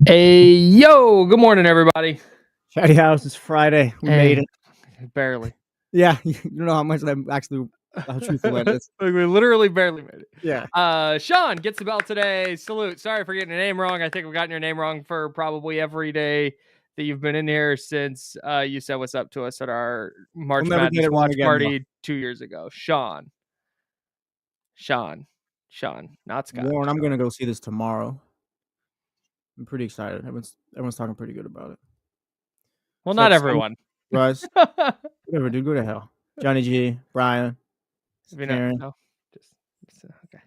Hey, yo, good morning, everybody. Chatty House, it's Friday. We made it. Barely. Yeah, you don't know how much that actually, how truthful that is. Like, we literally barely made it. Yeah. Sean gets the bell today. Salute. Sorry for getting your name wrong. I think I've gotten your name wrong for probably every day that you've been in here since you said what's up to us at our March We'll never get Madness it wrong watch again, party 2 years ago. Sean, not Scott. Warren, I'm Sean. going to go see this tomorrow. I'm pretty excited. Everyone's talking pretty good about it. Well, not everyone. Russ, whatever, dude, go to hell. Johnny G, Brian, Karen. No, just okay.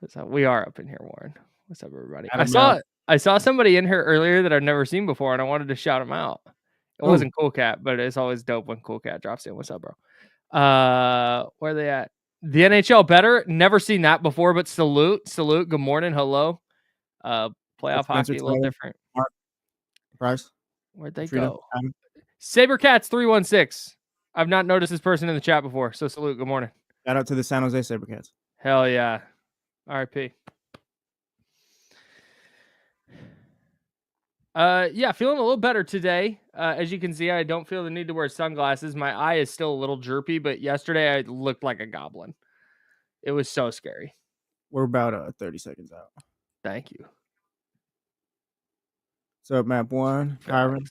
So we are up in here, Warren. What's up, everybody? Adam, I saw somebody in here earlier that I've never seen before, and I wanted to shout him out. It wasn't Cool Cat, but it's always dope when Cool Cat drops in. What's up, bro? Where are they at? The NHL better. Never seen that before, but salute. Good morning. Hello. Playoff hockey, a little different. Mark, Bryce. Where'd they go? Sabercats 316. I've not noticed this person in the chat before, so salute. Good morning. Shout out to the San Jose Sabercats. Hell yeah. RIP. Yeah, feeling a little better today. As you can see, I don't feel the need to wear sunglasses. My eye is still a little jerpy, but yesterday I looked like a goblin. It was so scary. We're about 30 seconds out. Thank you. What's up, Map 1? Kyron.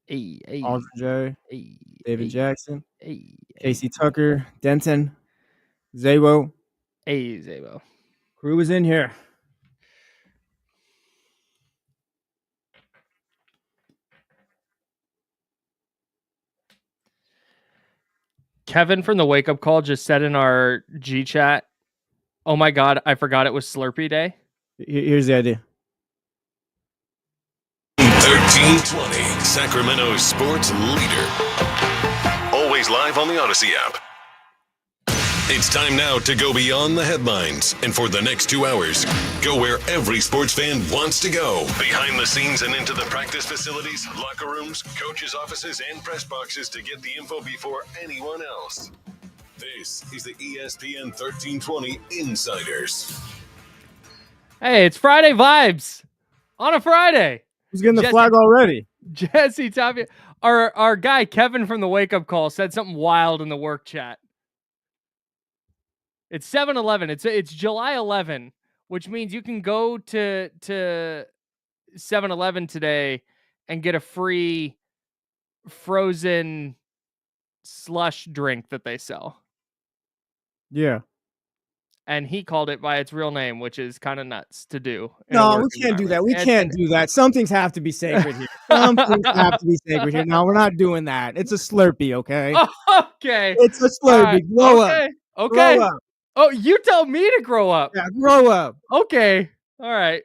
Hey. Aldrin J. Hey. David Jackson. Hey. Casey Tucker. Denton. Zabo. Hey, Zabo. Crew is in here. Kevin from the Wake Up Call just said in our G chat, oh my God, I forgot it was Slurpee Day. Here's the idea. 1320, Sacramento's sports leader. Always live on the Odyssey app. It's time now to go beyond the headlines, and for the next 2 hours, go where every sports fan wants to go. Behind the scenes and into the practice facilities, locker rooms, coaches' offices, and press boxes to get the info before anyone else. This is the ESPN 1320 Insiders. Hey, it's Friday vibes on a Friday. Who's getting the flag already? Jesse Tapia. Our guy Kevin from the Wake Up Call said something wild in the work chat. It's 7-Eleven. It's July 11, which means you can go to 7-Eleven today and get a free frozen slush drink that they sell. Yeah. And he called it by its real name, which is kind of nuts to do. No, we can't do that. We can't do that. Some things have to be sacred here. Some things have to be sacred here. No, we're not doing that. It's a Slurpee, okay? Okay. It's a Slurpee. Grow up. Okay. Grow up. Oh, you tell me to grow up. Yeah, grow up. Okay. All right.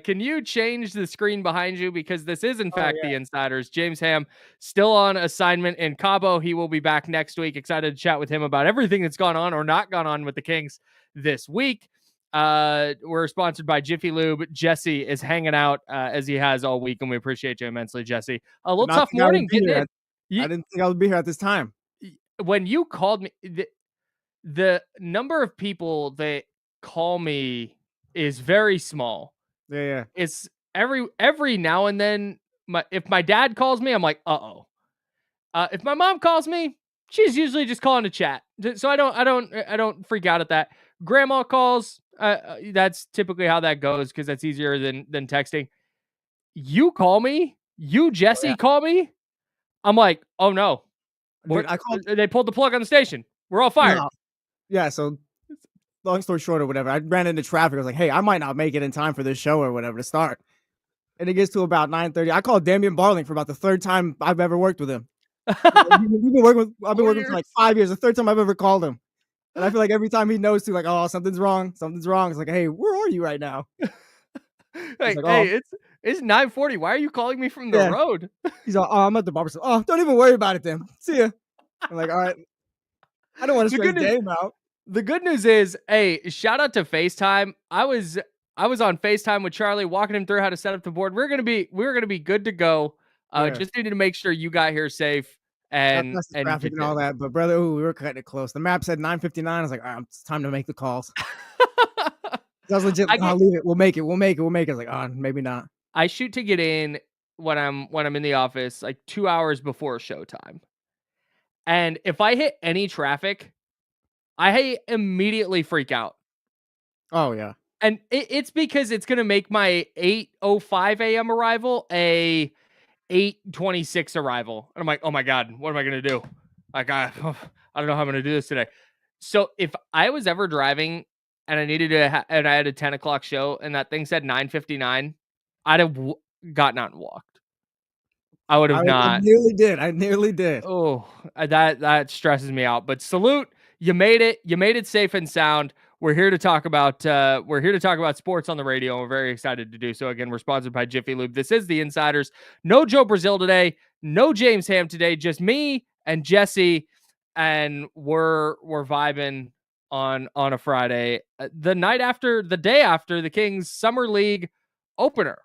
Can you change the screen behind you? Because this is, in fact, the Insiders. James Ham still on assignment in Cabo. He will be back next week. Excited to chat with him about everything that's gone on or not gone on with the Kings this week. We're sponsored by Jiffy Lube. Jesse is hanging out as he has all week, and we appreciate you immensely, Jesse. A little tough morning getting in. I didn't think I would be here at this time. When you called me, the number of people that call me is very small. Yeah. It's every now and then. If my dad calls me, I'm like, uh-oh. If my mom calls me, she's usually just calling to chat. So I don't freak out at that. Grandma calls. That's typically how that goes because that's easier than texting. You call me. You Jesse call me. I'm like, oh no. They pulled the plug on the station. We're all fired. No. Yeah, so long story short or whatever, I ran into traffic. I was like, hey, I might not make it in time for this show or whatever to start. And it gets to about 9:30. I called Damian Barling for about the third time I've ever worked with him. I've been working for like 5 years. The third time I've ever called him. And I feel like every time he knows too, like, oh, something's wrong. It's like, hey, where are you right now? Like, hey, it's 9:40. Why are you calling me from the road? He's like, oh, I'm at the barber shop. Oh, don't even worry about it then. See ya. I'm like, all right. I don't want to stress Dame out. The good news is, hey, shout out to FaceTime. I was on FaceTime with Charlie, walking him through how to set up the board. We're gonna be good to go. Just needed to make sure you got here safe and traffic and all that. But brother, we were cutting it close. The map said 9:59. I was like, all right, it's time to make the calls. I was legit, I "Oh, get leave it. We'll make it. We'll make it. We'll make it." I was like, "Oh, maybe not." I shoot to get in when I'm in the office like 2 hours before showtime. And if I hit any traffic, I immediately freak out. Oh, yeah. And it's because it's gonna make my 8:05 AM arrival a 8:26 arrival. And I'm like, "Oh my god, what am I gonna do? Like, I I don't know how I'm gonna do this today." So if I was ever driving and I needed to and I had a 10 o'clock show and that thing said 9:59, I'd have gotten out and walked. I would have I not. nearly did. I nearly did. Oh, that stresses me out. But salute, you made it. You made it safe and sound. We're here to talk about sports on the radio. And we're very excited to do so. Again, we're sponsored by Jiffy Lube. This is the Insiders. No Joe Brazil today. No James Ham today. Just me and Jesse, and we're vibing on a Friday, the day after the Kings Summer League opener.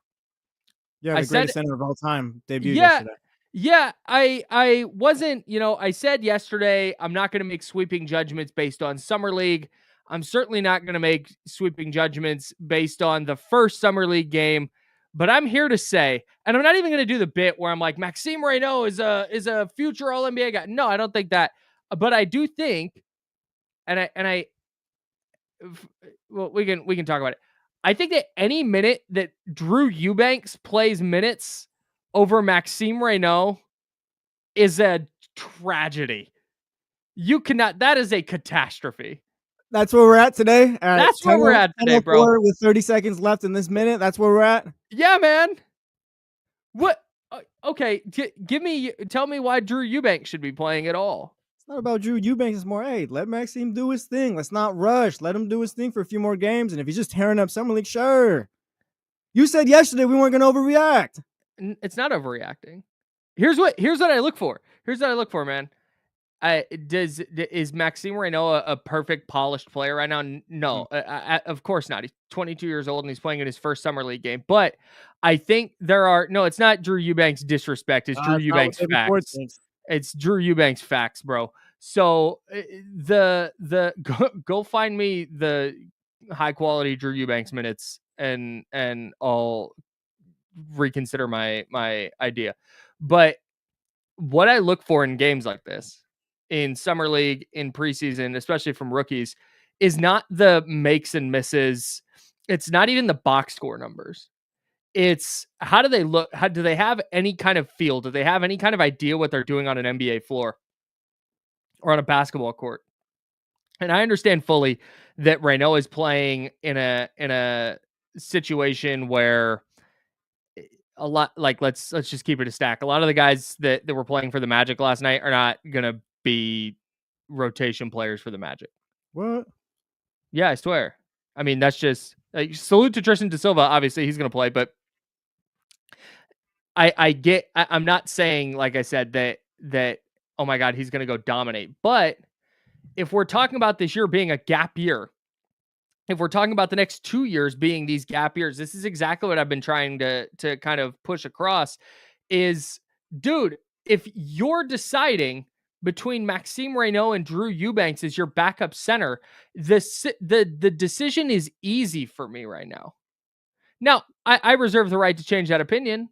Yeah, the greatest center of all time debuted Yeah, yesterday. yeah, I wasn't, I said yesterday I'm not going to make sweeping judgments based on Summer League. I'm certainly not going to make sweeping judgments based on the first Summer League game, but I'm here to say, and I'm not even going to do the bit where I'm like Maxime Reynaud is a future All-NBA guy. No, I don't think that, but I do think, well, we can talk about it. I think that any minute that Drew Eubanks plays minutes over Maxime Reynaud is a tragedy. You cannot. That is a catastrophe. That's where we're at today. That's where we're at today, bro. With 30 seconds left in this minute, that's where we're at. Yeah, man. What? Okay, tell me why Drew Eubanks should be playing at all. It's not about Drew Eubanks. It's more, hey, let Maxime do his thing. Let's not rush. Let him do his thing for a few more games. And if he's just tearing up Summer League, sure. You said yesterday we weren't going to overreact. It's not overreacting. Here's what I look for. Here's what I look for, man. Is Maxime Reynaud a perfect polished player right now? No, of course not. He's 22 years old and he's playing in his first Summer League game. But I think it's not Drew Eubanks disrespect. It's Drew Eubanks facts. It's Drew Eubanks facts, bro. So go find me the high quality Drew Eubanks minutes and I'll reconsider my idea. But what I look for in games like this, in Summer League, in preseason, especially from rookies, is not the makes and misses. It's not even the box score numbers. It's how do they look? How do they have any kind of feel? Do they have any kind of idea what they're doing on an NBA floor or on a basketball court? And I understand fully that Reynaud is playing in a situation where a lot, like let's just keep it a stack. A lot of the guys that were playing for the Magic last night are not gonna be rotation players for the Magic. What? Yeah, I swear. I mean, that's just salute to Tristan Da Silva. Obviously, he's gonna play, but I'm not saying, like I said, that oh my god, he's gonna go dominate. But if we're talking about this year being a gap year, if we're talking about the next 2 years being these gap years, this is exactly what I've been trying to kind of push across is, dude, if you're deciding between Maxime Reynaud and Drew Eubanks as your backup center, the decision is easy for me right now. Now, I reserve the right to change that opinion.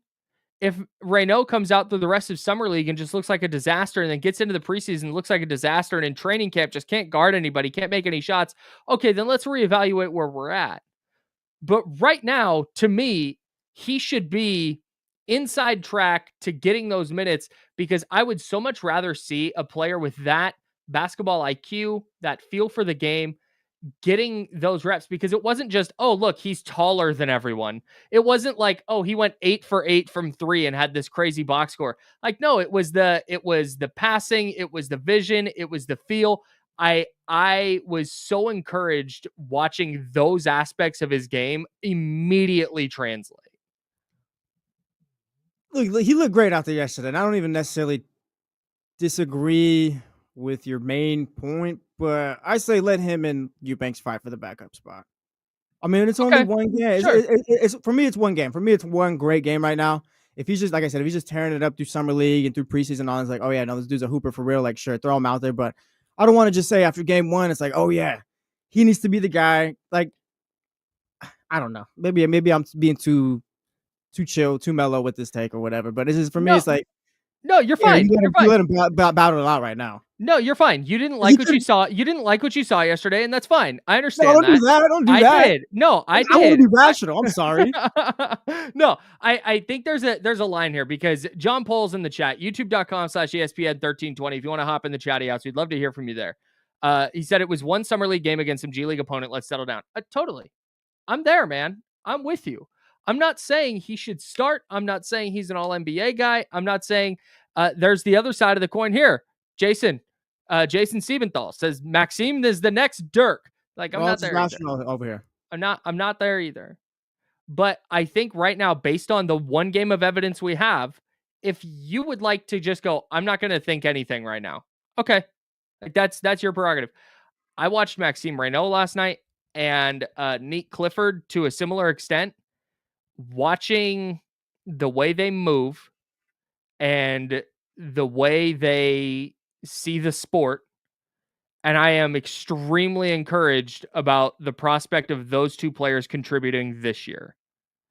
If Reynaud comes out through the rest of Summer League and just looks like a disaster and then gets into the preseason, looks like a disaster, and in training camp just can't guard anybody, can't make any shots, okay, then let's reevaluate where we're at. But right now, to me, he should be inside track to getting those minutes because I would so much rather see a player with that basketball IQ, that feel for the game, getting those reps, because it wasn't just, oh, look, he's taller than everyone. It wasn't like, oh, he went 8 for 8 from 3 and had this crazy box score. Like, no, it was the passing, it was the vision, it was the feel. I was so encouraged watching those aspects of his game immediately translate. Look, he looked great out there yesterday, and I don't even necessarily disagree with your main point, but I say let him and Eubanks fight for the backup spot. I mean, it's only one game. Sure. It's for me, it's one game. For me, it's one great game right now. If he's just, like I said, if he's just tearing it up through Summer League and through preseason on, it's like, oh yeah, no, this dude's a hooper for real. Like, sure, throw him out there. But I don't want to just say after game one, it's like, oh yeah, he needs to be the guy. Like, I don't know. Maybe I'm being too chill, too mellow with this take or whatever. But it's just for me, No, it's like, no, you're yeah, fine. You're fine. let him battle it out right now. No, you're fine. You didn't 'Cause he like what could you saw. You didn't like what you saw yesterday, and that's fine. I No, understand don't do that. that. Don't do I that. did. No, I I wanna did. be rational. I'm sorry. No, I think there's a line here because John Pole's in the chat, youtube.com/ESPN1320. If you want to hop in the chatty house, we'd love to hear from you there. He said it was one summer league game against some G League opponent. Let's settle down. Totally. I'm there, man. I'm with you. I'm not saying he should start. I'm not saying he's an all NBA guy. I'm not saying there's the other side of the coin here. Jason Siebenthal says Maxime is the next Dirk. Like, I'm Well, not it's there either. rational over here. I'm not there either. But I think right now, based on the one game of evidence we have, if you would like to just go, I'm not going to think anything right now. Okay. Like that's your prerogative. I watched Maxime Reynaud last night and Neat Clifford to a similar extent. Watching the way they move and the way they see the sport, and I am extremely encouraged about the prospect of those two players contributing this year.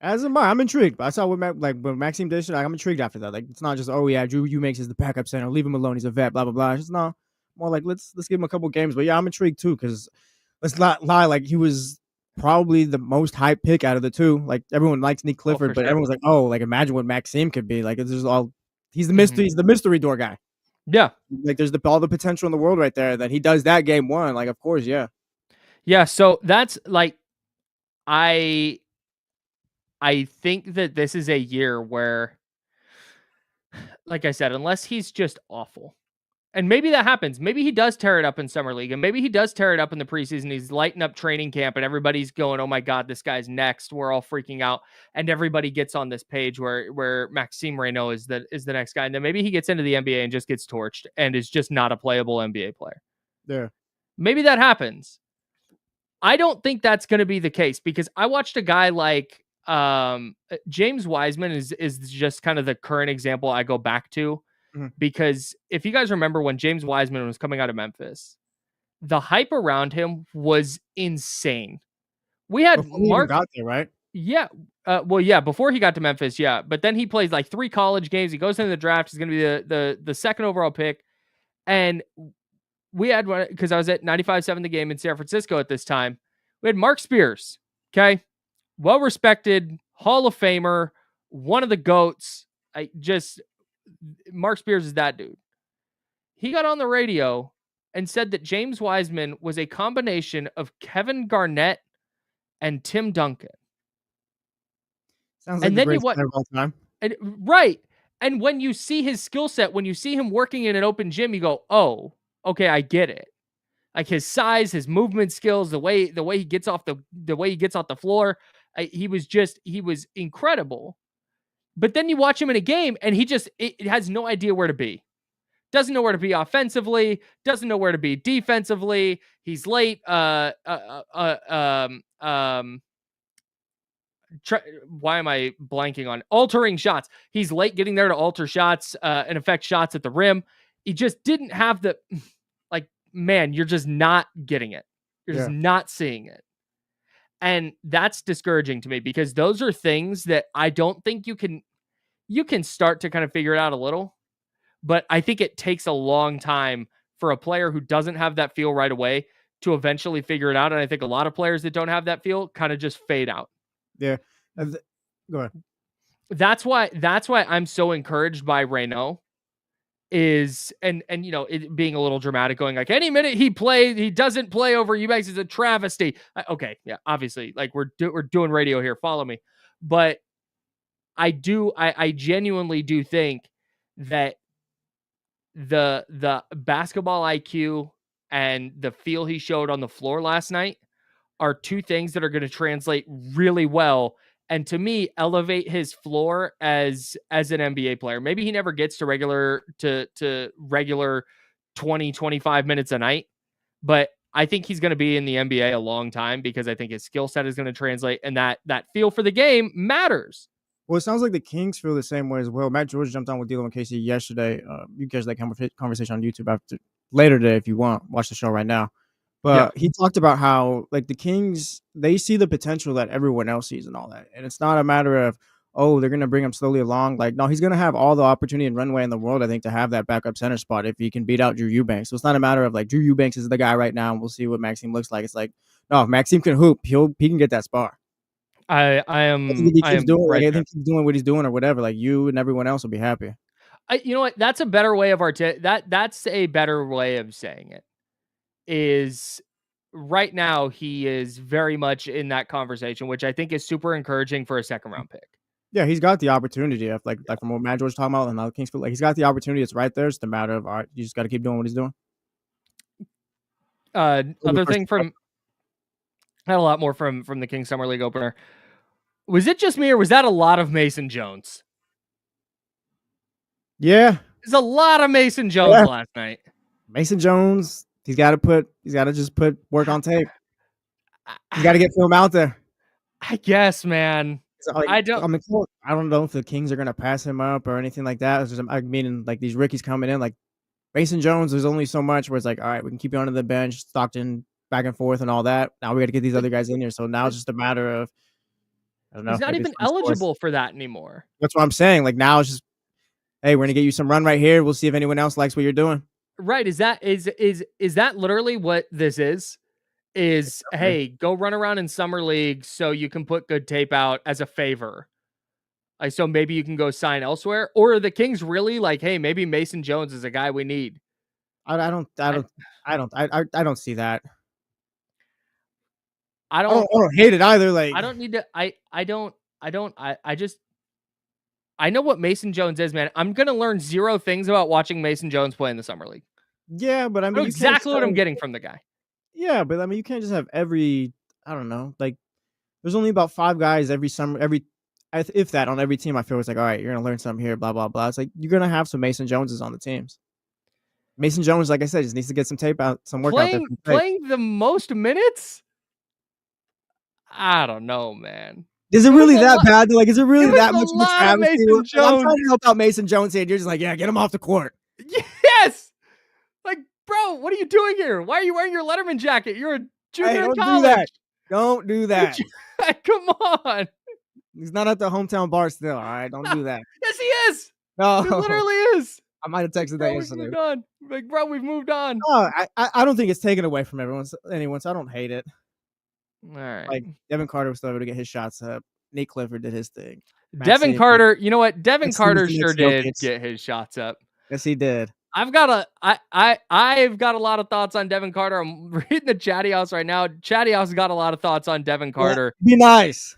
As am I. I'm intrigued. I saw what when Maxime did shit, I'm intrigued after that. Like, it's not just, oh yeah, Drew Eubanks is the backup center. Leave him alone. He's a vet. Blah blah blah. It's just not more like let's give him a couple games. But yeah, I'm intrigued too because let's not lie. Like, he was probably the most hyped pick out of the two. Like, everyone likes Nick Clifford, but everyone's like, oh, like imagine what Maxime could be. Like, it's just all he's the mystery. He's the mystery door guy. Yeah. Like, there's all the potential in the world right there. That he does that game one. Like, of course, yeah. Yeah. So that's like I think that this is a year where, like I said, unless he's just awful, and maybe that happens. Maybe he does tear it up in Summer League, and maybe he does tear it up in the preseason. He's lighting up training camp, and everybody's going, oh my God, this guy's next. We're all freaking out. And everybody gets on this page where Maxime Reynaud is the next guy. And then maybe he gets into the NBA and just gets torched and is just not a playable NBA player. Yeah. Maybe that happens. I don't think that's going to be the case because I watched a guy like James Wiseman is just kind of the current example I go back to, because if you guys remember when James Wiseman was coming out of Memphis, the hype around him was insane. We had Mark got there, right? Yeah. Well, yeah, before he got to Memphis, yeah. But then he plays like 3 college games. He goes into the draft. He's going to be the second overall pick. And we had, because I was at 95.7 the game in San Francisco at this time, we had Mark Spears. Okay. Well-respected, Hall of Famer, one of the GOATs. Mark Spears is that dude. He got on the radio and said that James Wiseman was a combination of Kevin Garnett and Tim Duncan. Sounds like the greatest player of all time. And right. And when you see his skill set, when you see him working in an open gym, you go, oh, okay, I get it. Like his size, his movement skills, the way he gets off the floor, he was incredible. But then you watch him in a game and it has no idea where to be. Doesn't know where to be offensively, doesn't know where to be defensively. He's late. Why am I blanking on altering shots? He's late getting there to alter shots and affect shots at the rim. He just didn't have the, like, man, you're just not getting it. You're just not seeing it. And that's discouraging to me because those are things that I don't think you can start to kind of figure it out a little, but I think it takes a long time for a player who doesn't have that feel right away to eventually figure it out. And I think a lot of players that don't have that feel kind of just fade out. Yeah. Go ahead. That's why I'm so encouraged by Reynaud is, and it being a little dramatic, going like any minute he doesn't play over Eubanks is a travesty. Okay. Yeah. Obviously, like we're doing radio here. Follow me. But I genuinely do think that the basketball IQ and the feel he showed on the floor last night are two things that are going to translate really well, and to me elevate his floor as an NBA player. Maybe he never gets to regular 20-25 minutes a night, but I think he's going to be in the NBA a long time because I think his skill set is going to translate, and that feel for the game matters. Well, it sounds like the Kings feel the same way as well. Matt George jumped on with D'Lo and Casey yesterday. You catch that conversation on YouTube later today if you want. Watch the show right now. But he talked about how, like, the Kings, they see the potential that everyone else sees and all that. And it's not a matter of, oh, they're gonna bring him slowly along. Like, no, he's gonna have all the opportunity and runway in the world, I think, to have that backup center spot if he can beat out Drew Eubanks. So it's not a matter of like Drew Eubanks is the guy right now, and we'll see what Maxime looks like. It's like, no, if Maxime can hoop, he can get that spot. I I think if am he I keeps am doing right like I there. think he's doing what he's doing or whatever, like you and everyone else will be happy. You know what? That's a better way of that's a better way of saying it. Is right now he is very much in that conversation, which I think is super encouraging for a second round pick. Yeah, he's got the opportunity of like from what Matt George talking about and now Kings feel like he's got the opportunity. It's right there. It's a matter of all right, you just got to keep doing what he's doing. Other thing from I had a lot more from the King Summer League opener. Was it just me or was that a lot of Mason Jones? Yeah, There's a lot of Mason Jones last night. Mason Jones, he's got to just put work on tape. He's got to get film out there. I guess, man. So, like, I don't know if the Kings are gonna pass him up or anything like that. It's just, I mean, like these rookies coming in, like Mason Jones. There's only so much where it's like, all right, we can keep you under the bench, Stockton back and forth and all that. Now we got to get these other guys in here. So now it's just a matter of, I don't know. He's not even eligible for that anymore. That's what I'm saying. Like now it's just, hey, we're gonna get you some run right here. We'll see if anyone else likes what you're doing. Right? Is that literally what this is? Is hey, go run around in summer league so you can put good tape out as a favor. Like, so maybe you can go sign elsewhere, or are the Kings really like, hey, maybe Mason Jones is a guy we need? I don't see that. I don't hate it either. Like I don't need to. I know what Mason Jones is, man. I'm gonna learn zero things about watching Mason Jones play in the summer league. Yeah, but I mean, I know exactly what I'm getting from the guy. Yeah, but I mean, you can't just have every. I don't know. Like, there's only about 5 guys every summer, if that on every team. I feel it's like, all right, you're gonna learn something here, blah blah blah. It's like you're gonna have some Mason Joneses on the teams. Mason Jones, like I said, just needs to get some tape out, some work out there. Playing the most minutes. I don't know, man. Is it really that bad? Like, is it really that much of a travesty? I'm trying to help out Mason Jones here. You're just like, yeah, get him off the court. Yes. Like, bro, what are you doing here? Why are you wearing your Letterman jacket? You're a junior in college. Don't do that. Come on. He's not at the hometown bar still. All right, don't do that. Yes, he is. No, he literally is. I might have texted that yesterday. We've moved on. Like, bro, we've moved on. No, I don't think it's taken away from anyone, so I don't hate it. All right. Like, Devin Carter was still able to get his shots up. Nate Clifford did his thing. Devin Carter, you know what? Devin Carter sure did get his shots up. Yes, he did. I've got a lot of thoughts on Devin Carter. I'm reading the Chatty House right now. Chatty House got a lot of thoughts on Devin Carter. Be nice.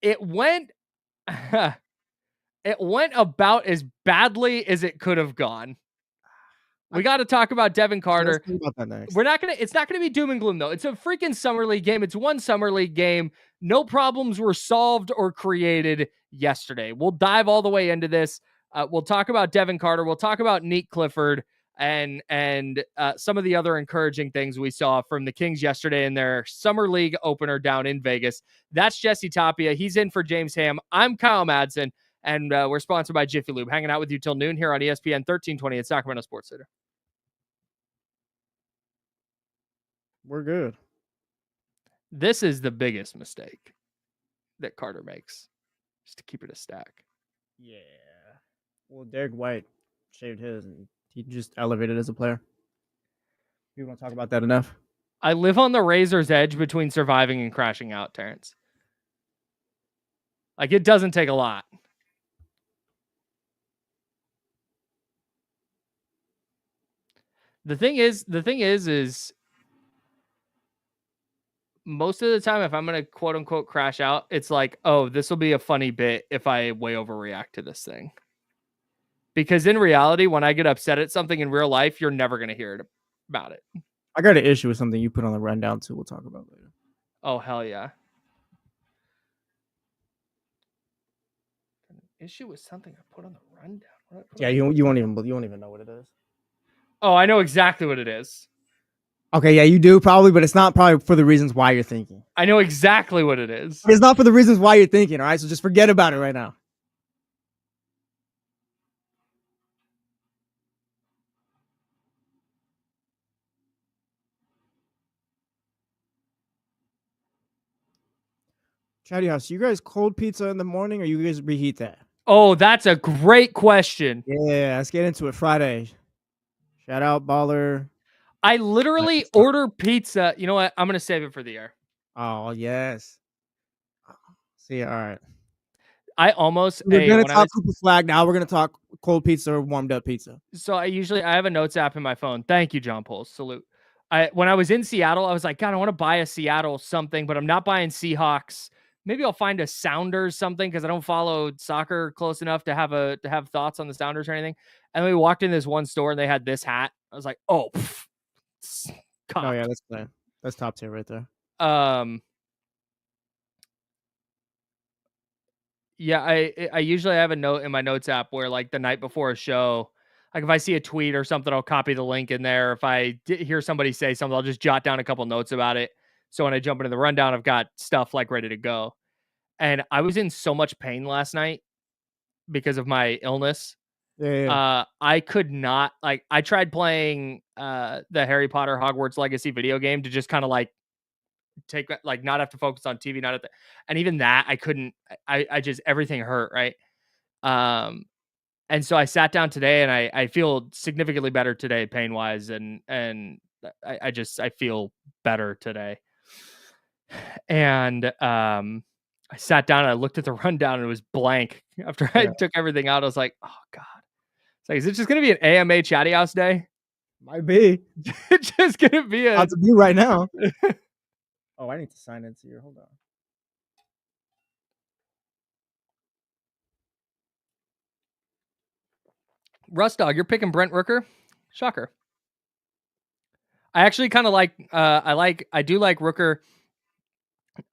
It went about as badly as it could have gone. We got to talk about Devin Carter. Let's talk about that next. It's not gonna be doom and gloom though. It's a freaking summer league game. It's one summer league game. No problems were solved or created yesterday. We'll dive all the way into this. We'll talk about Devin Carter. We'll talk about Nate Clifford and some of the other encouraging things we saw from the Kings yesterday in their summer league opener down in Vegas. That's Jesse Tapia. He's in for James Ham. I'm Kyle Madson, and we're sponsored by Jiffy Lube. Hanging out with you till noon here on ESPN 1320 at Sacramento Sports Center. We're good. This is the biggest mistake that Carter makes, just to keep it a stack. Yeah. Well, Derek White shaved his, and he just elevated as a player. You don't talk about that enough. I live on the razor's edge between surviving and crashing out, Terrence. Like, it doesn't take a lot. The thing is most of the time, if I'm going to quote unquote crash out, it's like, oh, this will be a funny bit if I way overreact to this thing. Because in reality, when I get upset at something in real life, you're never going to hear about it. I got an issue with something you put on the rundown too. We'll talk about later. Oh, hell yeah. An issue with something I put on the rundown. Yeah, you won't even know what it is. Oh, I know exactly what it is. Okay, yeah, you do probably, but it's not probably for the reasons why you're thinking. I know exactly what it is. It's not for the reasons why you're thinking, all right? So just forget about it right now. Chatty House, you guys cold pizza in the morning or you guys reheat that? Oh, that's a great question. Yeah, let's get into it. Friday. Shout out Baller. I literally order pizza. You know what? I'm going to save it for the air. Oh, yes. See, all right. We're going to talk Cooper Flag now. We're going to talk cold pizza or warmed up pizza. So I have a notes app in my phone. Thank you, John Poles. Salute. When I was in Seattle, I was like, God, I want to buy a Seattle something, but I'm not buying Seahawks. Maybe I'll find a Sounders something because I don't follow soccer close enough to have thoughts on the Sounders or anything. And we walked in this one store and they had this hat. I was like, oh, oh yeah, that's top tier right there. Yeah, I usually have a note in my notes app where like the night before a show, like if I see a tweet or something, I'll copy the link in there. If I hear somebody say something, I'll just jot down a couple notes about it. So when I jump into the rundown, I've got stuff like ready to go. And I was in so much pain last night because of my illness. Yeah. I could not I tried playing the Harry Potter Hogwarts Legacy video game to just kind of like take not have to focus on TV, and even that I couldn't. I just everything hurt, right? And so I sat down today and I feel significantly better today, pain wise, and I feel better today. And I sat down and I looked at the rundown and it was blank after I took everything out. I was like, oh God. It's like, is it just gonna be an AMA Chatty House day? Might be. It's just gonna be about to be right now. Oh, I need to sign into your. Hold on. Rust Dog, you're picking Brent Rooker? Shocker. I actually kind of like. I do like Rooker.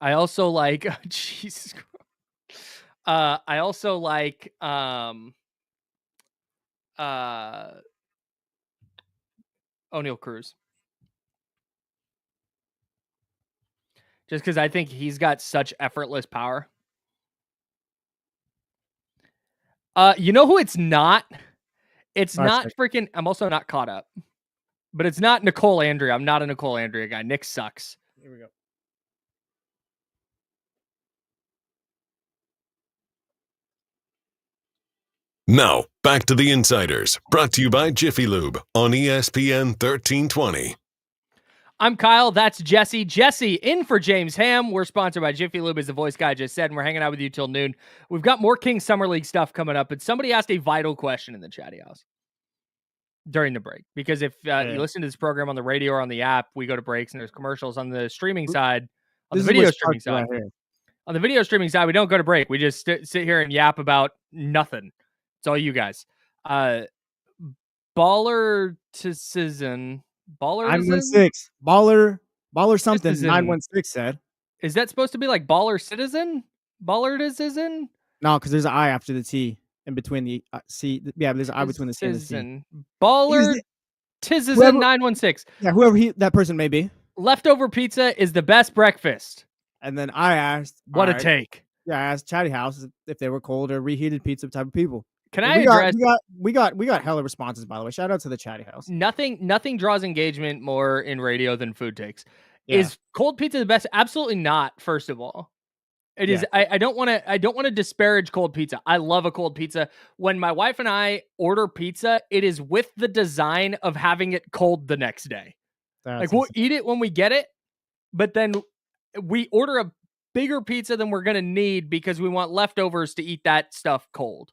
I also like. Jesus. I also like. O'Neal Cruz. Just because I think he's got such effortless power. You know who it's not? It's not freaking. I'm also not caught up, but it's not Nicole Andrea. I'm not a Nicole Andrea guy. Nick sucks. Here we go. Now, back to the Insiders, brought to you by Jiffy Lube on ESPN 1320. I'm Kyle. That's Jesse. Jesse in for James Ham. We're sponsored by Jiffy Lube, as the voice guy just said, and we're hanging out with you till noon. We've got more King Summer League stuff coming up, but somebody asked a vital question in the Chatty House during the break, because if you listen to this program on the radio or on the app, we go to breaks and there's commercials on the streaming side, on the video streaming side. On the video streaming side, we don't go to break. We just sit here and yap about nothing. It's all you guys. Baller to season. Baller 916. Baller something. 916 said. Is that supposed to be like baller citizen? Baller to season? No, because there's an I after the T in between the C. Yeah, there's an I between the C and the C. Baller Tizizen 916. Yeah, whoever that person may be. Leftover pizza is the best breakfast. And then I asked, what a take. Yeah, I asked Chatty House if they were cold or reheated pizza type of people. Can I address? We got hella responses, by the way. Shout out to the Chatty House. Nothing draws engagement more in radio than food takes. Yeah. Is cold pizza the best? Absolutely not. First of all, it is. I don't want to disparage cold pizza. I love a cold pizza. When my wife and I order pizza, it is with the design of having it cold the next day. We'll eat it when we get it, but then we order a bigger pizza than we're gonna need because we want leftovers to eat that stuff cold.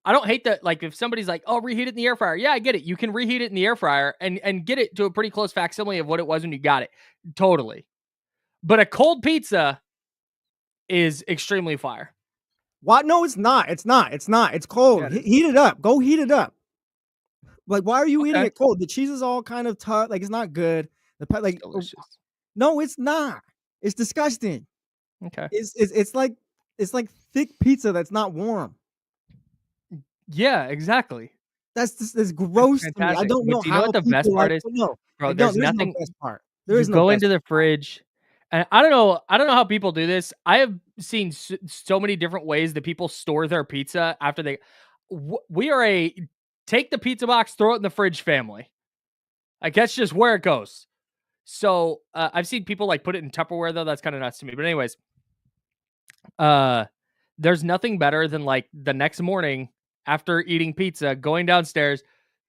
I don't hate that. Like if somebody's like, "Oh, reheat it in the air fryer." Yeah, I get it. You can reheat it in the air fryer and get it to a pretty close facsimile of what it was when you got it. Totally. But a cold pizza is extremely fire. What? No, it's not. It's not. It's not. It's cold. Yeah, heat it up. Go heat it up. Like, why are you eating it cold? The cheese is all kind of tough. Like, it's not good. It's delicious. No, it's not. It's disgusting. Okay. It's like thick pizza that's not warm. Yeah, exactly. That's gross to me. I don't know. Do you know what the best part is? Bro, there's nothing. No best part. There is no go into the fridge, and I don't know how people do this. I have seen so many different ways that people store their pizza after they. We are a take the pizza box, throw it in the fridge family. Like that's just where it goes. So I've seen people like put it in Tupperware though. That's kind of nuts to me. But anyways, There's nothing better than like the next morning after eating pizza, going downstairs,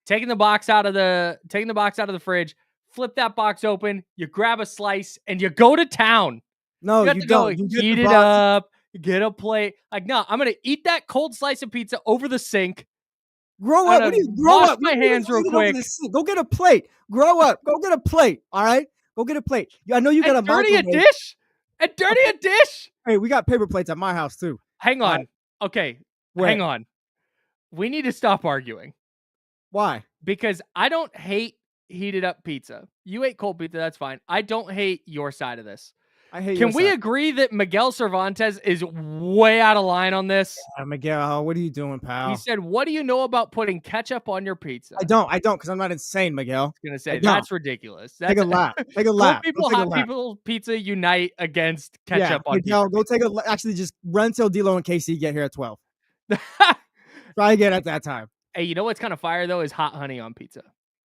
taking the box out of the fridge, flip that box open, you grab a slice, and you go to town. No, You have you to go don't. You get heat the it box. up, get a plate. Like, no, I'm gonna eat that cold slice of pizza over the sink. Grow up. What do you grow wash up? my You don't hands even real eat it over quick. the sink. Go get a plate. Grow up. Go get a plate. All right. Go get a plate. I know you got a dirty a microwave. dish. And dirty a dish. Hey, we got paper plates at my house too. Hang on. Okay. Wait. Hang on. We need to stop arguing. Why? Because I don't hate heated up pizza. You ate cold pizza, that's fine. I don't hate your side of this. I hate. Can we agree that Miguel Cervantes is way out of line on this? Yeah, Miguel, what are you doing, pal? He said, "What do you know about putting ketchup on your pizza?" I don't, because I'm not insane, Miguel. I was gonna say that's ridiculous. Take a lap. Take a lap. Hot people, pizza unite against ketchup on Miguel, pizza. go actually just run till D'Lo and KC get here at 12. Try again at that time. Hey, you know what's kind of fire though is hot honey on pizza.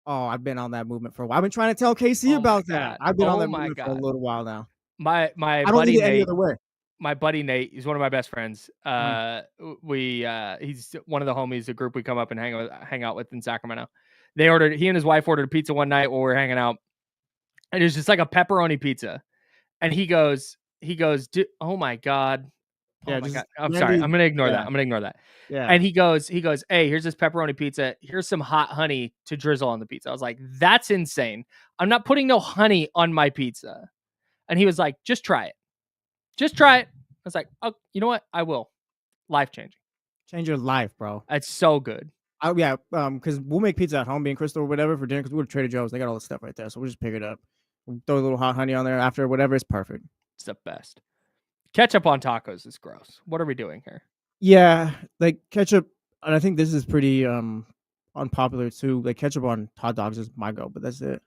Oh, I've been on that movement for a while. I've been trying to tell KC about that. I've been on that movement for a little while now. My I don't buddy need it any Nate, other way. my buddy Nate, he's one of my best friends. He's one of the homies, the group we come up and hang out with in Sacramento. He and his wife ordered a pizza one night while we were hanging out, and it was just like a pepperoni pizza. And he goes, oh my God. Oh my God. I'm sorry. I'm going to ignore that. Yeah. And he goes, hey, here's this pepperoni pizza. Here's some hot honey to drizzle on the pizza. I was like, that's insane. I'm not putting no honey on my pizza. And he was like, just try it. Just try it. I was like, oh, you know what? I will. Life changing. Change your life, bro. It's so good. Because we'll make pizza at home, me and Crystal or whatever for dinner. Because we go to Trader Joe's, they got all the stuff right there, so we'll just pick it up. We'll throw a little hot honey on there after whatever. It's perfect. It's the best. Ketchup on tacos is gross. What are we doing here? Yeah, like ketchup, and I think this is pretty unpopular too. Like ketchup on hot dogs is my go, but that's it.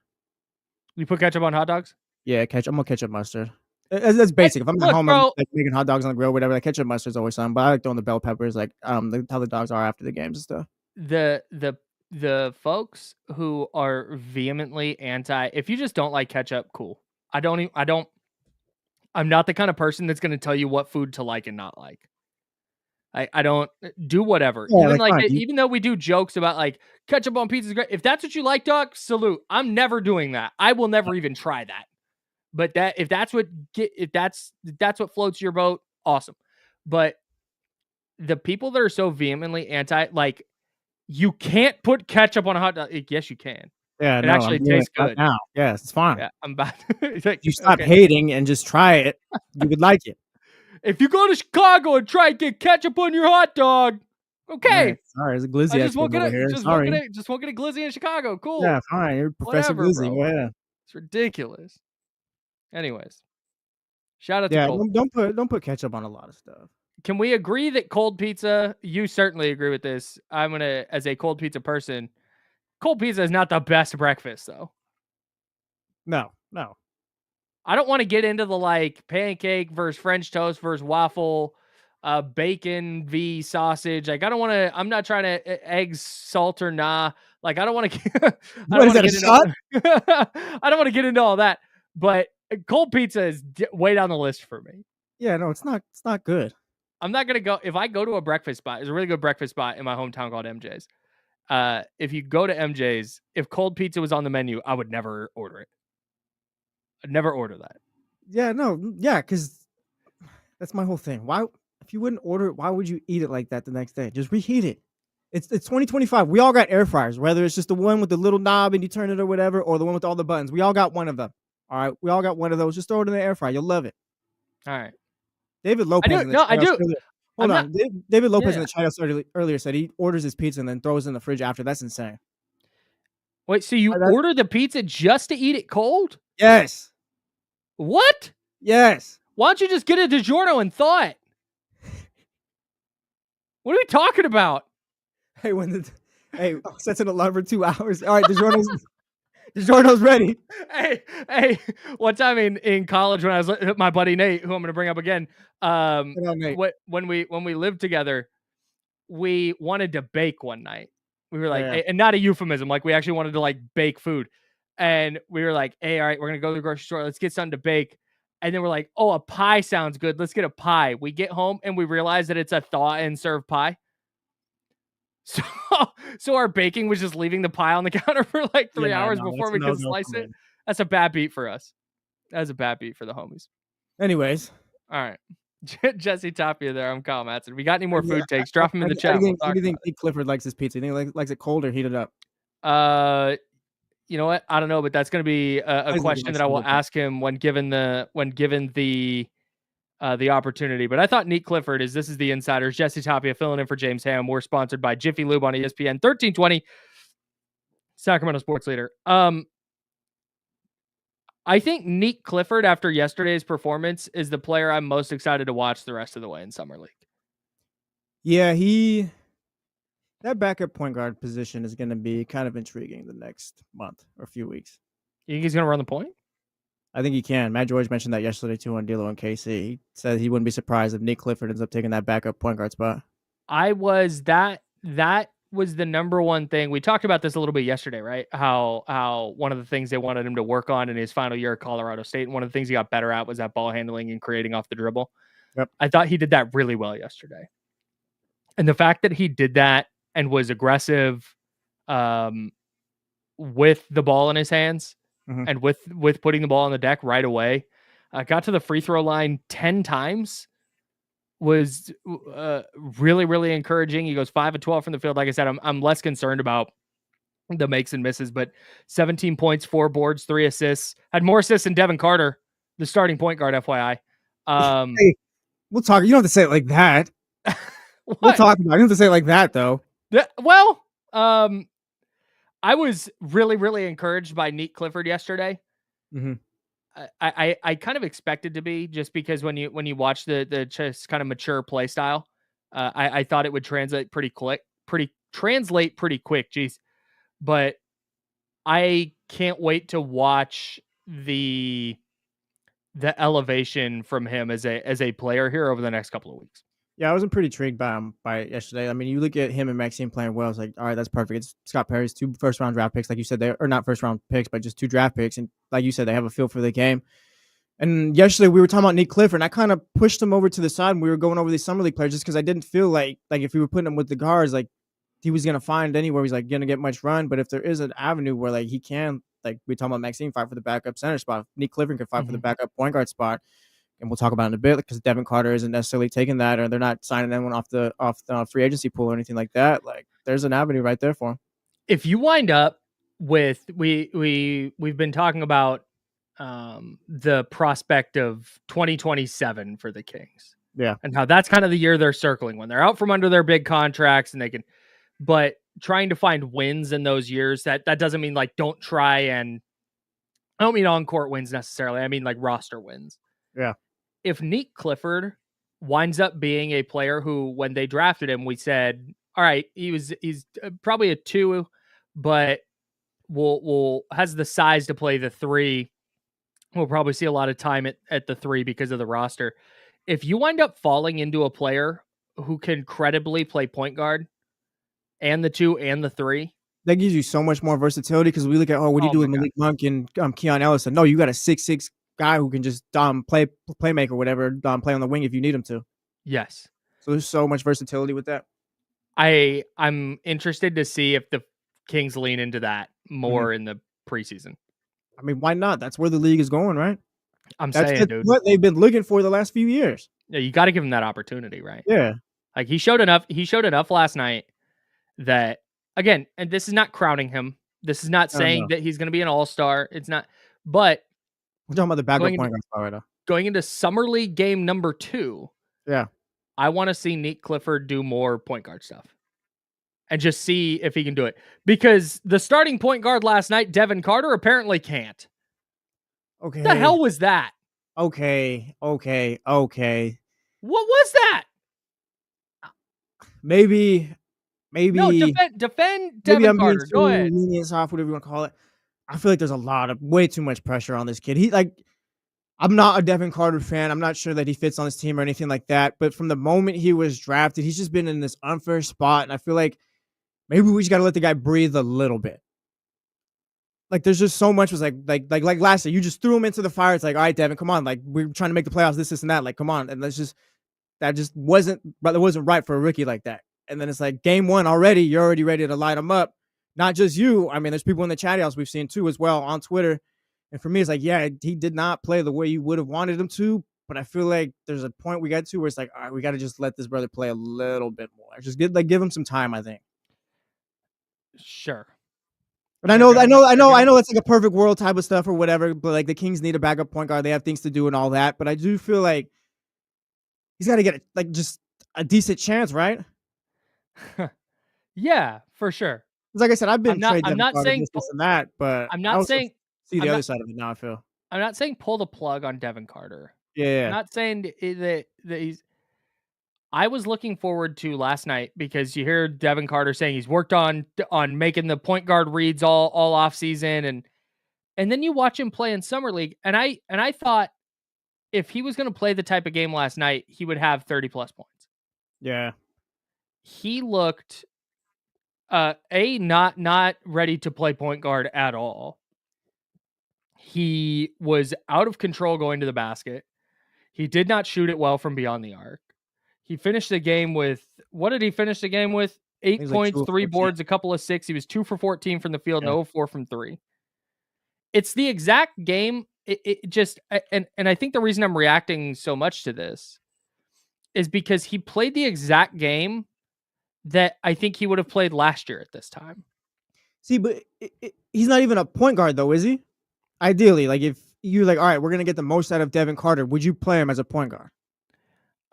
You put ketchup on hot dogs? Yeah, ketchup. I'm gonna ketchup mustard. That's basic. If I'm at home, I'm like making hot dogs on the grill, whatever. Like ketchup mustard's always something. But I like throwing the bell peppers, like how the dogs are after the games and stuff. The folks who are vehemently anti, if you just don't like ketchup, cool. I'm not the kind of person that's going to tell you what food to like and not like. I don't do whatever. Yeah, even though we do jokes about like ketchup on pizza is great. If that's what you like, dog, salute. I'm never doing that. I will never even try that. But if that's what floats your boat, awesome. But the people that are so vehemently anti, like, you can't put ketchup on a hot dog. Yes, you can. Yeah, it actually tastes good. Right now. Yes, it's fine. Yeah, I'm about you stop hating and just try it, you would like it. If you go to Chicago and try and get ketchup on your hot dog, okay. Right. Sorry, it's a glizzy. Just won't get a glizzy in Chicago. Cool. Yeah, fine. You're Professor Glizzy. Go ahead. It's ridiculous. Anyways, shout out to Cold. Don't put ketchup on a lot of stuff. Can we agree that cold pizza? You certainly agree with this. I'm gonna, as a cold pizza person, cold pizza is not the best breakfast, though. No. I don't want to get into the like pancake versus French toast versus waffle, bacon v sausage. Like I don't want to. I'm not trying to eggs, salt or nah. Like I don't want to. I don't want to get into all that. But cold pizza is way down the list for me. Yeah, no, it's not. It's not good. I'm not gonna go. If I go to a breakfast spot, there's a really good breakfast spot in my hometown called MJ's. If you go to MJ's, if cold pizza was on the menu, I would never order it. I'd never order that. Yeah, no, yeah, because that's my whole thing. Why, if you wouldn't order it, why would you eat it like that the next day? Just reheat it. It's 2025. We all got air fryers, whether it's just the one with the little knob and you turn it or whatever, or the one with all the buttons. We all got one of them. All right, we all got one of those. Just throw it in the air fryer. You'll love it. All right. David Lopez. I do. Hold on. David Lopez in the chat earlier said he orders his pizza and then throws it in the fridge after. That's insane. Wait, so you order the pizza just to eat it cold? Yes. What? Yes. Why don't you just get a DiGiorno and thaw it? What are we talking about? Hey, sets an alarm for 2 hours. All right, DiGiorno's ready. Hey, one time in college when I was with my buddy Nate, who I'm going to bring up again, when we lived together, we wanted to bake one night. We were like, and not a euphemism, like we actually wanted to like bake food. And we were like, hey, all right, we're going to go to the grocery store. Let's get something to bake. And then we're like, oh, a pie sounds good. Let's get a pie. We get home and we realize that it's a thaw and serve pie. So our baking was just leaving the pie on the counter for like 3 hours before we could slice it. That's a bad beat for us. That's a bad beat for the homies. Anyways. All right. Jesse Tapia there. I'm Kyle Madson. We got any more food takes? Drop them in the chat. How do you think Nick Clifford likes his pizza? Do you think he likes it cold or heated up? You know what? I don't know, but that's going to be a question that I will ask him when given the opportunity. But I thought Nick Clifford this is the Insiders. Jesse Tapia filling in for James Ham. We're sponsored by Jiffy Lube on ESPN 1320, Sacramento sports leader. I think Nick Clifford, after yesterday's performance, is the player I'm most excited to watch the rest of the way in Summer League. Yeah, that backup point guard position is going to be kind of intriguing the next month or a few weeks. You think he's going to run the point? I think he can. Matt George mentioned that yesterday too on D'Lo and KC. He said he wouldn't be surprised if Nick Clifford ends up taking that backup point guard spot. That was the number one thing. We talked about this a little bit yesterday, right? How one of the things they wanted him to work on in his final year at Colorado State, and one of the things he got better at was that ball handling and creating off the dribble. Yep. I thought he did that really well yesterday. And the fact that he did that and was aggressive with the ball in his hands and with putting the ball on the deck right away, got to the free throw line 10 times, was really, really encouraging. He goes 5 of 12 from the field. Like I said, I'm less concerned about the makes and misses, but 17 points, 4 boards, 3 assists. Had more assists than Devin Carter, the starting point guard, FYI. Hey, we'll talk. You don't have to say it like that. We'll talk about it. You don't have to say it like that, though. Well, I was really, really encouraged by Nick Clifford yesterday. Mm-hmm. I kind of expected to be, just because when you watch the just kind of mature play style, I thought it would translate pretty quick. Jeez, but I can't wait to watch the elevation from him as a player here over the next couple of weeks. Yeah, I wasn't pretty intrigued by yesterday. I mean, you look at him and Maxime playing well. It's like, all right, that's perfect. It's Scott Perry's 2 first-round draft picks, like you said, or not first-round picks, but just 2 draft picks. And like you said, they have a feel for the game. And yesterday we were talking about Nick Clifford, and I kind of pushed him over to the side when we were going over these Summer League players, just because I didn't feel like if we were putting him with the guards, like he was going to find anywhere he's like going to get much run. But if there is an avenue where like he can, like we talking about Maxime, fight for the backup center spot, Nick Clifford can fight for the backup point guard spot. And we'll talk about it in a bit, because Devin Carter isn't necessarily taking that, or they're not signing anyone off the free agency pool or anything like that. Like, there's an avenue right there for him. If you wind up with we've been talking about the prospect of 2027 for the Kings, yeah, and how that's kind of the year they're circling when they're out from under their big contracts, and they can, but trying to find wins in those years. That doesn't mean like don't try, and I don't mean on court wins necessarily. I mean like roster wins. Yeah. If Nick Clifford winds up being a player who, when they drafted him, we said, all right, he's probably a 2, but will has the size to play the 3. We'll probably see a lot of time at the 3 because of the roster. If you wind up falling into a player who can credibly play point guard and the 2 and the 3, that gives you so much more versatility, because we look at, what do you do with Malik Monk and Keon Ellison? No, you got a 6'6" guy who can just play playmaker, whatever, play on the wing if you need him to. Yes. So there's so much versatility with that. I'm interested to see if the Kings lean into that more in the preseason. I mean, why not? That's where the league is going, right? That's dude, what they've been looking for the last few years. Yeah, you got to give him that opportunity, right? Yeah. Like he showed enough last night that, again, and this is not crowning him. This is not saying that he's going to be an all-star. It's not, but we're talking about the backup point guard right now. Going into Summer League game number 2. Yeah. I want to see Nick Clifford do more point guard stuff and just see if he can do it, because the starting point guard last night, Devin Carter, apparently can't. Okay. What the hell was that? Okay. What was that? Maybe. No, defend Devin Carter. Go ahead. Lenient, soft, whatever you want to call it. I feel like there's way too much pressure on this kid. I'm not a Devin Carter fan. I'm not sure that he fits on this team or anything like that. But from the moment he was drafted, he's just been in this unfair spot. And I feel like maybe we just got to let the guy breathe a little bit. like there's just so much was like last year, you just threw him into the fire. It's like, all right, Devin, come on, like we're trying to make the playoffs, this and that. Like, come on, and that just wasn't right for a rookie like that. And then it's like game one already, you're already ready to light him up. Not just you. I mean, there's people in the chat house we've seen too as well on Twitter. And for me, it's like, yeah, he did not play the way you would have wanted him to. But I feel like there's a point we got to where it's like, all right, we got to just let this brother play a little bit more. Just give him some time, I think. Sure. But I know it's like a perfect world type of stuff or whatever. But like the Kings need a backup point guard. They have things to do and all that. But I do feel like he's got to get like just a decent chance, right? Yeah, for sure. Like I said, I've been I'm not saying this and that, but I'm not saying see the other side of it now. I feel I'm not saying pull the plug on Devin Carter. yeah. I'm not saying that he's. I was looking forward to last night because you hear Devin Carter saying he's worked on making the point guard reads all off season, and then you watch him play in summer league, and I thought if he was going to play the type of game last night, he would have 30 plus points. Yeah, he looked not ready to play point guard at all. He was out of control going to the basket. He did not shoot it well from beyond the arc. He finished the game with, what did he finish the game with? 8 points, 3 boards, a couple of 6. He was 2 for 14 from the field, no 4 from 3. It's the exact game. It just, and I think the reason I'm reacting so much to this is because he played the exact game that I think he would have played last year at this time. See, but he's not even a point guard though, is he? Ideally, like if you're like, all right, we're going to get the most out of Devin Carter, would you play him as a point guard?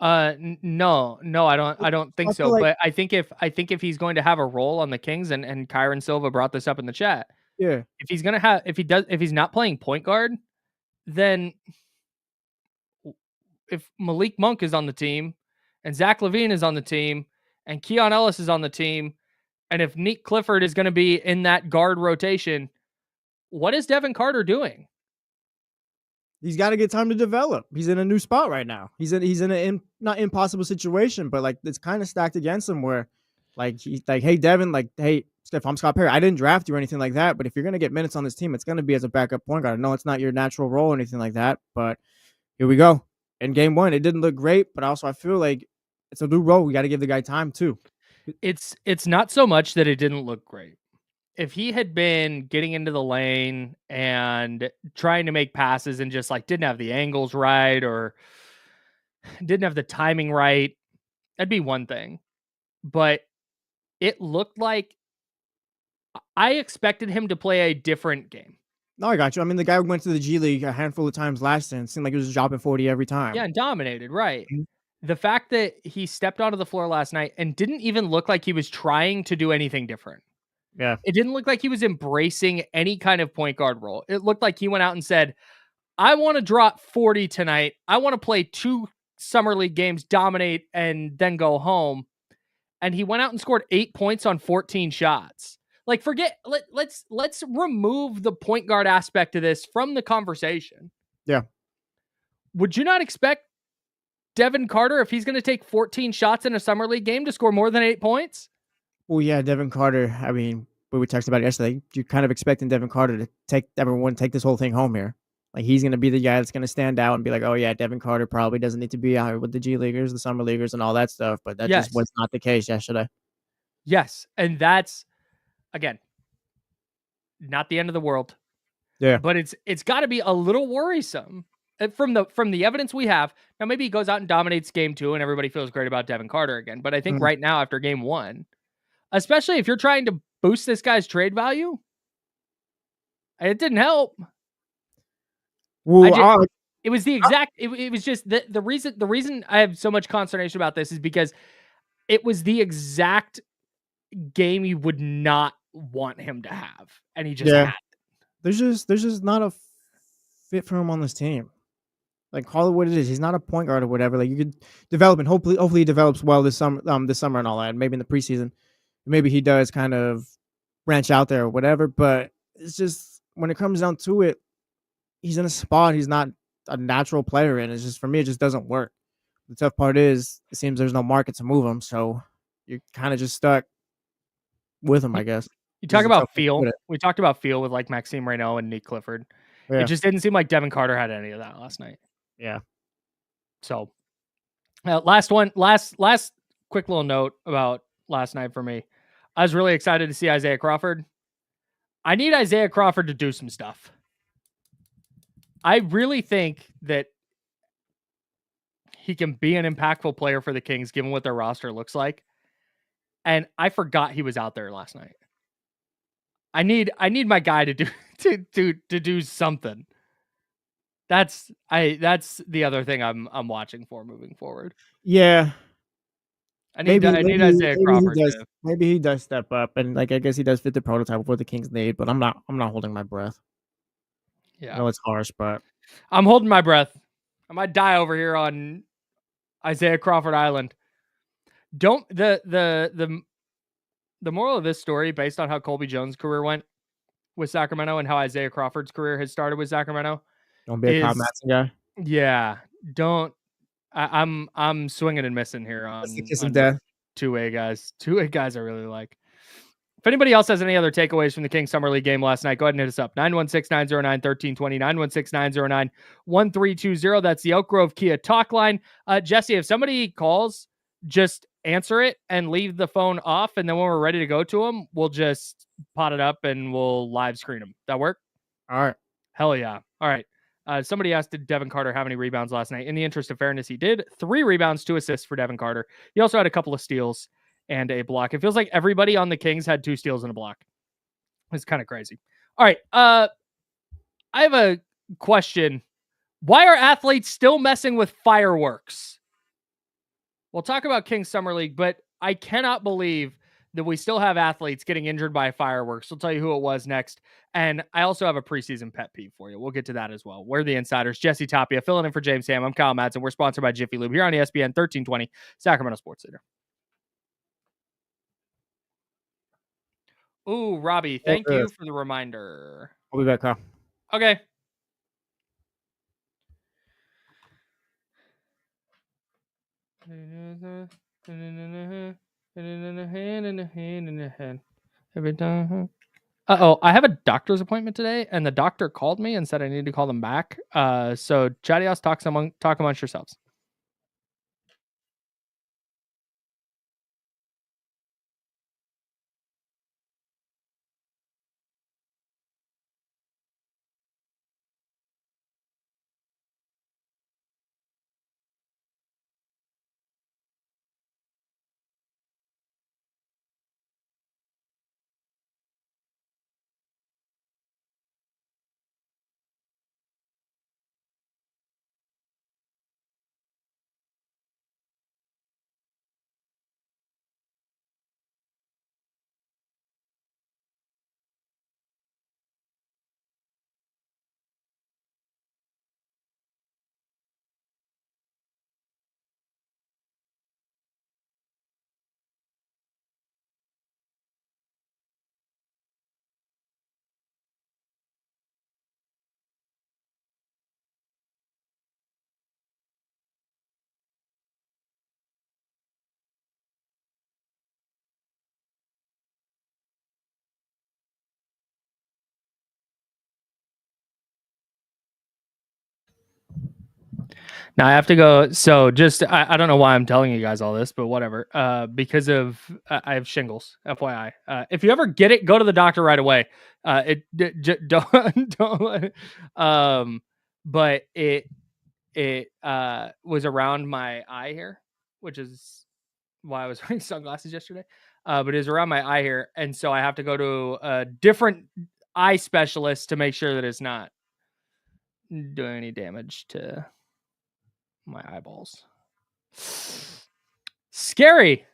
No, I don't think so. But I think if he's going to have a role on the Kings, and Kyron Silva brought this up in the chat. Yeah. If he's not playing point guard, then if Malik Monk is on the team and Zach LaVine is on the team and Keon Ellis is on the team, and if Nick Clifford is going to be in that guard rotation, what is Devin Carter doing? He's got to get time to develop. He's in a new spot right now. He's in an not impossible situation, but like it's kind of stacked against him where like he's like, hey, Devin, like, hey, Steph, I'm Scott Perry. I didn't draft you or anything like that, but if you're going to get minutes on this team, it's going to be as a backup point guard. No, it's not your natural role or anything like that, but here we go. In game one, it didn't look great, but also I feel like it's a new role. We got to give the guy time too. It's not so much that it didn't look great. If he had been getting into the lane and trying to make passes and just like didn't have the angles right or didn't have the timing right, that'd be one thing. But it looked like I expected him to play a different game. No, I got you. I mean, the guy went to the G League a handful of times last year and seemed like he was dropping 40 every time. Yeah, and dominated, right. The fact that he stepped onto the floor last night and didn't even look like he was trying to do anything different. Yeah. It didn't look like he was embracing any kind of point guard role. It looked like he went out and said, I want to drop 40 tonight. I want to play 2 summer league games, dominate, and then go home. And he went out and scored 8 points on 14 shots. Like, let's remove the point guard aspect of this from the conversation. Yeah. Would you not expect Devin Carter, if he's going to take 14 shots in a summer league game, to score more than 8 points? Well, yeah, Devin Carter. I mean, we texted about it yesterday. You're kind of expecting Devin Carter to take this whole thing home here. Like, he's going to be the guy that's going to stand out and be like, oh, yeah, Devin Carter probably doesn't need to be out here with the G Leaguers, the Summer Leaguers, and all that stuff. But that just was not the case yesterday. Yes. And that's, again, not the end of the world. Yeah. But it's got to be a little worrisome from the evidence we have. Now, maybe he goes out and dominates game 2 and everybody feels great about Devin Carter again. But I think right now, after game 1, especially if you're trying to boost this guy's trade value, it didn't help. Well, it was the exact. It was just the reason. The reason I have so much consternation about this is because it was the exact game you would not want him to have, and he just had it. There's just not a fit for him on this team. Like, call it what it is. He's not a point guard or whatever. Like, you could develop, and hopefully he develops well this summer and all that. Maybe in the preseason, maybe he does kind of branch out there or whatever. But it's just when it comes down to it, he's in a spot he's not a natural player in. It's just, for me, it just doesn't work. The tough part is it seems there's no market to move him, so you're kind of just stuck with him, I guess. You talk This is a tough about one to feel. put it. We talked about feel with like Maxime Reynaud and Nick Clifford. Yeah. It just didn't seem like Devin Carter had any of that last night. Yeah. So, last quick little note about last night for me. I was really excited to see Isaiah Crawford. I need Isaiah Crawford to do some stuff. I really think that he can be an impactful player for the Kings, given what their roster looks like. And I forgot he was out there last night. I need my guy to do to do something. That's the other thing I'm watching for moving forward. Yeah. I need Isaiah Crawford to. Maybe he does step up, and like I guess he does fit the prototype of what the Kings need. But I'm not holding my breath. Yeah, I know it's harsh, but I'm holding my breath. I might die over here on Isaiah Crawford Island. Don't the moral of this story, based on how Colby Jones' career went with Sacramento and how Isaiah Crawford's career has started with Sacramento, don't be a Kyle Madson guy. Yeah, don't. I'm swinging and missing here That's the on kiss of death. two-way guys. Two-way guys I really like. If anybody else has any other takeaways from the Kings Summer League game last night, go ahead and hit us up. 916-909-1320, 916-909-1320. That's the Elk Grove Kia talk line. Jesse, if somebody calls, just answer it and leave the phone off. And then when we're ready to go to them, we'll just pot it up and we'll live screen them. That work? All right. Hell yeah. All right. Somebody asked, did Devin Carter have any rebounds last night? In the interest of fairness, he did. 3 rebounds, 2 assists for Devin Carter. He also had a couple of steals and a block. It feels like everybody on the Kings had 2 steals and a block. It's kind of crazy. All right. I have a question. Why are athletes still messing with fireworks? We'll talk about Kings Summer League, but I cannot believe that we still have athletes getting injured by fireworks. We'll tell you who it was next. And I also have a preseason pet peeve for you. We'll get to that as well. We're the Insiders. Jesse Tapia filling in for James Ham. I'm Kyle Madson. We're sponsored by Jiffy Lube here on ESPN 1320, Sacramento Sports Leader. Ooh, Robbie, thank you for the reminder. I'll be back, Kyle. Okay. Uh-oh, I have a doctor's appointment today, and the doctor called me and said I need to call them back. So chatty-ass, talk amongst yourselves. Now I have to go. So just, I don't know why I'm telling you guys all this, but whatever. Because of, I have shingles, FYI. If you ever get it, go to the doctor right away. Don't, but it was around my eye here, which is why I was wearing sunglasses yesterday. But it was around my eye here. And so I have to go to a different eye specialist to make sure that it's not doing any damage to my eyeballs. Scary.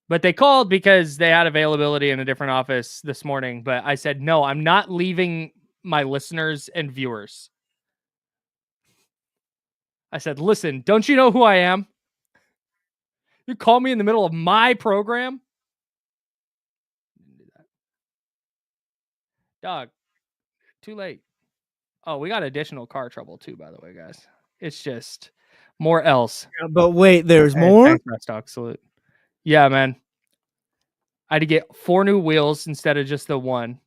But they called because they had availability in a different office this morning. But I said, no, I'm not leaving my listeners and viewers. I said, listen, don't you know who I am? You call me in the middle of my program? Didn't do that. Dog, too late. Oh, we got additional car trouble too, by the way, guys. It's just more else. But wait, there's more? Thanks, Stock Salute. Yeah, man. I had to get 4 new wheels instead of just the one.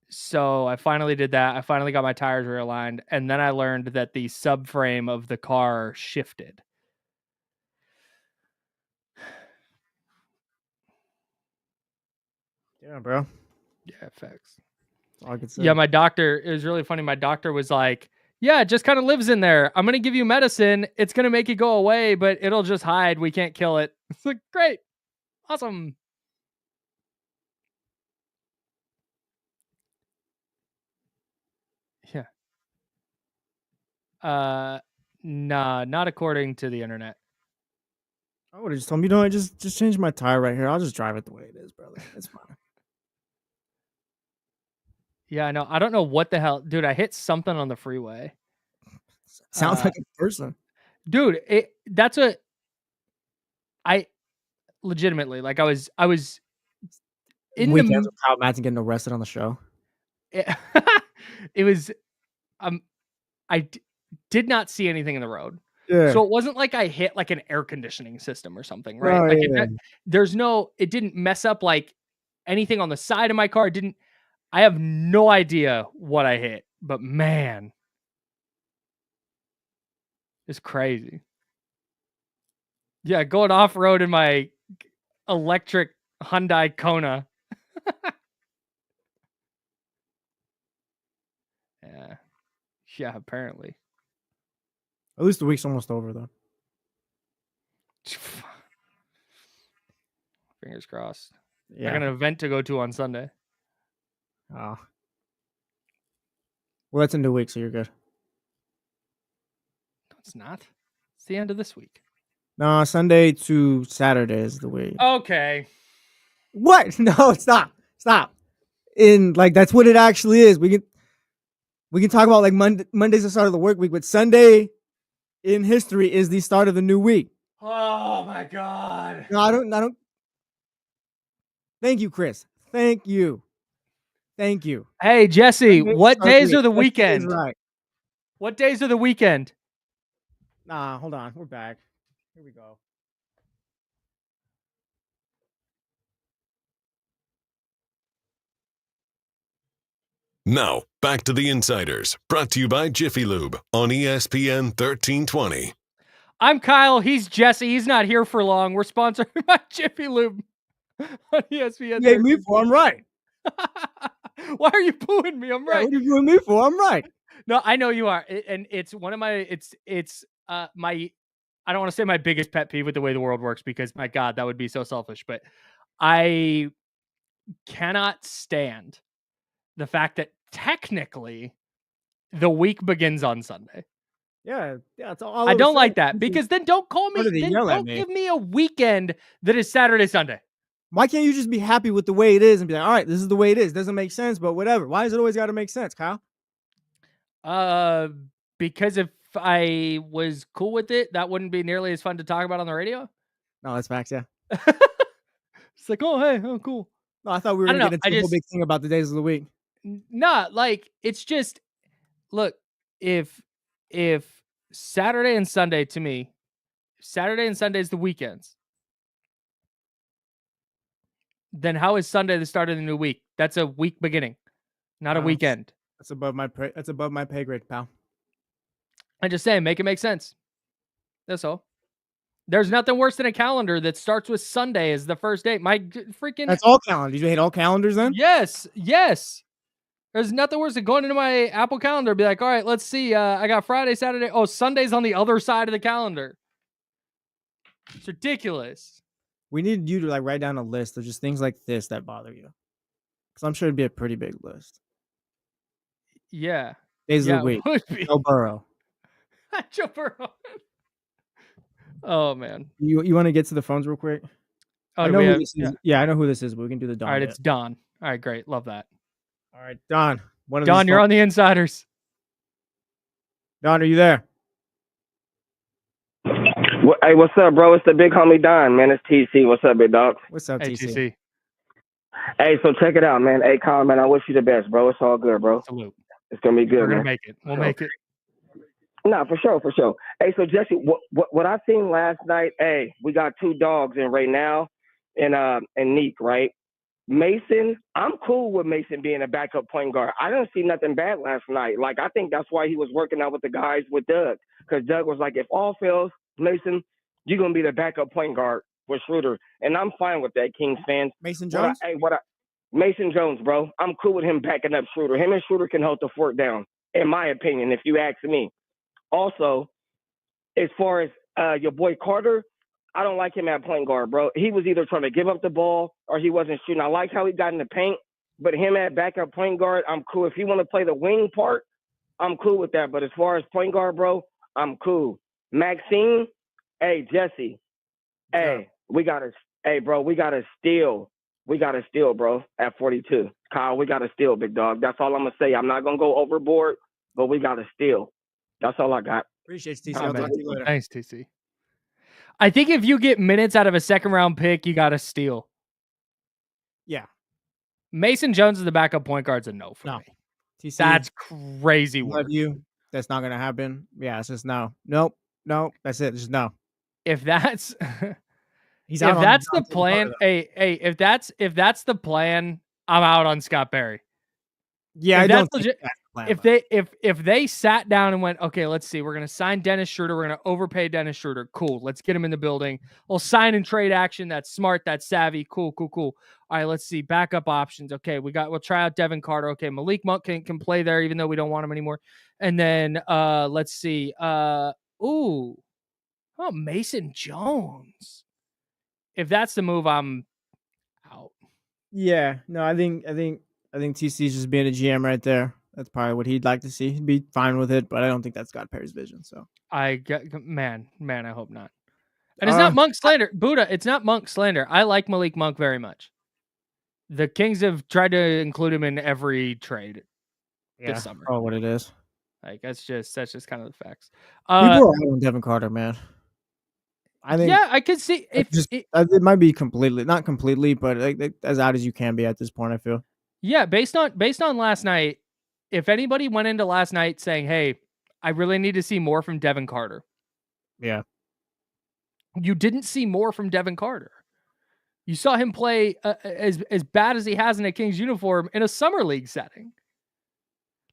So I finally did that. I finally got my tires realigned, and then I learned that the subframe of the car shifted. Yeah, bro. Yeah, facts. That's all I could say. Yeah, my doctor, it was really funny. My doctor was like, yeah, it just kind of lives in there. I'm going to give you medicine. It's going to make it go away, but it'll just hide. We can't kill it. It's like, great. Awesome. Yeah. Nah, not according to the internet. I would have just told him, you know what, just change my tire right here. I'll just drive it the way it is, brother. It's fine. Yeah, I know. I don't know what the hell. Dude, I hit something on the freeway. Sounds like a person. Dude, that's what I legitimately, like I was in Weekends the with Kyle Madson getting arrested on the show. it was I did not see anything in the road. Yeah. So it wasn't like I hit like an air conditioning system or something, right? Oh, Like yeah. it didn't mess up like anything on the side of my car. I have no idea what I hit, but man, it's crazy. Yeah, going off road in my electric Hyundai Kona. Yeah, apparently. At least the week's almost over, though. Fingers crossed. Yeah. I got an event to go to on Sunday. Oh. Well, that's a new week, so you're good. No, it's not. It's the end of this week. No, Sunday to Saturday is the week. Okay. What? No, stop. Like that's what it actually is. We can talk about like Monday's the start of the work week, but Sunday in history is the start of the new week. Oh my God. No, I don't. Thank you, Chris. Thank you. Hey, Jesse, what days are the That's weekend? right. What days are the weekend? Nah, hold on. We're back. Here we go. Now, back to the Insiders, brought to you by Jiffy Lube on ESPN 1320. I'm Kyle. He's Jesse. He's not here for long. We're sponsored by Jiffy Lube on ESPN. You hate me for I'm right. Why are you booing me? I'm right. What are you booing me for? I'm right. No, I know you are. And it's one of my, my, I don't want to say my biggest pet peeve with the way the world works because my God, that would be so selfish, but I cannot stand the fact that technically the week begins on Sunday. Yeah, it's all I don't like that because then don't call me. Then don't give me a weekend that is Saturday, Sunday. Why can't you just be happy with the way it is and be like, all right, this is the way it is. Doesn't make sense, but whatever. Why does it always got to make sense, Kyle? Because if I was cool with it, that wouldn't be nearly as fun to talk about on the radio. No, that's facts, yeah. It's like, oh, hey, oh, cool. No, I thought we were going to get into the whole big thing about the days of the week. Nah, like, it's just, look, if Saturday and Sunday to me, Saturday and Sunday is the weekends, then how is Sunday the start of the new week? That's a week beginning, not a weekend. That's above my pay grade, pal. I'm just saying, make it make sense. That's all. There's nothing worse than a calendar that starts with Sunday as the first day. My freaking... That's all calendars. You hate all calendars then? Yes. There's nothing worse than going into my Apple calendar and be like, all right, let's see. I got Friday, Saturday. Oh, Sunday's on the other side of the calendar. It's ridiculous. We need you to like write down a list of just things like this that bother you. Because I'm sure it'd be a pretty big list. Yeah. Days of the week. Joe Burrow. Joe Burrow. Oh, man. You want to get to the phones real quick? Oh, I know who this is. Yeah, I know who this is, but we can do the Don. All right, it's Don. All right, great. Love that. All right, Don. Don, you're on the Insiders. Don, are you there? Hey, what's up, bro? It's the big homie Don, man. It's TC. What's up, big dog? What's up, TC? Hey, so check it out, man. Hey, Kyle, man, I wish you the best, bro. It's all good, bro. Salute. It's going to be good, We're man. We'll make it. We'll make it. No, for sure, for sure. Hey, so Jesse, what I seen last night? Hey, we got two dogs in right now, and Neek, right? Mason, I'm cool with Mason being a backup point guard. I didn't see nothing bad last night. Like, I think that's why he was working out with the guys with Doug, because Doug was like, if all fails, Mason, you're gonna be the backup point guard with Schroeder, and I'm fine with that, Kings fans. Mason Jones. Mason Jones, bro, I'm cool with him backing up Schroeder. Him and Schroeder can hold the fort down, in my opinion, if you ask me. Also, as far as your boy Carter, I don't like him at point guard, bro. He was either trying to give up the ball or he wasn't shooting. I like how he got in the paint, but him at backup point guard, I'm cool. If he want to play the wing part, I'm cool with that. But as far as point guard, bro, I'm cool. Maxine, hey, Jesse, hey, we got to steal. We got to steal, bro, at 42. Kyle, we got to steal, big dog. That's all I'm going to say. I'm not going to go overboard, but we got to steal. That's all I got. Appreciate you, TC. I'll talk to you later. Thanks, TC. I think if you get minutes out of a second round pick, you got to steal. Yeah. Mason Jones is the backup point guard's a no for me. TC, that's crazy love work. You. That's not going to happen. Yeah, it's just no. Nope. That's it. Just no. If that's if that's the plan, if that's the plan, I'm out on Scott Perry. Yeah, I don't think that's the plan. If they sat down and went, okay, let's see, we're gonna sign Dennis Schroeder, we're gonna overpay Dennis Schroeder. Cool, let's get him in the building. We'll sign and trade action. That's smart, that's savvy. Cool. All right, let's see. Backup options. Okay, we'll try out Devin Carter. Okay, Malik Monk can play there, even though we don't want him anymore. And then let's see. Mason Jones. If that's the move, I'm out. Yeah, no, I think TC's just being a GM right there. That's probably what he'd like to see. He'd be fine with it, but I don't think that's Scott Perry's vision. So man, I hope not. And it's not Monk slander, Buddha. It's not Monk slander. I like Malik Monk very much. The Kings have tried to include him in every trade this summer. Oh, what it is. Like that's just kind of the facts. People are out on Devin Carter, man. I think. Yeah, I could see it might be not completely, but like as out as you can be at this point. I feel. Yeah, based on last night, if anybody went into last night saying, "Hey, I really need to see more from Devin Carter," yeah, you didn't see more from Devin Carter. You saw him play as bad as he has in a Kings uniform in a summer league setting.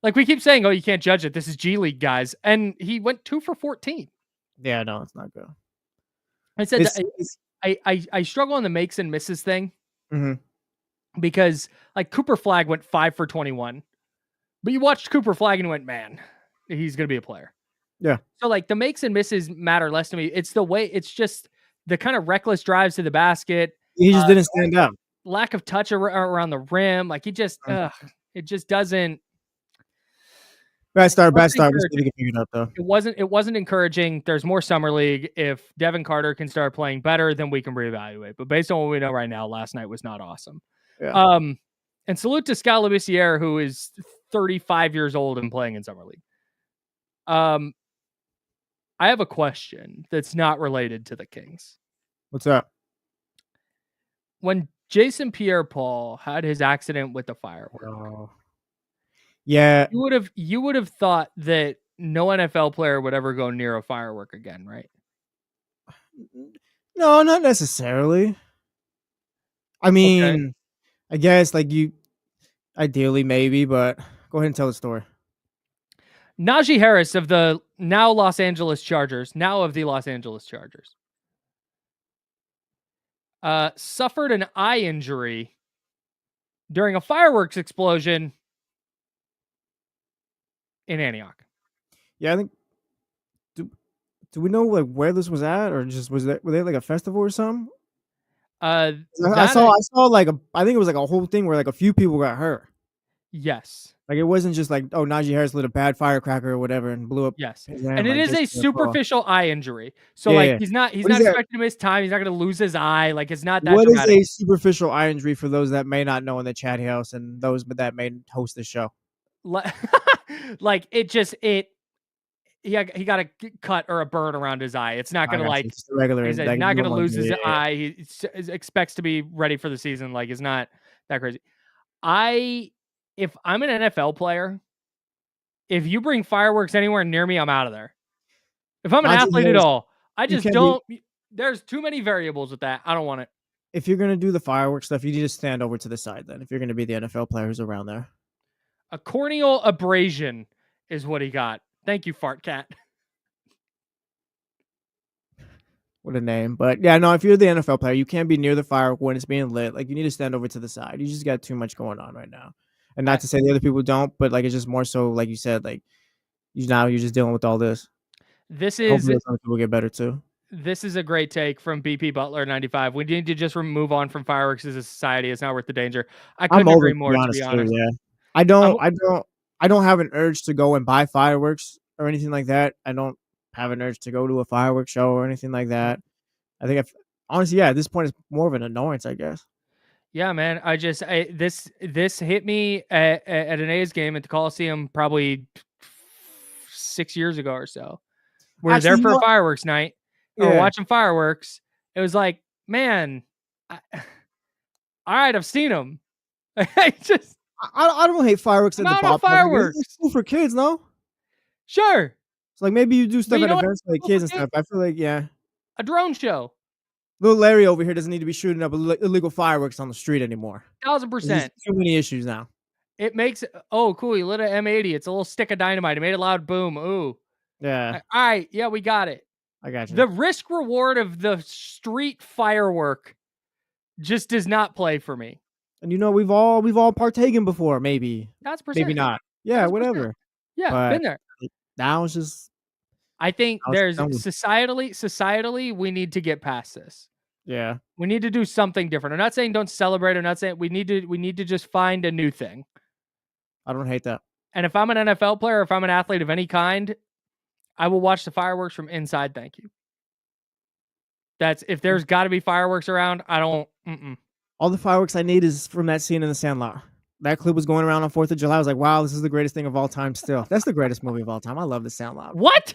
Like we keep saying, "Oh, you can't judge it. This is G League, guys," and he went 2 for 14. Yeah, no, it's not good. I said I struggle on the makes and misses thing. Mm-hmm. Because like Cooper Flagg went 5 for 21, but you watched Cooper Flagg and went, man, he's going to be a player. Yeah. So like the makes and misses matter less to me. It's just the kind of reckless drives to the basket. He just didn't stand up. Lack of touch around the rim. Like he just, it just doesn't. Bad start. We still get figured out though. It wasn't encouraging. There's more summer league. If Devin Carter can start playing better, then we can reevaluate. But based on what we know right now, last night was not awesome. Yeah. And salute to Skal Labissiere, who is 35 years old and playing in summer league. I have a question that's not related to the Kings. What's up? When Jason Pierre-Paul had his accident with the firework, yeah, you would have thought that no NFL player would ever go near a firework again, right? No, not necessarily. I mean. Okay. I guess ideally maybe, but go ahead and tell the story. Najee Harris of the now of the Los Angeles Chargers, suffered an eye injury during a fireworks explosion in Antioch. Yeah, I think. Do we know where this was at, or just were there like a festival or something? I saw I think it was like a whole thing where like a few people got hurt. Yes. Like it wasn't just like, oh, Najee Harris lit a bad firecracker or whatever and blew up. Yes. And it is a superficial eye injury. So he's not expecting to miss time. He's not going to lose his eye. Like it's not that. What dramatic. Is a superficial eye injury for those that may not know in the chat house and those that may host the show? Like he got a cut or a burn around his eye. It's not going to it's regular. He's not going to lose his eye. He expects to be ready for the season. Like it's not that crazy. If I'm an NFL player, if you bring fireworks anywhere near me, I'm out of there. If I'm an Najee athlete at Harris, all, I you just can't don't. There's too many variables with that. I don't want it. If you're gonna do the fireworks stuff, you need to stand over to the side. Then, if you're gonna be the NFL player who's around there, A corneal abrasion is what he got. Thank you, Fart Cat. what a name. But yeah, no, if you're the NFL player, you can't be near the firework when it's being lit. Like, you need to stand over to the side. You just got too much going on right now. And not to say the other people don't, but like, it's just more so, like you said, like you're just dealing with all this. Hopefully other people get better too. This is a great take from BP Butler 95. We need to just move on from fireworks as a society. It's not worth the danger. I couldn't agree more, to be honest. Yeah. I don't have an urge to go and buy fireworks or anything like that. I don't have an urge to go to a fireworks show or anything like that. I think honestly, yeah, at this point it's more of an annoyance, I guess. Yeah, man. This hit me at an A's game at the Coliseum probably 6 years ago or so. We're there for a fireworks night. Yeah. We're watching fireworks. It was like, man, all right, I've seen them. I don't hate fireworks in the pop. Fireworks. It's cool for kids, no? Sure. It's like maybe you do stuff at events for like kids and stuff. I feel like, yeah. A drone show. Little Larry over here doesn't need to be shooting up illegal fireworks on the street anymore. 1000%. Too many issues now. It makes cool. You lit an M80. It's a little stick of dynamite. It made a loud boom. Ooh. Yeah. All right. Yeah, we got it. I got you. The risk reward of the street firework just does not play for me. And we've all partaken before, maybe. That's maybe not. Yeah, 100%. Whatever. Yeah, but been there. Now it's just. I think there's societally we need to get past this. Yeah. We need to do something different. I'm not saying don't celebrate. I'm not saying we need to just find a new thing. I don't hate that. And if I'm an NFL player, if I'm an athlete of any kind, I will watch the fireworks from inside. Thank you. If there's got to be fireworks around, I don't. All the fireworks I need is from that scene in The Sandlot. That clip was going around on 4th of July. I was like, wow, this is the greatest thing of all time still. That's the greatest movie of all time. I love The Sandlot. What?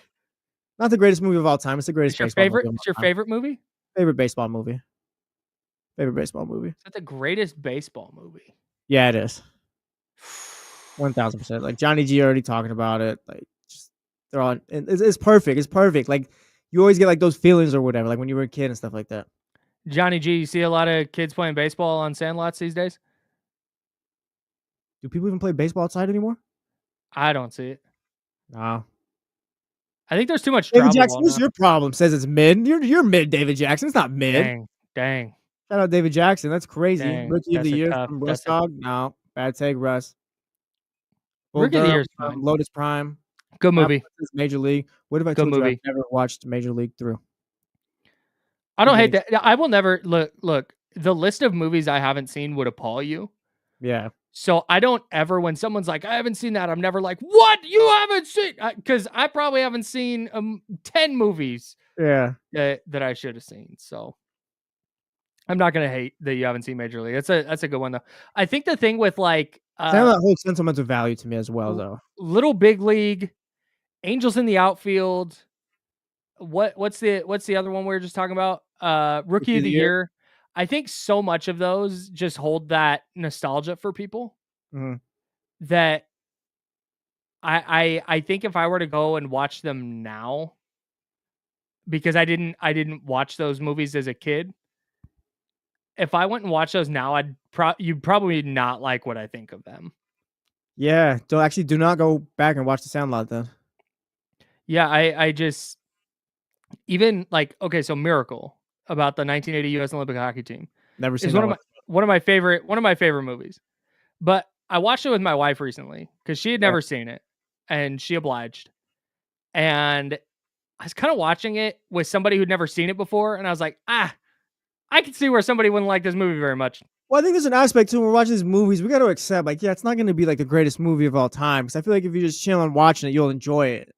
Not the greatest movie of all time. It's the greatest baseball movie. It's your favorite movie? Favorite baseball movie. Favorite baseball movie. Is that the greatest baseball movie? Yeah, it is. 1000%. Like Johnny G already talking about it. Like, just they're all. It's perfect. It's perfect. Like, you always get like those feelings or whatever. Like when you were a kid and stuff like that. Johnny G, you see a lot of kids playing baseball on sandlots these days? Do people even play baseball outside anymore? I don't see it. No. I think there's too much David Jackson, what's your problem? Says it's mid. You're mid, David Jackson. It's not mid. Dang. Shout out David Jackson. That's crazy. Dang, Rookie of the year from Russ Dog. No. Bad take, Russ. Rookie of the year from Lotus Prime. Good movie. Major League. What if I told you I've never watched Major League through? I don't hate that. I will never look. The list of movies I haven't seen would appall you. Yeah. So I don't ever, when someone's like, I haven't seen that, I'm never like, what? You haven't seen? Because I probably haven't seen 10 movies. Yeah. That I should have seen. So I'm not gonna hate that you haven't seen Major League. That's a good one though. I think the thing with like that holds sentimental value to me as well though. Little Big League, Angels in the Outfield. What's the other one we were just talking about? Rookie of the Year. I think so much of those just hold that nostalgia for people that I think if I were to go and watch them now, because I didn't watch those movies as a kid. If I went and watched those now, you'd probably not like what I think of them. Yeah, do not go back and watch The Sandlot then. Yeah, I just even like so Miracle about the 1980 U.S. Olympic hockey team. Never seen one of my favorite movies. But I watched it with my wife recently because she had never seen it, and she obliged. And I was kind of watching it with somebody who'd never seen it before, and I was like, I can see where somebody wouldn't like this movie very much. Well, I think there's an aspect too when we're watching these movies, we got to accept, like, yeah, it's not going to be like the greatest movie of all time. Because I feel like if you're just chilling watching it, you'll enjoy it.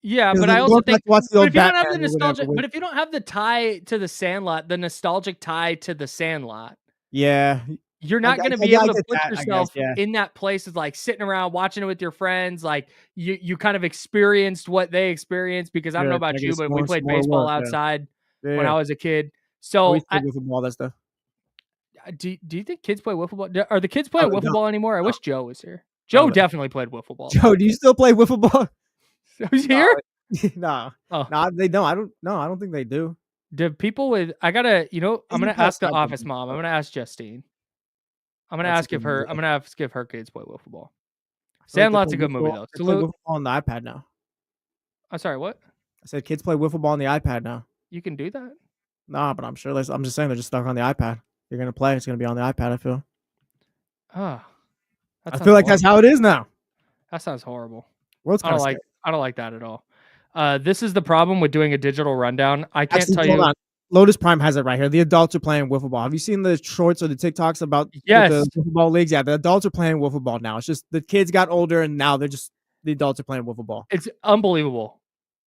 Yeah, but I also think if you don't have the nostalgia, but if you don't have the tie to the Sandlot, the nostalgic tie to the Sandlot, yeah, you're not going to be able to put yourself in that place of like sitting around watching it with your friends. Like you kind of experienced what they experienced because I don't know about you, but we played baseball outside when I was a kid. So all that stuff. Do you think kids play wiffle ball? Are the kids playing wiffle ball anymore? I wish Joe was here. Joe definitely played wiffle ball. Joe, do you still play wiffle ball? Who's here? No, Oh. no, they don't. I don't think they do. Do people with I'm gonna ask the office something. mom. I'm gonna ask Justine. I'm gonna That's a ask if good her movie. I'm gonna ask if her kids play wiffle ball. I feel like they Sandlot's play a good movie though. They play Salute. wiffle ball on the iPad now. I'm sorry, what? I said kids play wiffle ball on the iPad now. You can do that? Nah, but I'm sure. I'm just saying they're just stuck on the iPad. If you're gonna play, it's gonna be on the iPad. I feel. Ah, I feel like that's how it is now. That sounds horrible. World's I kind don't of I don't like that at all. This is the problem with doing a digital rundown. I can't Actually, tell hold you. on. Lotus Prime has it right here. The adults are playing wiffle ball. Have you seen the shorts or the TikToks about with Yes. the wiffle ball leagues? Yeah, the adults are playing wiffle ball now. It's just the kids got older and now the adults are playing wiffle ball. It's unbelievable.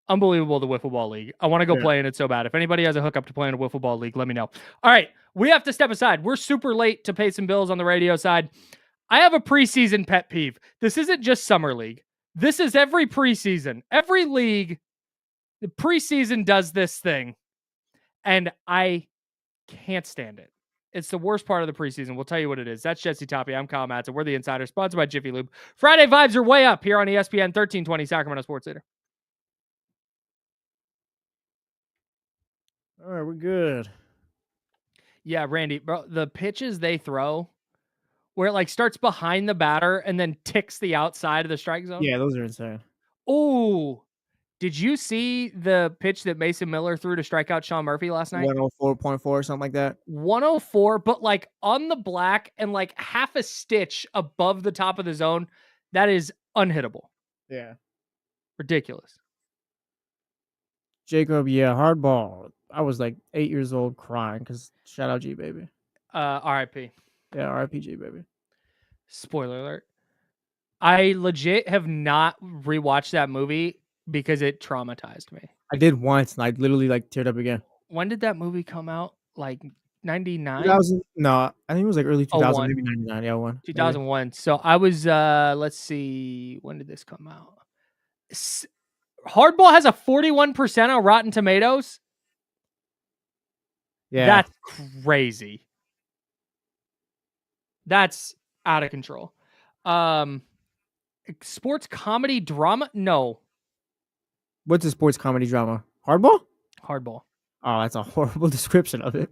Unbelievable, the wiffle ball league. I want to go play in it so bad. If anybody has a hookup to play in a wiffle ball league, let me know. All right, we have to step aside. We're super late to pay some bills on the radio side. I have a preseason pet peeve. This isn't just summer league. This is every preseason. Every league, the preseason does this thing, and I can't stand it. It's the worst part of the preseason. We'll tell you what it is. That's Jesse Tapia. I'm Kyle Madson. We're the Insiders, sponsored by Jiffy Lube. Friday vibes are way up here on ESPN 1320 Sacramento Sports Leader. All right, we're good. Yeah, Randy, bro, the pitches they throw where it like starts behind the batter and then ticks the outside of the strike zone. Yeah, those are insane. Oh, did you see the pitch that Mason Miller threw to strike out Sean Murphy last night? 104.4 or something like that. 104, but like on the black and like half a stitch above the top of the zone. That is unhittable. Yeah. Ridiculous. Jacob, yeah, hard ball. I was like 8 years old crying because shout out G baby. RIP. Yeah, RIP G baby. Spoiler alert. I legit have not rewatched that movie because it traumatized me. I did once and I literally like teared up again. When did that movie come out? Like 99? 2000? No, I think it was like early 2000, 01. maybe 99. Yeah, 2001. So I was, let's see, when did this come out? Hardball has a 41% on Rotten Tomatoes. Yeah. That's crazy. That's out of control. Sports comedy drama? No. What's a sports comedy drama? Hardball? Hardball. Oh, that's a horrible description of it.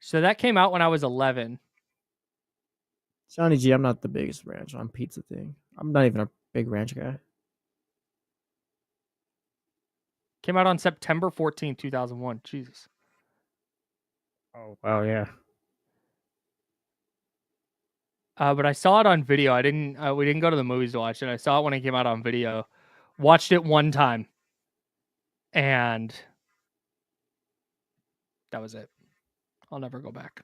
So that came out when I was 11. Johnny G, I'm not the biggest ranch on pizza thing. I'm not even a big ranch guy. Came out on September 14th, 2001. Jesus. Oh, wow, yeah. But I saw it on video. We didn't go to the movies to watch it. I saw it when it came out on video. Watched it one time. And that was it. I'll never go back.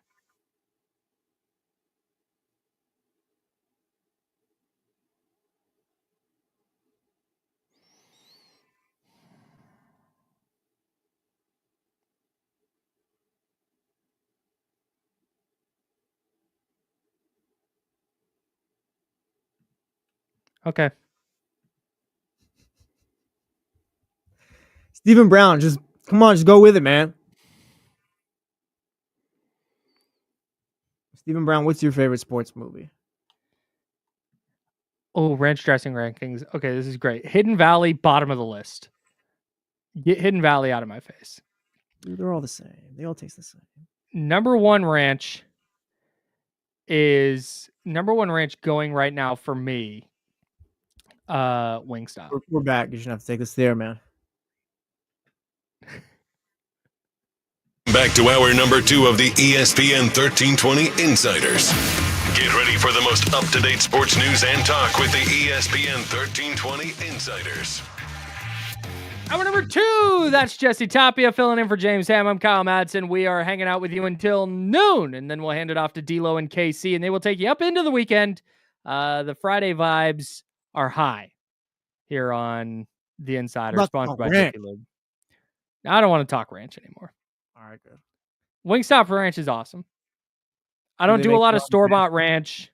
Okay. Stephen Brown, just come on, just go with it, man. Stephen Brown, what's your favorite sports movie? Oh, ranch dressing rankings. Okay, this is great. Hidden Valley, bottom of the list. Get Hidden Valley out of my face. Dude, they're all the same. They all taste the same. Number one ranch going right now for me. Wingstop. We're back. You shouldn't have to take this there, man. Back to hour number 2 of the ESPN 1320 Insiders. Get ready for the most up-to-date sports news and talk with the ESPN 1320 Insiders. Hour number 2, that's Jesse Tapia filling in for James Ham. I'm Kyle Madson. We are hanging out with you until noon, and then we'll hand it off to D-Lo and KC, and they will take you up into the weekend. The Friday vibes are high here on The Insider, sponsored by Jiffy Lube. Now, I don't want to talk ranch anymore. All right, good. Wingstop Ranch is awesome. I don't do a lot of store-bought ranch,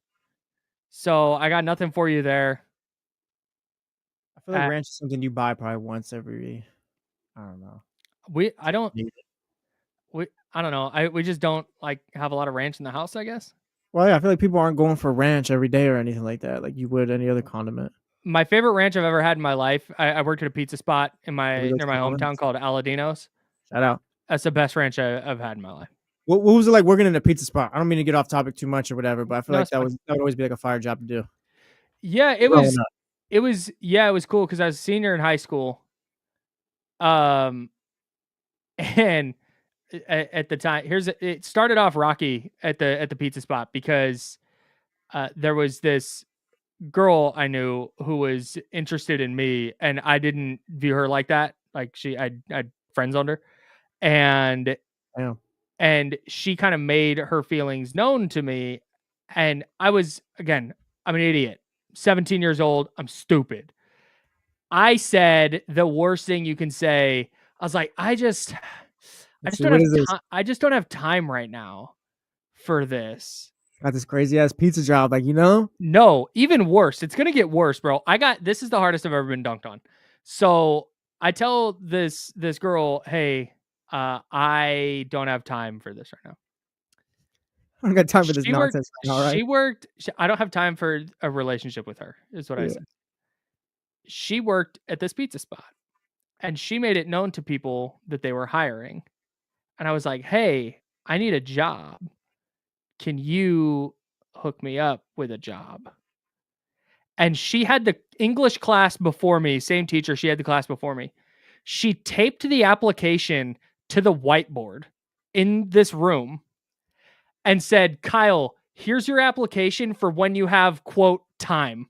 so I got nothing for you there. I feel like ranch is something you buy probably once every, I don't know. I don't know. We just don't like have a lot of ranch in the house, I guess. Well, yeah, I feel like people aren't going for ranch every day or anything like that, like you would any other condiment. My favorite ranch I've ever had in my life. I worked at a pizza spot near my hometown called Aladino's. Shout out. That's the best ranch I've had in my life. What was it like working in a pizza spot? I don't mean to get off topic too much or whatever, but I feel No, like it's that fine. would always be like a fire job to do. Yeah, it Growing was. up. It was cool because I was a senior in high school. And at the time, it started off rocky at the pizza spot because there was this girl I knew who was interested in me, and I didn't view her like that. Like I'd friend zoned her, and Damn. she kind of made her feelings known to me, and I'm an idiot. 17 years old, I'm stupid. I said the worst thing you can say. I was like, I just don't have time right now for this. Got this crazy ass pizza job, No, even worse. It's gonna get worse, bro. This is the hardest I've ever been dunked on. So I tell this girl, hey, I don't have time for this right now. I don't got time for this nonsense. I don't have time for a relationship with her, is what I said. She worked at this pizza spot, and she made it known to people that they were hiring. And I was like, hey, I need a job. Can you hook me up with a job? And she had the English class before me, same teacher. She had the class before me. She taped the application to the whiteboard in this room and said, Kyle, here's your application for when you have, quote, time.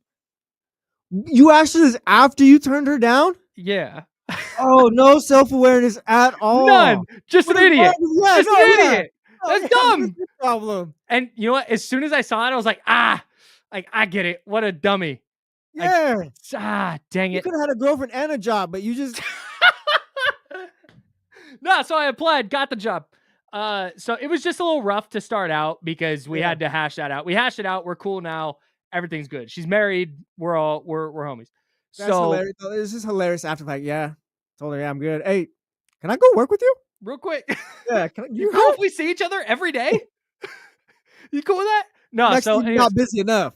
You asked this after you turned her down? Yeah. Oh, no self-awareness at all. None. Just an idiot. Just an idiot. That's dumb. Problem. And you know what? As soon as I saw it, I was like, I get it. What a dummy. Yeah. Dang it. You could have had a girlfriend and a job, but you just... No, so I applied, got the job. So it was just a little rough to start out because we had to hash that out. We hashed it out. We're cool now. Everything's good. She's married. We're homies. That's hilarious. It's just hilarious after told her, yeah, I'm good. Hey, can I go work with you? Real quick. Yeah. You cool if we see each other every day? You cool with that? No, Next so you're not busy enough.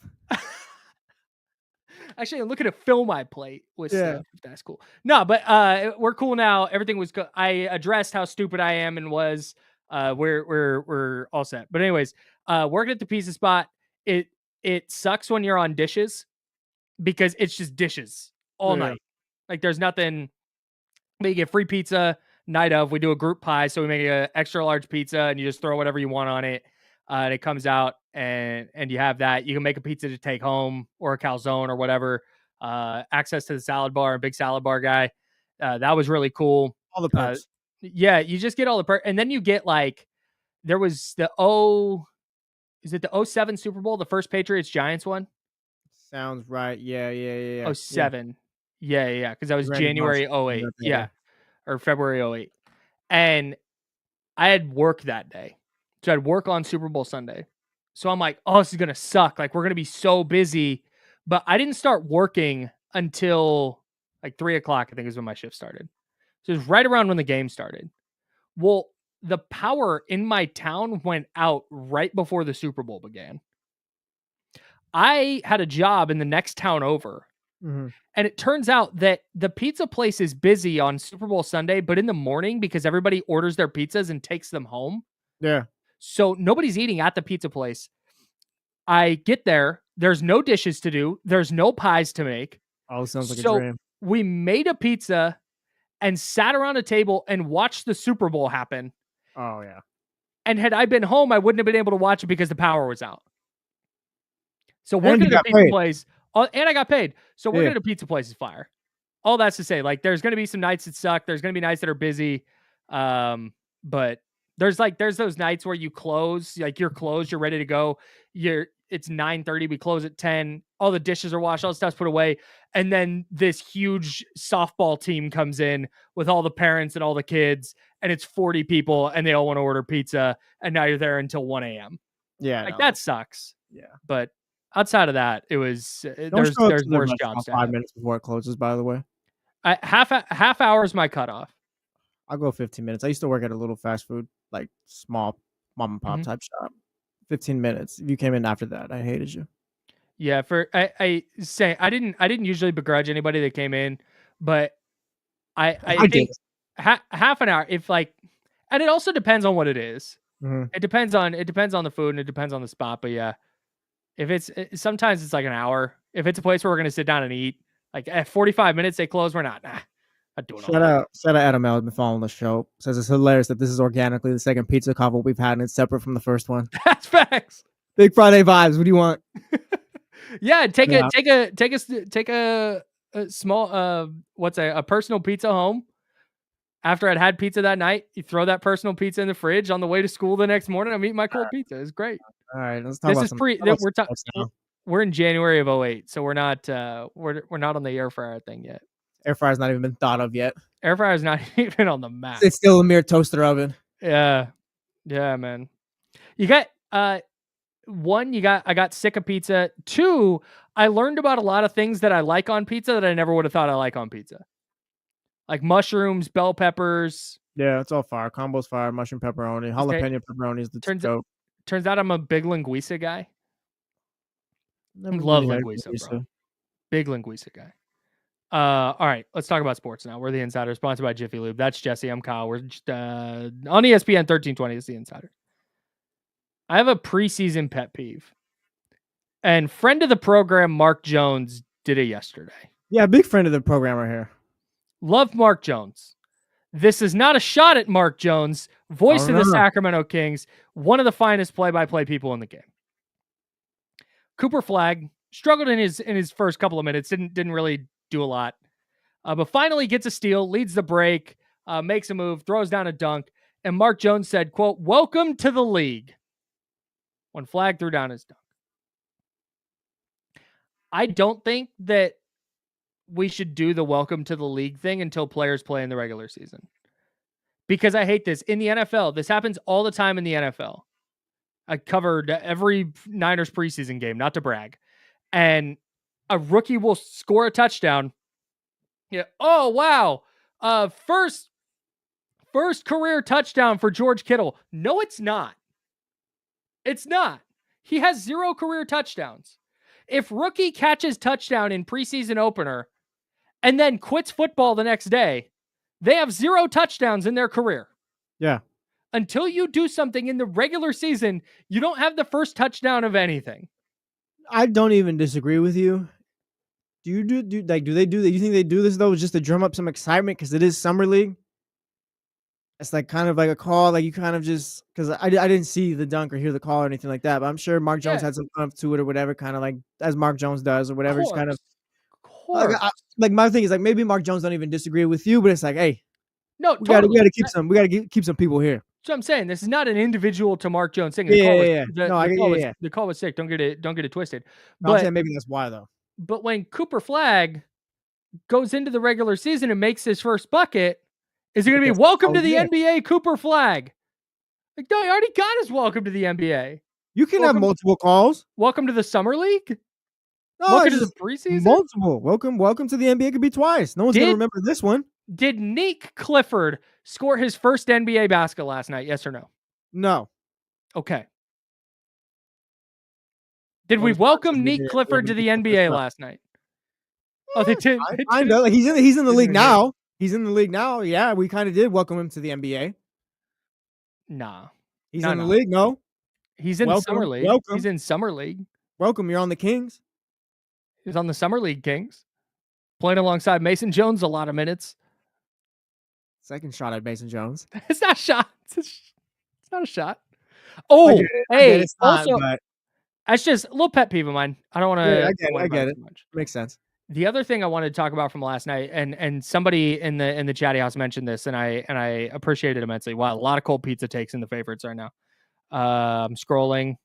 Actually, I'm looking at film I plate with stuff. If that's cool. No, but we're cool now. Everything was good. I addressed how stupid I am and was we're all set. But anyways, working at the pizza spot, it sucks when you're on dishes because it's just dishes all night. Like there's nothing. You get free pizza night of. We do a group pie, so we make an extra large pizza and you just throw whatever you want on it. And it comes out and you have that. You can make a pizza to take home or a calzone or whatever. Access to the salad bar, a big salad bar guy. That was really cool. All the perks. Yeah, you just get all the perks. And then you get there was the 07 Super Bowl, the first Patriots Giants one? Sounds right. Yeah. 07. Yeah. Because that was January 08. Yeah. Or February 08. And I had work that day. So I had work on Super Bowl Sunday. So I'm like, oh, this is going to suck. Like, we're going to be so busy. But I didn't start working until 3 o'clock, I think is when my shift started. So it was right around when the game started. Well, the power in my town went out right before the Super Bowl began. I had a job in the next town over. Mm-hmm. And it turns out that the pizza place is busy on Super Bowl Sunday, but in the morning, because everybody orders their pizzas and takes them home. Yeah. So nobody's eating at the pizza place. I get there. There's no dishes to do. There's no pies to make. Oh, sounds like a dream. We made a pizza and sat around a table and watched the Super Bowl happen. Oh, yeah. And had I been home, I wouldn't have been able to watch it because the power was out. So working at a pizza place, and I got paid. So working at a pizza place is fire. All that's to say, there's going to be some nights that suck. There's going to be nights that are busy. But there's those nights where you close, you're closed, you're ready to go. It's 9:30. We close at 10. All the dishes are washed, all the stuff's put away. And then this huge softball team comes in with all the parents and all the kids, and it's 40 people and they all want to order pizza. And now you're there until 1 a.m. Yeah. That sucks. Yeah. But outside of that, it was, there's worse jobs. 5 minutes before it closes, by the way. Half hour is my cutoff. I'll go 15 minutes. I used to work at a little fast food, small mom and pop type shop. 15 minutes. If you came in after that, I hated you. Yeah, I didn't usually begrudge anybody that came in, but I did. think half an hour, if like, and it also depends on what it is. Mm-hmm. It depends on the food and it depends on the spot. But yeah, if sometimes it's like an hour. If it's a place where we're gonna sit down and eat, like at 45 minutes they close, we're not doing all that. Shout out Adam L. Has been following the show. Says it's hilarious that this is organically the second pizza convo we've had and it's separate from the first one. That's facts. Big Friday vibes. What do you want? Yeah, take a small a personal pizza home. After I'd had pizza that night, you throw that personal pizza in the fridge on the way to school the next morning. I'm eating my cold pizza. It's great. All right, let's talk We're in January of 2008, so we're not on the air fryer thing yet. Air fryer's not even been thought of yet. Air fryer's not even on the map. It's still a mere toaster oven. Yeah, man. You got one. I got sick of pizza. Two, I learned about a lot of things that I like on pizza that I never would have thought I like on pizza. Like mushrooms, bell peppers. Yeah, it's all fire. Combo's fire. Mushroom pepperoni, jalapeno pepperoni is the dope. Turns out I'm a big linguiça guy. Love linguiça, bro. Big linguiça guy. All right, let's talk about sports now. We're the Insider, sponsored by Jiffy Lube. That's Jesse. I'm Kyle. We're just on ESPN 1320. It's the Insider. I have a preseason pet peeve, and friend of the program, Mark Jones, did it yesterday. Yeah, big friend of the program right here. Love Mark Jones. This is not a shot at Mark Jones, voice of the Sacramento Kings, one of the finest play-by-play people in the game. Cooper Flagg struggled in his first couple of minutes, didn't really do a lot, but finally gets a steal, leads the break, makes a move, throws down a dunk, and Mark Jones said, quote, "Welcome to the league," when Flagg threw down his dunk. I don't think that we should do the welcome to the league thing until players play in the regular season. Because I hate this. In the NFL, this happens all the time in the NFL. I covered every Niners preseason game, not to brag. And a rookie will score a touchdown. Yeah. Oh, wow. First career touchdown for George Kittle. No, it's not. It's not. He has 0 career touchdowns. If rookie catches touchdown in preseason opener and then quits football the next day, they have 0 touchdowns in their career. Yeah. Until you do something in the regular season, you don't have the first touchdown of anything. I don't even disagree with you. Do they do you think they do this though just to drum up some excitement because it is summer league? It's like kind of like a call, like you kind of just because I didn't see the dunk or hear the call or anything like that, but I'm sure Mark Jones had some fun to it or whatever, kind of like as Mark Jones does or whatever. Just kind of like my thing is like maybe Mark Jones don't even disagree with you, but it's like, hey, no, we gotta keep some people here. So I'm saying this is not an individual to Mark Jones thing. The call was sick. Don't get it twisted. But I'm saying maybe that's why though. But when Cooper Flagg goes into the regular season and makes his first bucket, is it going to be welcome to the NBA, Cooper Flagg? Like, no, he already got his welcome to the NBA. You can have multiple calls. Welcome to the summer league. No, welcome to the preseason. Multiple. Welcome to the NBA could be twice. No one's going to remember this one. Did Nick Clifford score his first NBA basket last night? Yes or no? No. Okay. Did we welcome Nick Clifford to the NBA last night? Oh, they did. I know. Like he's in the league now. He's in the league now. Yeah, we kind of did welcome him to the NBA. Nah. He's in the league. No. He's in summer league. Welcome. He's in summer league. Welcome. You're on the Kings. He's on the summer league Kings. Playing alongside Mason Jones a lot of minutes. Second shot at Mason Jones. It's not a shot. It's not a shot. Oh, hey. Also, that's just a little pet peeve of mine. I don't want to. Yeah, I get it. Makes sense. The other thing I wanted to talk about from last night, and somebody in the chatty house mentioned this, and I appreciate it immensely. Wow, a lot of cold pizza takes in the favorites right now. I'm scrolling.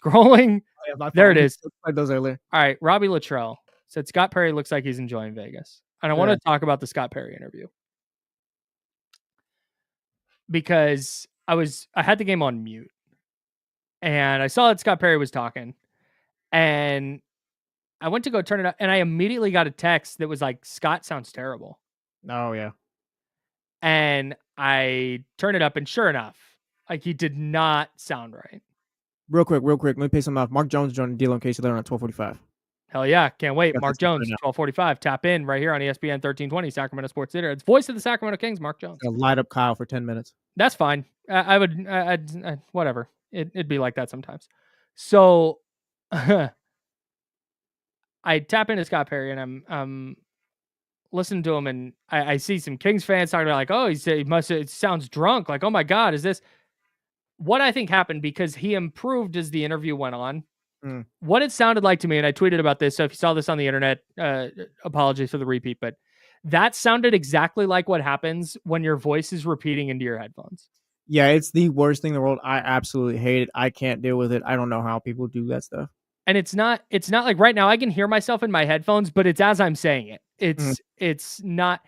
Oh, yeah, there it is. Played those earlier. All right, Robbie Luttrell said Scott Perry looks like he's enjoying Vegas, and I want to talk about the Scott Perry interview because I had the game on mute, and I saw that Scott Perry was talking, and I went to go turn it up, and I immediately got a text that was like, Scott sounds terrible. Oh, yeah. And I turned it up, and sure enough, like he did not sound right. Real quick. Let me pay some off. Mark Jones joined the deal in case they're on 12:45. Hell yeah. Can't wait. Got Mark this up Jones, right now. 1245. Tap in right here on ESPN 1320, Sacramento Sports Leader. It's voice of the Sacramento Kings, Mark Jones. Gonna light up Kyle for 10 minutes. That's fine. Whatever. It'd be like that sometimes. So I tap into Scott Perry and I'm listening to him, and I see some Kings fans talking about like, oh, it sounds drunk. Like, oh my God, is this what I think happened? Because he improved as the interview went on. What it sounded like to me, and I tweeted about this, so if you saw this on the internet, apologies for the repeat, but that sounded exactly like what happens when your voice is repeating into your headphones. Yeah, it's the worst thing in the world. I absolutely hate it. I can't deal with it. I don't know how people do that stuff. And it's not like right now I can hear myself in my headphones, but it's as I'm saying it. It's not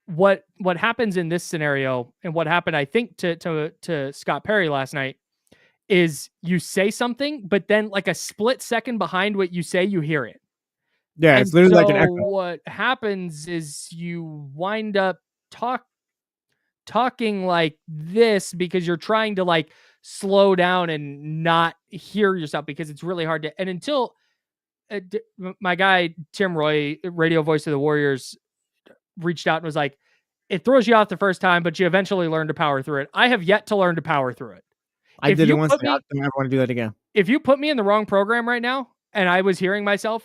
what happens in this scenario, and what happened, I think, to Scott Perry last night, is you say something, but then like a split second behind what you say, you hear it. Yeah, And it's literally like an so echo. what happens is you wind up talking like this because you're trying to like slow down and not hear yourself, because it's really hard to. And until my guy Tim Roy, radio voice of the Warriors, reached out and was like, it throws you off the first time, but you eventually learn to power through it. I have yet to learn to power through it. I did it once. I don't ever want to do that again. If you put me in the wrong program right now and I was hearing myself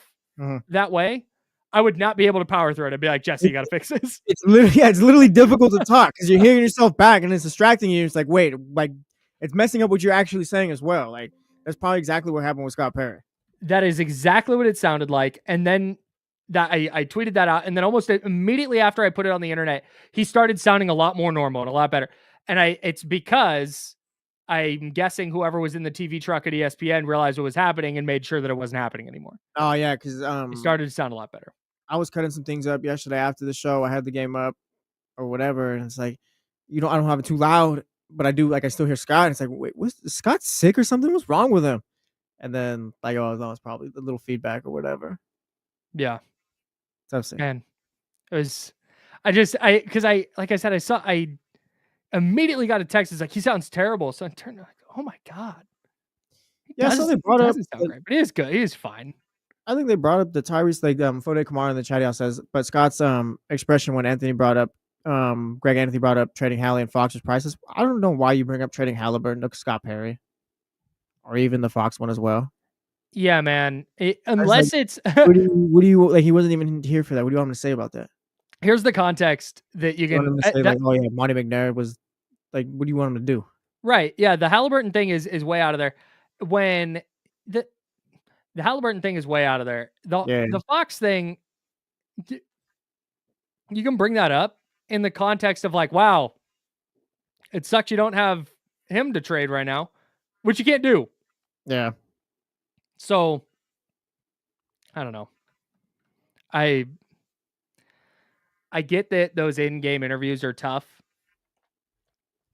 that way, I would not be able to power through it. I'd be like, Jesse, you got to fix this. It's literally difficult to talk because you're hearing yourself back and it's distracting you. It's like, wait, like it's messing up what you're actually saying as well. Like that's probably exactly what happened with Scott Perry. That is exactly what it sounded like. And then that I tweeted that out, and then almost immediately after I put it on the internet, he started sounding a lot more normal and a lot better. And it's because I'm guessing whoever was in the TV truck at ESPN realized what was happening and made sure that it wasn't happening anymore. Oh yeah, because it started to sound a lot better. I was cutting some things up yesterday after the show. I had the game up or whatever, and it's like, I don't have it too loud, but I do, like, I still hear Scott. And it's like, wait, is Scott sick or something? What's wrong with him? And then like, oh, that was probably a little feedback or whatever. Yeah. Tough. Man, it was. Because I immediately got a text. It's like, he sounds terrible. So I turned like, oh my God. So they brought up. Doesn't sound great, but he is good. He is fine. I think they brought up the Tyrese, like Fode Kamara in the chat house says, but Scott's expression when Anthony brought up Greg Anthony brought up trading Hallie and Fox's prices. I don't know why you bring up trading Halliburton to Scott Perry, or even the Fox one as well. Yeah, man. Unless it's what do you like? He wasn't even here for that. What do you want him to say about that? Here's the context that you can say, like, oh yeah, Monty McNair was like, what do you want him to do? Right. Yeah, the Halliburton thing is way out of there. When the Halliburton thing is way out of there. The Fox thing, you can bring that up in the context of like, wow, it sucks you don't have him to trade right now, which you can't do. Yeah. So, I don't know. I get that those in-game interviews are tough,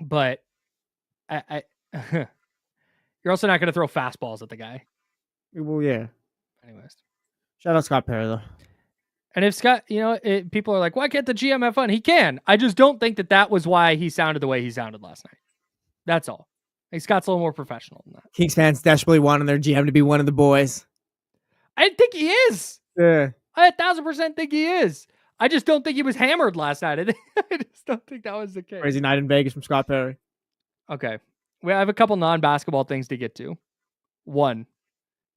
but you're also not going to throw fastballs at the guy. Well, yeah. Anyways. Shout out Scott Perry, though. And if Scott, people are like, why can't the GM have fun? He can. I just don't think that was why he sounded the way he sounded last night. That's all. I think Scott's a little more professional than that. Kings fans desperately wanting their GM to be one of the boys. I think he is. Yeah. I 1,000% think he is. I just don't think he was hammered last night. I just don't think that was the case. Crazy night in Vegas from Scott Perry. Okay. We have a couple non-basketball things to get to. One,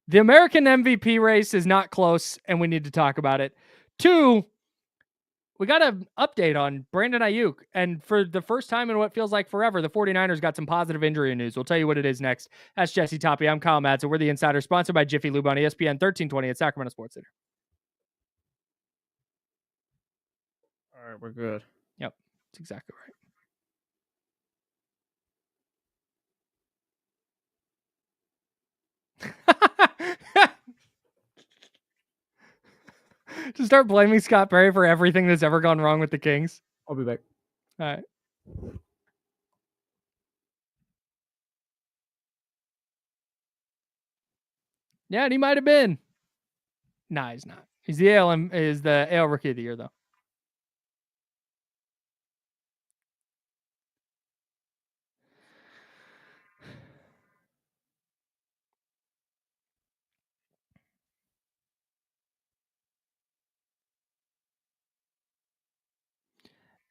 the American MVP race is not close, and we need to talk about it. Two, we got an update on Brandon Aiyuk. And for the first time in what feels like forever, the 49ers got some positive injury news. We'll tell you what it is next. That's Jesse Toppy. I'm Kyle Madson. We're the Insider, sponsored by Jiffy Lube on ESPN 1320 at Sacramento Sports Center. All right, we're good. Yep, that's exactly right. To start blaming Scott Perry for everything that's ever gone wrong with the Kings. I'll be back. All right. Yeah, and he might have been. Nah, he's not. He's the AL Rookie of the Year, though.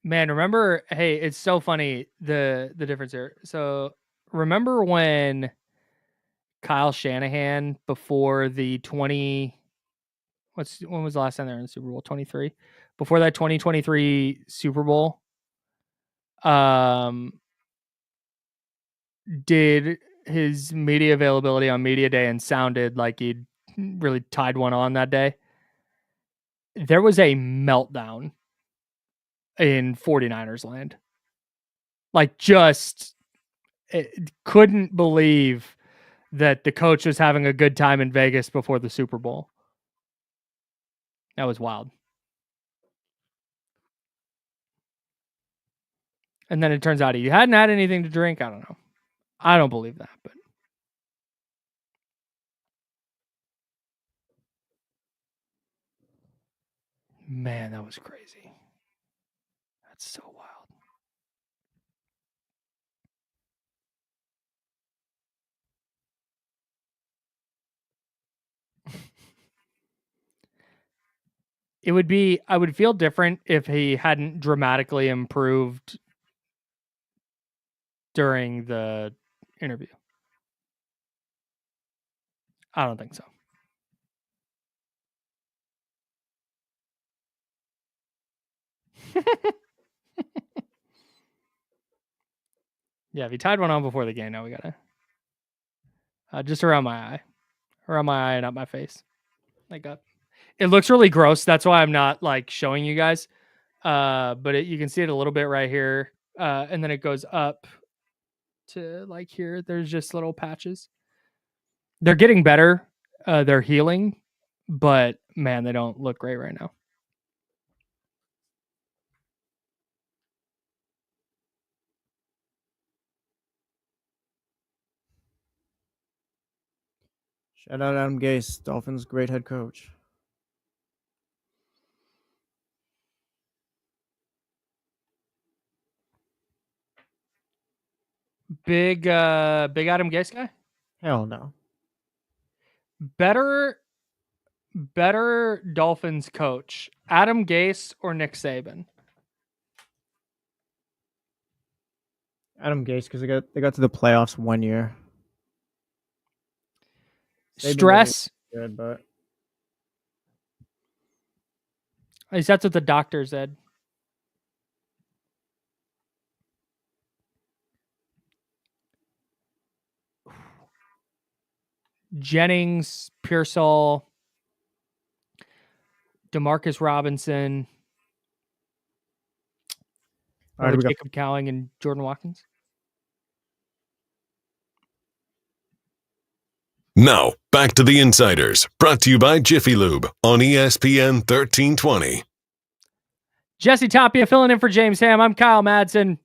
Man, remember, hey, it's so funny, the difference here. So remember when Kyle Shanahan before the when was the last time they were in the Super Bowl? 23? Before that 2023 Super Bowl, did his media availability on media day and sounded like he'd really tied one on that day. There was a meltdown in 49ers land. Like, just couldn't believe that the coach was having a good time in Vegas before the Super Bowl. That was wild. And then it turns out he hadn't had anything to drink. I don't know. I don't believe that, but man, that was crazy. That's so wild. I would feel different if he hadn't dramatically improved during the interview. I don't think so. Yeah, if he tied one on before the game, now we gotta just around my eye and up my face, like up. It looks really gross. That's why I'm not like showing you guys. But you can see it a little bit right here, and then it goes up to like here. There's just little patches. They're getting better. They're healing, but man, they don't look great right now. Shout out Adam Gase, Dolphins' great head coach. Big Adam Gase guy. Hell no. Better Dolphins coach, Adam Gase or Nick Saban? Adam Gase, because they got to the playoffs one year. Stress. Good, but At least that's what the doctor said. Jennings, Pearsall, DeMarcus Robinson, all right, Jacob Cowling, and Jordan Watkins. Now, back to the Insiders, brought to you by Jiffy Lube on ESPN 1320. Jesse Tapia filling in for James Ham. I'm Kyle Madson.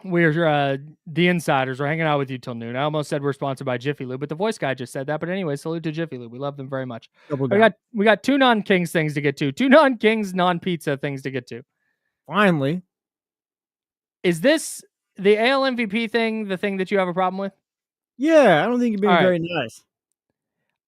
We're the Insiders. We're hanging out with you till noon. I almost said we're sponsored by Jiffy Lube, but the voice guy just said that. But anyway, salute to Jiffy Lube. We love them very much. We got two non-Kings things to get to. Two non-Kings, non-pizza things to get to. Finally. Is this the AL MVP thing, the thing that you have a problem with? Yeah, I don't think you're being very nice.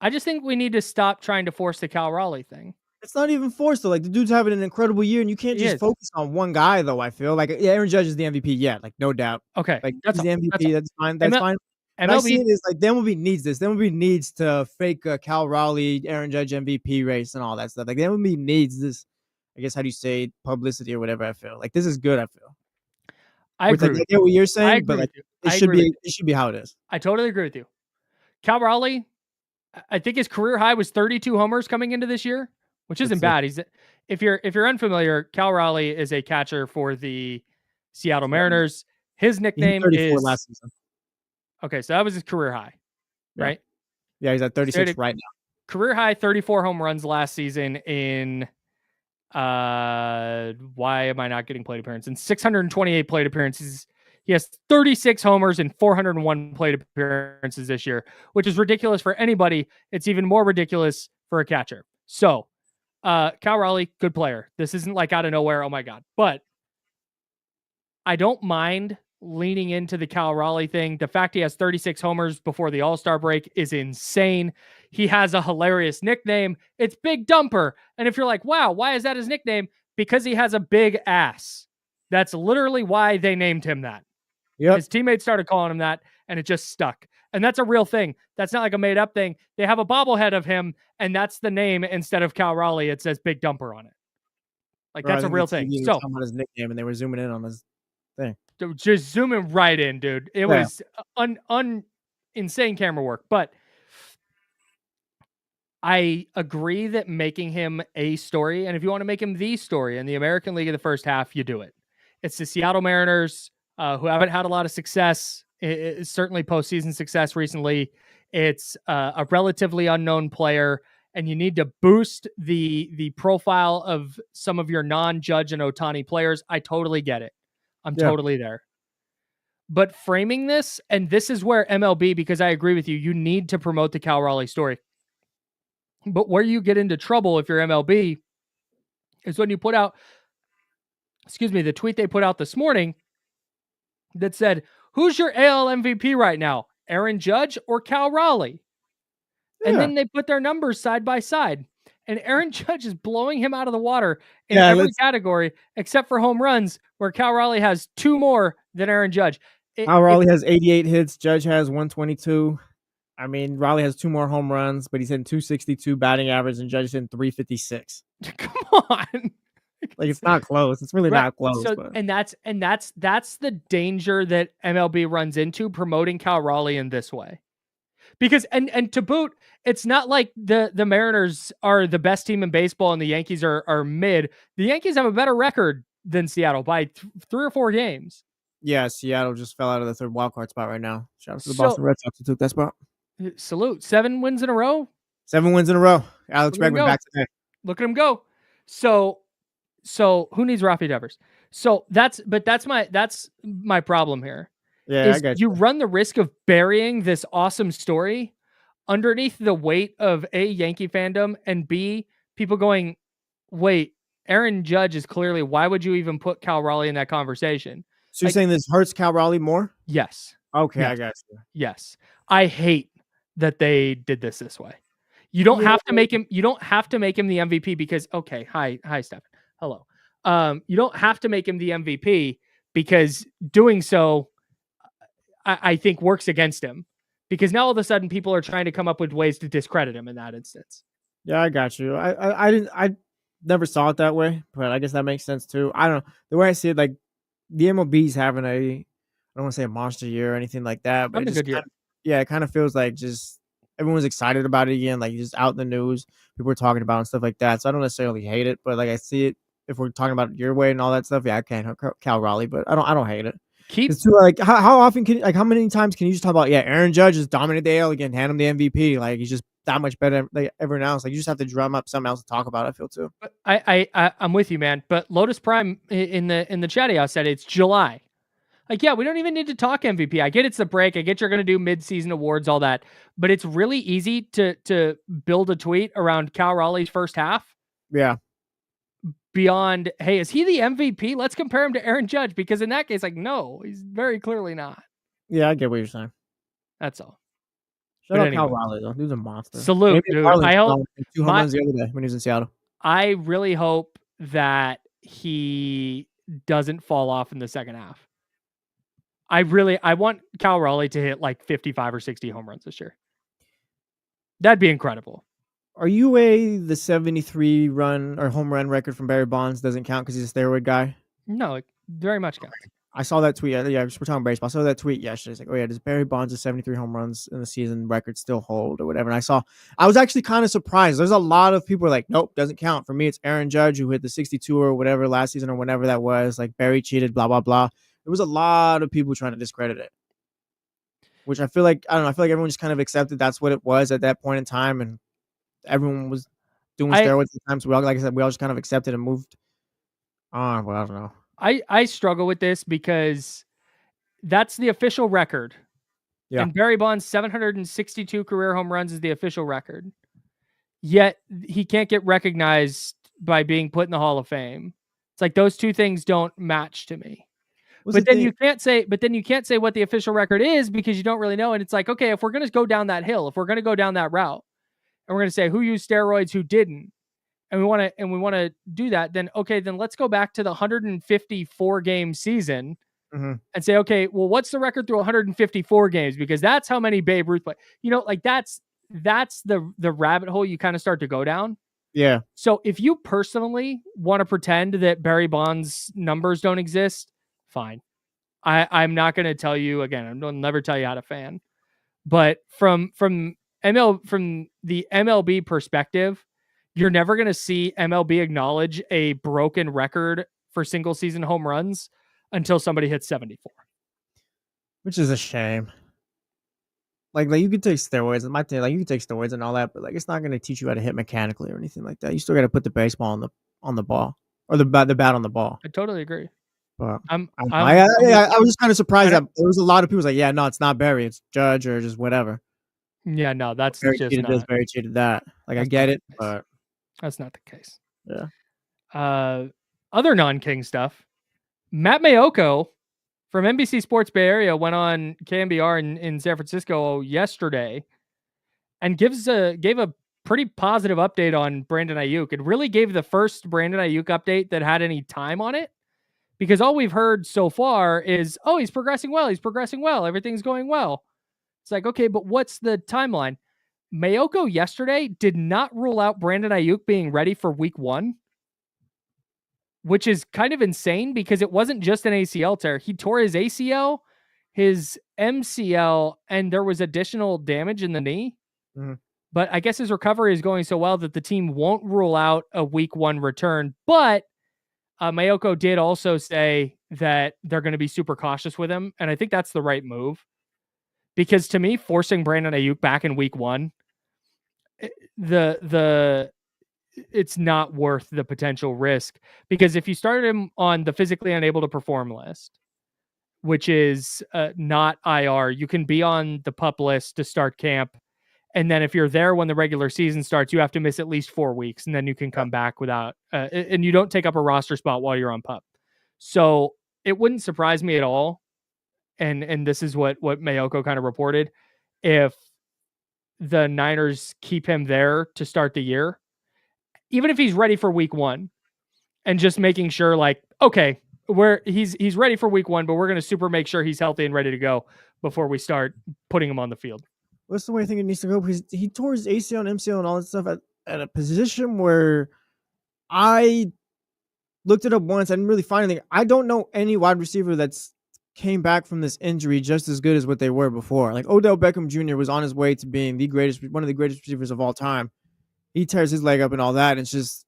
I just think we need to stop trying to force the Cal Raleigh thing. It's not even forced, though. Like, the dude's having an incredible year, and you can't just focus on one guy, though, I feel. Like, yeah, Aaron Judge is the MVP, yeah, like, no doubt. Okay. Like, he's the MVP, that's fine. That's fine. MLB, I see it as, like, the MLB needs this. The MLB needs to fake Cal Raleigh, Aaron Judge MVP race and all that stuff. Like, the MLB needs this, I guess, how do you say, publicity or whatever, I feel. Like, this is good, I feel. I agree. Like, I get what you're saying, but, like, it should be how it is. I totally agree with you. Cal Raleigh, I think his career high was 32 homers coming into this year, which isn't bad. If you're unfamiliar, Cal Raleigh is a catcher for the Seattle Mariners. His nickname is last season. Okay, so that was his career high, right? Yeah, he's at 36 right now. Career high 34 home runs last season in why am I not getting plate appearances? In 628 plate appearances. He has 36 homers and 401 plate appearances this year, which is ridiculous for anybody. It's even more ridiculous for a catcher. So, Cal Raleigh, good player. This isn't like out of nowhere. Oh my God. But I don't mind leaning into the Cal Raleigh thing. The fact he has 36 homers before the All-Star break is insane. He has a hilarious nickname. It's Big Dumper. And if you're like, wow, why is that his nickname? Because he has a big ass. That's literally why they named him that. Yep. His teammates started calling him that, and it just stuck. And that's a real thing. That's not like a made up thing. They have a bobblehead of him, and that's the name instead of Cal Raleigh. It says Big Dumper on it. Like, that's a real thing. So, talking about his nickname, and they were zooming in on his thing. Just zooming right in, dude. It was insane camera work. But I agree that making him a story, and if you want to make him the story in the American League of the first half, you do it. It's the Seattle Mariners, who haven't had a lot of success, certainly postseason success recently. It's a relatively unknown player, and you need to boost the profile of some of your non-Judge and Ohtani players. I totally get it. I'm totally there. But framing this, and this is where MLB, because I agree with you, you need to promote the Cal Raleigh story. But where you get into trouble if you're MLB is when you put out, the tweet they put out this morning that said, who's your AL MVP right now? Aaron Judge or Cal Raleigh? Yeah. And then they put their numbers side by side. And Aaron Judge is blowing him out of the water in every category except for home runs, where Cal Raleigh has 2 more than Aaron Judge. Cal Raleigh has 88 hits. Judge has 122. I mean, Raleigh has 2 more home runs, but he's hitting 262 batting average, and Judge is hitting 356. Come on. Like, it's not close. It's really not close. So, but. And that's the danger that MLB runs into promoting Cal Raleigh in this way. Because and to boot, it's not like the Mariners are the best team in baseball and the Yankees are mid. The Yankees have a better record than Seattle by 3 or 4 games. Yeah, Seattle just fell out of the 3rd wildcard spot right now. Shout out to the Boston Red Sox who took that spot. Salute. 7 wins in a row. 7 wins in a row. Alex Bregman back today. Look at him go. So who needs Rafi Devers? So that's my problem here. Yeah, I got you run the risk of burying this awesome story underneath the weight of A, Yankee fandom, and B, people going, wait, Aaron Judge is clearly, why would you even put Cal Raleigh in that conversation? So you're saying this hurts Cal Raleigh more? Yes. Okay, yes. I got you. Yes. I hate that they did this way. You don't have to make him the MVP because, okay, hi Stephen. Hello. You don't have to make him the MVP because doing so, I think, works against him, because now all of a sudden people are trying to come up with ways to discredit him in that instance. Yeah, I got you. I never saw it that way, but I guess that makes sense too. I don't know. The way I see it, like, the MLB's having I don't want to say a monster year or anything like that, but it kind of feels like just everyone's excited about it again, like just out in the news, people are talking about it and stuff like that. So I don't necessarily hate it, but like I see it, if we're talking about it your way and all that stuff, yeah, I can't Cal Raleigh, but I don't hate it. It's too, like, how often how many times can you just talk about, Aaron Judge has dominated the AL again, hand him the MVP, like he's just that much better than everyone else. Like, you just have to drum up something else to talk about, I feel too. I'm with you, man. But Lotus Prime in the chat house said it's July. Like, yeah, we don't even need to talk MVP. I get it's the break. I get you're going to do mid-season awards, all that. But it's really easy to build a tweet around Cal Raleigh's first half. Yeah. Beyond, hey, is he the MVP? Let's compare him to Aaron Judge, because in that case, like, no, he's very clearly not. Yeah, I get what you're saying. That's all. Shout out Cal Raleigh, though. He's a monster. Salute, dude. I hope 2 home runs the other day when he was in Seattle. I really hope that he doesn't fall off in the second half. I want Cal Raleigh to hit like 55 or 60 home runs this year. That'd be incredible. Are you the 73 run or home run record from Barry Bonds doesn't count because he's a steroid guy? No, it very much counts. I saw that tweet. Yeah, we're talking baseball. I saw that tweet yesterday. It's like, oh yeah, does Barry Bonds' 73 home runs in the season record still hold or whatever? And I was actually kind of surprised. There's a lot of people who are like, nope, doesn't count. For me, it's Aaron Judge who hit the 62 or whatever last season or whenever that was. Like, Barry cheated, blah, blah, blah. There was a lot of people trying to discredit it, which I feel like, I don't know, I feel like everyone just kind of accepted that's what it was at that point in time, and everyone was doing steroids at the time. So we all, like I said, we all just kind of accepted and moved on. Well, I don't know. I struggle with this because that's the official record. Yeah. And Barry Bonds' 762 career home runs is the official record. Yet he can't get recognized by being put in the Hall of Fame. It's like those two things don't match to me. But then you can't say what the official record is because you don't really know. And it's like, okay, if we're going to go down that hill, if we're going to go down that route, and we're going to say who used steroids, who didn't, and we want to do that, then okay, then let's go back to the 154 game season and say, okay, well, what's the record through 154 games? Because that's how many Babe Ruth play. Like that's the rabbit hole you kind of start to go down. Yeah. So if you personally want to pretend that Barry Bonds numbers don't exist, fine. I'm not going to tell you again. I'll never tell you how to fan. But from the MLB perspective, you're never going to see MLB acknowledge a broken record for single season home runs until somebody hits 74. Which is a shame. Like you could take steroids, and you can take steroids and all that, but it's not going to teach you how to hit mechanically or anything like that. You still got to put the baseball on the ball, or the bat on the ball. I totally agree. But I was just kind of surprised that there was a lot of people like, yeah, no, it's not Barry, it's Judge or just whatever. Yeah, no, that's Barry just cheated not. This, Barry cheated that. I get it, but that's not the case. Yeah. Other non-King stuff. Matt Mayoko from NBC Sports Bay Area went on KMBR in San Francisco yesterday and gave a pretty positive update on Brandon Aiyuk. It really gave the first Brandon Aiyuk update that had any time on it, because all we've heard so far is, oh, he's progressing well. Everything's going well. It's like, okay, but what's the timeline? Mayoko yesterday did not rule out Brandon Aiyuk being ready for week 1. Which is kind of insane because it wasn't just an ACL tear. He tore his ACL, his MCL, and there was additional damage in the knee. Mm-hmm. But I guess his recovery is going so well that the team won't rule out a week 1 return. But Mayoko did also say that they're going to be super cautious with him. And I think that's the right move. Because to me, forcing Brandon Aiyuk back in week 1, it's not worth the potential risk, because if you started him on the physically unable to perform list, which is not IR, you can be on the PUP list to start camp. And then if you're there when the regular season starts, you have to miss at least 4 weeks, and then you can come back without, and you don't take up a roster spot while you're on PUP. So it wouldn't surprise me at all. And this is what Mayoko kind of reported. If the Niners keep him there to start the year, even if he's ready for week 1, and just making sure okay, he's ready for week 1, but we're going to super make sure he's healthy and ready to go before we start putting him on the field. What's the way I think it needs to go? Because he tore his ACL and MCL and all that stuff at a position where I looked it up once. I didn't really find anything. I don't know any wide receiver that's came back from this injury just as good as what they were before. Odell Beckham Jr. was on his way to being one of the greatest receivers of all time. He tears his leg up and all that, and it's just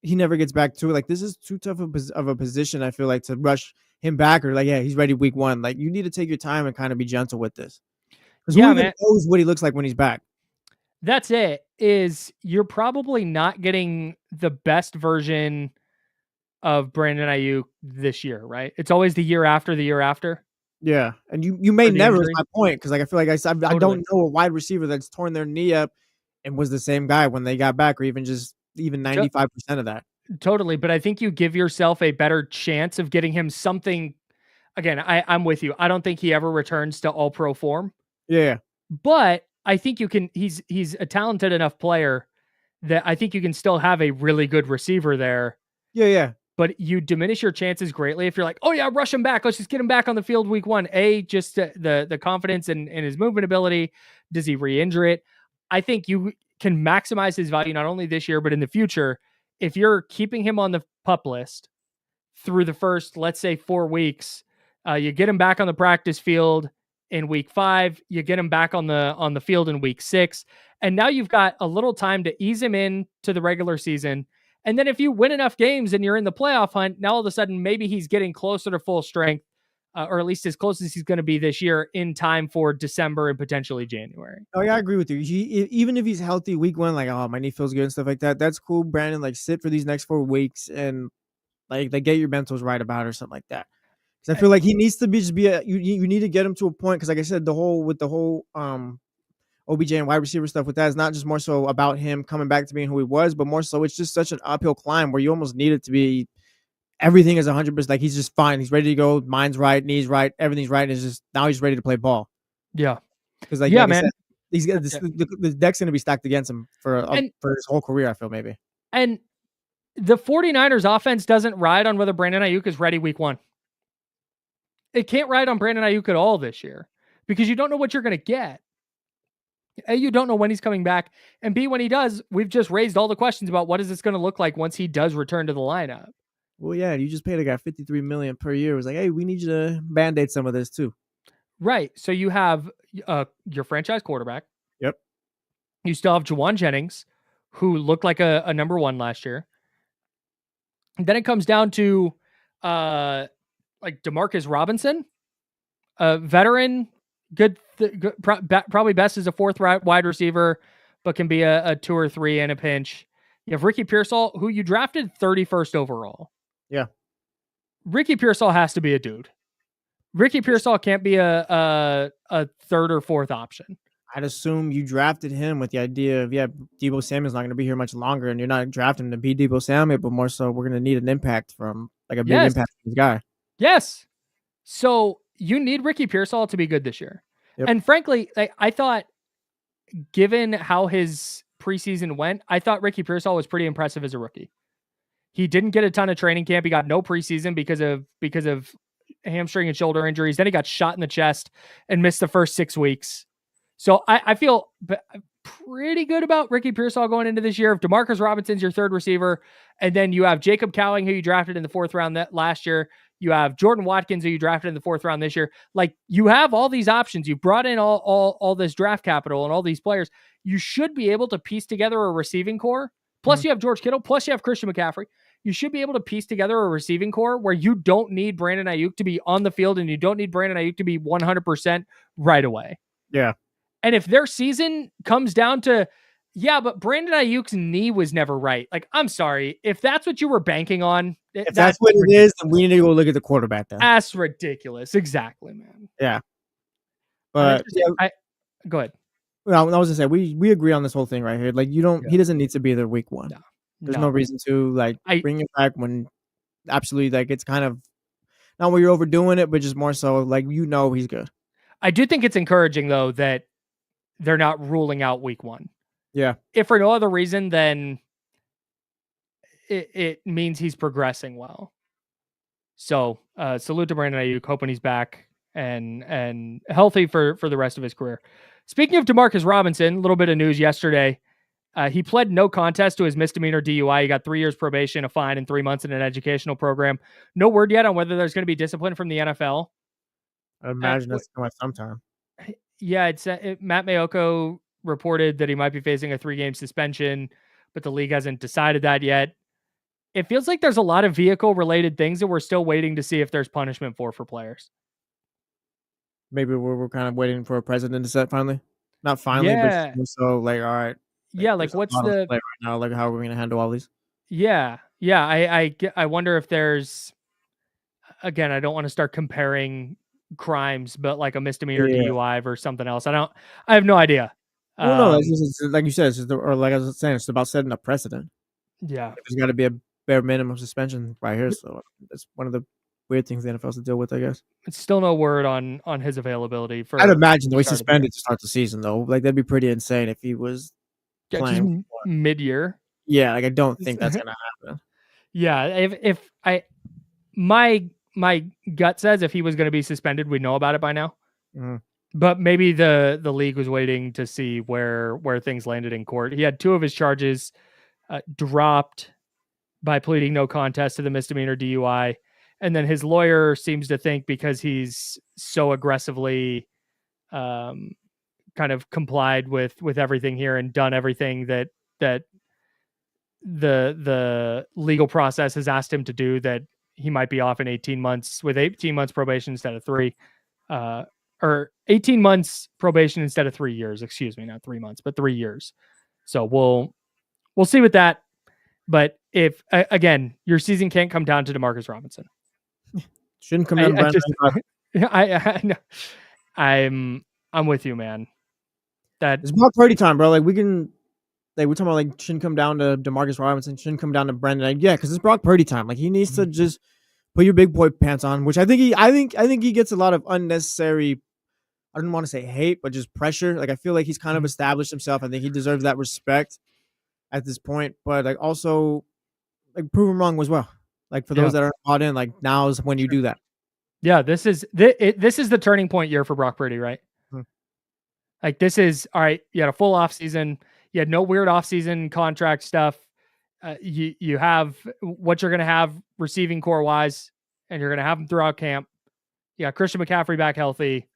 he never gets back to it. This is too tough of a position, I feel to rush him back, or yeah, he's ready week 1. You need to take your time and kind of be gentle with this. Because who even knows what he looks like when he's back? That's it. Is you're probably not getting the best version of Brandon Aiyuk this year, right? It's always the year after. Yeah, and you may never, is my point, because I feel I said, totally. I don't know a wide receiver that's torn their knee up and was the same guy when they got back, or even 95% of that. Totally. But I think you give yourself a better chance of getting him something. Again, I'm with you. I don't think he ever returns to all pro form. Yeah. But I think you can, he's a talented enough player that I think you can still have a really good receiver there. Yeah. But you diminish your chances greatly if you're like, oh yeah, rush him back. Let's just get him back on the field week 1. Just the confidence in his movement ability. Does he re-injure it? I think you can maximize his value not only this year, but in the future. If you're keeping him on the PUP list through the first, let's say 4 weeks, you get him back on the practice field in week 5, you get him back on the field in week 6. And now you've got a little time to ease him in to the regular season. And then if you win enough games and you're in the playoff hunt, now all of a sudden, maybe he's getting closer to full strength, or at least as close as he's going to be this year, in time for December and potentially January. Oh yeah, I agree with you. Even if he's healthy week 1, oh, my knee feels good and stuff like that, that's cool, Brandon. Sit for these next 4 weeks and get your mentals right about it or something like that. Because I feel he needs to you need to get him to a point, because like I said, the whole OBJ and wide receiver stuff with that is not just more so about him coming back to being who he was, but more so it's just such an uphill climb where you almost need it to be everything is 100%. He's just fine. He's ready to go. Mind's right, knees right, everything's right. It's just now he's ready to play ball. Yeah. Because man, I said, the deck's going to be stacked against him for his whole career, I feel maybe. And the 49ers offense doesn't ride on whether Brandon Aiyuk is ready week 1. It can't ride on Brandon Aiyuk at all this year because you don't know what you're going to get. A, you don't know when he's coming back. And B, when he does, we've just raised all the questions about what is this going to look like once he does return to the lineup. Well, yeah, you just paid a guy $53 million per year. It was like, hey, we need you to band-aid some of this too. Right. So you have your franchise quarterback. Yep. You still have Juwan Jennings, who looked like a number 1 last year. And then it comes down to like DeMarcus Robinson, a veteran, good, probably best as a 4th wide receiver, but can be a 2 or 3 in a pinch. You have Ricky Pearsall, who you drafted 31st overall. Yeah. Ricky Pearsall has to be a dude. Ricky Pearsall can't be a 3rd or 4th option. I'd assume you drafted him with the idea of, Deebo Samuel's not going to be here much longer, and you're not drafting him to be Deebo Samuel, but more so we're going to need an impact from, like a big impact from this guy. Yes. So you need Ricky Pearsall to be good this year. Yep. And frankly, I thought, given how his preseason went, I thought Ricky Pearsall was pretty impressive as a rookie. He didn't get a ton of training camp. He got no preseason because of hamstring and shoulder injuries. Then he got shot in the chest and missed the first 6 weeks. So I feel pretty good about Ricky Pearsall going into this year. If DeMarcus Robinson's your 3rd receiver, and then you have Jacob Cowing, who you drafted in the 4th round last year. You have Jordan Watkins, who you drafted in the 4th round this year. Like, you have all these options. You brought in all this draft capital and all these players. You should be able to piece together a receiving core. Plus you have George Kittle. Plus you have Christian McCaffrey. You should be able to piece together a receiving core where you don't need Brandon Aiyuk to be on the field and you don't need Brandon Aiyuk to be 100% right away. Yeah. And if their season comes down to, but Brandon Ayuk's knee was never right. Like, I'm sorry. If that's what you were banking on. If that's what it is, then we need to go look at the quarterback then. That's ridiculous. Exactly, man. Yeah. But go ahead. Well, I was going to say, we agree on this whole thing right here. Like, he doesn't need to be there week 1. There's no reason to bring him back when absolutely it's kind of not where you're overdoing it, but just more so he's good. I do think it's encouraging though that they're not ruling out week 1. Yeah. If for no other reason, then it means he's progressing well. So salute to Brandon Aiyuk, hoping he's back and healthy for the rest of his career. Speaking of DeMarcus Robinson, a little bit of news yesterday. He pled no contest to his misdemeanor DUI. He got 3 years probation, a fine, and 3 months in an educational program. No word yet on whether there's going to be discipline from the NFL. I imagine that's going to sometime. Yeah, Matt Mayoko reported that he might be facing a 3-game suspension, but the league hasn't decided that yet. It feels like there's a lot of vehicle-related things that we're still waiting to see if there's punishment for players. Maybe we're kind of waiting for a precedent to set finally. Not finally, but so all right. Yeah, what's the right now? How are we going to handle all these? Yeah. I wonder if there's. Again, I don't want to start comparing crimes, but like a misdemeanor DUI versus something else. I have no idea. Well, no, it's like you said, like I was saying, it's about setting a precedent. Yeah, there's got to be a bare minimum suspension right here. So that's one of the weird things the NFL has to deal with, I guess. It's still no word on his availability for. I'd imagine though he's suspended to start the season though. Like that'd be pretty insane if he was. Playing mid-year. Yeah, I don't think that's gonna happen. Yeah, if my gut says if he was going to be suspended, we'd know about it by now. Mm-hmm. But maybe the league was waiting to see where things landed in court. He had 2 of his charges dropped by pleading no contest to the misdemeanor DUI, and then his lawyer seems to think because he's so aggressively kind of complied with everything here and done everything that the legal process has asked him to do, that he might be off in 18 months with 18 months probation instead of 3, or 18 months probation instead of 3 years, excuse me, not 3 months, but 3 years. So we'll see with that. But if again, your season can't come down to DeMarcus Robinson. Shouldn't come down to I'm with you, man. It's Brock Purdy time, bro. We're talking about shouldn't come down to DeMarcus Robinson, shouldn't come down to Brandon. Yeah, because it's Brock Purdy time. He needs to just put your big boy pants on, which I think he gets a lot of unnecessary. I don't want to say hate, but just pressure. I feel like he's kind of established himself. I think he deserves that respect. at this point, but like also like prove him wrong as well. Like for those that are bought in, like now is when you do that. Yeah, this is the turning point year for Brock Purdy, right? Like this is all right. You had a full off season. You had no weird off season contract stuff. You have what you're going to have receiving core wise, and you're going to have them throughout camp. You got Christian McCaffrey back healthy.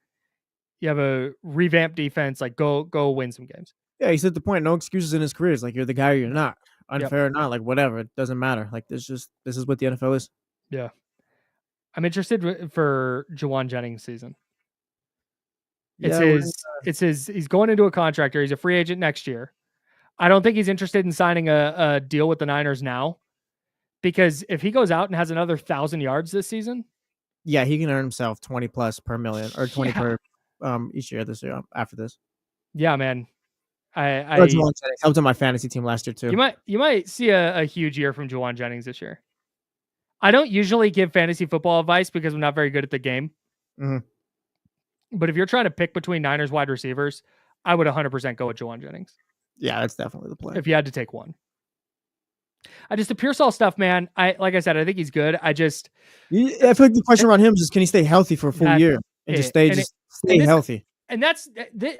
You have a revamped defense. Like go win some games. Yeah, he's at the point. No excuses in his career. It's like you're the guy or you're not. Unfair or not, like whatever. It doesn't matter. Like this is what the NFL is. Yeah, I'm interested for Juwan Jennings' season. It's his. He's going into a contract year. He's a free agent next year. I don't think he's interested in signing a deal with the Niners now, because if he goes out and has another 1,000 yards this season, yeah, he can earn himself 20 plus per million or 20 per each year this year after this. Yeah, man. I helped on my fantasy team last year too. You might see a huge year from Juwan Jennings this year. I don't usually give fantasy football advice because I'm not very good at the game. Mm-hmm. But if you're trying to pick between Niners wide receivers, I would 100% go with Juwan Jennings. Yeah, that's definitely the play. If you had to take one. The Pearsall stuff, man. Like I said, I think he's good. I feel like the question around him is, can he stay healthy for a full year and just stay healthy? And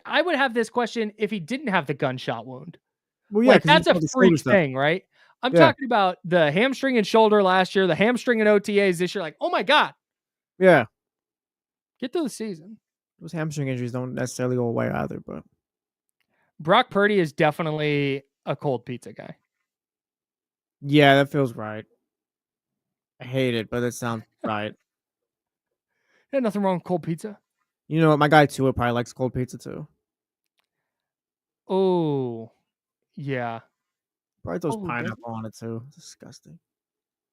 I would have this question if he didn't have the gunshot wound. Well, yeah, that's a freak thing, right? I'm talking about the hamstring and shoulder last year, the hamstring and OTAs this year. Like, oh my God. Yeah. Get through the season. Those hamstring injuries don't necessarily go away either, but Brock Purdy is definitely a cold pizza guy. Yeah, that feels right. I hate it, but it sounds right. There's nothing wrong with cold pizza. You know what? My guy Tua probably likes cold pizza too. Oh, yeah. Probably throws pineapple on it too. Disgusting.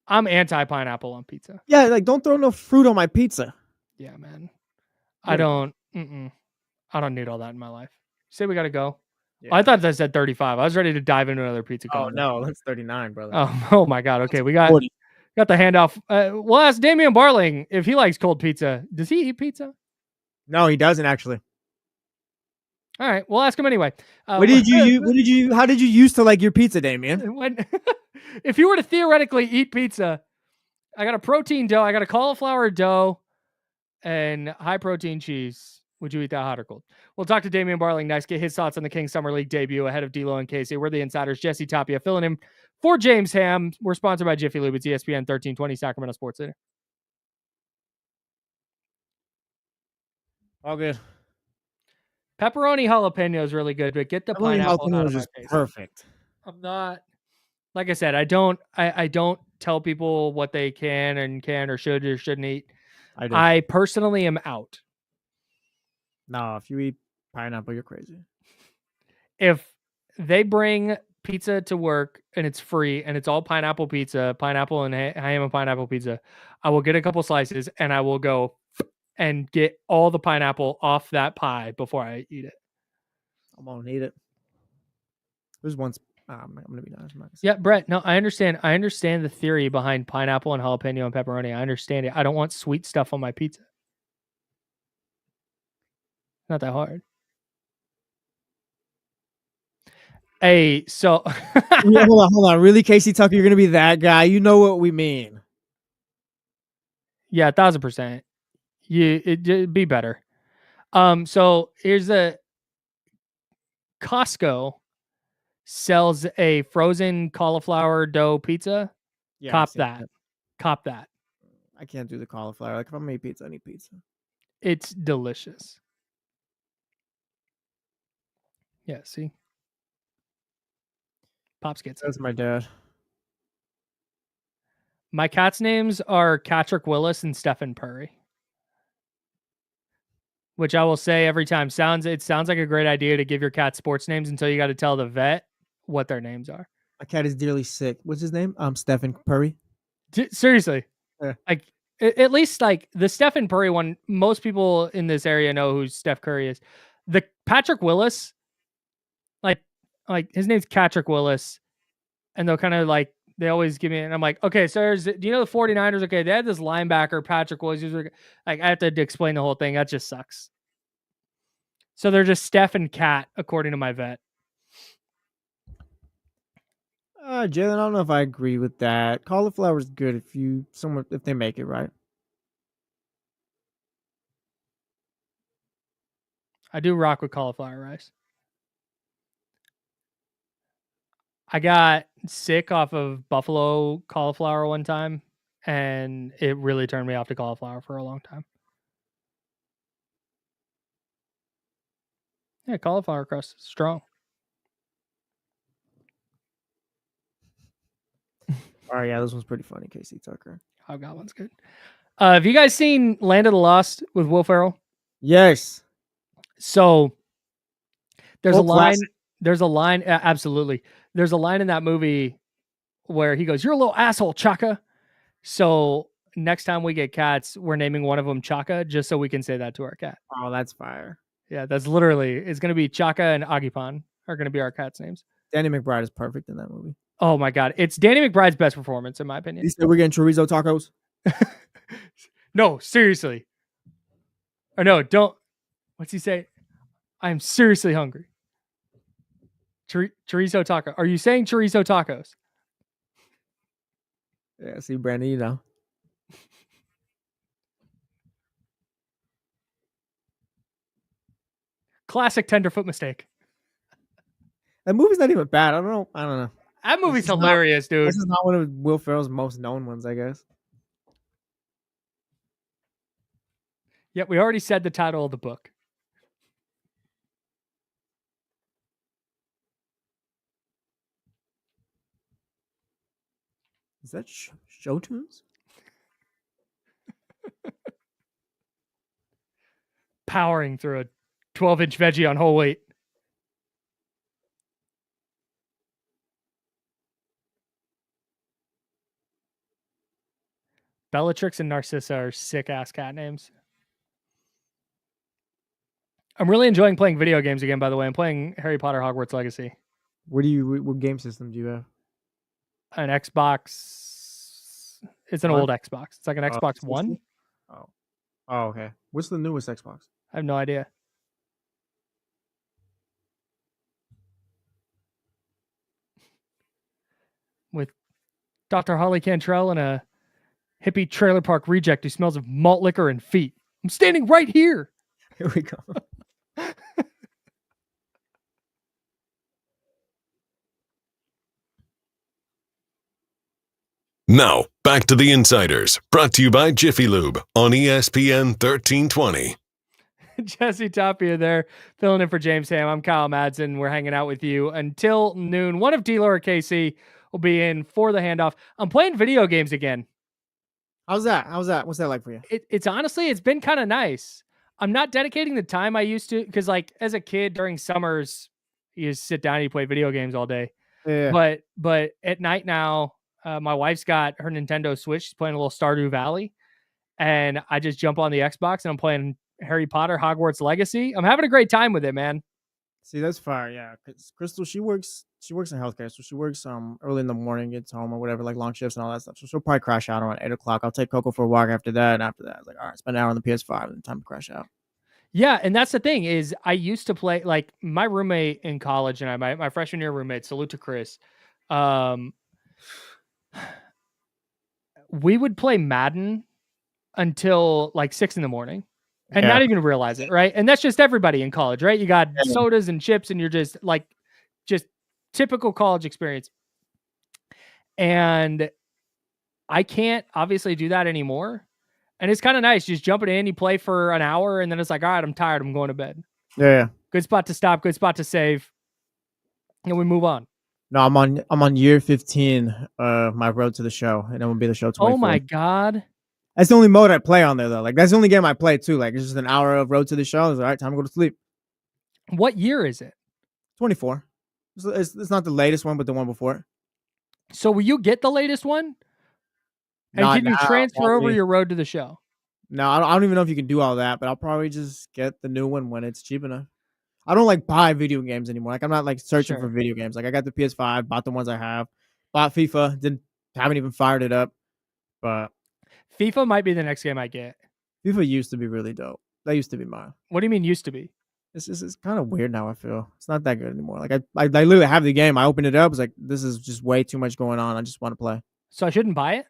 I'm anti-pineapple on pizza. Yeah, like don't throw no fruit on my pizza. Yeah, man. I don't need all that in my life. Say we got to go. Yeah. I thought that said 35. I was ready to dive into another pizza. Oh, no, that's 39, brother. Oh my God. Okay, we got the handoff. We'll ask Damian Barling if he likes cold pizza. Does he eat pizza? No, he doesn't actually. All right, we'll ask him anyway. How did you used to like your pizza, Damian? If you were to theoretically eat pizza, I got a protein dough, I got a cauliflower dough, and high protein cheese. Would you eat that hot or cold? We'll talk to Damian Barling next, get his thoughts on the Kings Summer League debut ahead of D'Lo and Casey. We're the Insiders. Jesse Tapia filling in for James Ham. We're sponsored by Jiffy Lube. It's ESPN 1320 Sacramento Sports Center. All good. Pepperoni jalapeno is really good, but get the pineapple out of my face. Perfect. I'm not, like I said, I don't tell people what they can or should or shouldn't eat. I personally am out. No, if you eat pineapple, you're crazy. If they bring pizza to work and it's free and it's all pineapple pizza, pineapple and ham and pineapple pizza, I will get a couple slices and I will go and get all the pineapple off that pie before I eat it. I'm gonna eat it. There's once I'm gonna be nice. Yeah, Brett. No, I understand. I understand the theory behind pineapple and jalapeno and pepperoni. I understand it. I don't want sweet stuff on my pizza. Not that hard. Hey, so yeah, hold on. Really, Casey Tucker, you're gonna be that guy. You know what we mean. Yeah, 1,000%. It'd be better. So here's Costco sells a frozen cauliflower dough pizza. Yeah, Cop that. I can't do the cauliflower. Like if I'm gonna eat pizza, I need pizza. It's delicious. Yeah, see? Pops gets it. That's my dad. My cat's names are Catrick Willis and Stephen Purry. Which I will say every time. It sounds like a great idea to give your cat sports names until you got to tell the vet what their names are. My cat is dearly sick. What's his name? Stephen Purry. Seriously. Yeah. Like at least like the Stephen Purry one, most people in this area know who Steph Curry is. The Patrick Willis, like his name's Catrick Willis, and they'll kind of like they always give me, and I'm like, okay, so do you know the 49ers? Okay, they had this linebacker, Patrick Willis. Like I have to explain the whole thing. That just sucks. So they're just Steph and Cat, according to my vet. Jalen, I don't know if I agree with that. Cauliflower is good if they make it right. I do rock with cauliflower rice. I got sick off of buffalo cauliflower one time, and it really turned me off to cauliflower for a long time. Yeah, cauliflower crust is strong. All right, yeah, this one's pretty funny, Casey Tucker. Oh, that one's good. Have you guys seen Land of the Lost with Will Ferrell? Yes. So there's a line. Classic. There's a line. Absolutely. There's a line in that movie where he goes, "You're a little asshole, Chaka." So next time we get cats, we're naming one of them Chaka, just so we can say that to our cat. Oh, that's fire. Yeah, that's literally. It's going to be Chaka and Agipan are going to be our cats' names. Danny McBride is perfect in that movie. Oh my god, it's Danny McBride's best performance in my opinion. You said we're getting chorizo tacos? No, seriously. Or no, don't. What's he say? I'm seriously hungry. Chorizo taco. Are you saying chorizo tacos? Yeah, see, Brandon, you know. Classic tenderfoot mistake. That movie's not even bad. I don't know. That movie's hilarious, dude. This is not one of Will Ferrell's most known ones, I guess. Yeah, we already said the title of the book. Is that show tunes? Powering through a 12-inch veggie on whole weight. Bellatrix and Narcissa are sick-ass cat names. I'm really enjoying playing video games again, by the way. I'm playing Harry Potter Hogwarts Legacy. What game system do you have? An Xbox. It's an old Xbox. It's like an Xbox One. Oh, okay. What's the newest Xbox? I have no idea. With Dr. Holly Cantrell and a hippie trailer park reject who smells of malt liquor and feet. I'm standing right here. Here we go. Now, back to the Insiders, brought to you by Jiffy Lube on ESPN 1320. Jesse Tapia there, filling in for James Ham. I'm Kyle Madson. We're hanging out with you until noon. One of D-Laura Casey will be in for the handoff. I'm playing video games again. How's that? What's that like for you? It's honestly, it's been kind of nice. I'm not dedicating the time I used to, because like as a kid during summers, you just sit down and you play video games all day. Yeah. But at night now, my wife's got her Nintendo Switch. She's playing a little Stardew Valley, and I just jump on the Xbox and I'm playing Harry Potter Hogwarts Legacy. I'm having a great time with it, man. See, that's fire. Yeah, because Crystal, she works in healthcare, so she works early in the morning, gets home or whatever, like long shifts and all that stuff. So she'll probably crash out around 8:00. I'll take Coco for a walk after that, and after that, I was like, all right, spend an hour on the PS5 and time to crash out. Yeah, and that's the thing is I used to play, like my roommate in college and my freshman year roommate, salute to Chris. We would play Madden until like 6 a.m. and not even realize it, right? And that's just everybody in college, right? You got sodas and chips and you're just typical college experience. And I can't obviously do that anymore. And it's kind of nice just jumping in, you play for an hour, and then it's like, all right, I'm tired, I'm going to bed. Yeah. Good spot to stop, good spot to save. And we move on. No, I'm on year 15 my road to the show, and it will be the show 24. Oh my god. That's the only mode I play on there though. Like that's the only game I play too. Like it's just an hour of road to the show. It's all right, time to go to sleep. What year is it? 24. It's not the latest one, but the one before. So will you get the latest one? And can you transfer over your road to the show? No, I don't even know if you can do all that, but I'll probably just get the new one when it's cheap enough. I don't like buy video games anymore. Like I'm not like searching for video games. Like I got the PS5, bought the ones I have, bought FIFA, haven't even fired it up. But FIFA might be the next game I get. FIFA used to be really dope. That used to be mine. What do you mean used to be? It's kind of weird now. I feel it's not that good anymore. Like I literally have the game. I opened it up. It's like this is just way too much going on. I just want to play. So I shouldn't buy it?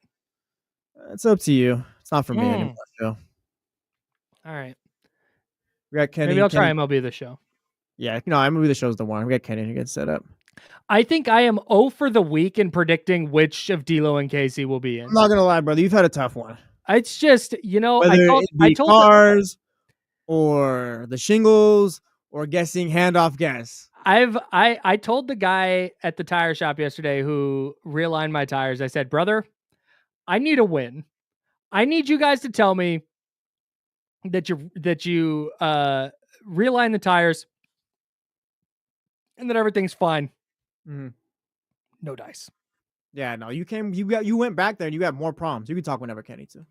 It's up to you. It's not for me anymore. I feel. All right. We got Kenny. Maybe I'll try MLB The Show. Yeah, no, MLB The Show's the one. We got Kenny to get set up. I think I am 0 for the week in predicting which of D'Lo and Casey will be in. I'm not gonna lie, brother. You've had a tough one. It's just, Whether I told cars or the shingles or guessing handoff guess. I told the guy at the tire shop yesterday who realigned my tires. I said, brother, I need a win. I need you guys to tell me that you realign the tires and that everything's fine. Mm-hmm. No dice. Yeah, no, you went back there and you got more problems. You can talk whenever Kenny too.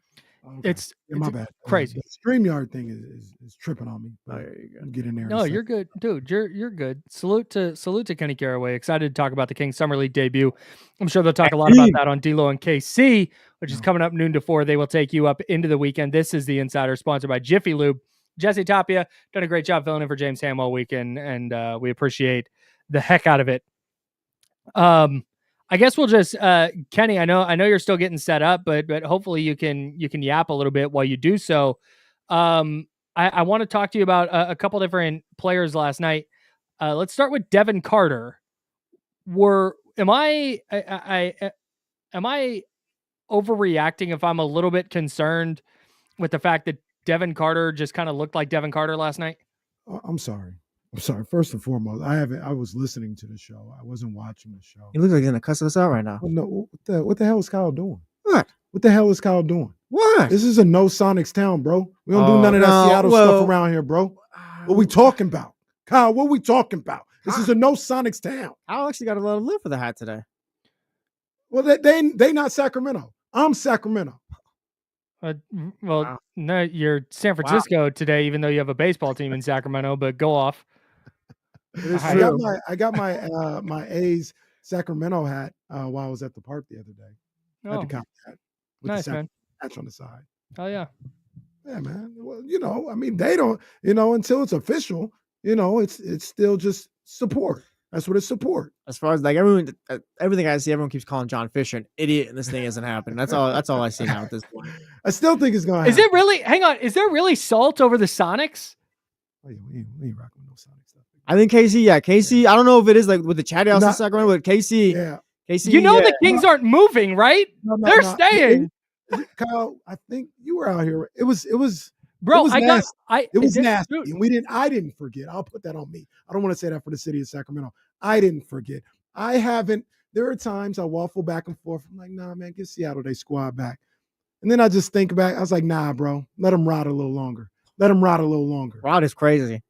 Okay. It's my bad. Crazy. The StreamYard thing is tripping on me. Oh, there you go. Get in there. No, you're good, dude. You're good. Salute to Kenny Caraway. Excited to talk about the Kings Summer League debut. I'm sure they'll talk a lot about that on D'Lo and KC, which is coming up noon to 4. They will take you up into the weekend. This is the Insider, sponsored by Jiffy Lube. Jesse Tapia done a great job filling in for James Ham all weekend, and we appreciate the heck out of it. I guess we'll just Kenny, I know you're still getting set up, but hopefully you can yap a little bit while you do so. I want to talk to you about a couple different players last night. Let's start with Devin Carter. Am I overreacting if I'm a little bit concerned with the fact that Devin Carter just kind of looked like Devin Carter last night? I'm sorry. First and foremost, I was listening to the show. I wasn't watching the show. He looks like he's gonna cuss us out right now. Well, no, what the hell is Kyle doing? What? What the hell is Kyle doing? What? This is a no Sonics town, bro. We don't do none of that Seattle stuff around here, bro. What we talking about? Kyle, what we talking about? This is a no Sonics town. I actually got a lot of love for the hat today. Well, they not Sacramento. I'm Sacramento. Wow. No, you're San Francisco today, even though you have a baseball team in Sacramento, but go off. I got my A's Sacramento hat while I was at the park the other day. I had to copy that with nice, the man. patch on the side. Oh yeah. Yeah, man. Well, I mean, they don't, until it's official, it's still just support. That's what it's support. As far as like everything I see, everyone keeps calling John Fisher an idiot, and this thing isn't happening. That's all I see now at this point. I still think it's gonna happen. Is it really? Hang on. Is there really salt over the Sonics? Oh, yeah, we ain't rocking with no Sonic stuff. I think KC. I don't know if it is like with the chatty house in Sacramento, but KC. Yeah. KC. The Kings aren't moving, right? They're staying. Kyle, I think you were out here. It was. Bro, it was nasty. And I didn't forget. I'll put that on me. I don't want to say that for the city of Sacramento. I didn't forget. There are times I waffle back and forth. I'm like, nah, man, get Seattle, they squad back. And then I just think back. I was like, nah, bro, let them ride a little longer. Rod is crazy.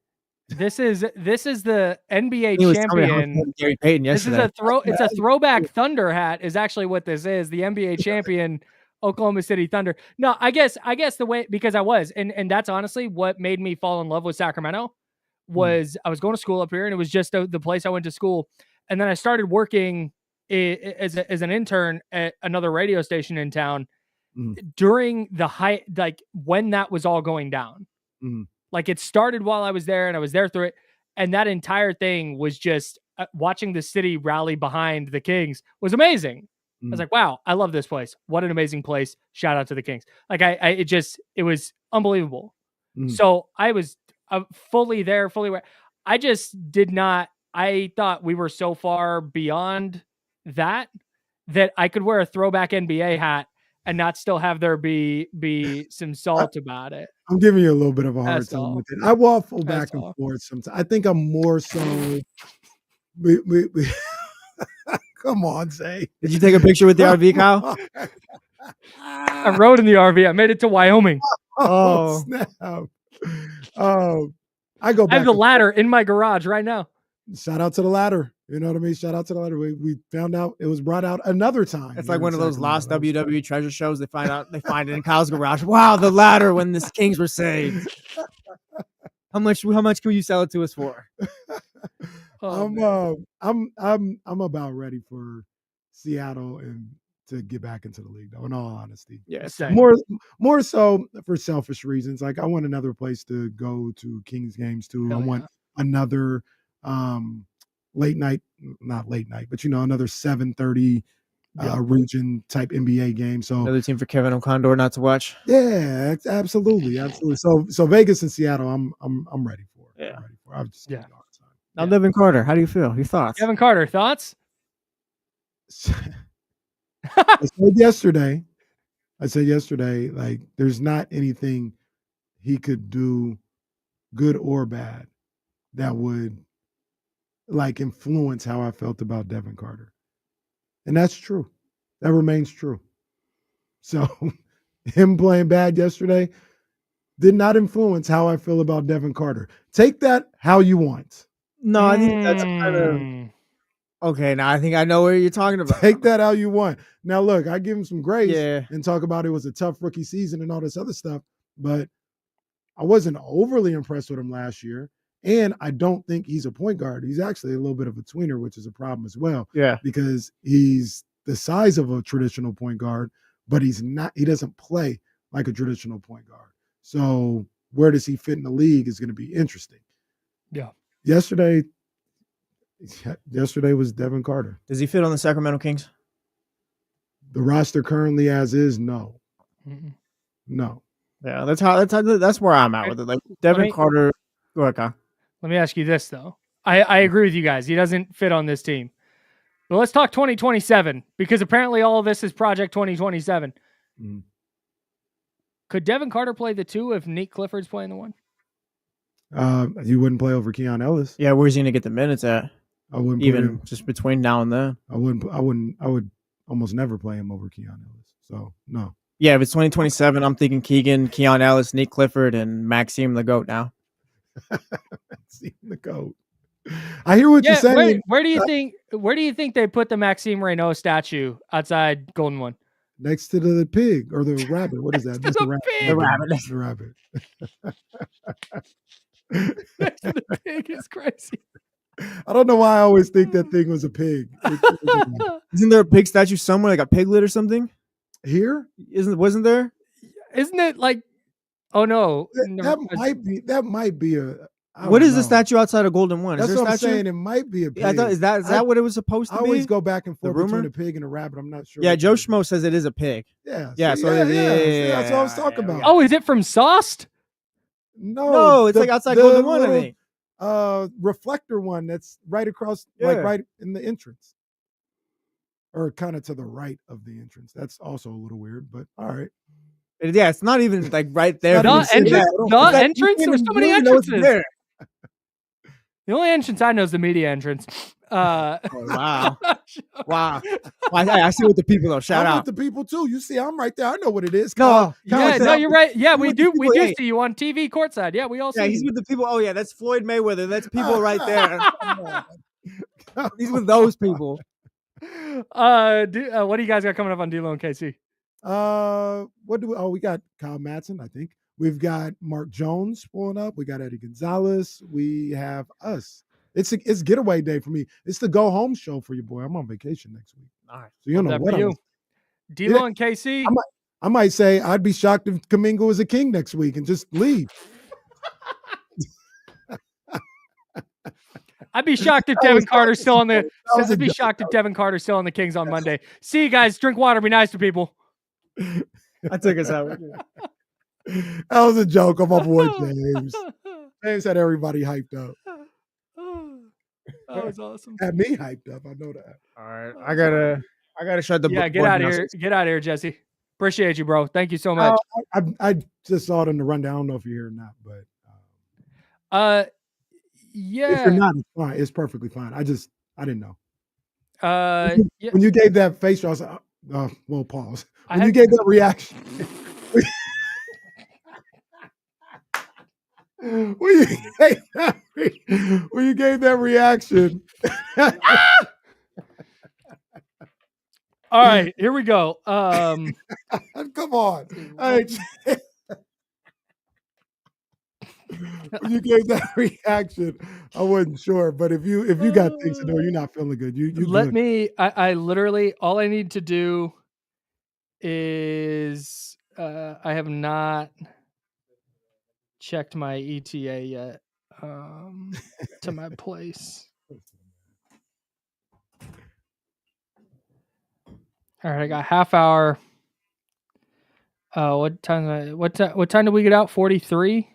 This is the NBA champion. Gary Payton yesterday. It's a throwback Thunder hat is actually what this is. The NBA champion Oklahoma City Thunder. No, I guess the way, because I was, and that's honestly what made me fall in love with Sacramento was I was going to school up here, and it was just the place I went to school. And then I started working as an intern at another radio station in town during the height, like when that was all going down. Like it started while I was there, and I was there through it. And that entire ththing was just watching the city rally behind the Kings was amazing. I was like, wow, I love this place. What an amazing place. Shout out to the Kings. Like it was unbelievable. So I was fully there, I just did not, I thought we were so far beyond that I could wear a throwback NBA hat and not still have there be some salt about it. I'm giving you a little bit of a hard time with it. I waffle back and forth sometimes. I think I'm more so. Come on, Zay. Did you take a picture with the RV, Kyle? I rode in the RV. I made it to Wyoming. Oh, snap. I go back. I have the ladder in my garage right now. Shout out to the ladder. You know what I mean? Shout out to the ladder. We found out it was brought out another time. It's like one of those lost WWE treasure shows. They find it in Kyle's garage. Wow, the ladder when the Kings were saved. How much can you sell it to us for? I'm about ready for Seattle and to get back into the league, though, in all honesty. Yeah, Same. More so for selfish reasons. Like, I want another place to go to Kings games too. Hell I want another late night, not late night, but another 7:30 region type NBA game. So another team for Kevin O'Condor not to watch. Yeah, absolutely. So Vegas and Seattle, I'm ready for. Yeah. I'm ready for. I've just all the time. Now, Devin Carter, how do you feel? Your thoughts? Devin Carter, thoughts? I said yesterday, like, there's not anything he could do, good or bad, that would like influence how I felt about Devin Carter. And that's true. That remains true. So him playing bad yesterday did not influence how I feel about Devin Carter. Take that how you want. No, I think that's kind of okay. Now I think I know what you're talking about. Take that how you want. Now, look, I give him some grace Yeah. and talk about it was a tough rookie season and all this other stuff, but I wasn't overly impressed with him last year. And I don't think he's a point guard. He's actually a little bit of a tweener, which is a problem as well. Yeah. Because he's the size of a traditional point guard, but he doesn't play like a traditional point guard. So where does he fit in the league is going to be interesting. Yeah. Yesterday was Devin Carter. Does he fit on the Sacramento Kings? The roster currently as is, no. Mm-mm. No. Yeah, that's where I'm at with it. Like Devin Carter. Go ahead, Kyle. Let me ask you this, though. I agree with you guys. He doesn't fit on this team. But let's talk 2027, because apparently all of this is Project 2027. Mm. Could Devin Carter play the 2 if Nick Clifford's playing the 1? You wouldn't play over Keon Ellis. Yeah, where's he gonna get the minutes at? I wouldn't even just between now and then. I would almost never play him over Keon Ellis. So no. Yeah, if it's 2027, I'm thinking Keon Ellis, Nick Clifford, and Maxime the GOAT now. Maxime the GOAT. I hear what you're saying. Where do you think they put the Maxime Renault statue outside Golden One? Next to the pig or the rabbit. What is that? Next to the pig. The rabbit. The rabbit. Next to the pig is crazy. I don't know why I always think that thing was a pig. Isn't there a pig statue somewhere, like a piglet or something? Here? Wasn't there? Isn't it like? Oh no, that might be a. What is the statue outside of Golden One? That's what I'm saying. It might be a pig. Yeah, is that what it was supposed to be? I always go back and forth between a pig and a rabbit. I'm not sure. Yeah, Joe Schmo says it is a pig. Yeah. Yeah. So that's what I was talking about. Oh, is it from Sauced? No, it's like outside Golden One, I think. Reflector one that's right across, like right in the entrance, or kind of to the right of the entrance. That's also a little weird, but all right. Yeah, it's not even like right there. The entrance. There's so many entrances. The only entrance I know is the media entrance. Oh, wow. Wow. I see what the people though. Shout out. With the people too. You see, I'm right there. I know what it is. No, you're right. Yeah, we do. We do see you on TV courtside. Yeah, we all see. Yeah, he's with the people. Oh yeah, that's Floyd Mayweather. That's people right there. He's with those people. What do you guys got coming up on D-Lo and KC? We got Kyle Madson, I think. We've got Mark Jones pulling up. We got Eddie Gonzalez. We have us. It's getaway day for me. It's the go home show for your boy. I'm on vacation next week. All right. So you don't know what I'm. D-Lo and KC. I might say I'd be shocked if Kamingo is a king next week and just leave. I'd be shocked if Devin Carter's still on the. I'd be shocked if Devin Carter's still on the Kings on Monday. See you guys. Drink water. Be nice to people. I took us out. That was a joke of my boy James. James had everybody hyped up. That was awesome. Had me hyped up. I know that. All right, I gotta shut the. Yeah, get out of here. Get out of here, Jesse. Appreciate you, bro. Thank you so much. I just saw it in the rundown. I don't know if you're here or not, but yeah. If you're not, it's fine. It's perfectly fine. I didn't know. When you gave that face, I was like, well, pause. When you gave that reaction. When you gave that reaction. All right, here we go. Come on. When you gave that reaction, I wasn't sure. But if you got things to do, you're not feeling good. You let me. I literally all I need to do is I have not checked my ETA yet to my place. All right, I got half hour. What time? What time did we get out? 43.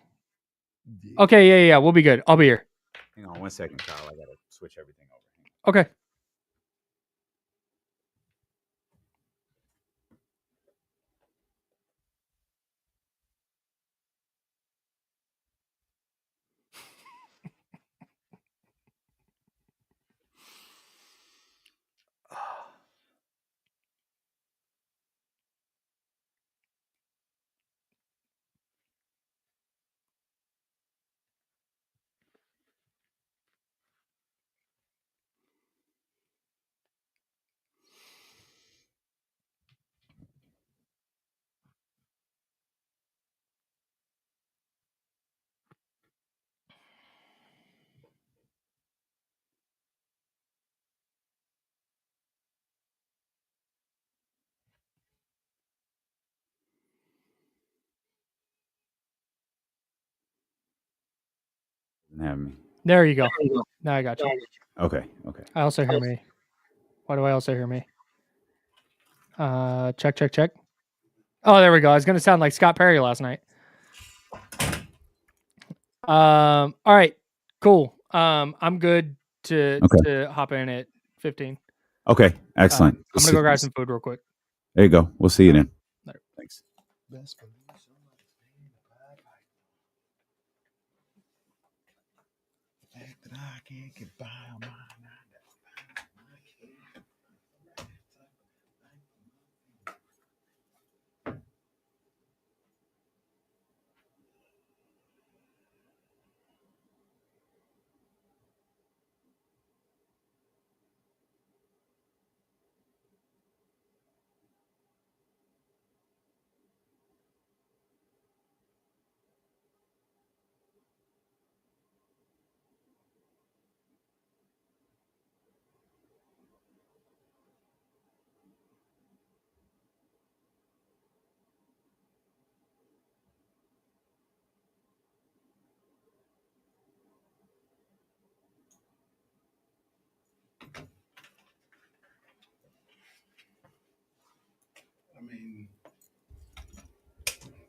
Okay, yeah. We'll be good. I'll be here. Hang on 1 second, Kyle. I gotta switch everything over. Okay. Have me. There you go. Now I got you. Okay. I also hear me. Why do I also hear me? Check. Oh, there we go. I was gonna sound like Scott Perry last night. All right, cool. I'm good to hop in at 15. Okay, excellent. I'm gonna go grab some food real quick. There you go. We'll see you then. Later. Thanks. That I can't get by on my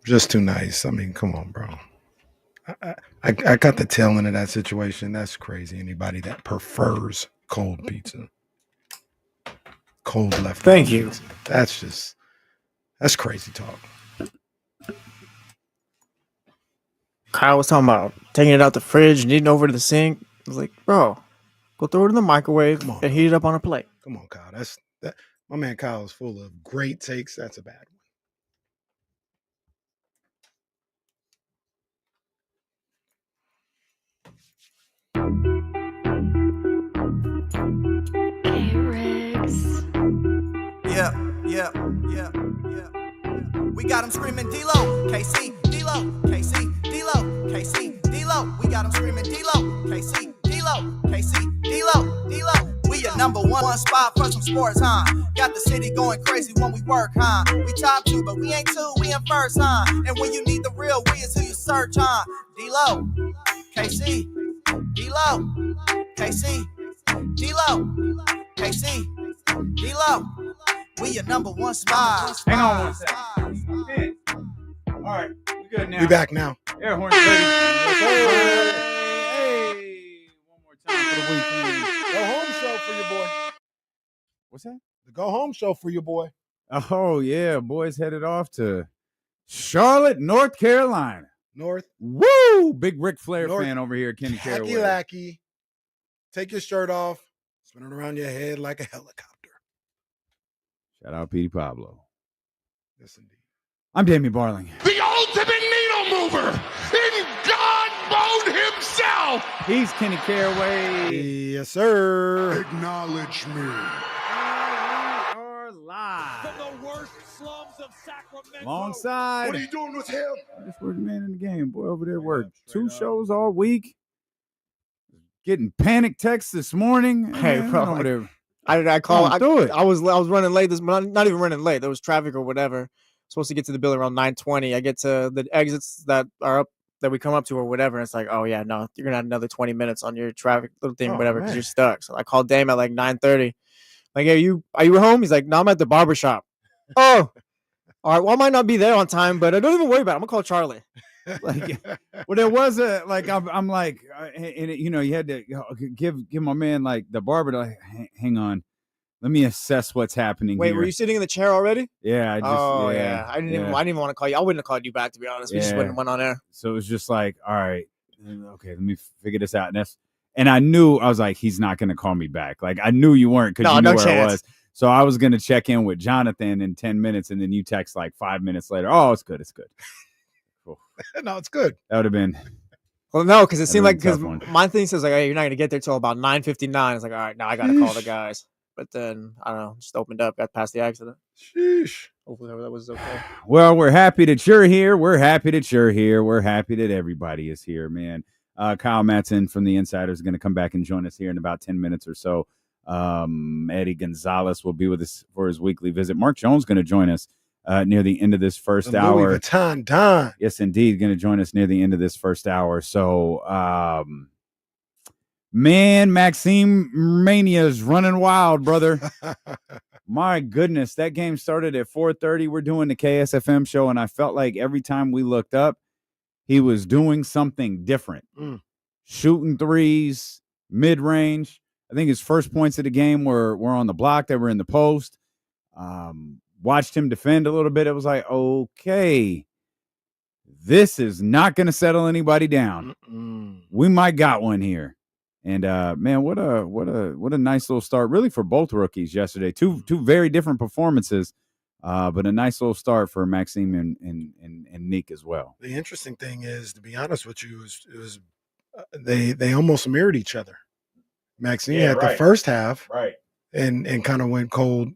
just too nice. I mean, come on, bro. I got the tail end of that situation. That's crazy. Anybody that prefers cold pizza, cold left. Thank you. Pizza. That's crazy talk. Kyle was talking about taking it out the fridge and eating over to the sink. I was like, bro, go throw it in the microwave and heat it up on a plate. Come on, Kyle. That. My man Kyle is full of great takes. That's a bad one. Yeah. We got him screaming D-Lo, KC, D-Lo, KC, D-Lo, KC, D-Lo. We got him screaming D-Lo, KC, D-Lo, KC, D-Lo, D-Lo. We a number one spot for some sports, huh? Got the city going crazy when we work, huh? We top 2, but we ain't 2, we in first, huh? And when you need the real, we is who you search, huh? D-Lo, KC, D-Lo, KC, D-Lo, KC, D-Lo. We your number one spot. Hang on 1 second. All right, we good now. We back now. Air horns ready. Hey, one more time for the weekend. Go home show for your boy. What's that? The go home show for your boy. Oh yeah, boys headed off to Charlotte, North Carolina. Woo! Big Ric Flair fan over here, Kenny Caraway. Lackey. Take your shirt off. Spin it around your head like a helicopter. Shout out Petey Pablo. Yes, indeed. I'm Damian Barling. The ultimate needle mover in God mode himself. He's Kenny Caraway. Yes, sir. Acknowledge me. We are live From the worst slums of Sacramento. alongside. What are you doing with him? This was the man in the game. Boy, over there worked 2 shows all week. Getting panic texts this morning. Hey, Man, bro, over there. I call. Do it. I was running late. Not even running late. There was traffic or whatever. Supposed to get to the building around 9:20. I get to the exits that are up that we come up to or whatever. And it's like, oh yeah, no, you're gonna have another 20 minutes on your traffic little thing, whatever, because you're stuck. So I called Dame at like 9:30. Like, are you home? He's like, no, I'm at the barbershop. Oh, all right. Well, I might not be there on time, but don't even worry about it. I'm gonna call Charlie. Like, well, there was a like I'm like, and you had to give my man like the barber like, hang on, let me assess what's happening. Wait, here. were you sitting in the chair already? Yeah, yeah. I didn't even want to call you. I wouldn't have called you back, to be honest. We just went on air. So it was just like, all right, okay, let me figure this out. And I knew, I was like, he's not going to call me back. Like, I knew you weren't because you knew where it was. So I was going to check in with Jonathan in 10 minutes, and then you text like 5 minutes later. Oh, it's good. Cool. No, it's good. That would have been. Well, no, because it seemed like, because my thing says like, hey, you're not going to get there till about 9:59. It's like, all right, now I got to call the guys. But then, I don't know, just opened up, got past the accident. Sheesh. Hopefully that was okay. Well, we're happy that you're here. We're happy that you're here. We're happy that everybody is here, man. Kyle Madson from The Insider is going to come back and join us here in about 10 minutes or so. Eddie Gonzalez will be with us for his weekly visit. Mark Jones is going to join us near the end of this first hour. Louis Vuitton Don. Yes, indeed. Going to join us near the end of this first hour. So, man, Maxime Mania is running wild, brother. My goodness, that game started at 4:30. We're doing the KSFM show, and I felt like every time we looked up, he was doing something different. Shooting threes, mid-range. I think his first points of the game were on the block. They were in the post. Watched him defend a little bit. It was like, okay, this is not going to settle anybody down. We might got one here. And man, what a nice little start, really, for both rookies yesterday. Two very different performances, but a nice little start for Maxime and Nick as well. The interesting thing is, to be honest with you, it was they almost mirrored each other. Maxime had the first half, and kind of went cooled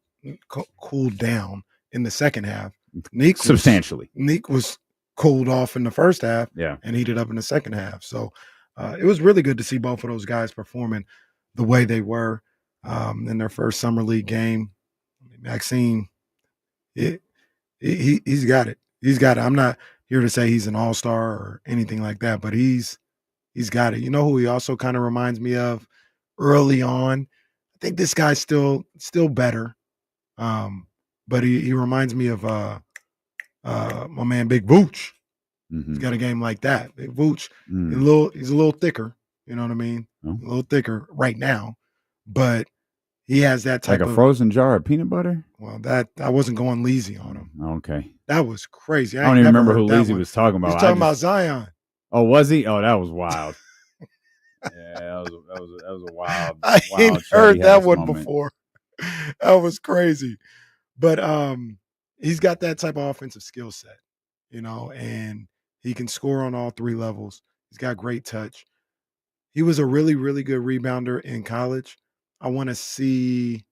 down in the second half. Nick substantially. Nick was cooled off in the first half, and heated up in the second half. So it was really good to see both of those guys performing the way they were in their first summer league game. Maxime, he's got it. He's got it. I'm not here to say he's an all-star or anything like that, but he's got it. You know who he also kind of reminds me of early on? I think this guy's still better, but he reminds me of my man Big Vooch. He's got a game like that. Big Vooch, he's a little thicker. You know what I mean? A little thicker right now, but he has that type like a frozen jar of peanut butter. Well, that I wasn't going Leezy on him. Okay, that was crazy. I don't even remember who Leezy was talking about. He's talking about Zion. Oh, was he? Oh, that was wild. Yeah, that was a wild. I ain't heard that one before. That was crazy, but he's got that type of offensive skill set, you know, and he can score on all three levels. He's got great touch. He was a really, really good rebounder in college. I want to see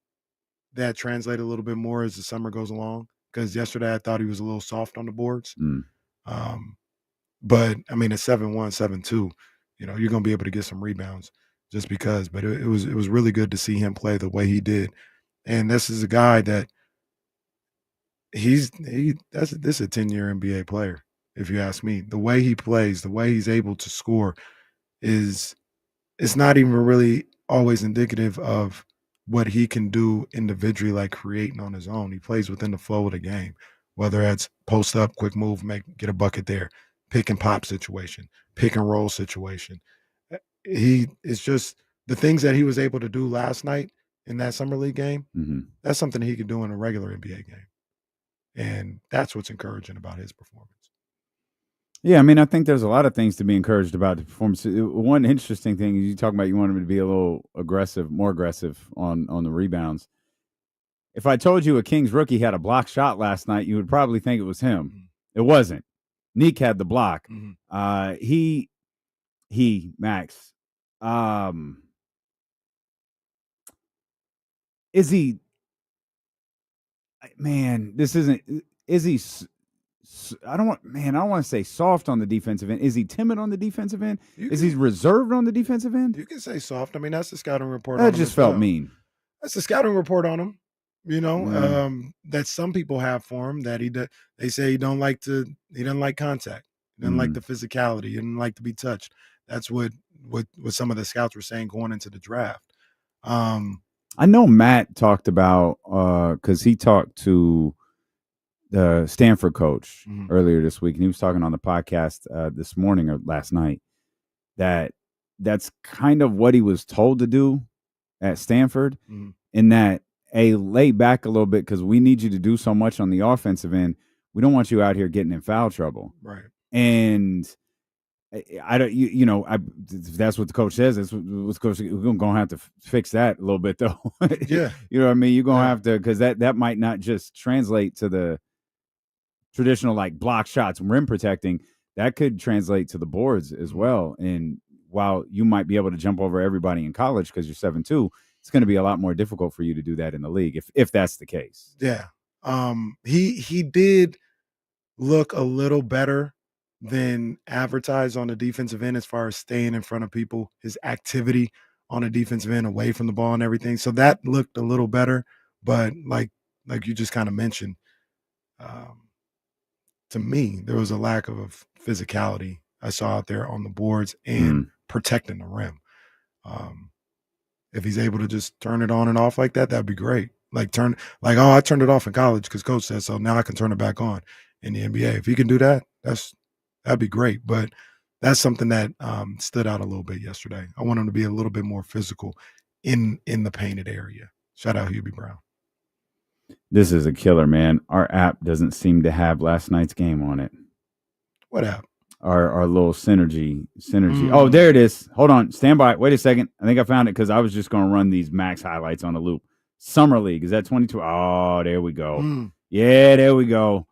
that translate a little bit more as the summer goes along, because yesterday I thought he was a little soft on the boards. But I mean, at 7'1", 7'2", you know, you're going to be able to get some rebounds just because. But it was really good to see him play the way he did. And this is a guy that this is a 10-year NBA player, if you ask me. The way he plays, the way he's able to score it's not even really always indicative of what he can do individually, like creating on his own. He plays within the flow of the game, whether it's post up, quick move, get a bucket there, pick and pop situation, pick and roll situation. It's just the things that he was able to do last night in that summer league game. That's something he could do in a regular NBA game. And that's what's encouraging about his performance. Yeah, I mean, I think there's a lot of things to be encouraged about the performance. One interesting thing is you talk about you want him to be a little more aggressive on the rebounds. If I told you a Kings rookie had a block shot last night, you would probably think it was him. It wasn't. Nick had the block. Max. Is he? Man, this isn't. Is he? I don't want to say soft on the defensive end. Is he timid on the defensive end? Is he reserved on the defensive end? You can say soft. I mean, that's the scouting report. That just felt mean. That's a scouting report on him. That some people have for him that they say he doesn't like contact. He doesn't like the physicality. He doesn't like to be touched. That's what some of the scouts were saying going into the draft. I know Matt talked about because he talked to the Stanford coach earlier this week, and he was talking on the podcast this morning or last night that's kind of what he was told to do at Stanford, in that, lay back a little bit because we need you to do so much on the offensive end. We don't want you out here getting in foul trouble. Right. And I don't, if that's what the coach says, that's what the coach, we're going to have to fix that a little bit though. Yeah. You know what I mean? You're going to have to, because that might not just translate to the traditional like block shots and rim protecting. That could translate to the boards as well. And while you might be able to jump over everybody in college because you're 7'2", it's going to be a lot more difficult for you to do that in the league if that's the case. Yeah. He did look a little better than advertised on the defensive end as far as staying in front of people, his activity on the defensive end away from the ball and everything. So that looked a little better. But like you just kind of mentioned, to me, there was a lack of physicality I saw out there on the boards and protecting the rim. If he's able to just turn it on and off like that, that'd be great. I turned it off in college because coach said so. Now I can turn it back on in the NBA. If he can do that, that'd be great. But that's something that stood out a little bit yesterday. I want him to be a little bit more physical in the painted area. Shout out Hubie Brown. This is a killer, man. Our app doesn't seem to have last night's game on it. What app? Our little synergy. Oh, there it is. Hold on. Stand by. Wait a second. I think I found it because I was just going to run these max highlights on the loop. Summer League. Is that 22? Oh, there we go. Yeah, there we go.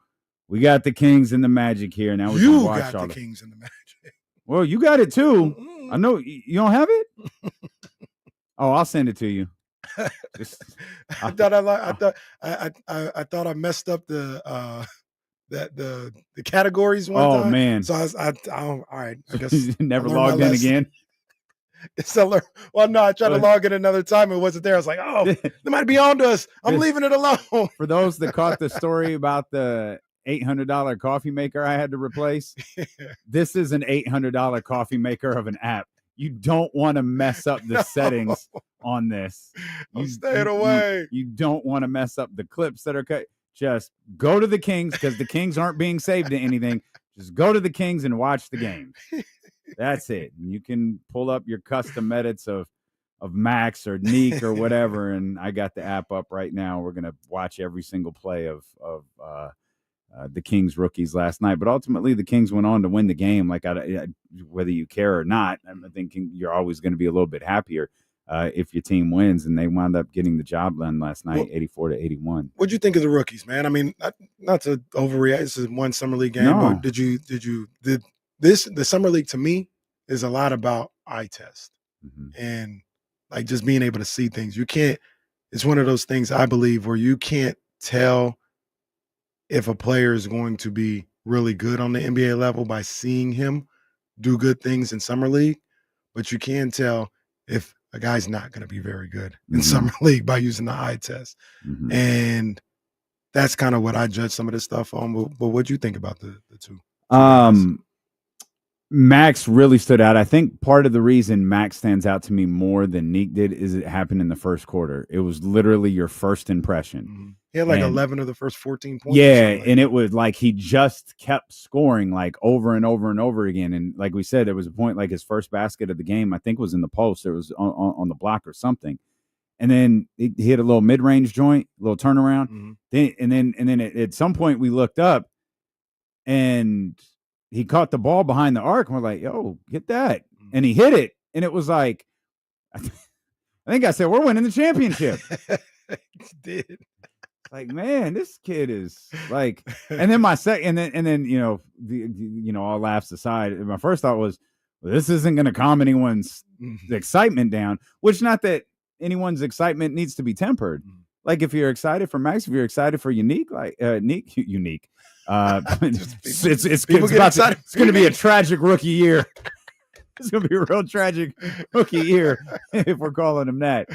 We got the Kings and the Magic here. Now we can watch all the Kings and the Magic. Well, you got it too. I know you don't have it. Oh, I'll send it to you. I thought I messed up the categories one time. Oh man! So all right. I guess you never logged in again. Well, no, I tried to log in another time. It wasn't there. I was like, oh, they might be on to us. I'm leaving it alone. For those that caught the story about the $800 coffee maker I had to replace, this is an $800 coffee maker of an app. You don't want to mess up the settings on this. I'm staying away. You don't want to mess up the clips that are cut. Just go to the Kings because the Kings aren't being saved to anything. Just go to the Kings and watch the game. That's it. And you can pull up your custom edits of Max or Neek or whatever. And I got the app up right now. We're going to watch every single play of the Kings rookies last night. But ultimately, the Kings went on to win the game. Like, whether you care or not, I'm thinking you're always going to be a little bit happier if your team wins, and they wound up getting the job done last night, 84-81. What'd you think of the rookies, man? I mean, not to overreact. This is one summer league game, but the summer league to me is a lot about eye test and like just being able to see things. It's one of those things I believe where you can't tell if a player is going to be really good on the NBA level by seeing him do good things in summer league, but you can tell if a guy's not going to be very good in summer league by using the eye test. And that's kind of what I judge some of this stuff on. But what do you think about the two? Max really stood out. I think part of the reason Max stands out to me more than Neek did is it happened in the first quarter. It was literally your first impression. He had 11 of the first 14 points. Yeah, and it was like he just kept scoring like over and over and over again. And like we said, there was a point like his first basket of the game, I think was in the post. It was on the block or something. And then he hit a little mid-range joint, a little turnaround. Then at some point we looked up and he caught the ball behind the arc, and we're like, yo, get that. And he hit it. And it was like, I think I said, we're winning the championship. Did. Like, man, this kid is like, and then all laughs aside, my first thought was, well, this isn't going to calm anyone's excitement down, which not that anyone's excitement needs to be tempered. Like if you're excited for Max, if you're excited for Unique, Unique. It's going to be a tragic rookie year. It's going to be a real tragic rookie year if we're calling him that.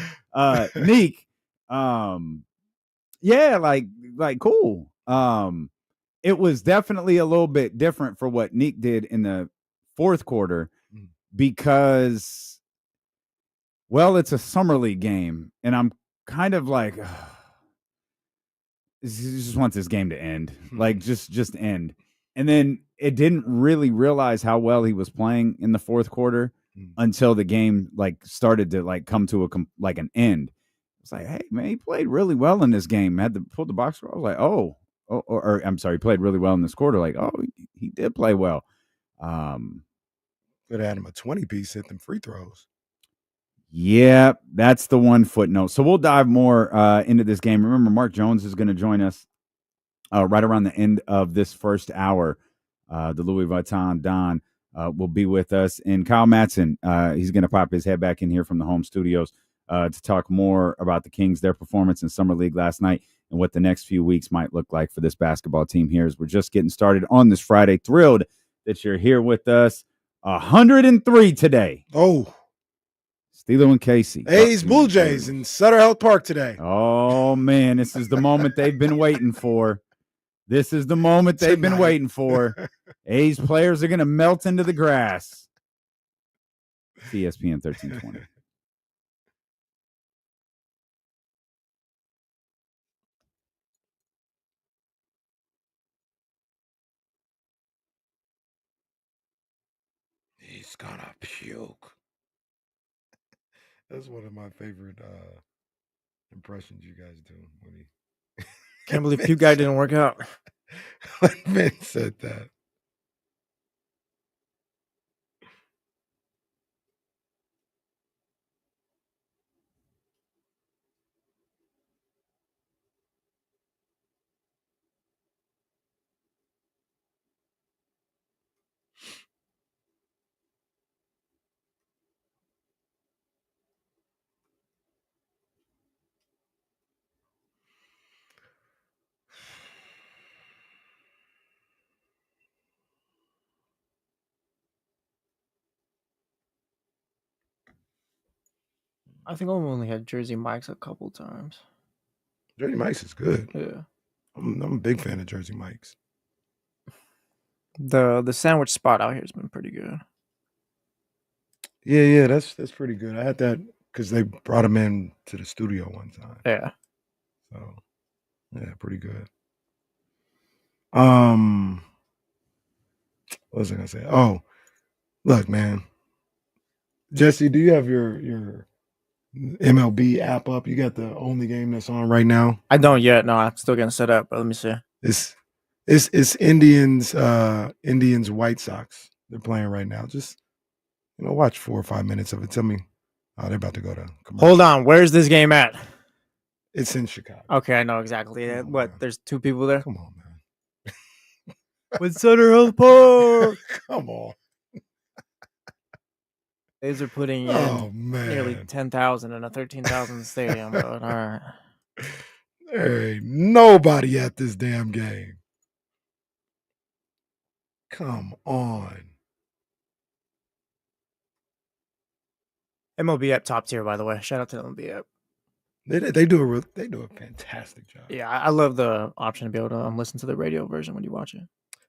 Neek, Yeah, like cool. It was definitely a little bit different for what Nick did in the fourth quarter because, well, it's a summer league game, and I'm kind of like, just want this game to end, like just end. And then it didn't really realize how well he was playing in the fourth quarter until the game like started to like come to an end. It's like, hey man, he played really well in this game. Had to pull the box score. I was like, or I'm sorry, he played really well in this quarter. Like, oh, he did play well. Could have had him a 20-piece, hit them free throws. Yeah, that's the one footnote. So we'll dive more into this game. Remember, Mark Jones is going to join us right around the end of this first hour. The Louis Vuitton Don will be with us. And Kyle Madson, he's going to pop his head back in here from the home studios to talk more about the Kings, their performance in Summer League last night, and what the next few weeks might look like for this basketball team here as we're just getting started on this Friday. Thrilled that you're here with us. 103 today. Oh. Steelo and Casey. A's Blue Jays in Sutter Health Park today. Oh, man, this is the moment they've been waiting for. This is the moment they've been waiting for. A's players are going to melt into the grass. ESPN 1320. He's gonna puke. That's one of my favorite impressions you guys do when he Can't believe puke guy didn't work out. when Vince said that. I think I've only had Jersey Mike's a couple times. Jersey Mike's is good. Yeah. I'm a big fan of Jersey Mike's. The sandwich spot out here has been pretty good. Yeah, that's pretty good. I had that because they brought him in to the studio one time. Yeah. So, yeah, pretty good. What was I gonna say? Oh, look, man. Jesse, do you have your MLB app up? You got the only game that's on right now? I don't yet. No, I'm still getting set up, but let me see. It's Indians White Sox. They're playing right now. Just watch 4 or 5 minutes of it. Tell me. Oh, they're about to go to commercial. Hold on. Where's this game at? It's in Chicago. Okay, I know exactly. Man. There's 2 people there? Come on, man. With Sutter Health Park. Come on. A's are putting in nearly 10,000 in a 13,000 stadium. But all right. There ain't nobody at this damn game. Come on. MLB app top tier, by the way. Shout out to the MLB app. They do a fantastic job. Yeah, I love the option to be able to listen to the radio version when you watch it.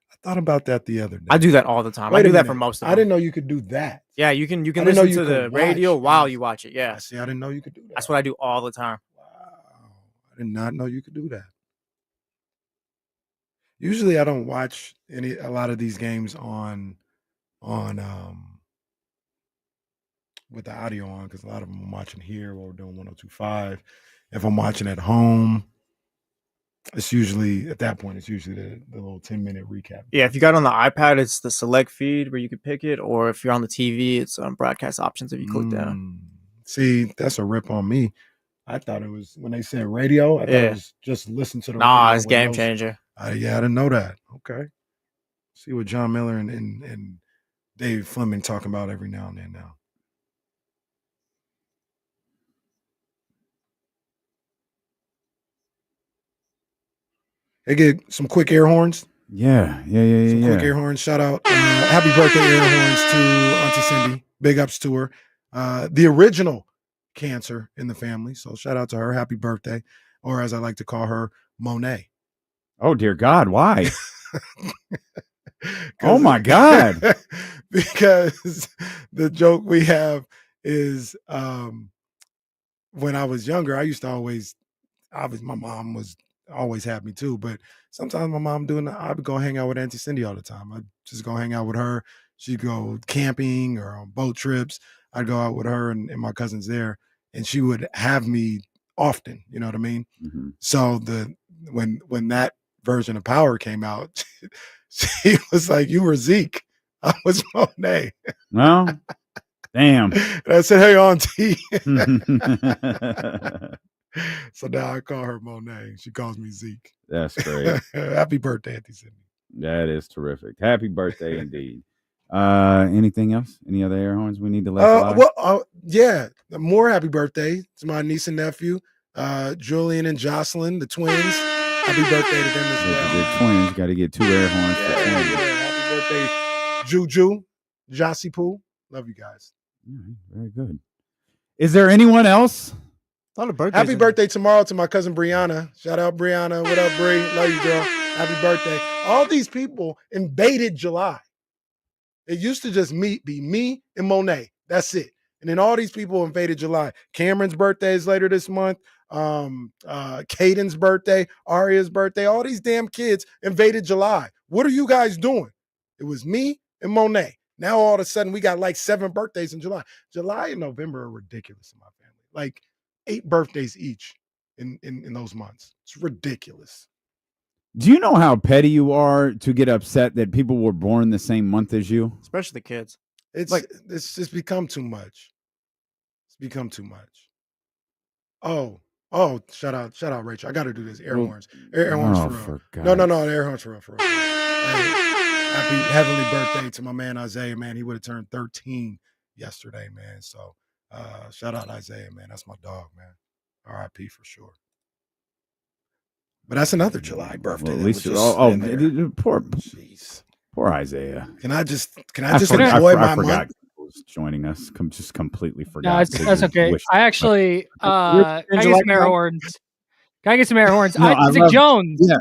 I thought about that the other day. I do that all the time. Wait I do a that minute. for most of them. I didn't know you could do that. Yeah, you can didn't know listen you to could the radio watch. while you watch it. Yeah. See, I didn't know you could do that. That's what I do all the time. Wow. I did not know you could do that. Usually I don't watch a lot of these games on with the audio on because a lot of them I'm watching here or we're doing 102.5. If I'm watching at home, it's usually at that point, it's usually the little 10-minute recap. Yeah, if you got on the iPad, it's the select feed where you can pick it, or if you're on the TV, it's broadcast options if you click down. See, that's a rip on me. I thought it was when they said radio. I thought it was just listen to the radio. Nah, it's game changer. Yeah, I didn't know that. Okay, see what John Miller and Dave Fleming talking about every now and then. Now, they get some quick air horns. Yeah. Some quick air horns. Shout out, happy birthday air horns to Auntie Cindy. Big ups to her. The original cancer in the family. So shout out to her. Happy birthday. Or as I like to call her, Monet. Oh, dear God. Why? Oh, my God. Because the joke we have is when I was younger, I used to always, obviously my mom was always had me too, but sometimes my mom I would go hang out with Auntie Cindy all the time. I'd just go hang out with her. She'd go camping or on boat trips. I'd go out with her and my cousins there, and she would have me often, you know what I mean? Mhm. So when that version of Power came out, she was like, "You were Zeke. I was Monet." Well, damn. And I said, "Hey, Auntie." So now I call her Monet. She calls me Zeke. That's great. Happy birthday, Auntie Cindy. That is terrific. Happy birthday indeed. Anything else? Any other air horns we need to let fly? Yeah, more happy birthday to my niece and nephew, Julian and Jocelyn, the twins. Happy birthday to them as well. The twins got to get 2 air horns for twins. Happy birthday, Juju, Jossie Poo. Love you guys. Very good. Is there anyone else? Happy birthday tomorrow to my cousin Brianna. Shout out Brianna. What up, Bri? Love you, girl. Happy birthday. All these people invaded July. It used to just be me and Monet. That's it. And then all these people invaded July. Cameron's birthday is later this month. Caden's birthday, Aria's birthday. All these damn kids invaded July. What are you guys doing? It was me and Monet. Now all of a sudden we got like 7 birthdays in July. July and November are ridiculous in my family. Like 8 birthdays each in those months. It's ridiculous. Do you know how petty you are to get upset that people were born the same month as you? Especially the kids. It's just become too much. It's become too much. Oh, shout out, Rachel. I got to do this. Air horns. Air horns for real. No, air horns for real. Happy heavenly birthday to my man Isaiah, man. He would have turned 13 yesterday, man. So shout out Isaiah, man. That's my dog, man. RIP for sure. But that's another July birthday. Well, at least poor Isaiah. Can I just enjoy my month? Was joining us. Just completely forgot. No, that's okay. I actually can I get some air horns? Can I get some air horns? No, Isaac Jones. Yeah.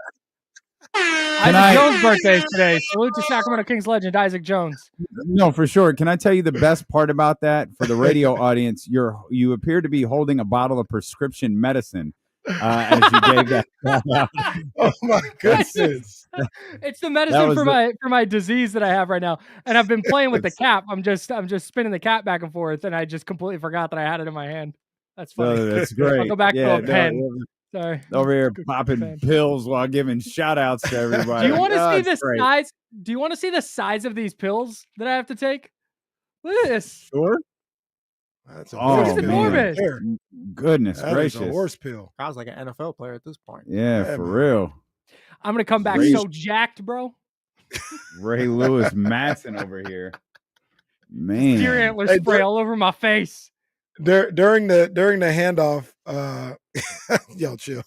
Isaac Jones' birthday is today. Salute to Sacramento Kings legend Isaac Jones. No, for sure. Can I tell you the best part about that for the radio audience? You appear to be holding a bottle of prescription medicine as you gave that. Oh my goodness! It's the medicine for my disease that I have right now, and I've been playing with the cap. I'm just spinning the cap back and forth, and I just completely forgot that I had it in my hand. That's funny. Oh, that's great. I'll go back to a pen. Sorry. Over here popping pills while giving shout outs to everybody. Do you want to see the size? Do you want to see the size of these pills that I have to take? Look at this. Sure. That's enormous. Goodness gracious. A horse pill. I was like an NFL player at this point. Yeah, for real. I'm going to come back so jacked, bro. Ray Lewis Madson over here. Man. Deer antler spray all over my face. During the handoff, yo, chill.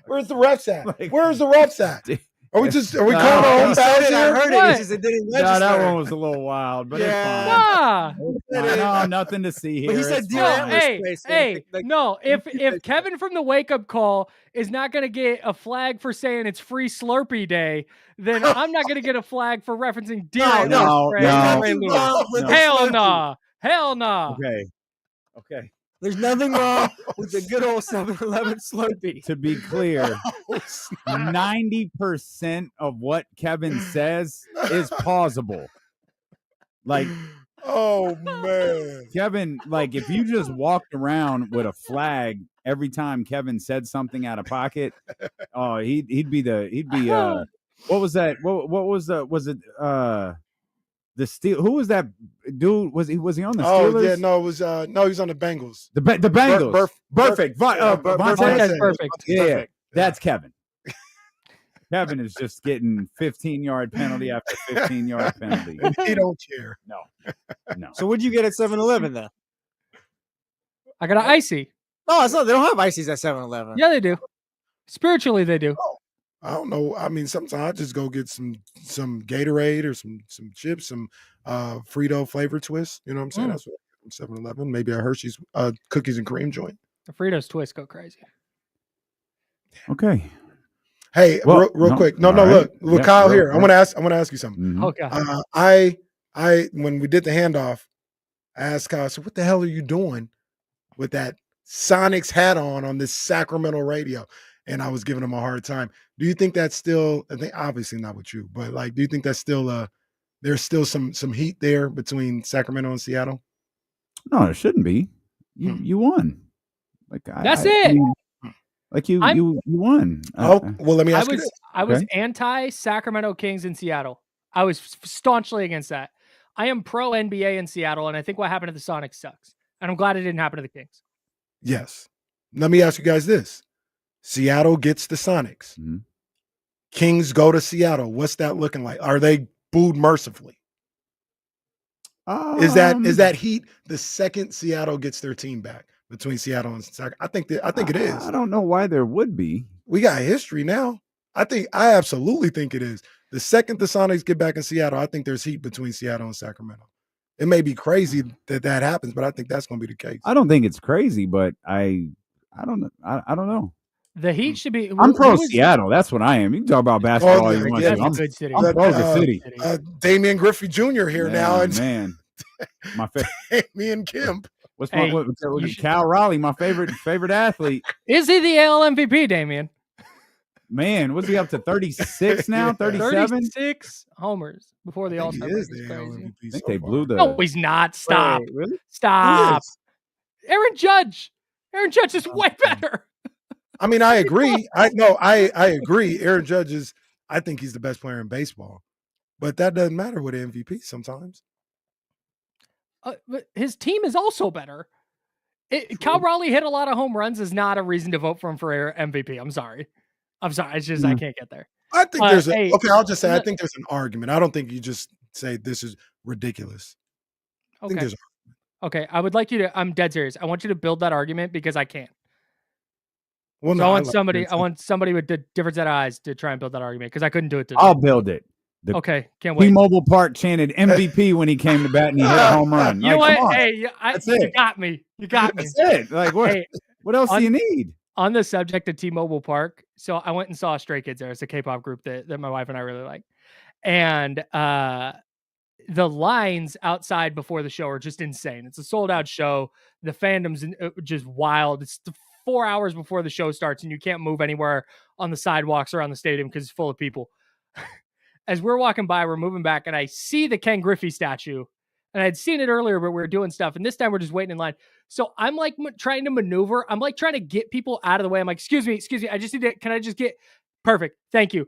Where's the refs at? Where's the refs at? Are we calling our own fouls here? I heard it. It's just it didn't register. No, that one was a little wild, but it's fine. No, nothing to see here. But he said, no. If Kevin from the Wake Up Call is not going to get a flag for saying it's Free Slurpee Day, then I'm not going to get a flag for referencing deer antler spray. Hell no. Okay. There's nothing wrong with the good old 7-Eleven Slurpee. To be clear, 90% of what Kevin says is plausible. Like, oh man, Kevin, like if you just walked around with a flag every time Kevin said something out of pocket, oh, he'd be what was that? What was it the Steel? Who was that dude? Was he on the Steelers? Oh yeah, no, it was he was on the Bengals. The Bengals. Perfect. Perfect. Yeah, that's Kevin. Kevin is just getting 15-yard penalty after 15-yard penalty. He don't care. No. So what'd you get at 7-Eleven then? I got an icy. No, it's not. They don't have ices at 7-Eleven. Yeah, they do. Spiritually, they do. I don't know. I mean, sometimes I just go get some Gatorade or some chips, some Frito flavor twist. You know what I'm saying? That's what 7-Eleven, maybe a Hershey's cookies and cream joint. The Fritos Twist go crazy. Okay. Hey, Well, real quick. No, right. look, Yeah, Kyle real here. I quick. want to ask you something. Mhm. Oh god. I when we did the handoff, I asked Kyle, so what the hell are you doing with that Sonics hat on this Sacramento radio? And I was giving him a hard time. Do you think that's still, I think obviously not with you, but like, do you think that's still there's still some heat there between Sacramento and Seattle? No, it shouldn't be. You won. Like That's I it. mean, like you won. Well, let me ask you this. I was anti Sacramento Kings in Seattle. I was staunchly against that. I am pro NBA in Seattle, and I think what happened to the Sonics sucks. And I'm glad it didn't happen to the Kings. Yes. Let me ask you guys this. Seattle gets the Sonics. Mm-hmm. Kings go to Seattle. What's that looking like? Are they booed mercifully? Is that heat the second Seattle gets their team back between Seattle and Sacramento? I think it is. I don't know why there would be. We got history now. I absolutely think it is. The second the Sonics get back in Seattle, I think there's heat between Seattle and Sacramento. It may be crazy that happens, but I think that's going to be the case. I don't think it's crazy, but I don't know. I don't know. The Heat should be. I'm pro Seattle. That's what I am. You can talk about basketball all you want. That's a good city. I'm pro the city. Damian Griffey Jr. here now. And man, my favorite. Damian Kemp. What's Cal Raleigh, my favorite athlete. Is he the AL MVP, Damian? Man, what's he up to? 36 now? 37? 36 homers before the All-Star break. I think they blew the. No, he's not. Stop. Wait, really? Stop. Aaron Judge. Aaron Judge is way better. I mean, I agree. I agree. Aaron Judge is, I think he's the best player in baseball. But that doesn't matter with MVP sometimes. But his team is also better. Cal Raleigh hit a lot of home runs is not a reason to vote for him for MVP. I'm sorry. It's just I can't get there. I think there's I'll just say I think there's an argument. I don't think you just say this is ridiculous. I think there's okay. I would like you to, I'm dead serious. I want you to build that argument because I can't. Well, so I want somebody with the different set of eyes to try and build that argument because I couldn't do it today. I'll build it. Okay, can't wait. T-Mobile Park chanted MVP when he came to bat and he hit a home run. You know what? Hey, you got me. You got me. That's it. Like what else do you need? On the subject of T-Mobile Park, so I went and saw Stray Kids there. It's a K-pop group that my wife and I really like. And the lines outside before the show are just insane. It's a sold-out show. The fandom's just wild. It's 4 hours before the show starts, and you can't move anywhere on the sidewalks around the stadium because it's full of people. As we're walking by, we're moving back, and I see the Ken Griffey statue. And I'd seen it earlier, but we were doing stuff. And this time we're just waiting in line. So I'm like trying to maneuver. I'm like trying to get people out of the way. I'm like, excuse me. I just need to, can I just get, perfect. Thank you.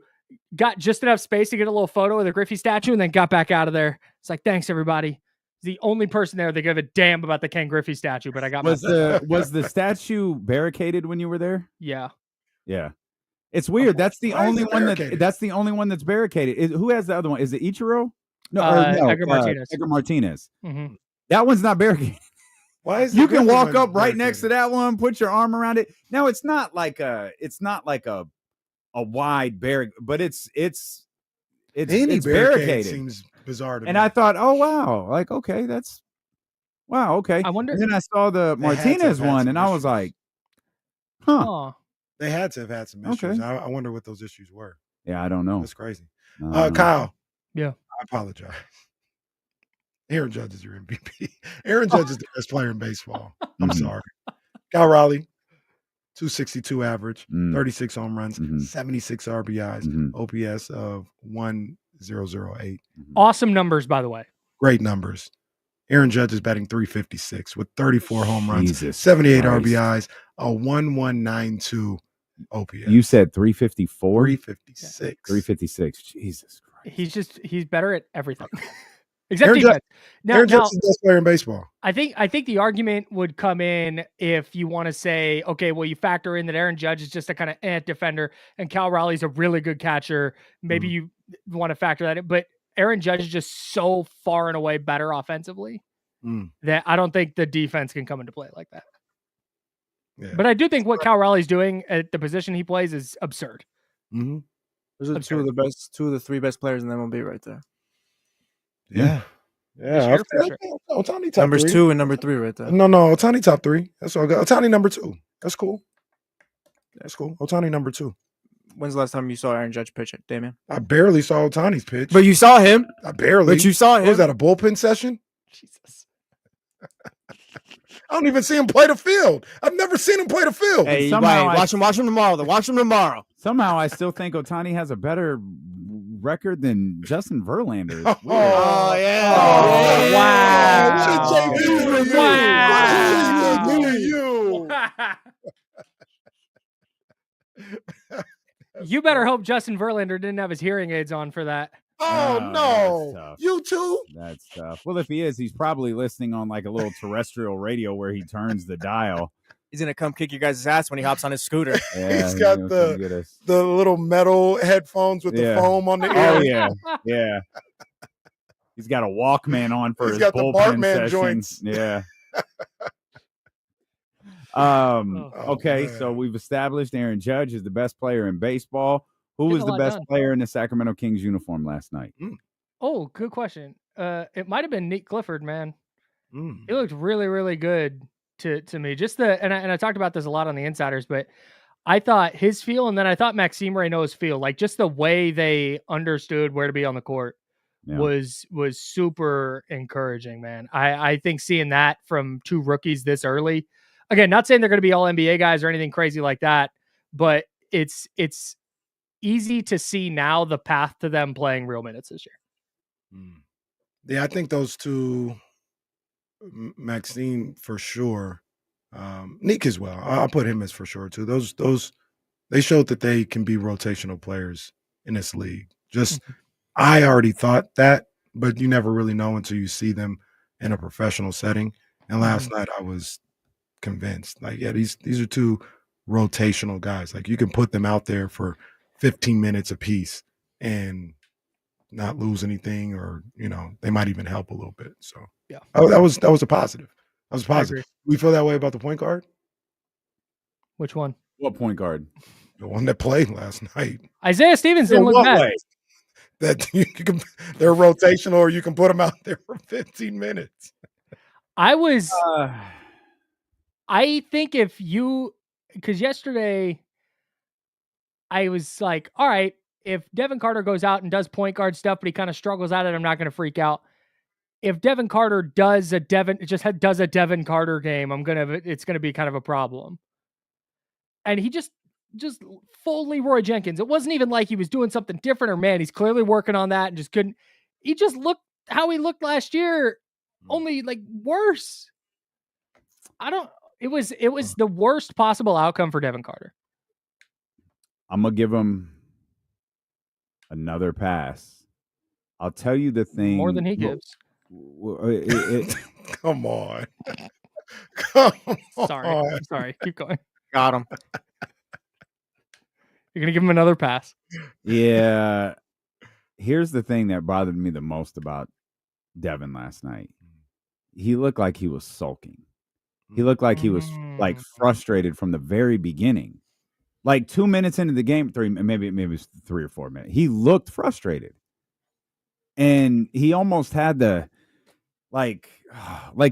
Got just enough space to get a little photo of the Griffey statue and then got back out of there. It's like, thanks everybody. The only person there that gave a damn about the Ken Griffey statue, but I got was the statue barricaded when you were there? Yeah. Yeah. It's weird. That's the only one that's barricaded. Who has the other one? Is it Ichiro? No, Edgar Martinez. Edgar Martinez. Mm-hmm. That one's not barricaded. Why is you can walk up right next to that one, put your arm around it. Now it's not like a wide barricade, but it's barricaded. Seems bizarre to me. And I thought, oh wow, like okay, that's wow, okay. I wonder. And then I saw the Martinez one, and I was like, huh. Oh. They had to have had some issues. Okay. I wonder what those issues were. Yeah, I don't know. That's crazy. Kyle. Yeah. I apologize. Aaron Judge is your MVP. Aaron Judge is the best player in baseball. I'm sorry. Kyle Raleigh, 262 average, 36 home runs, 76 RBIs, OPS of 1008. Awesome numbers, by the way. Great numbers. Aaron Judge is batting 356 with 34 home runs, 78 RBIs, a 1192 OPS. You said 354? 356. 356. Jesus Christ. He's better at everything. Except Aaron defense. Aaron Judge is the best player in baseball. I think the argument would come in if you want to say, okay, well, you factor in that Aaron Judge is just a kind of defender and Cal Raleigh's a really good catcher. Maybe you want to factor that in, but Aaron Judge is just so far and away better offensively that I don't think the defense can come into play like that. Yeah. But I do think what Cal Raleigh's doing at the position he plays is absurd. Mm-hmm. Those are two of the three best players in the MLB right there. Yeah. Yeah, For sure. Otani top Numbers 3. 2 and number 3 right there. No, Otani top 3. That's all good. Otani number 2. That's cool. Otani number 2. When's the last time you saw Aaron Judge pitch it, Damian? I barely saw Otani's pitch. But you saw him. I barely. But you saw him. Was that a bullpen session? Jesus. I don't even see him play the field. I've never seen him play the field. Hey, somehow watch him tomorrow. Watch him tomorrow. Somehow I still think Otani has a better record than Justin Verlander. It's weird. Oh, yeah. Oh, wow. What did JV do to you? Wow. What did JV do to you? You better hope Justin Verlander didn't have his hearing aids on for that. Oh, that's no. tough. You too? That's tough. Well, if he is, he's probably listening on like a little terrestrial radio where he turns the dial. He's going to come kick your guys' ass when he hops on his scooter. Yeah, He's got gonna come get us. the little metal headphones with the foam on the ear. Oh, yeah. Yeah. He's got a Walkman on for He's his got the bullpen Bartman session. joints. Yeah. Okay, man. so we've established Aaron Judge is the best player in baseball. Who Getting was a the lot best done. player in the Sacramento Kings uniform last night? Oh, good question. It might have been Nick Clifford, man. Mm. He looked really, really good to me. Just and I talked about this a lot on the Insiders, but I thought his feel, and then I thought Maxime Reynaud's feel, like just the way they understood where to be on the court Yeah. was super encouraging, man. I think seeing that from two rookies this early, again, not saying they're going to be all NBA guys or anything crazy like that, but it's easy to see now the path to them playing real minutes this year. Yeah, I think those two, Maxine for sure, Nick as well. I'll put him as for sure too. Those they showed that they can be rotational players in this league. Just I already thought that, but you never really know until you see them in a professional setting. And last night I was convinced. Like, yeah, these are two rotational guys. Like you can put them out there for 15 minutes apiece and not lose anything, or they might even help a little bit. So yeah, that was a positive. That was I positive. agree. We feel that way about the point guard, Which one? What point guard? the one that played last night. Isaiah Stevens didn't look what bad. way? That they're rotational, or you can put them out there for 15 minutes. I think because yesterday I was like, all right, if Devin Carter goes out and does point guard stuff, but he kind of struggles at it, I'm not going to freak out. If Devin Carter does a Devin Carter game, it's going to be kind of a problem. And he just full Leroy Jenkins. It wasn't even like he was doing something different, or man, he's clearly working on that and just couldn't. He just looked how he looked last year, only like worse. It was the worst possible outcome for Devin Carter. I'm gonna give him another pass. I'll tell you the thing. More than he gives. Come on. Come on. Sorry. Keep going. Got him. You're going to give him another pass. Yeah. Here's the thing that bothered me the most about Devin last night. He looked like he was sulking. He looked like he was like frustrated from the very beginning. Like 2 minutes into the game, maybe it was 3 or 4 minutes. He looked frustrated. And he almost had the like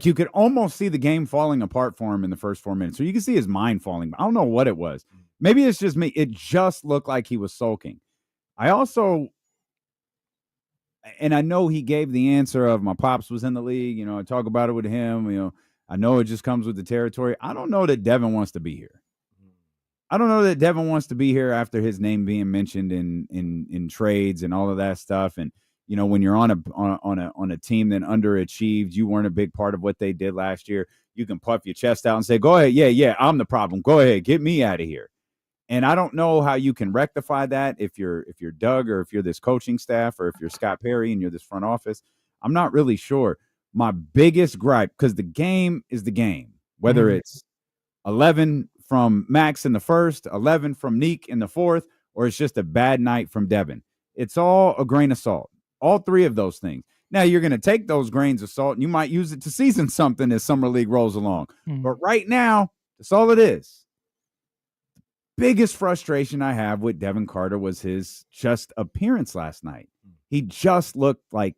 you could almost see the game falling apart for him in the first 4 minutes. So you can see his mind falling. I don't know what it was. Maybe it's just me. It just looked like he was sulking. I know he gave the answer of my pops was in the league. I talk about it with him. I know it just comes with the territory. I don't know that Devin wants to be here. I don't know that Devin wants to be here after his name being mentioned in trades and all of that stuff. And when you're on a team that underachieved, you weren't a big part of what they did last year. You can puff your chest out and say, "Go ahead, yeah, I'm the problem. Go ahead, get me out of here." And I don't know how you can rectify that if you're Doug, or if you're this coaching staff, or if you're Scott Perry and you're this front office. I'm not really sure. My biggest gripe, because the game is the game, whether it's 11 from Max in the first, 11 from Neek in the fourth, or it's just a bad night from Devin. It's all a grain of salt. All three of those things. Now, you're going to take those grains of salt and you might use it to season something as Summer League rolls along. But right now, that's all it is. Biggest frustration I have with Devin Carter was his just appearance last night. He just looked like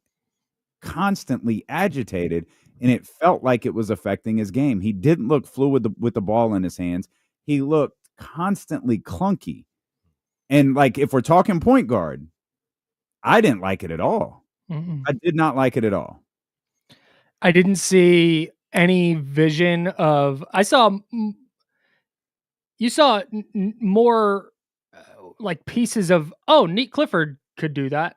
constantly agitated, and it felt like it was affecting his game. He didn't look fluid with the ball in his hands. He looked constantly clunky. And like, if we're talking point guard, I didn't like it at all. I did not like it at all. I didn't see any vision of. You saw more like pieces of. Oh, Neat Clifford could do that.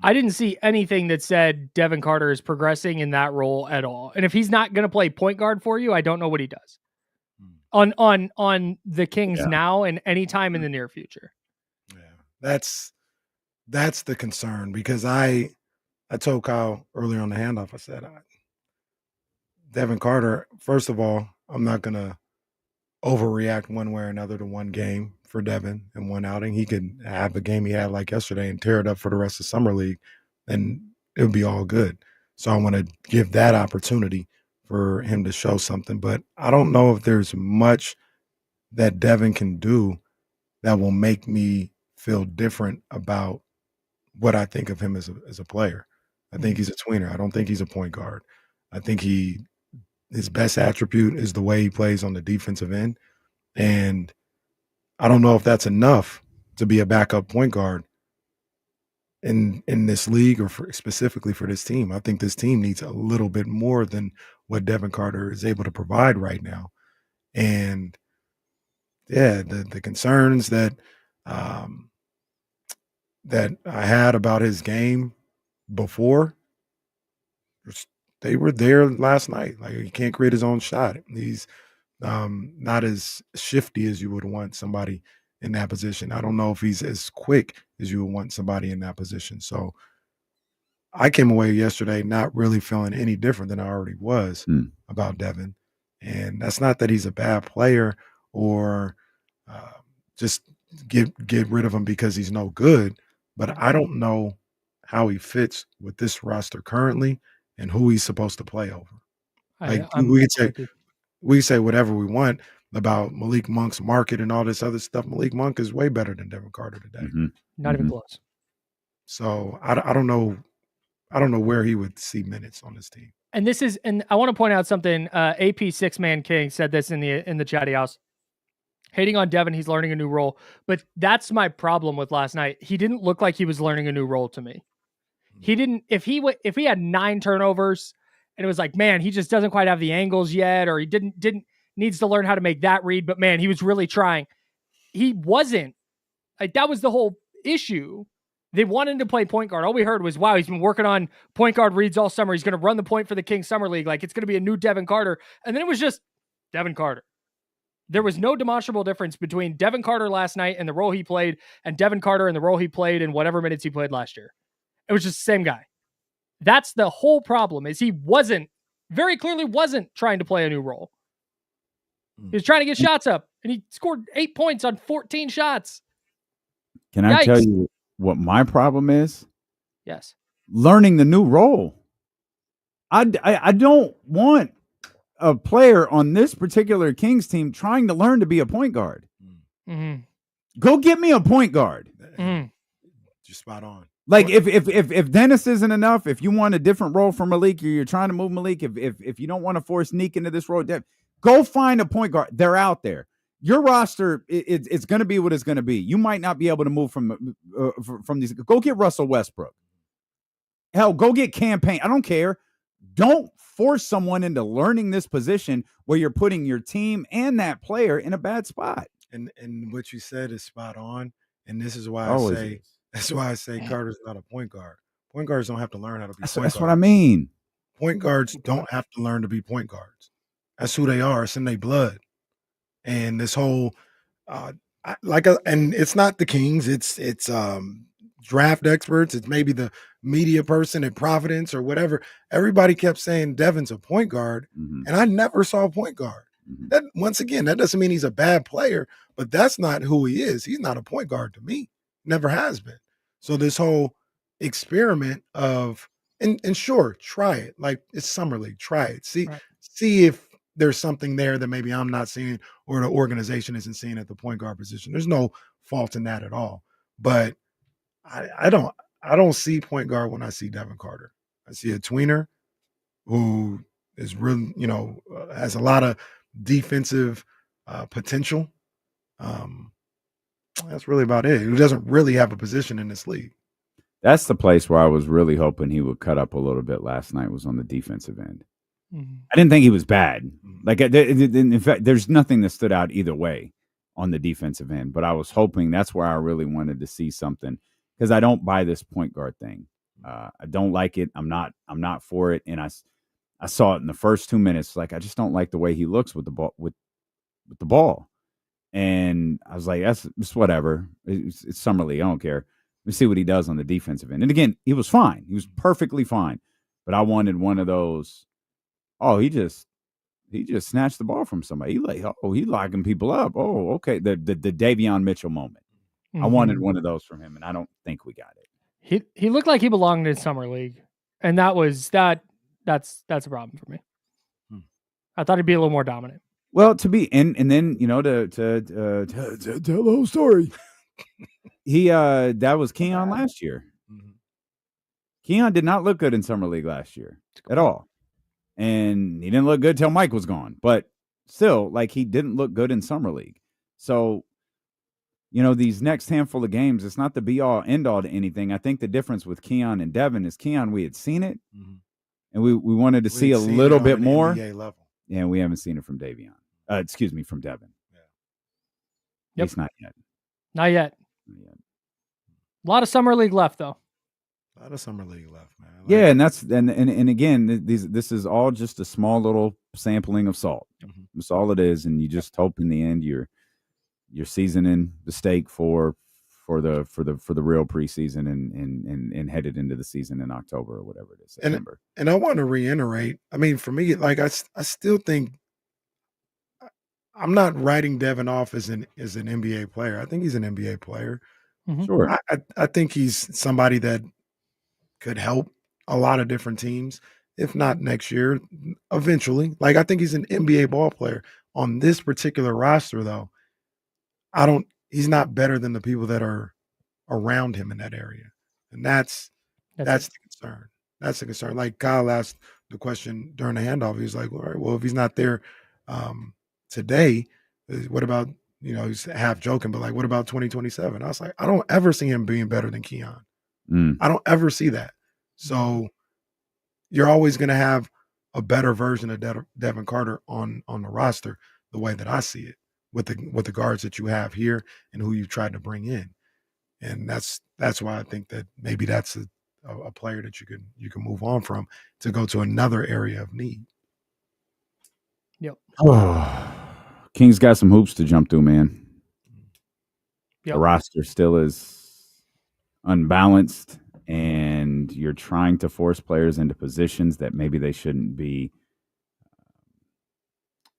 I didn't see anything that said Devin Carter is progressing in that role at all. And if he's not going to play point guard for you, I don't know what he does on the Kings now and any time in the near future. Yeah, that's the concern, because I told Kyle earlier on the handoff, I said, Devin Carter, first of all, I'm not going to overreact one way or another to one game for Devin and one outing. He could have a game he had like yesterday and tear it up for the rest of Summer League, and it would be all good. So I want to give that opportunity for him to show something. But I don't know if there's much that Devin can do that will make me feel different about what I think of him as a player. I think he's a tweener. I don't think he's a point guard. I think his best attribute is the way he plays on the defensive end. And I don't know if that's enough to be a backup point guard in this league, or specifically for this team. I think this team needs a little bit more than what Devin Carter is able to provide right now. And yeah, the concerns that that I had about his game before, they were there last night. Like, he can't create his own shot. He's not as shifty as you would want somebody in that position. I don't know if he's as quick as you would want somebody in that position. So I came away yesterday not really feeling any different than I already was about Devin. And that's not that he's a bad player or just get rid of him because he's no good, but I don't know how he fits with this roster currently and who he's supposed to play over. Like, we could say whatever we want about Malik Monk's market and all this other stuff. Malik Monk is way better than Devin Carter today. Not even close. So I don't know. I don't know where he would see minutes on this team. And I want to point out something. AP Six Man King said this in the chatty house. Hating on Devin, he's learning a new role. But that's my problem with last night. He didn't look like he was learning a new role to me. He didn't. If he had 9 turnovers and it was like, man, he just doesn't quite have the angles yet, or he needs to learn how to make that read. But man, he was really trying. He wasn't. Like, that was the whole issue. They wanted to play point guard. All we heard was, wow, he's been working on point guard reads all summer. He's going to run the point for the Kings Summer League. Like, it's going to be a new Devin Carter. And then it was just Devin Carter. There was no demonstrable difference between Devin Carter last night and the role he played and Devin Carter and the role he played in whatever minutes he played last year. It was just the same guy. That's the whole problem, is he very clearly wasn't trying to play a new role. He was trying to get shots up, and he scored 8 points on 14 shots. Can I tell you what my problem is? Yes. Learning the new role. I don't want a player on this particular Kings team trying to learn to be a point guard. Go get me a point guard. Just spot on. Like, if Dennis isn't enough, if you want a different role for Malik, or you're trying to move Malik, if you don't want to force Neek into this role, go find a point guard. They're out there. Your roster, it's going to be what it's going to be. You might not be able to move from these. Go get Russell Westbrook. Hell, go get Campaign. I don't care. Don't force someone into learning this position where you're putting your team and that player in a bad spot. And what you said is spot on. And this is why I say Carter's not a point guard. Point guards don't have to learn how to be point guards. That's what I mean. Point guards don't have to learn to be point guards. That's who they are. It's in their blood. And this whole and it's not the Kings. It's draft experts. It's maybe the media person at Providence or whatever. Everybody kept saying Devin's a point guard, and I never saw a point guard. That, once again, that doesn't mean he's a bad player, but that's not who he is. He's not a point guard to me. Never has been. So this whole experiment of and sure, try it. Like, it's Summer League. Try it. See if there's something there that maybe I'm not seeing or the organization isn't seeing at the point guard position. There's no fault in that at all. But I don't see point guard when I see Devin Carter. I see a tweener who is really, has a lot of defensive potential. That's really about it. Who doesn't really have a position in this league. That's the place where I was really hoping he would cut up a little bit last night, was on the defensive end. Mm-hmm. I didn't think he was bad. Like, in fact, there's nothing that stood out either way on the defensive end, but I was hoping that's where I really wanted to see something, because I don't buy this point guard thing. I don't like it. I'm not for it. And I saw it in the first 2 minutes. Like, I just don't like the way he looks with the ball, with the ball. And I was like, it's whatever. It's summer league. I don't care. Let me see what he does on the defensive end. And again, he was fine. He was perfectly fine. But I wanted one of those. Oh, he just snatched the ball from somebody. He locking people up. Oh, okay. The Davion Mitchell moment. Mm-hmm. I wanted one of those from him, and I don't think we got it. He looked like he belonged in summer league, and that's a problem for me. I thought he'd be a little more dominant. Well, to be and then to tell the whole story. That was Keon last year. Mm-hmm. Keon did not look good in summer league last year at all. And he didn't look good till Mike was gone. But still, like, he didn't look good in summer league. So, these next handful of games, it's not the be-all, end-all to anything. I think the difference with Keon and Devin is Keon, we had seen it, and we wanted to see a little bit more. NBA level. And we haven't seen it from Davion. From Devin. Yeah. Yep. It's not yet. Not yet. A lot of summer league left, though. A lot of summer league left, man. Yeah, and that's and again, this is all just a small little sampling of salt. Mm-hmm. That's all it is, and you just hope in the end you're seasoning the steak for the real preseason and headed into the season in October or whatever it is, September. And I want to reiterate. I mean, for me, like I still think I'm not writing Devin off as an NBA player. I think he's an NBA player. Mm-hmm. Sure. I think he's somebody that could help a lot of different teams, if not next year, eventually. Like, I think he's an NBA ball player. On this particular roster, though, he's not better than the people that are around him in that area. And that's the concern. That's the concern. Like, Kyle asked the question during the handoff. He was like, all right, well, if he's not there today, what about, he's half joking, but like, what about 2027? I was like, I don't ever see him being better than Keon. I don't ever see that. So you're always going to have a better version of Devin Carter on the roster, the way that I see it, with the guards that you have here and who you tried to bring in. And that's why I think that maybe that's a player that you can move on from to go to another area of need. Yep. Kings got some hoops to jump through, man. Yep. The roster still is unbalanced, and you're trying to force players into positions that maybe they shouldn't be.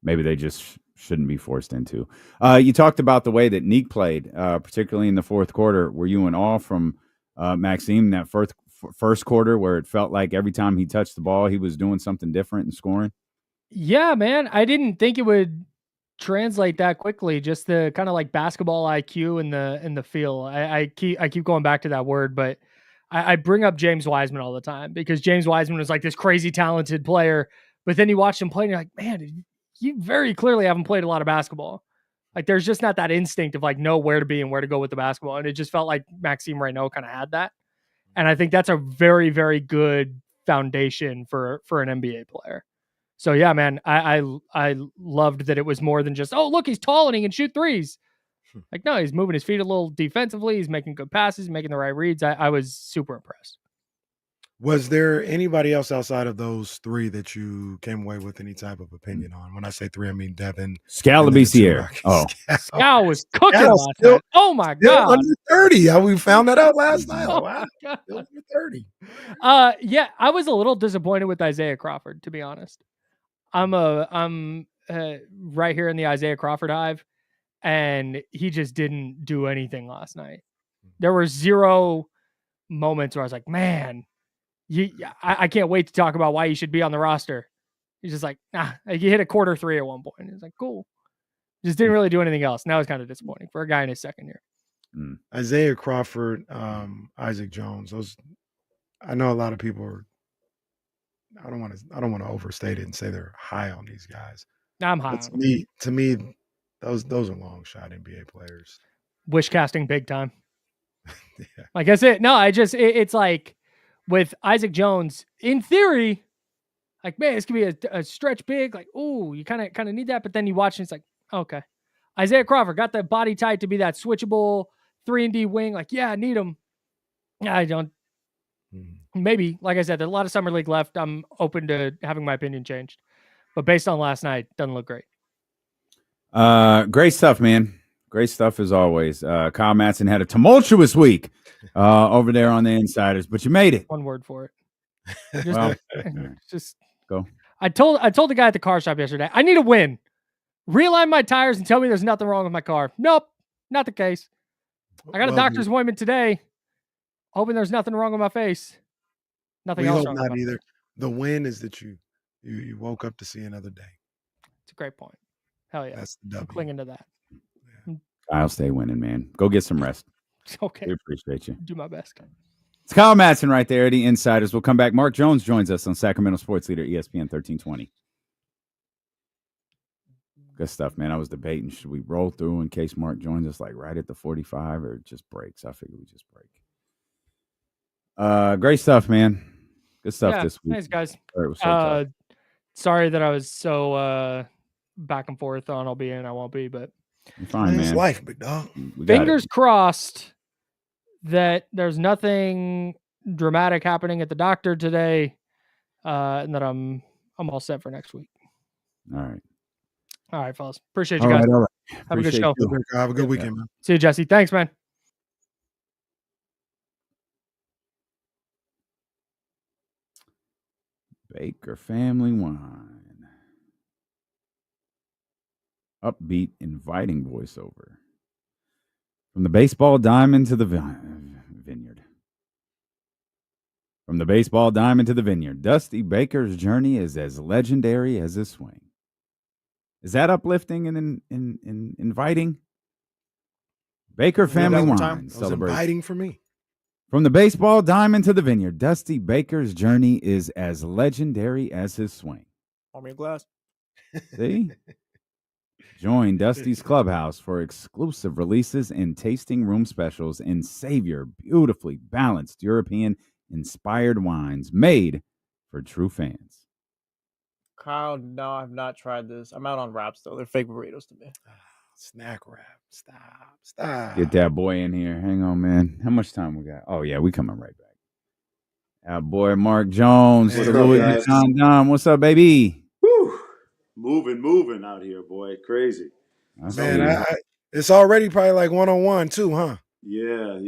Maybe they just shouldn't be forced into. You talked about the way that Neek played, particularly in the fourth quarter. Were you in awe from Maxime that first quarter, where it felt like every time he touched the ball, he was doing something different and scoring? Yeah, man. I didn't think it would translate that quickly. Just the kind of like basketball IQ and the feel. I keep going back to that word, but I bring up James Wiseman all the time, because James Wiseman was like this crazy talented player, but then you watch him play and you're like, man, you very clearly haven't played a lot of basketball. Like, there's just not that instinct of like, know where to be and where to go with the basketball. And it just felt like Maxime Reynaud kind of had that. And I think that's a very, very good foundation for an NBA player. So yeah, man, I loved that it was more than just, oh, look, he's tall and he can shoot threes. Like, no, he's moving his feet a little defensively. He's making good passes, making the right reads. I was super impressed. Was there anybody else outside of those three that you came away with any type of opinion on? When I say three, I mean Devin. Scalabrine. Oh, Scal was cooking last night. Oh my God. Under 30. We found that out last night. Oh, wow. Still under 30. Yeah, I was a little disappointed with Isaiah Crawford, to be honest. I'm right here in the Isaiah Crawford hive, and he just didn't do anything last night. There were zero moments where I was like, man, I can't wait to talk about why you should be on the roster. He's just like, nah, he hit a quarter three at one point. He's like, cool. Just didn't really do anything else. Now it's kind of disappointing for a guy in his second year. Isaiah Crawford, Isaac Jones. I know a lot of people are I don't want to overstate it and say they're high on these guys. I'm high. But to me, those are long shot NBA players. Wish casting big time. Yeah. Like I said, no, it's like with Isaac Jones, in theory, like, man, this could be a stretch big. Like, ooh, you kind of need that. But then you watch and it's like, okay. Isaiah Crawford got the body type to be that switchable 3-and-D wing. Like, yeah, I need him. I don't. Maybe, like I said, there's a lot of summer league left. I'm open to having my opinion changed. But based on last night, doesn't look great. Great stuff, man. Great stuff as always. Kyle Madson had a tumultuous week over there on the Insiders, but you made it. One word for it. Just go. I told the guy at the car shop yesterday, I need a win. Realign my tires and tell me there's nothing wrong with my car. Nope, not the case. I got a doctor's appointment today, hoping there's nothing wrong with my face. Nothing else wrong. Not either. The win is that you woke up to see another day. It's a great point. Hell yeah, that's the W. I'm clinging to that. Yeah. I'll stay winning, man. Go get some rest. Okay, we appreciate you. Do my best. It's Kyle Madson right there, the Insiders. We'll come back. Mark Jones joins us on Sacramento Sports Leader, ESPN 1320. Good stuff, man. I was debating, should we roll through in case Mark joins us like right at the 45 or just breaks? I figured we just break. Great stuff, man. Good stuff this week. Thanks, guys. So sorry that I was so back and forth on I'll be in, I won't be, but you're fine, man. It's life, big dog. Fingers crossed that there's nothing dramatic happening at the doctor today, and that I'm all set for next week. All right, fellas. Appreciate you guys. All right. Have a good show. Have a good weekend, man. See you, Jesse. Thanks, man. Baker Family Wine. Upbeat, inviting voiceover. From the baseball diamond to the vineyard. From the baseball diamond to the vineyard. Dusty Baker's journey is as legendary as his swing. Is that uplifting and inviting? Baker Family Wine celebration. Inviting for me. From the baseball diamond to the vineyard, Dusty Baker's journey is as legendary as his swing. Pour me a glass. See? Join Dusty's Clubhouse for exclusive releases and tasting room specials and save your beautifully balanced European-inspired wines made for true fans. Kyle, no, I've not tried this. I'm out on wraps, though. They're fake burritos to me. Snack wrap. Stop. Get that boy in here. Hang on, man. How much time we got? Oh, yeah, we coming right back. Our boy Mark Jones. What's up, baby? Whew. Moving out here, boy. Crazy. Man, it's already probably like 101 too, huh? Yeah.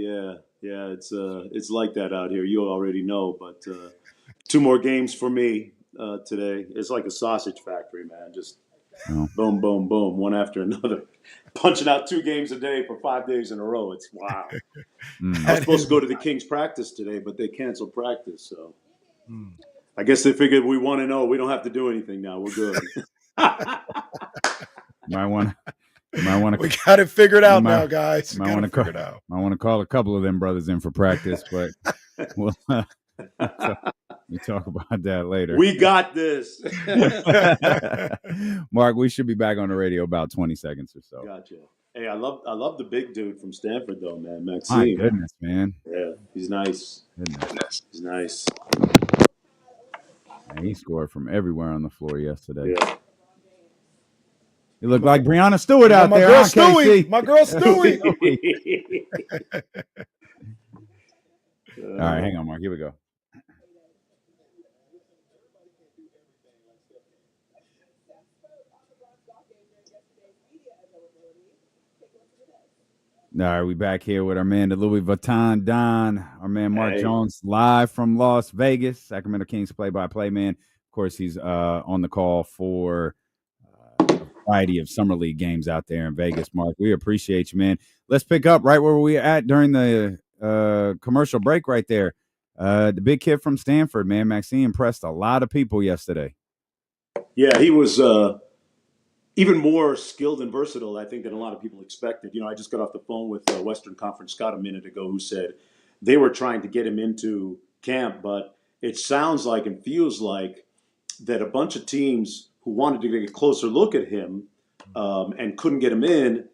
It's like that out here. You already know, but 2 more games for me today. It's like a sausage factory, man. Just boom, boom, boom, one after another. Punching out 2 games a day for 5 days in a row. It's wow. I was supposed to go to the Kings practice today, but they canceled practice. So I guess they figured we 1-0. We don't have to do anything now. We're good. Might want to. We got it figured out now, guys. Might want to call a couple of them brothers in for practice, but we'll talk about that later. We got this. Mark, we should be back on the radio about 20 seconds or so. Gotcha. Hey, I love the big dude from Stanford, though, man. Maxime. My goodness, man. Yeah, he's nice. He's nice. Man, he scored from everywhere on the floor yesterday. Yeah. He looked like Breonna Stewart out my there. Girl Stewie. My girl Stewie. All right, hang on, Mark. Here we go. All right, we back here with our man, the Louis Vuitton Don, our man Mark Jones, live from Las Vegas, Sacramento Kings play-by-play man. Of course, he's on the call for a variety of summer league games out there in Vegas. Mark, we appreciate you, man. Let's pick up right where we were at during the commercial break right there. The big kid from Stanford, man, Maxime, impressed a lot of people yesterday. Yeah, he was even more skilled and versatile, I think, than a lot of people expected. You know, I just got off the phone with Western Conference Scott a minute ago who said they were trying to get him into camp, but it sounds like and feels like that a bunch of teams who wanted to get a closer look at him and couldn't get him in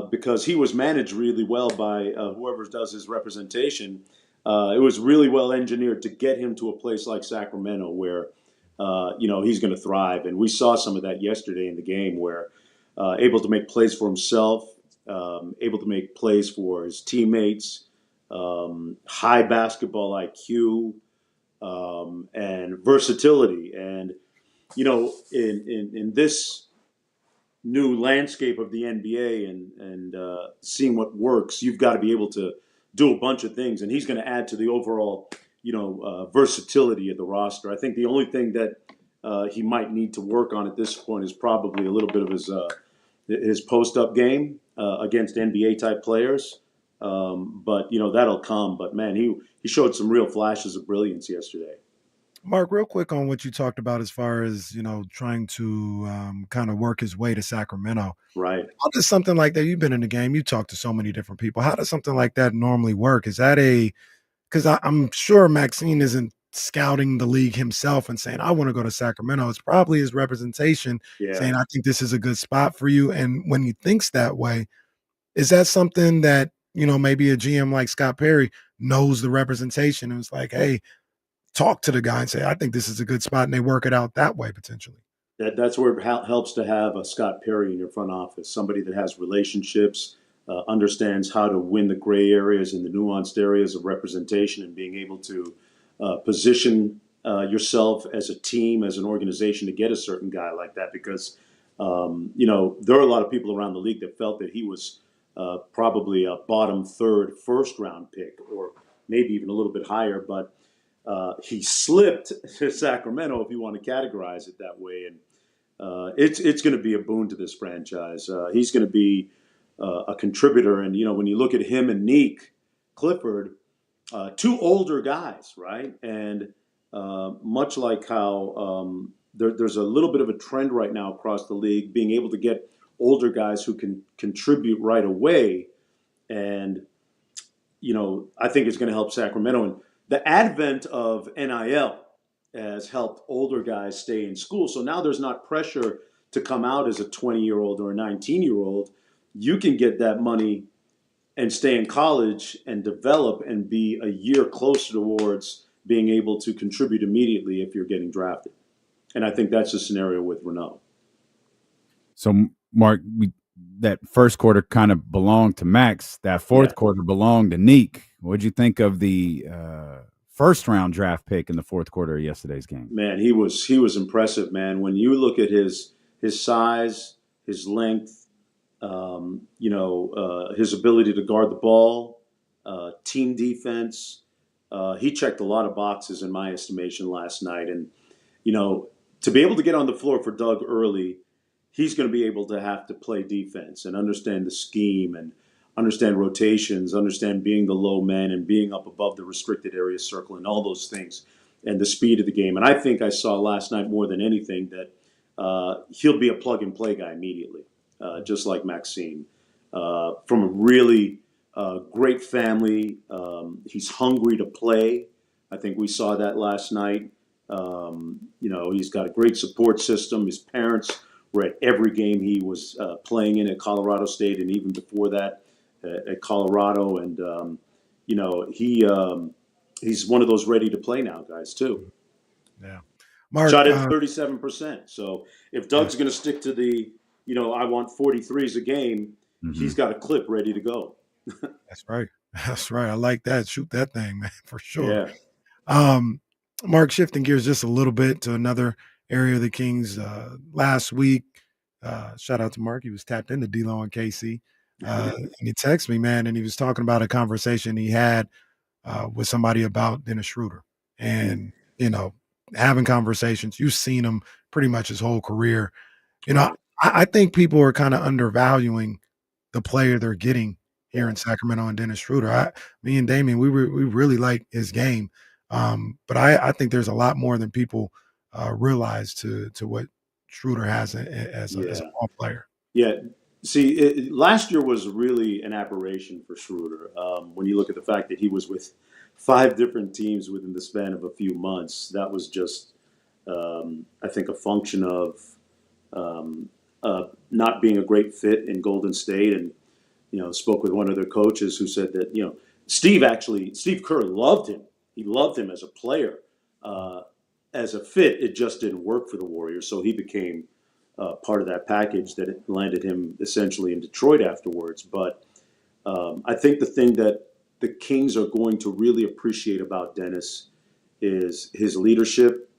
because he was managed really well by whoever does his representation. It was really well engineered to get him to a place like Sacramento where, he's going to thrive. And we saw some of that yesterday in the game where able to make plays for himself, able to make plays for his teammates, high basketball IQ, and versatility. And, in this new landscape of the NBA and seeing what works, you've got to be able to do a bunch of things. And he's going to add to the overall, versatility of the roster. I think the only thing that he might need to work on at this point is probably a little bit of his post-up game against NBA-type players. But that'll come. But, man, he showed some real flashes of brilliance yesterday. Mark, real quick on what you talked about as far as, trying to kind of work his way to Sacramento. Right. How does something like that, you've been in the game, you talk to so many different people. How does something like that normally work? Is that because I'm sure Maxine isn't scouting the league himself and saying, I want to go to Sacramento. It's probably his representation saying, I think this is a good spot for you. And when he thinks that way, is that something that, maybe a GM like Scott Perry knows the representation and was like, hey, talk to the guy and say, I think this is a good spot, and they work it out that way potentially. That's where it helps to have a Scott Perry in your front office, somebody that has relationships, understands how to win the gray areas and the nuanced areas of representation, and being able to position yourself as a team, as an organization, to get a certain guy like that. Because, there are a lot of people around the league that felt that he was probably a bottom third first-round pick, or maybe even a little bit higher, but he slipped to Sacramento, if you want to categorize it that way. And it's going to be a boon to this franchise. He's going to be a contributor. And, when you look at him and Neek Clifford, two older guys, right? And much like how there's a little bit of a trend right now across the league, being able to get older guys who can contribute right away. And, I think it's going to help Sacramento. And the advent of NIL has helped older guys stay in school. So now there's not pressure to come out as a 20-year-old or a 19-year-old. You can get that money and stay in college and develop and be a year closer towards being able to contribute immediately if you're getting drafted. And I think that's the scenario with Renault. So, Mark, that first quarter kind of belonged to Max. That fourth quarter belonged to Neek. What'd you think of the first-round draft pick in the fourth quarter of yesterday's game? Man, he was impressive, man. When you look at his size, his length, his ability to guard the ball, team defense, he checked a lot of boxes in my estimation last night. And, to be able to get on the floor for Doug early, he's going to be able to have to play defense and understand the scheme and understand rotations, understand being the low man and being up above the restricted area circle and all those things, and the speed of the game. And I think I saw last night more than anything that he'll be a plug-and-play guy immediately, just like Maxine. From a really great family. He's hungry to play. I think we saw that last night. He's got a great support system. His parents were at every game he was playing in at Colorado State, and even before that at Colorado. And he's one of those ready to play now guys too. Yeah, Mark, shot at 37%. So if Doug's going to stick to the, I want 43s a game, he's got a clip ready to go. That's right. That's right. I like that. Shoot that thing, man, for sure. Yeah. Mark, shifting gears just a little bit to another area of the Kings. Last week, shout out to Mark. He was tapped into D-Lo and KC. And he texted me, man, and he was talking about a conversation he had with somebody about Dennis Schroeder. And, having conversations, you've seen him pretty much his whole career. I think people are kind of undervaluing the player they're getting here in Sacramento and Dennis Schroeder. Me and Damien, we really like his game. But I think there's a lot more than people realize to what Schroeder has as a ball player. Yeah. See, last year was really an aberration for Schroeder. When you look at the fact that he was with 5 different teams within the span of a few months. That was just, I think, a function of not being a great fit in Golden State. And, spoke with one of their coaches who said that, Steve Kerr loved him. He loved him as a player. As a fit, it just didn't work for the Warriors. So he became part of that package that landed him essentially in Detroit afterwards. But I think the thing that the Kings are going to really appreciate about Dennis is his leadership.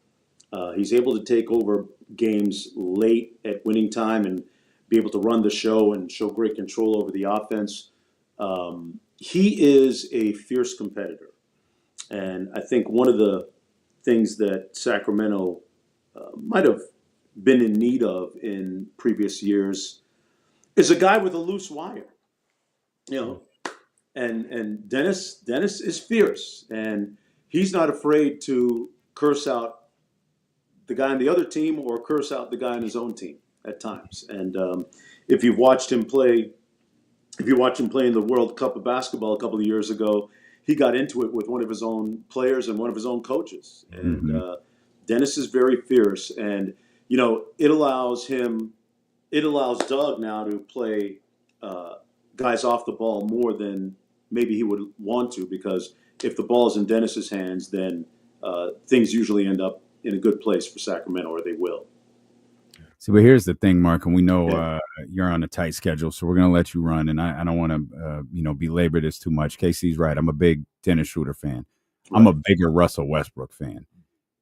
He's able to take over games late at winning time and be able to run the show and show great control over the offense. He is a fierce competitor. And I think one of the things that Sacramento might have been in need of in previous years is a guy with a loose wire. And Dennis is fierce, and he's not afraid to curse out the guy on the other team or curse out the guy on his own team at times. And if you watched him play in the World Cup of basketball a couple of years ago, he got into it with one of his own players and one of his own coaches. And Dennis is very fierce, and it allows Doug now to play guys off the ball more than maybe he would want to, because if the ball is in Dennis's hands, then things usually end up in a good place for Sacramento, or they will. See, but here's the thing, Mark, and we know you're on a tight schedule, so we're going to let you run, and I don't want to belabor this too much. KC's right. I'm a big Dennis Schroeder fan. I'm a bigger Russell Westbrook fan.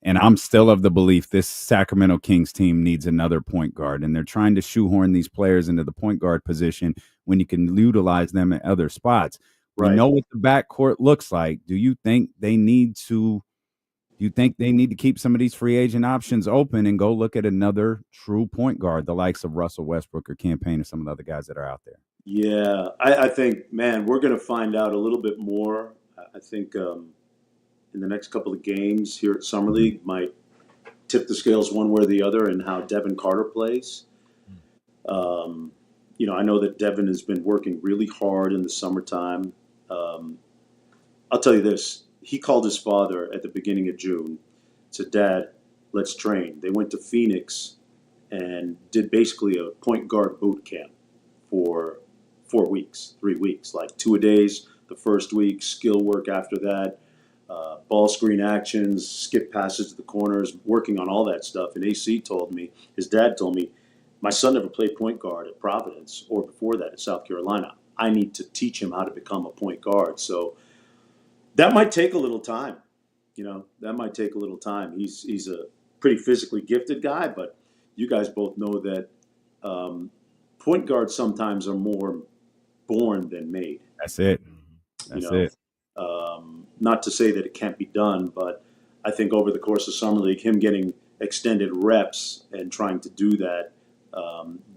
And I'm still of the belief this Sacramento Kings team needs another point guard, and they're trying to shoehorn these players into the point guard position when you can utilize them at other spots. Right. We know what the backcourt looks like. Do you think they need to keep some of these free agent options open and go look at another true point guard, the likes of Russell Westbrook or Campaign or some of the other guys that are out there? Yeah, I think, man, we're going to find out a little bit more. I think in the next couple of games here at Summer League might tip the scales one way or the other in how Devin Carter plays. I know that Devin has been working really hard in the summertime. I'll tell you this. He called his father at the beginning of June, said, "Dad, let's train." They went to Phoenix and did basically a point guard boot camp for 3 weeks, like 2-a-days the first week, skill work after that, ball screen actions, skip passes to the corners, working on all that stuff. And his dad told me, my son never played point guard at Providence or before that at South Carolina. I need to teach him how to become a point guard. So that might take a little time. He's a pretty physically gifted guy, but you guys both know that point guards sometimes are more born than made. That's it. Not to say that it can't be done, but I think over the course of Summer League, him getting extended reps and trying to do that,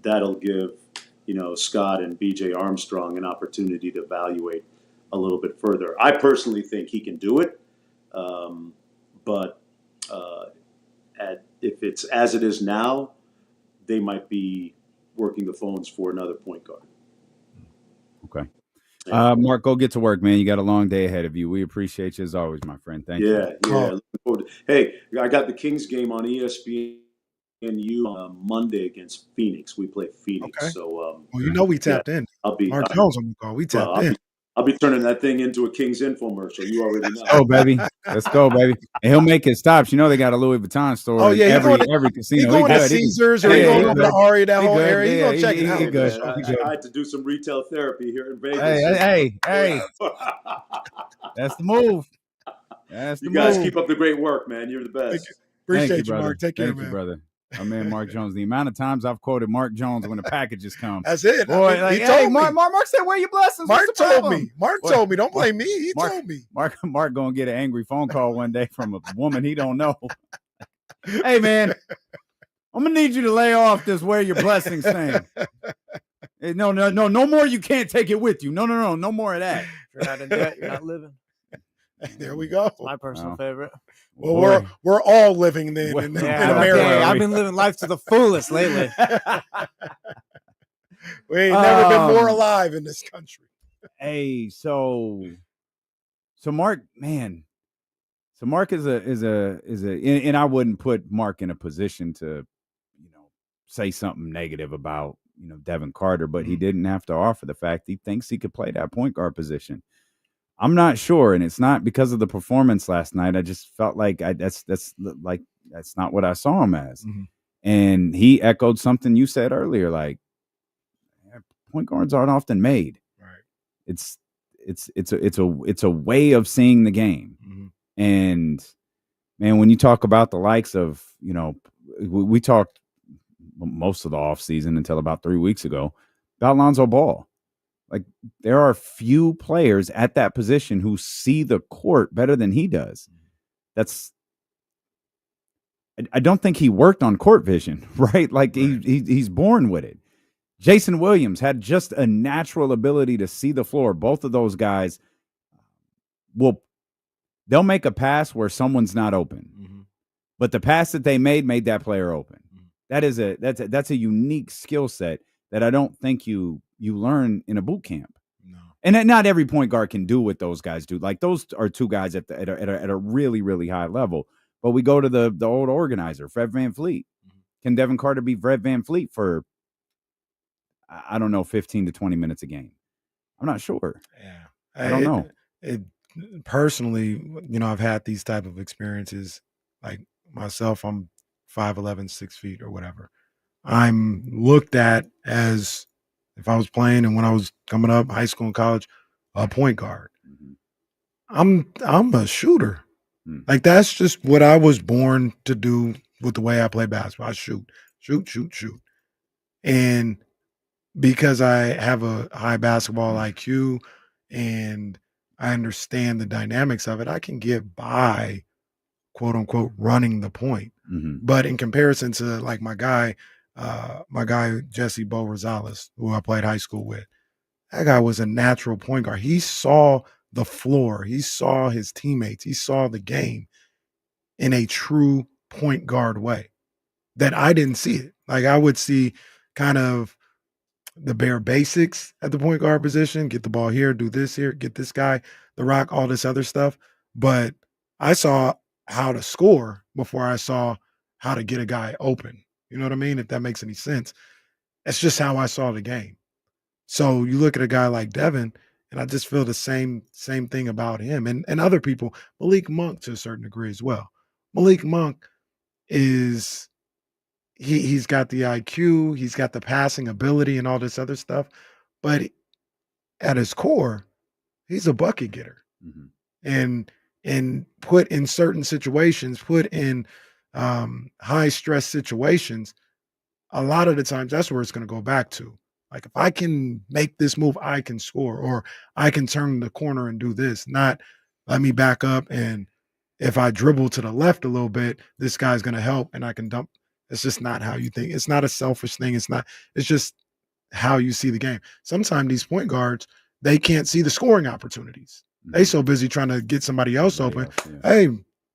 that'll give, Scott and BJ Armstrong an opportunity to evaluate a little bit further. I personally think he can do it, but if it's as it is now, they might be working the phones for another point guard. Okay. Mark, go get to work, man. You got a long day ahead of you. We appreciate you as always, my friend. Thank you. Yeah. Looking forward to, hey, I got the Kings game on ESPN Monday against Phoenix. We play Phoenix. Okay. So, we tapped in. Mark Jones on the call. We tapped in. I'll be turning that thing into a Kings infomercial. You already know. Let's go, baby. Let's go, baby. And he'll make it stops. They got a Louis Vuitton store. Oh, yeah. Every casino. He's going to Caesars or going over to Aria, that whole area. He's going to check it out. Good. I had to do some retail therapy here in Vegas. Hey. That's the move. You guys keep up the great work, man. You're the best. Appreciate you, Mark. Take care, man. Thank you, brother. My man Mark Jones. The amount of times I've quoted Mark Jones when the packages come. That's it. Boy, he told me. Mark said, "Where your blessings?" Mark told me. Told me. Don't blame me. He told me. Mark gonna get an angry phone call one day from a woman he don't know. Hey, man, I'm gonna need you to lay off this "Where your blessings" thing. No more. You can't take it with you. No more of that. If you're not in debt, you're not living. There we go. My personal favorite. Well, we're all living then in America. I've been living life to the fullest lately. We ain't never been more alive in this country. Hey, so So Mark is a, and I wouldn't put Mark in a position to, say something negative about, Devin Carter, but he didn't have to offer the fact he thinks he could play that point guard position. I'm not sure, and it's not because of the performance last night. I just felt like that's not what I saw him as. Mm-hmm. And he echoed something you said earlier, like point guards aren't often made. Right. It's a way of seeing the game. Mm-hmm. And man, when you talk about the likes of, we talked most of the offseason until about 3 weeks ago about Lonzo Ball. Like, there are few players at that position who see the court better than he does. I don't think he worked on court vision, right? Like, he's born with it. Jason Williams had just a natural ability to see the floor. Both of those guys they'll make a pass where someone's not open. Mm-hmm. But the pass that they made that player open. Mm-hmm. That's a unique skill set that I don't think you learn in a boot camp. No. And not every point guard can do what those guys do. Like, those are two guys at a really, really high level. But we go to the old organizer, Fred VanVleet. Mm-hmm. Can Devin Carter be Fred VanVleet for, I don't know, 15 to 20 minutes a game? I'm not sure. Yeah. I don't know. Personally, I've had these type of experiences. Like myself, I'm 5'11", 6 feet or whatever. I'm looked at as, if I was playing and when I was coming up, high school and college, a point guard. Mm-hmm. I'm a shooter. Mm. Like, that's just what I was born to do with the way I play basketball. I shoot. And because I have a high basketball IQ and I understand the dynamics of it, I can get by, quote unquote, running the point. Mm-hmm. But in comparison to, like, my guy Jesse Bo Rosales, who I played high school with, that guy was a natural point guard. He saw the floor, he saw his teammates, he saw the game in a true point guard way that I didn't see it. Like, I would see kind of the bare basics at the point guard position, get the ball here, do this here, get this guy the rock, all this other stuff. But I saw how to score before I saw how to get a guy open. You know what I mean? If that makes any sense. That's just how I saw the game. So you look at a guy like Devin, and I just feel the same thing about him and other people. Malik Monk, to a certain degree as well. Malik Monk is he's got the IQ, he's got the passing ability and all this other stuff, but at his core, he's a bucket getter. Mm-hmm. And put in certain situations, put in high stress situations, a lot of the times that's where it's going to go back to. Like, if I can make this move, I can score, or I can turn the corner and do this, not let me back up. And if I dribble to the left a little bit, this guy's going to help and I can dump. It's just not how you think. It's not a selfish thing. It's just how you see the game. Sometimes these point guards, they can't see the scoring opportunities. Mm-hmm. They so busy trying to get somebody else open. Hey,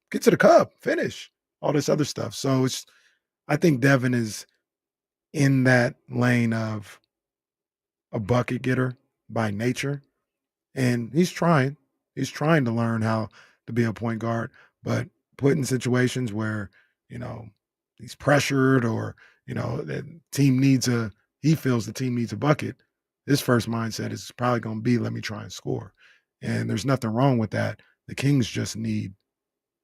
get to the cup, finish, all this other stuff. So I think Devin is in that lane of a bucket getter by nature. And he's trying to learn how to be a point guard, but put in situations where, he's pressured or, the team he feels the team needs a bucket. His first mindset is probably going to be, let me try and score. And there's nothing wrong with that. The Kings just need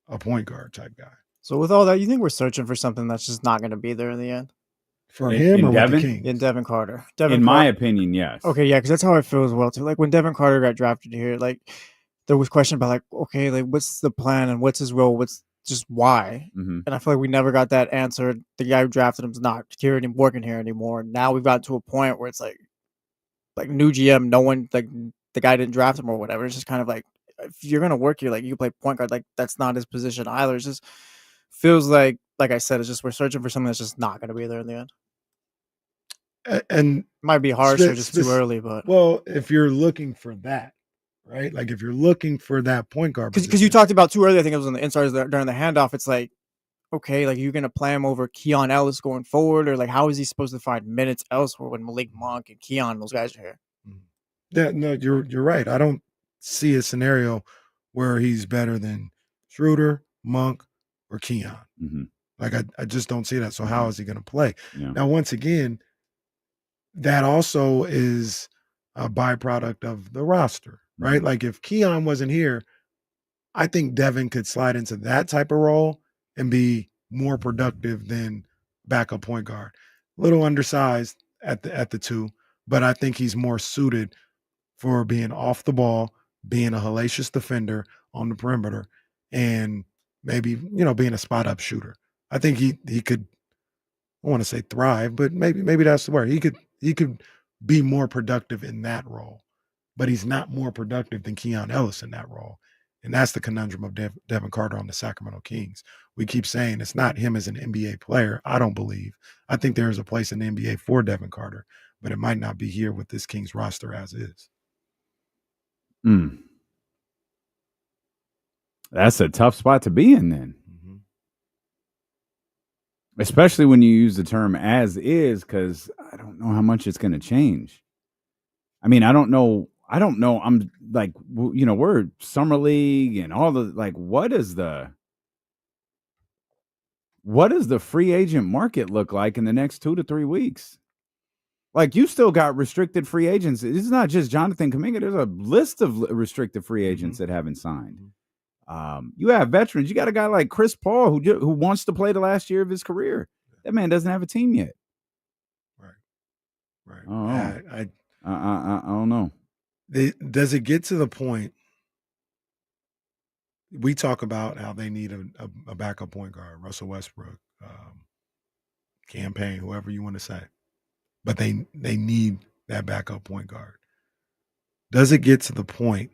a point guard type guy. So with all that, you think we're searching for something that's just not going to be there in the end? For him or Devin? with the Kings? In Devin Carter. In my opinion, yes. Okay, yeah, because that's how I feel as well, too. Like, when Devin Carter got drafted here, like, there was question about, like, okay, like, what's the plan and what's his role? What's just why? Mm-hmm. And I feel like we never got that answer. The guy who drafted him is not working here anymore. Now we've gotten to a point where it's like new GM, no one, like, the guy didn't draft him or whatever. It's just kind of like, if you're going to work here, like, you can play point guard, like, that's not his position either. It just feels like I said, it's just we're searching for something that's just not going to be there in the end. And might be harsh or just too early, but if you're looking for that, right? Like, if you're looking for that point guard, because you talked about too early, I think it was on the insiders during the handoff. It's like, okay, like, you're gonna play him over Keon Ellis going forward, or like, how is he supposed to find minutes elsewhere when Malik Monk and Keon, those guys are here? Yeah, no, you're right. I don't see a scenario where he's better than Schroeder, Monk, or Keon. Mm-hmm. Like I just don't see that. So how is he going to play? Yeah. Now, once again, that also is a byproduct of the roster, right? Mm-hmm. Like if Keon wasn't here, I think Devin could slide into that type of role and be more productive than backup point guard. A little undersized at the two, but I think he's more suited for being off the ball, being a hellacious defender on the perimeter, and maybe, being a spot up shooter. I think he could, I want to say thrive, but maybe that's the word. He could be more productive in that role, but he's not more productive than Keon Ellis in that role. And that's the conundrum of Devin Carter on the Sacramento Kings. We keep saying it's not him as an NBA player. I don't believe. I think there is a place in the NBA for Devin Carter, but it might not be here with this Kings roster as is. That's a tough spot to be in then. Mm-hmm. Especially when you use the term as is, because I don't know how much it's going to change. I mean, I don't know. I'm like, we're summer league and all the, like, what is the free agent market look like in the next 2 to 3 weeks? Like, you still got restricted free agents. It's not just Jonathan Kuminga. There's a list of restricted free agents that haven't signed. You have veterans. You got a guy like Chris Paul who wants to play the last year of his career. That man doesn't have a team yet. Right. Oh, I don't know. Does it get to the point? We talk about how they need a backup point guard, Russell Westbrook, campaign, whoever you want to say, but they need that backup point guard. Does it get to the point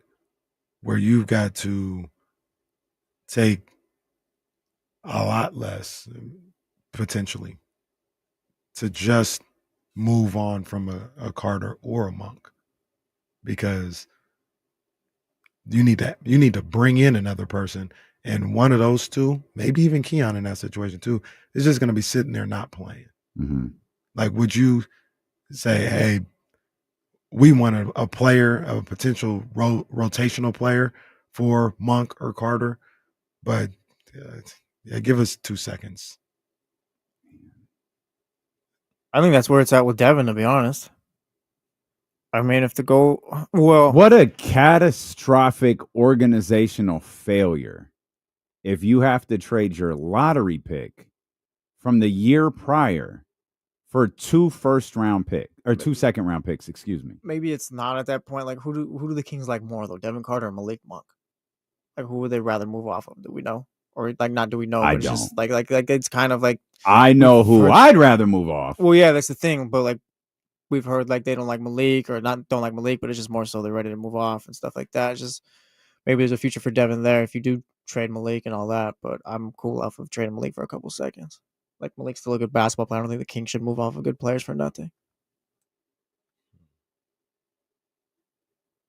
where you've got to take a lot less potentially to just move on from a Carter or a Monk? Because you need to bring in another person, and one of those two, maybe even Keon in that situation too, is just going to be sitting there not playing. Mm-hmm. Like, would you say, hey, we want a player, a potential rotational player for Monk or Carter, but give us 2 seconds. I think that's where it's at with Devin, to be honest. I mean, if to go, well, what a catastrophic organizational failure if you have to trade your lottery pick from the year prior for 2 first-round pick or 2 second-round picks. Excuse me. Maybe it's not at that point. Like, who do the Kings like more though? Devin Carter or Malik Monk? Like, who would they rather move off of? Do we know? Or like, not do we know? I But it's don't. just like it's kind of like, I know who I'd rather move off. well, yeah, that's the thing. But like, we've heard like they don't like Malik, or don't like Malik, but it's just more so they're ready to move off and stuff like that. It's just maybe there's a future for Devin there if you do trade Malik and all that. But I'm cool off of trading Malik for a couple seconds. Like, Malik's still a good basketball player. I don't think the Kings should move off of good players for nothing.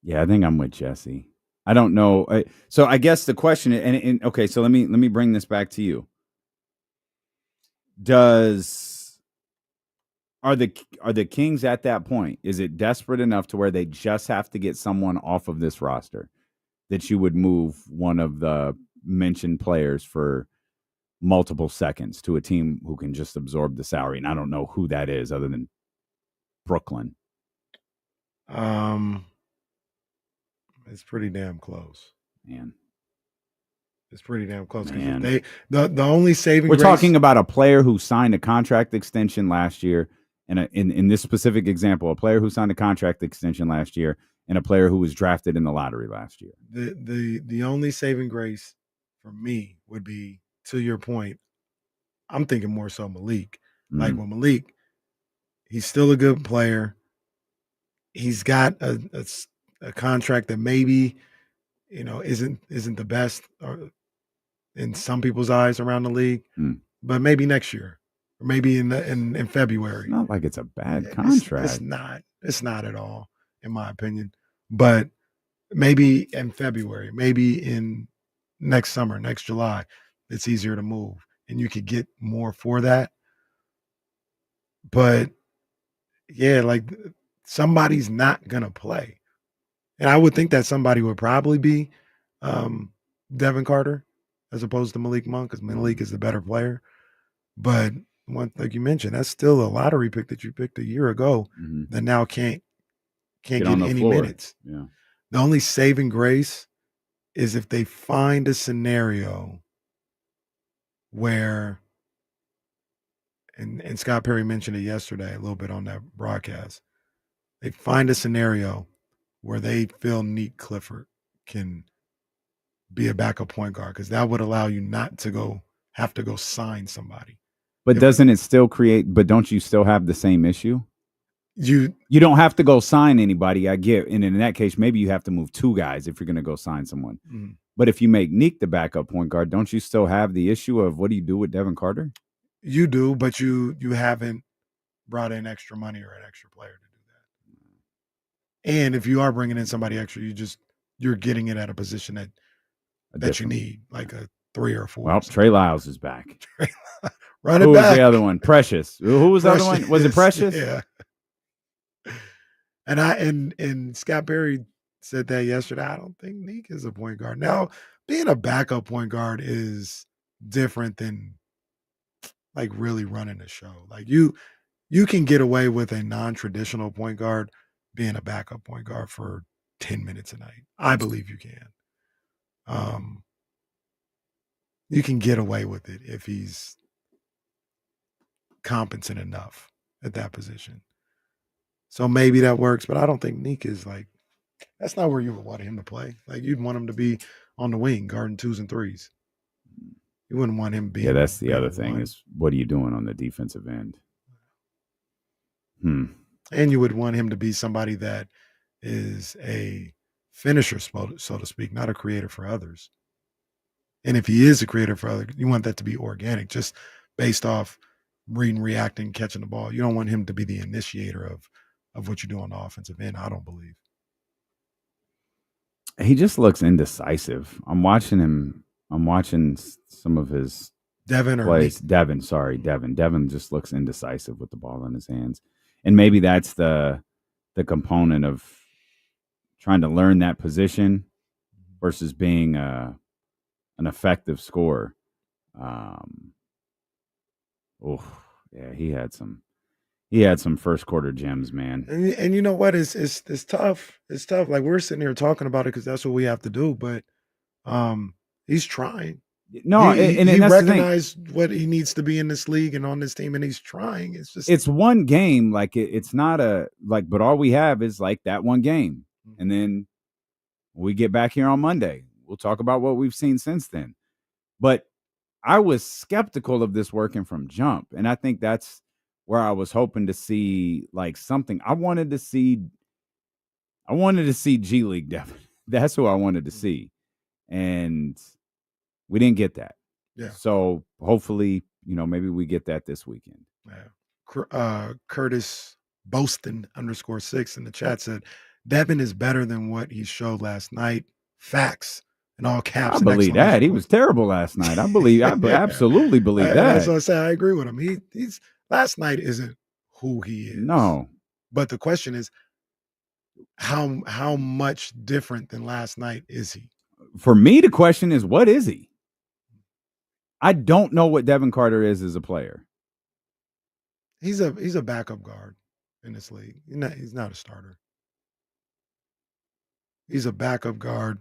Yeah, I think I'm with Jesse. I don't know. So I guess the question, and okay, so let me bring this back to you. Are the Kings at that point? Is it desperate enough to where they just have to get someone off of this roster that you would move one of the mentioned players for multiple seconds to a team who can just absorb the salary? And I don't know who that is other than Brooklyn. It's pretty damn close, man. It's pretty damn close. Man. The only saving we're grace, talking about a player who signed a contract extension last year, and in this specific example, a player who signed a contract extension last year, and a player who was drafted in the lottery last year. The only saving grace for me would be, to your point, I'm thinking more so Malik. Mm-hmm. Like, with Malik, he's still a good player. He's got a contract that maybe, isn't the best in some people's eyes around the league, but maybe next year, or maybe in February. It's not like it's a bad contract. It's not at all, in my opinion. But maybe in February, maybe in next summer, next July, it's easier to move, and you could get more for that. But yeah, like, somebody's not gonna play. And I would think that somebody would probably be Devin Carter as opposed to Malik Monk, because Malik is the better player. But like you mentioned, that's still a lottery pick that you picked a year ago that now can't get any minutes. Yeah. The only saving grace is if they find a scenario where, and Scott Perry mentioned it yesterday a little bit on that broadcast, they find a scenario where they feel Neek Clifford can be a backup point guard, because that would allow you not to have to go sign somebody. But doesn't it still create, but don't you still have the same issue? You don't have to go sign anybody, I get. And in that case, maybe you have to move 2 guys if you're going to go sign someone. Mm-hmm. But if you make Neek the backup point guard, don't you still have the issue of what do you do with Devin Carter? You do, but you haven't brought in extra money or an extra player to do that. And if you are bringing in somebody extra, you're getting it at a position that you need, like a 3 or 4. Well, Trey Lyles is back. Run it Who back. was the other one? Precious. Who was the other one? Was it Precious? Yeah. And Scott Perry said that yesterday. I don't think Neek is a point guard. Now, being a backup point guard is different than like really running a show. Like you can get away with a non-traditional point guard being a backup point guard for 10 minutes a night. I believe you can. You can get away with it if he's competent enough at that position. So maybe that works, but I don't think Neek is like, that's not where you would want him to play. Like you'd want him to be on the wing, guarding 2s and 3s. You wouldn't want him being. Yeah, that's the other thing is what are you doing on the defensive end? And you would want him to be somebody that is a finisher, so to speak, not a creator for others. And if he is a creator for others, you want that to be organic, just based off reading, reacting, catching the ball. You don't want him to be the initiator of what you do on the offensive end, I don't believe. He just looks indecisive. I'm watching some of his Devin plays. Devin just looks indecisive with the ball in his hands. And maybe that's the component of trying to learn that position versus being an effective scorer. He had some first quarter gems, man. And you know what? It's tough. It's tough. Like we're sitting here talking about it because that's what we have to do. But he's trying. No, he and that's recognized what he needs to be in this league and on this team, and he's trying. It's one game. Like it's not but all we have is like that one game, and then we get back here on Monday. We'll talk about what we've seen since then. But I was skeptical of this working from jump, and I think that's where I was hoping to see like something. I wanted to see G League Devin. That's who I wanted to see, and we didn't get that. Yeah. So hopefully, maybe we get that this weekend. Yeah. Curtis Boston _6 in the chat said Devin is better than what he showed last night. Facts. In all caps. I believe that. He was terrible last night. I absolutely believe that. That's what I say. I agree with him. He's last night isn't who he is. No. But the question is, how much different than last night is he? For me, the question is, what is he? I don't know what Devin Carter is as a player. He's a backup guard in this league. He's not a starter. He's a backup guard.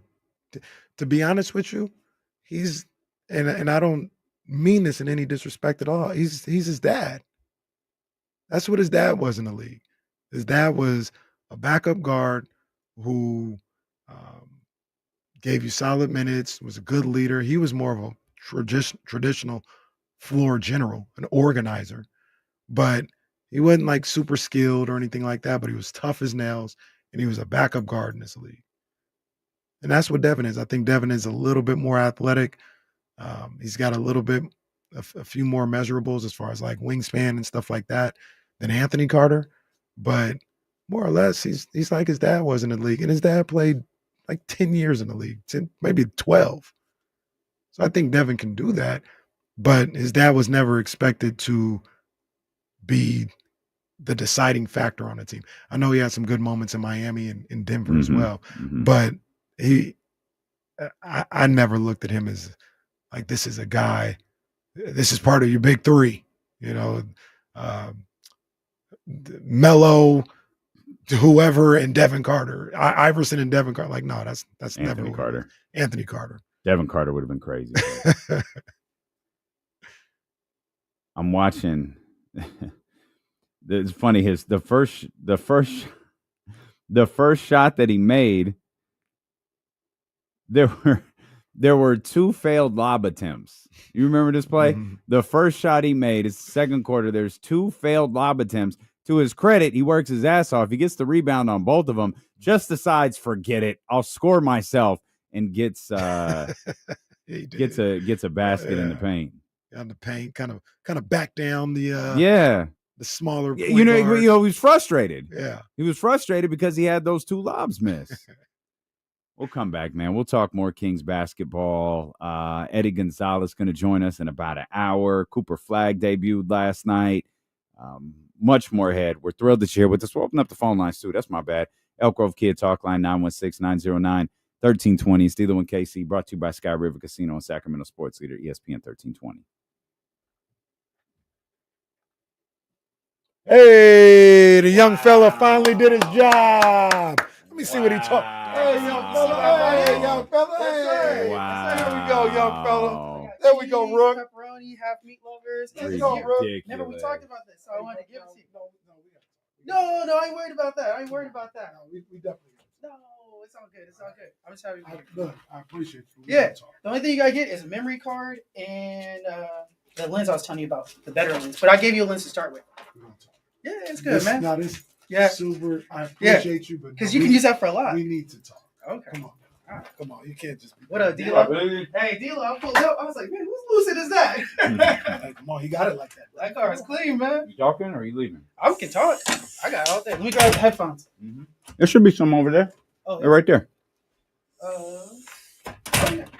To be honest with you, he's and I don't mean this in any disrespect at all. He's his dad. That's what his dad was in the league. His dad was a backup guard who gave you solid minutes, was a good leader. He was more of a traditional floor general, an organizer, but he wasn't like super skilled or anything like that, but he was tough as nails, and he was a backup guard in this league. And that's what Devin is. I think Devin is a little bit more athletic. He's got a few more measurables as far as like wingspan and stuff like that than Anthony Carter. But more or less, he's like his dad was in the league. And his dad played like 10 years in the league, maybe 12. So I think Devin can do that. But his dad was never expected to be the deciding factor on the team. I know he had some good moments in Miami and in Denver as well. Mm-hmm. But I never looked at him as like this is a guy. This is part of your big three. You know, Melo, whoever, and Devin Carter, Iverson and Devin Carter. Like, no, that's Anthony never Carter. Anthony Carter. Devin Carter would have been crazy. I'm watching. It's funny. The first shot that he made, there were 2 failed lob attempts. You remember this play? Mm-hmm. The first shot he made is second quarter. There's 2 failed lob attempts. To his credit, he works his ass off. He gets the rebound on both of them. Just decides, forget it. I'll score myself, and gets a basket in the paint. On the paint, kind of back down the the smaller. You know, he was frustrated. Yeah, he was frustrated because he had those 2 lobs missed. We'll come back, man. We'll talk more Kings basketball. Eddie Gonzalez going to join us in about an hour. Cooper Flagg debuted last night. Much more ahead. We're thrilled that you're here with us. We'll open up the phone lines, too. That's my bad. Elk Grove Kid Talk Line, 916-909-1320. Steeler and KC, brought to you by Sky River Casino and Sacramento Sports Leader, ESPN 1320. Hey, the young fella finally did his job. Let me see what he talked. Hey, young fella. Hey, young fella. Hey. Wow. There we go, young fella. There we go, Rook. Pepperoni, half meat lovers. Let's go, Rook. Remember, we talked about this, so I wanted to give it to you. No, I ain't worried about that. We definitely. No, it's all good. I'm just happy to be here. Look, I appreciate you. Yeah. The only thing you gotta get is a memory card and the lens I was telling you about, the better lens. But I gave you a lens to start with. Yeah, it's good, man. Now this super. I appreciate you, but because you can use that for a lot. We need to talk. Okay. Come on. Right. Come on, you can't just be. What up, D-Lo? Hey, D-Lo, I pulled up. I was like, man, whose lucid is that? Hey, come on, he got it like that. That car is clean, man. You talking or are you leaving? I can talk. I got it all day. Let me grab the headphones. Mm-hmm. There should be some over there. Oh, they're right there. Oh, man.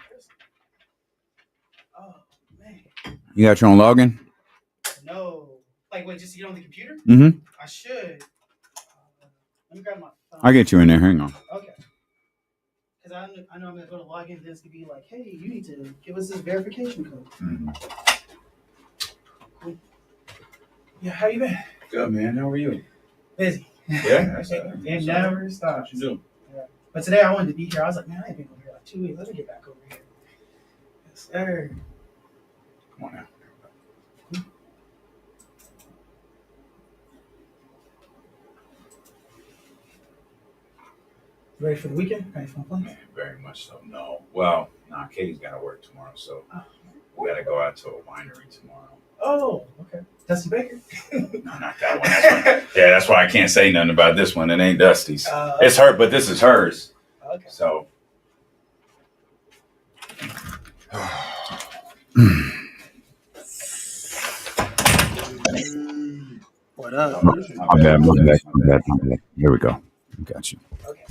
You got your own login? No. Like, wait, just you on the computer? Mm-hmm. I should. Let me grab my phone. I'll get you in there. Hang on. Okay. Because I know I'm going to go to log in. This could be like, hey, you need to give us this verification code. Mm-hmm. Cool. Yeah, how you been? Good, man. How are you? Busy. Yeah? It never stops. What you do? Yeah. But today I wanted to be here. I was like, man, I ain't been over here like 2 weeks. Let me get back over here. Yes, sir. Come on now. Ready for the weekend? Ready for plans? Very much so. No. Well, Katie's got to work tomorrow, so we got to go out to a winery tomorrow. Oh, okay. Dusty Baker? No, not that one. Yeah, that's why I can't say nothing about this one. It ain't Dusty's. It's her, but this is hers. Okay. So. What up? My bad. Here we go. Got you. Okay.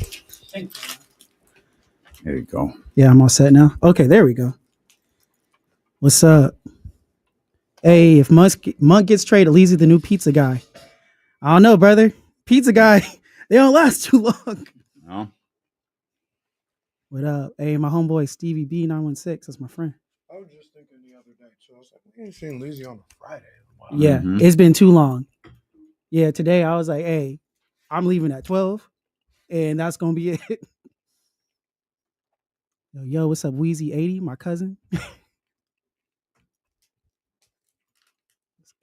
Thank you. There you go. Yeah, I'm all set now. Okay, there we go. What's up? Hey, if Monk gets traded, Leezy the new pizza guy. I don't know, brother. Pizza guy, they don't last too long. No. What up? Hey, my homeboy Stevie B916. That's my friend. I was just thinking the other day, so I was like, we ain't seen Leezy on a Friday. Wow. Yeah, It's been too long. Yeah, today I was like, hey, I'm leaving at 12, and that's going to be it. Yo, what's up, Weezy 80, my cousin? Let's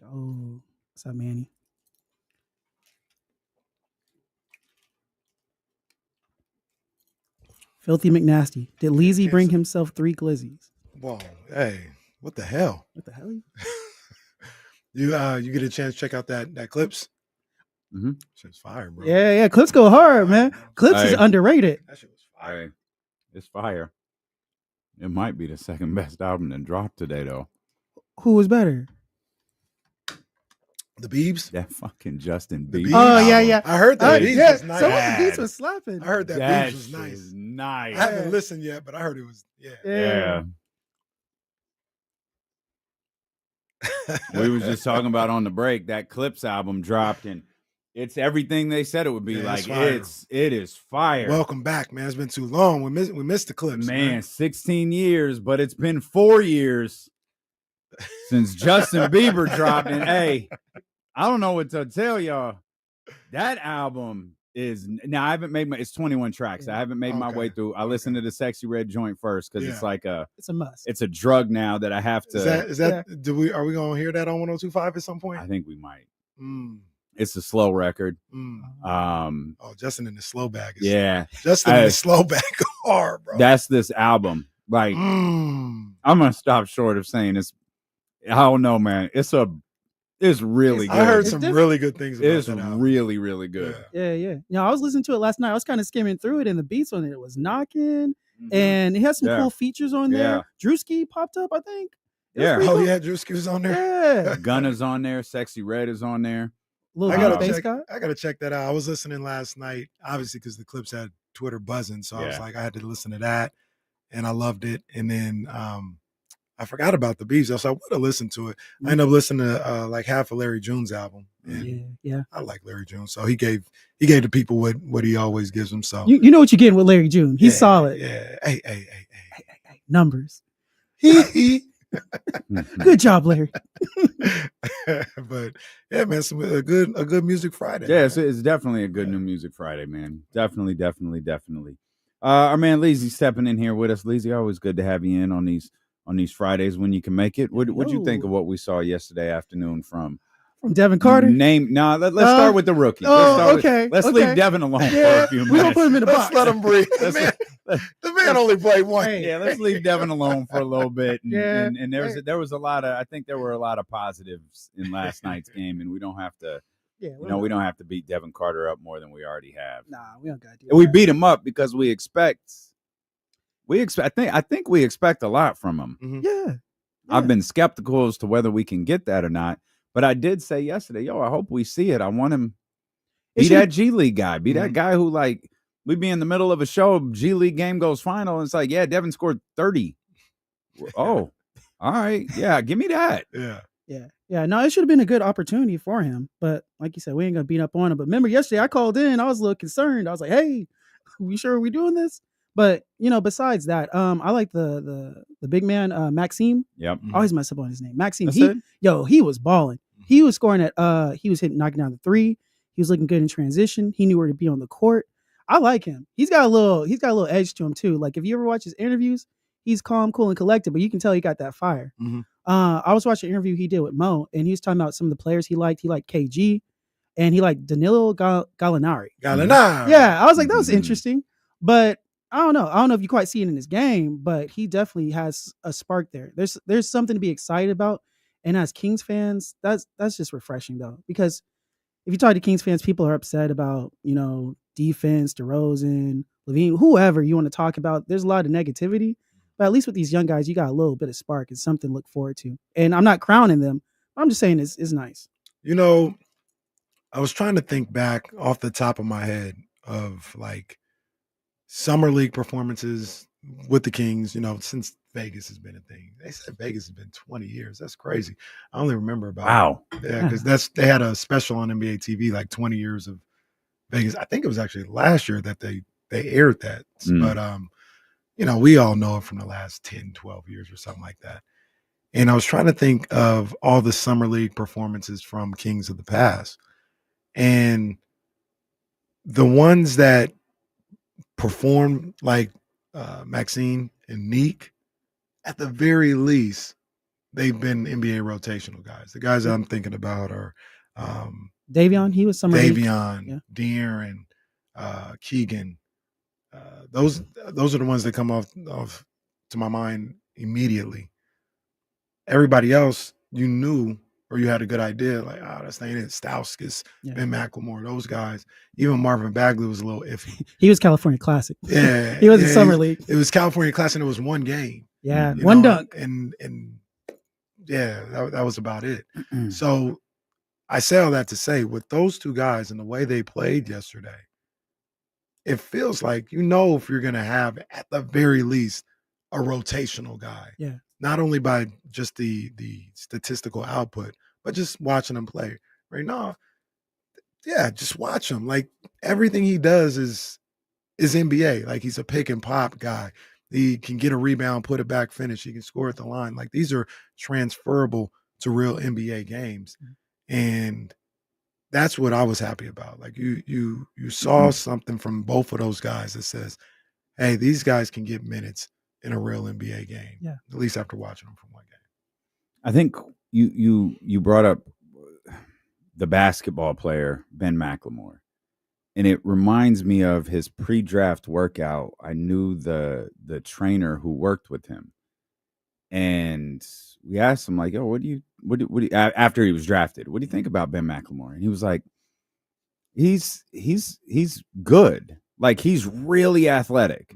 go. What's up, Manny? Filthy McNasty. Did Leezy bring himself 3 glizzies? Whoa, hey, what the hell? What the hell? You get a chance to check out that Clips? Mm-hmm. Shit's fire, bro. Yeah. Clips go hard, man. Clips is underrated. That shit was fire. Hey, it's fire. It might be the second best album that dropped today, though. Who was better? The Biebs? That fucking Justin Bieber. Oh, yeah. I heard that Biebs was nice. Some of the beats was slapping. I heard that Biebs was nice. Nice. I haven't listened yet, but I heard it was, Yeah. We was just talking about on the break, that Clips album dropped, and It's everything they said it would be. Yeah, like it's it is fire. Welcome back, man. It's been too long. We missed the clips, man. 16 years, but it's been 4 years since Justin Bieber dropped. And hey, I don't know what to tell y'all. That album is now. I haven't made it's 21 tracks. I haven't made my way through. I listened to the Sexy Red joint first because it's like it's a must. It's a drug now that I have to. Is that are we gonna hear that on 102.5 at some point? I think we might. It's a slow record. Justin in the slow bag. Justin in the slow bag hard, bro. That's this album. Like I'm gonna stop short of saying it's. I don't know, man. It's really good. I heard some really good things about it's that album. Really, really good. Yeah. I was listening to it last night. I was kind of skimming through it, and the beats on it was knocking, and it has some cool features on there. Drewski popped up, I think. Yeah. Cool. Yeah, Drewski was on there. Yeah. Gunna's on there. Sexy Red is on there. I gotta check that out. I was listening last night, obviously, because the clips had Twitter buzzing. So I was like, I had to listen to that, and I loved it. And then I forgot about the beats. I was like, I would have listened to it. I ended up listening to like half of Larry June's album. And I like Larry June. So he gave the people what he always gives them. So you know what you're getting with Larry June. He's solid. Yeah. Hey. Numbers. Good job, Larry. But yeah, man, a good Music Friday. Yeah, it's definitely a good new Music Friday, man. Definitely. Our man Leezy stepping in here with us. Leezy, always good to have you in on these Fridays when you can make it. What'd you think of what we saw yesterday afternoon from Devin Carter? Let's start with the rookie. Let's leave Devin alone for a few minutes. We don't put him in the box. Let's let him breathe. The man only played one. Yeah, let's leave Devin alone for a little bit. And there was a lot of, I think there were a lot of positives in last night's game, and we don't have to. We don't have to beat Devin Carter up more than we already have. Nah, we don't gotta do that. We beat him up because we expect. I think we expect a lot from him. Mm-hmm. Yeah. I've been skeptical as to whether we can get that or not. But I did say yesterday, I hope we see it. I want him be that G League guy. Be that guy who, like, we'd be in the middle of a show, G League game goes final, and it's like, yeah, Devin scored 30. Oh, all right. Yeah, give me that. Yeah. No, it should have been a good opportunity for him. But like you said, we ain't gonna beat up on him. But remember yesterday I called in, I was a little concerned. I was like, hey, we sure we doing this? But besides that, I like the big man, Maxime. Yep. I always mess up on his name. Maxime. That's He was balling. He was scoring he was knocking down the three. He was looking good in transition. He knew where to be on the court. I like him. He's got a little edge to him too. Like if you ever watch his interviews, he's calm, cool, and collected, but you can tell he got that fire. I was watching an interview he did with Mo, and he was talking about some of the players he liked. He liked KG, and he liked Danilo Gallinari. Yeah, I was like, that was interesting. But I don't know if you quite see it in his game, but he definitely has a spark there. There's something to be excited about. And as Kings fans, that's just refreshing though, because if you talk to Kings fans, people are upset about, defense, DeRozan, Levine, whoever you want to talk about. There's a lot of negativity, but at least with these young guys, you got a little bit of spark and something to look forward to. And I'm not crowning them. I'm just saying it's nice. I was trying to think back off the top of my head of like summer league performances with the Kings, since Vegas has been a thing. They said Vegas has been 20 years. That's crazy. I only remember about because they had a special on NBA TV, like 20 years of Vegas. I think it was actually last year that they aired that. But we all know it from the last 10, 12 years or something like that. And I was trying to think of all the summer league performances from Kings of the past. And the ones that performed like Maxine and Neek, at the very least, they've been NBA rotational guys. The guys that I'm thinking about are Davion. He was summer league. De'Aaron, Keegan. Those are the ones that come off to my mind immediately. Everybody else, you knew or you had a good idea, like, that's not it. Stauskas, Ben McLemore, those guys. Even Marvin Bagley was a little iffy. He was California Classic. Yeah. He was in summer league. It was California Classic, and it was one game. Yeah, one dunk. And yeah, that was about it. So I say all that to say, with those two guys and the way they played yesterday, it feels like, if you're going to have, at the very least, a rotational guy. Yeah. Not only by just the statistical output, but just watching them play. Right now, yeah, just watch him. Like everything he does is NBA. Like he's a pick and pop guy. He can get a rebound, put it back, finish. He can score at the line. Like these are transferable to real NBA games. And that's what I was happy about. Like you saw something from both of those guys that says, hey, these guys can get minutes in a real NBA game. Yeah. At least after watching them from one game. I think you brought up the basketball player, Ben McLemore. And it reminds me of his pre-draft workout. I knew the trainer who worked with him. And we asked him, like, what do you after he was drafted, what do you think about Ben McLemore? And he was like, he's good. Like, he's really athletic.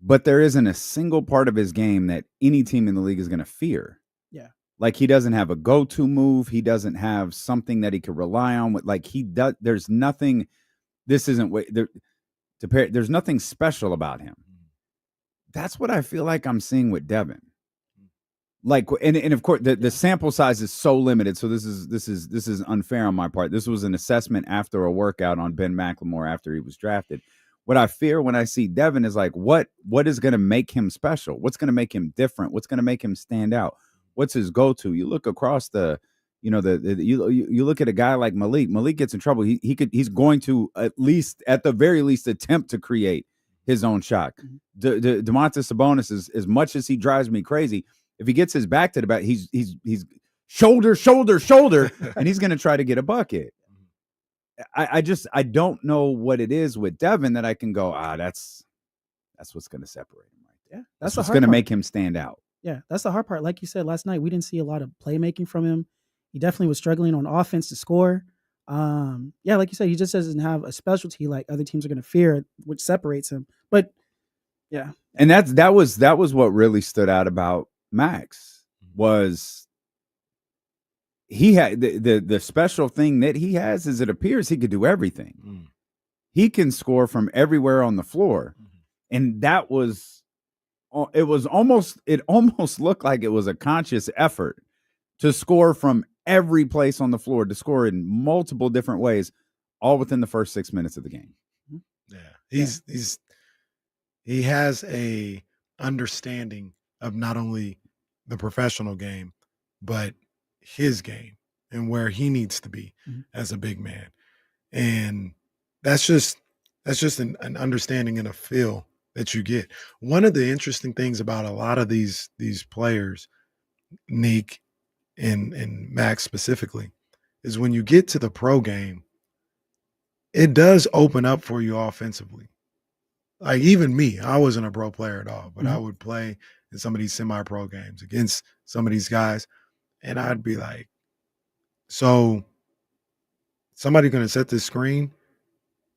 But there isn't a single part of his game that any team in the league is going to fear. Yeah. Like, he doesn't have a go-to move. He doesn't have something that he could rely on. Like, he does. There's nothing. This isn't there's nothing special about him. That's what I feel like I'm seeing with Devin. Like, and of course, the sample size is so limited. So this is unfair on my part. This was an assessment after a workout on Ben McLemore after he was drafted. What I fear when I see Devin is like, what is going to make him special? What's going to make him different? What's going to make him stand out? What's his go-to? You look across you look at a guy like Malik. Malik gets in trouble. He's going to at the very least attempt to create his own shot. Domantas Sabonis, as much as he drives me crazy, if he gets his back to the back, he's shoulder, and he's going to try to get a bucket. I don't know what it is with Devin that I can go, that's what's going to separate him right there. Yeah, that's what's going to make him stand out. Yeah, that's the hard part. Like you said last night, we didn't see a lot of playmaking from him. He definitely was struggling on offense to score. Yeah, like you said, he just doesn't have a specialty like other teams are going to fear, which separates him. But yeah, and that was what really stood out about Max was he had the special thing that he has is it appears he could do everything. He can score from everywhere on the floor, and that was it almost looked like it was a conscious effort to score from every place on the floor, to score in multiple different ways, all within the first 6 minutes of the game. Yeah, he has a understanding of not only the professional game, but his game and where he needs to be as a big man. And that's just an understanding and a feel that you get. One of the interesting things about a lot of these players, Neek and Max specifically, is when you get to the pro game, it does open up for you offensively. Like even me, I wasn't a pro player at all, but I would play in some of these semi-pro games against some of these guys, and I'd be like, so somebody's going to set this screen,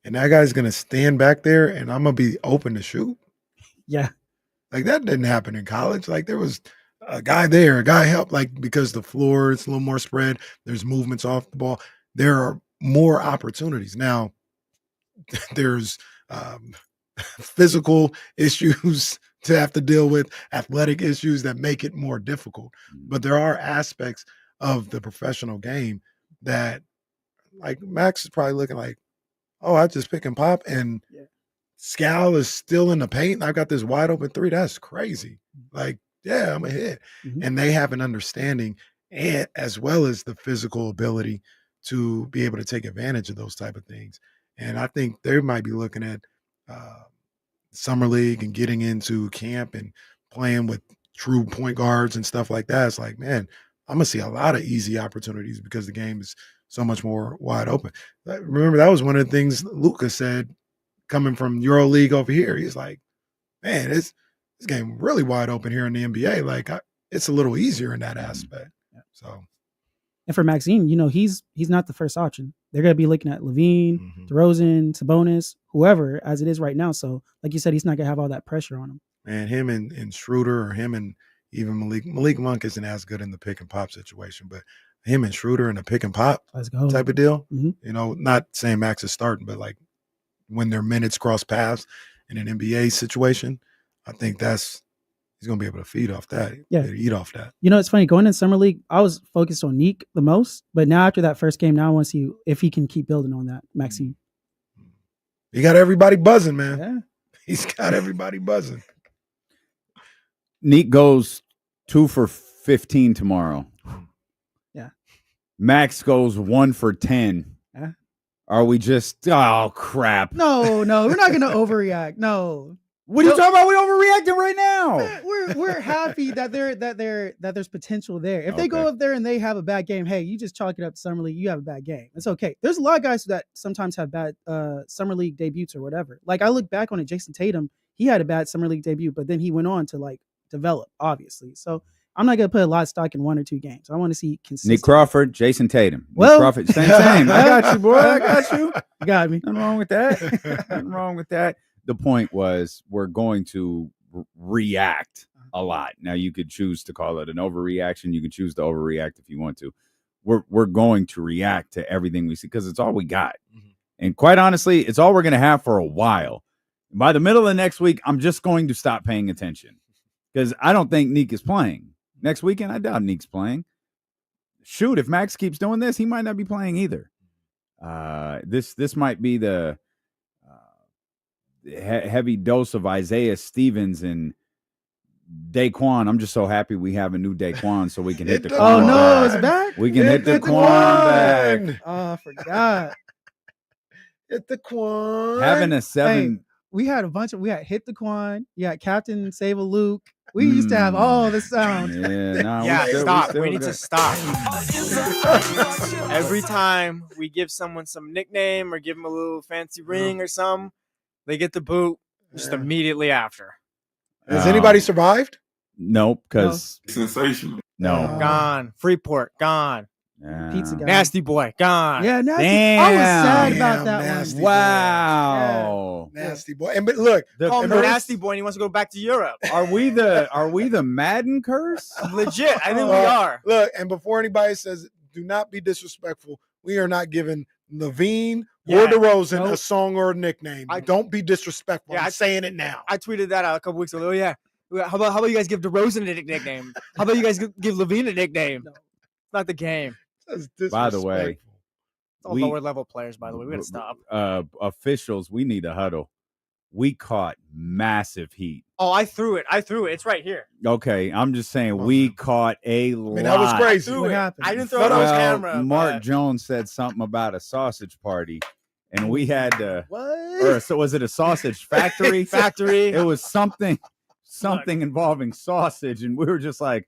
and that guy's going to stand back there, and I'm going to be open to shoot? Yeah. Like that didn't happen in college. Like there was a guy there, a guy helped, like because the floor is a little more spread, there's movements off the ball. There are more opportunities. Now, there's physical issues to have to deal with, athletic issues that make it more difficult. But there are aspects of the professional game that, like, Max is probably looking like, oh, I just pick and pop, and Scal is still in the paint. I've got this wide open three. That's crazy. Like, yeah, I'm a hit. And they have an understanding, and as well as the physical ability to be able to take advantage of those type of things. And I think they might be looking at summer league and getting into camp and playing with true point guards and stuff like that. It's like, man, I'm going to see a lot of easy opportunities because the game is so much more wide open. Remember, that was one of the things Luka said coming from EuroLeague over here. He's like, man, this game really wide open here in the NBA. Like, it's a little easier in that aspect. So, and for Maxine, he's not the first option. They're going to be looking at Levine, DeRozan, Sabonis, whoever, as it is right now. So, like you said, he's not going to have all that pressure on him. Man, him and Schroeder, or him and even Malik Monk isn't as good in the pick and pop situation, but him and Schroeder in the pick and pop type of deal, not saying Max is starting, but like when their minutes cross paths in an NBA situation, I think that's He's gonna be able to feed off that. Yeah. Eat off that. You know, it's funny. Going in Summer League, I was focused on Neek the most. But now after that first game, now I want to see if he can keep building on that, Maxime. He got everybody buzzing, man. Yeah. He's got everybody buzzing. Neek goes 2 for 15 tomorrow. Yeah. Max goes 1 for 10. Yeah. Are we just? Oh crap! No, we're not gonna overreact. No. What are you talking about? We overreacting right now. We're happy that there's potential there. If they go Okay. up there and they have a bad game, hey, you just chalk it up to Summer League. You have a bad game. It's okay. There's a lot of guys that sometimes have bad Summer League debuts or whatever. Like I look back on it, Jason Tatum, he had a bad Summer League debut, but then he went on to like develop, obviously. So I'm not gonna put a lot of stock in 1 or 2 games. I want to see consistency. Nick Crawford, Jason Tatum. Well- Nick Crawford, same. I got you, boy. I got you. You got me. Nothing wrong with that. Nothing wrong with that. The point was we're going to react a lot. Now you could choose to call it an overreaction. You could choose to overreact if you want to. We're going to react to everything we see because it's all we got. Mm-hmm. And quite honestly, it's all we're going to have for a while. By the middle of next week, I'm just going to stop paying attention because I don't think Neek is playing. Next weekend, I doubt Neek's playing. Shoot, if Max keeps doing this, he might not be playing either. This might be the heavy dose of Isaiah Stevens and Daquan. I'm just so happy we have a new Daquan so we can hit the Oh Quan no, back. it's back. We can hit the Quan back. Oh, I forgot. Hit the Quan. Having a 7. We had Hit the Quan. You got Captain Save a Luke. We used to have all the sounds. Yeah, no, Yeah, stop. We need got- to stop. Every time we give someone some nickname or give them a little fancy ring or something, they get the boot just immediately after. Has anybody survived? Nope, because Sensational. no. Gone. Freeport, gone. Pizza guy. Nasty boy, gone. Yeah, nasty. I was sad Damn, about that nasty one. boy. Wow. Nasty boy. And but look, Call him and a nasty boy and he wants to go back to Europe. Are we the Madden curse? Legit. I think we are. Look, and before anybody says, do not be disrespectful. We are not giving Levine Yeah. or DeRozan a Nope. song or a nickname. Don't be disrespectful. Yeah, I'm saying it now. I tweeted that out a couple weeks ago. Oh, yeah. How about you guys give DeRozan a nickname? How about you guys give Levine a nickname? No. It's not the game. That's By the way, disrespectful. It's all lower level players, by the way. We gotta stop. Officials, we need a huddle. We caught massive heat. Oh, I threw it. It's right here. Okay, I'm just saying we caught a lot. I mean, that was crazy. Threw What it. happened? I didn't throw it on Well, camera. Mark but- Jones said something about a sausage party, and we had to. What? Or so was it a sausage factory? Factory. It was something involving sausage, and we were just like,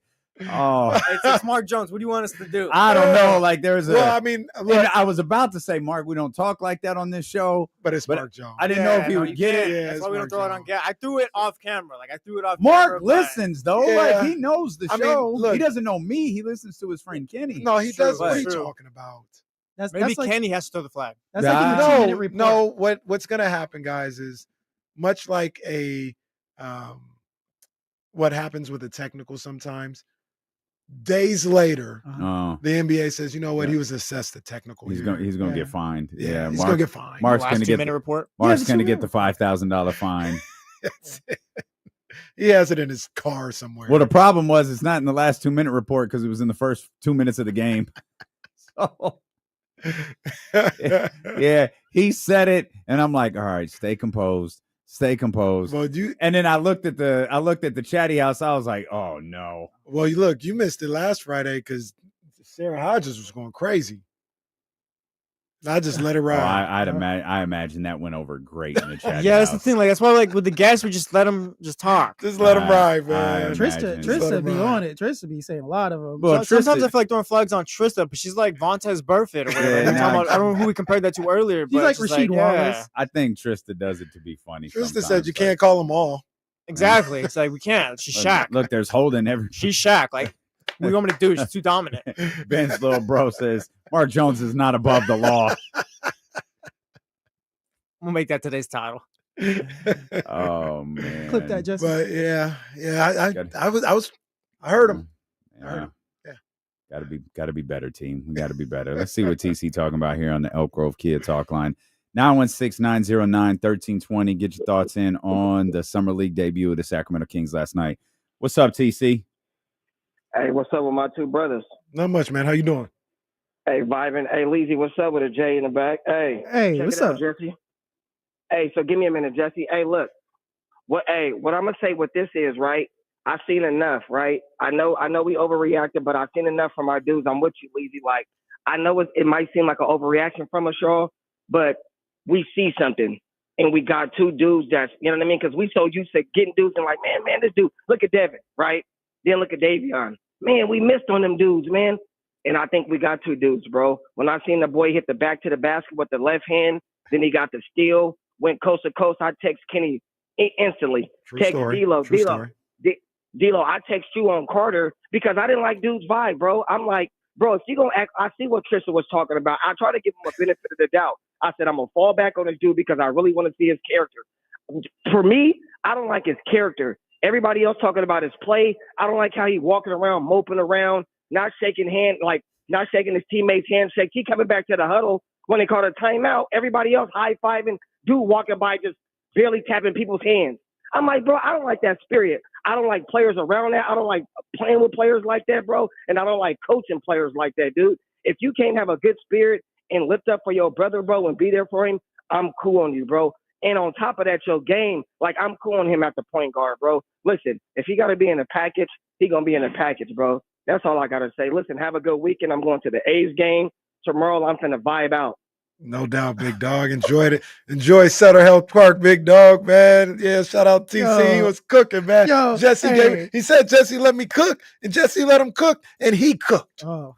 oh, It's Mark Jones. What do you want us to do? I don't know. Like there was a. Well, I mean, look, and I was about to say, Mark, we don't talk like that on this show. but it's but Mark Jones. I didn't know if he no, would you get can't. it. Yeah, That's it's why we don't Mark throw it on Jones. camera. I threw it off camera. Like I threw it off Mark camera. but- listens though. Yeah. Like he knows the I mean, show. look- he doesn't know me. He listens to his friend Kenny. No, he True, does. What are you true. talking about? Maybe That's like, Kenny has to throw the flag. that's like in the Nah. 2-minute report. No. What's going to happen, guys, is much like what happens with a technical sometimes. Days later, Oh, the NBA says, you know what? Yeah. He was assessed a technical. he's here. going to Yeah. get fined. Yeah, he's Mark, gonna get fined. Mark's Last going to get 2-minute report. Mark's Yeah, going to get sure. the $5,000 fine. He has it in his car somewhere. Well, the problem was it's not in the last 2-minute report because it was in the first 2 minutes of the game. So, yeah, he said it, and I'm like, all right, stay composed. Well, And then I looked at the chatty house. I was like, oh no. look, you missed it last Friday because Sarah Hodges was going crazy. I just let it Oh, ride. I imagine that went over great in the chatty Yeah, that's the house. thing. Like that's why, like with the guests, we just let them just talk. Just let him ride, I man. imagine. Trista be Right. on it. Trista be saying a lot of them. Well, Sometimes Trista- I feel like throwing flags on Trista, but she's like Vontez Burfitt or whatever. Yeah, Every time nah. I don't know who we compared that to earlier. She's But like it's just Rasheed Wallace. I think Trista does it to be funny. Trista sometimes, said you but- can't call them all. Exactly. It's like we can't. She's Shaq. Look, there's holding every. She's Shaq. Like, what do you want me to do? She's too dominant. Ben's little bro says Mark Jones is not above the law. We'll make that today's title. Oh man. Clip that, Justin. But yeah, Good. I heard him. Yeah. Yeah. Gotta be better, team. We gotta be better. Let's see what TC talking about here on the Elk Grove Kid Talk line. 916-909-1320. Get your thoughts in on the Summer League debut of the Sacramento Kings last night. What's up, TC? Hey, what's up with my two brothers? Not much, man. How you doing? Hey, vibing. Hey, Leezy, what's up with a J in the back? Hey, check what's it out, up? Jesse? Hey, so give me a minute, Jesse. Hey, look. What I'm gonna say what this is, right? I've seen enough, right? I know we overreacted, but I've seen enough from our dudes. I'm with you, Leezy. Like, I know it might seem like an overreaction from us, y'all, but we see something. And we got two dudes that's, you know what I mean? Because we so used to getting dudes and like, man, this dude, look at Devin, right? Then look at Davion. Man, we missed on them dudes, man. And I think we got two dudes, bro. When I seen the boy hit the back to the basket with the left hand, then he got the steal, went coast to coast. I text Kenny instantly. Text D'Lo. D'Lo, I text you on Carter because I didn't like dude's vibe, bro. I'm like, bro, if you gonna act, I see what Tristan was talking about. I try to give him a benefit of the doubt. I said, I'm going to fall back on this dude because I really want to see his character. For me, I don't like his character. Everybody else talking about his play. I don't like how he walking around, moping around, not shaking his teammates' handshake. He coming back to the huddle when they call a timeout. Everybody else high-fiving, dude walking by just barely tapping people's hands. I'm like, bro, I don't like that spirit. I don't like players around that. I don't like playing with players like that, bro. And I don't like coaching players like that, dude. If you can't have a good spirit and lift up for your brother, bro, and be there for him, I'm cool on you, bro. And on top of that, your game, like, I'm cool on him at the point guard, bro. Listen, if he got to be in a package, he going to be in a package, bro. That's all I got to say. Listen, have a good weekend. I'm going to the A's game. Tomorrow, I'm finna vibe out. No doubt, big dog. Enjoyed it. Enjoy Sutter Health Park, big dog, man. Yeah, shout out TC. He was cooking, man. Jesse he said, Jesse, let me cook. And Jesse let him cook, and he cooked. Oh.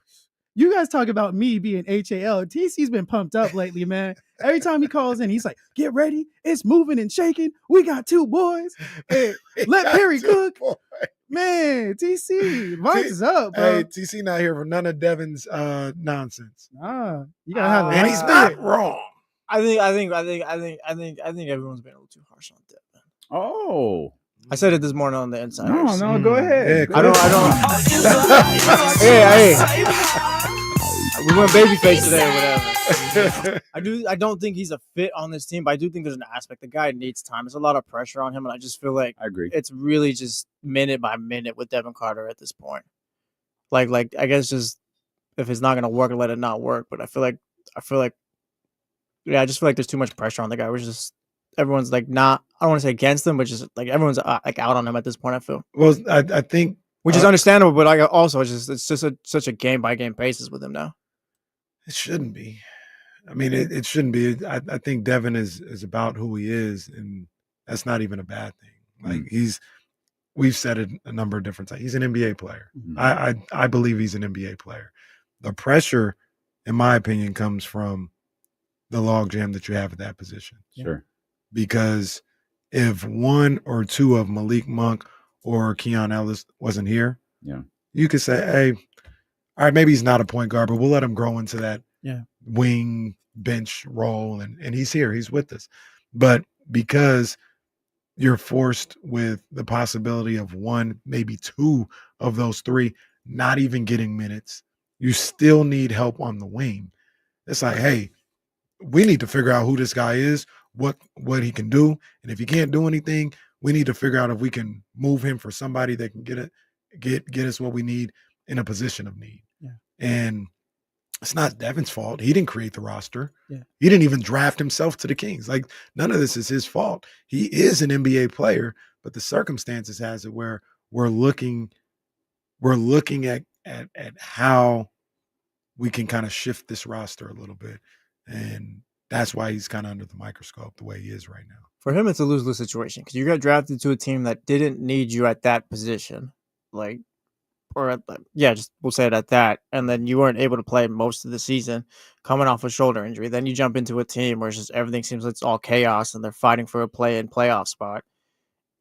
You guys talk about me being HAL. TC's been pumped up lately, man. Every time he calls in, he's like, get ready. It's moving and shaking. We got two boys. Hey, let Perry cook. Boy. Man, TC, vibes is up, bro. Hey, TC not here for none of Devin's nonsense. You gotta have and he's not wrong. I think everyone's been a little too harsh on Devin. Oh. I said it this morning on the Insiders. No, go ahead. I don't. Hey. We went babyface today or whatever. I don't think he's a fit on this team, but I do think there's an aspect. The guy needs time. There's a lot of pressure on him, and I just feel like I agree. It's really just minute by minute with Devin Carter at this point. Like I guess just if it's not gonna work, let it not work. But I feel like I just feel like there's too much pressure on the guy. We're just everyone's like not. I don't want to say against him, but just like everyone's like out on him at this point. I feel. Well, I think which is understandable, but I also it's just such a game by game basis with him now. It shouldn't be. I mean, it shouldn't be. I think Devin is about who he is, and that's not even a bad thing. Like we've said it a number of different times. He's an NBA player. Mm-hmm. I believe he's an NBA player. The pressure, in my opinion, comes from the logjam that you have at that position. Sure. Because if one or two of Malik Monk or Keon Ellis wasn't here, you could say, hey, all right, maybe he's not a point guard, but we'll let him grow into that wing bench role. And he's here. He's with us. But because you're forced with the possibility of one, maybe two of those three not even getting minutes, you still need help on the wing. It's like, hey, we need to figure out who this guy is, what he can do. And if he can't do anything, we need to figure out if we can move him for somebody that can get us what we need in a position of need. Yeah. And it's not Devin's fault. He didn't create the roster. Yeah. He didn't even draft himself to the Kings. Like, none of this is his fault. He is an NBA player, but the circumstances has it where we're looking at how we can kind of shift this roster a little bit. And that's why he's kind of under the microscope the way he is right now. For him, it's a lose-lose situation because you got drafted to a team that didn't need you at that position. Just we'll say it at that. And then you weren't able to play most of the season coming off a shoulder injury. Then you jump into a team where it's just everything seems like it's all chaos and they're fighting for a play-in playoff spot.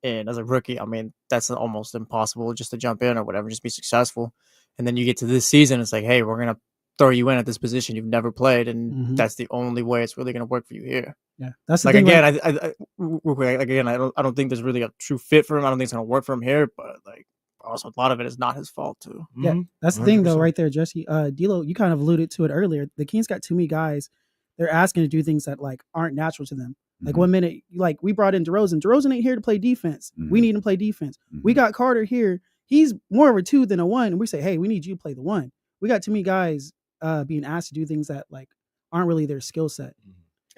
And as a rookie, I mean, that's almost impossible just to jump in or whatever, just be successful. And then you get to this season, it's like, hey, we're going to throw you in at this position you've never played, and that's the only way it's really going to work for you here. Yeah, that's the like thing. Again, I don't think there's really a true fit for him. I don't think it's going to work for him here, but like also a lot of it is not his fault too. Yeah, that's the 100%. Thing though, right there, Jesse. D'Lo, you kind of alluded to it earlier. The Kings got too many guys. They're asking to do things that like aren't natural to them. Like 1 minute, like we brought in DeRozan. DeRozan ain't here to play defense. We need him to play defense. We got Carter here. He's more of a 2 than a 1. And we say, hey, we need you to play the 1. We got too many guys being asked to do things that like aren't really their skill set.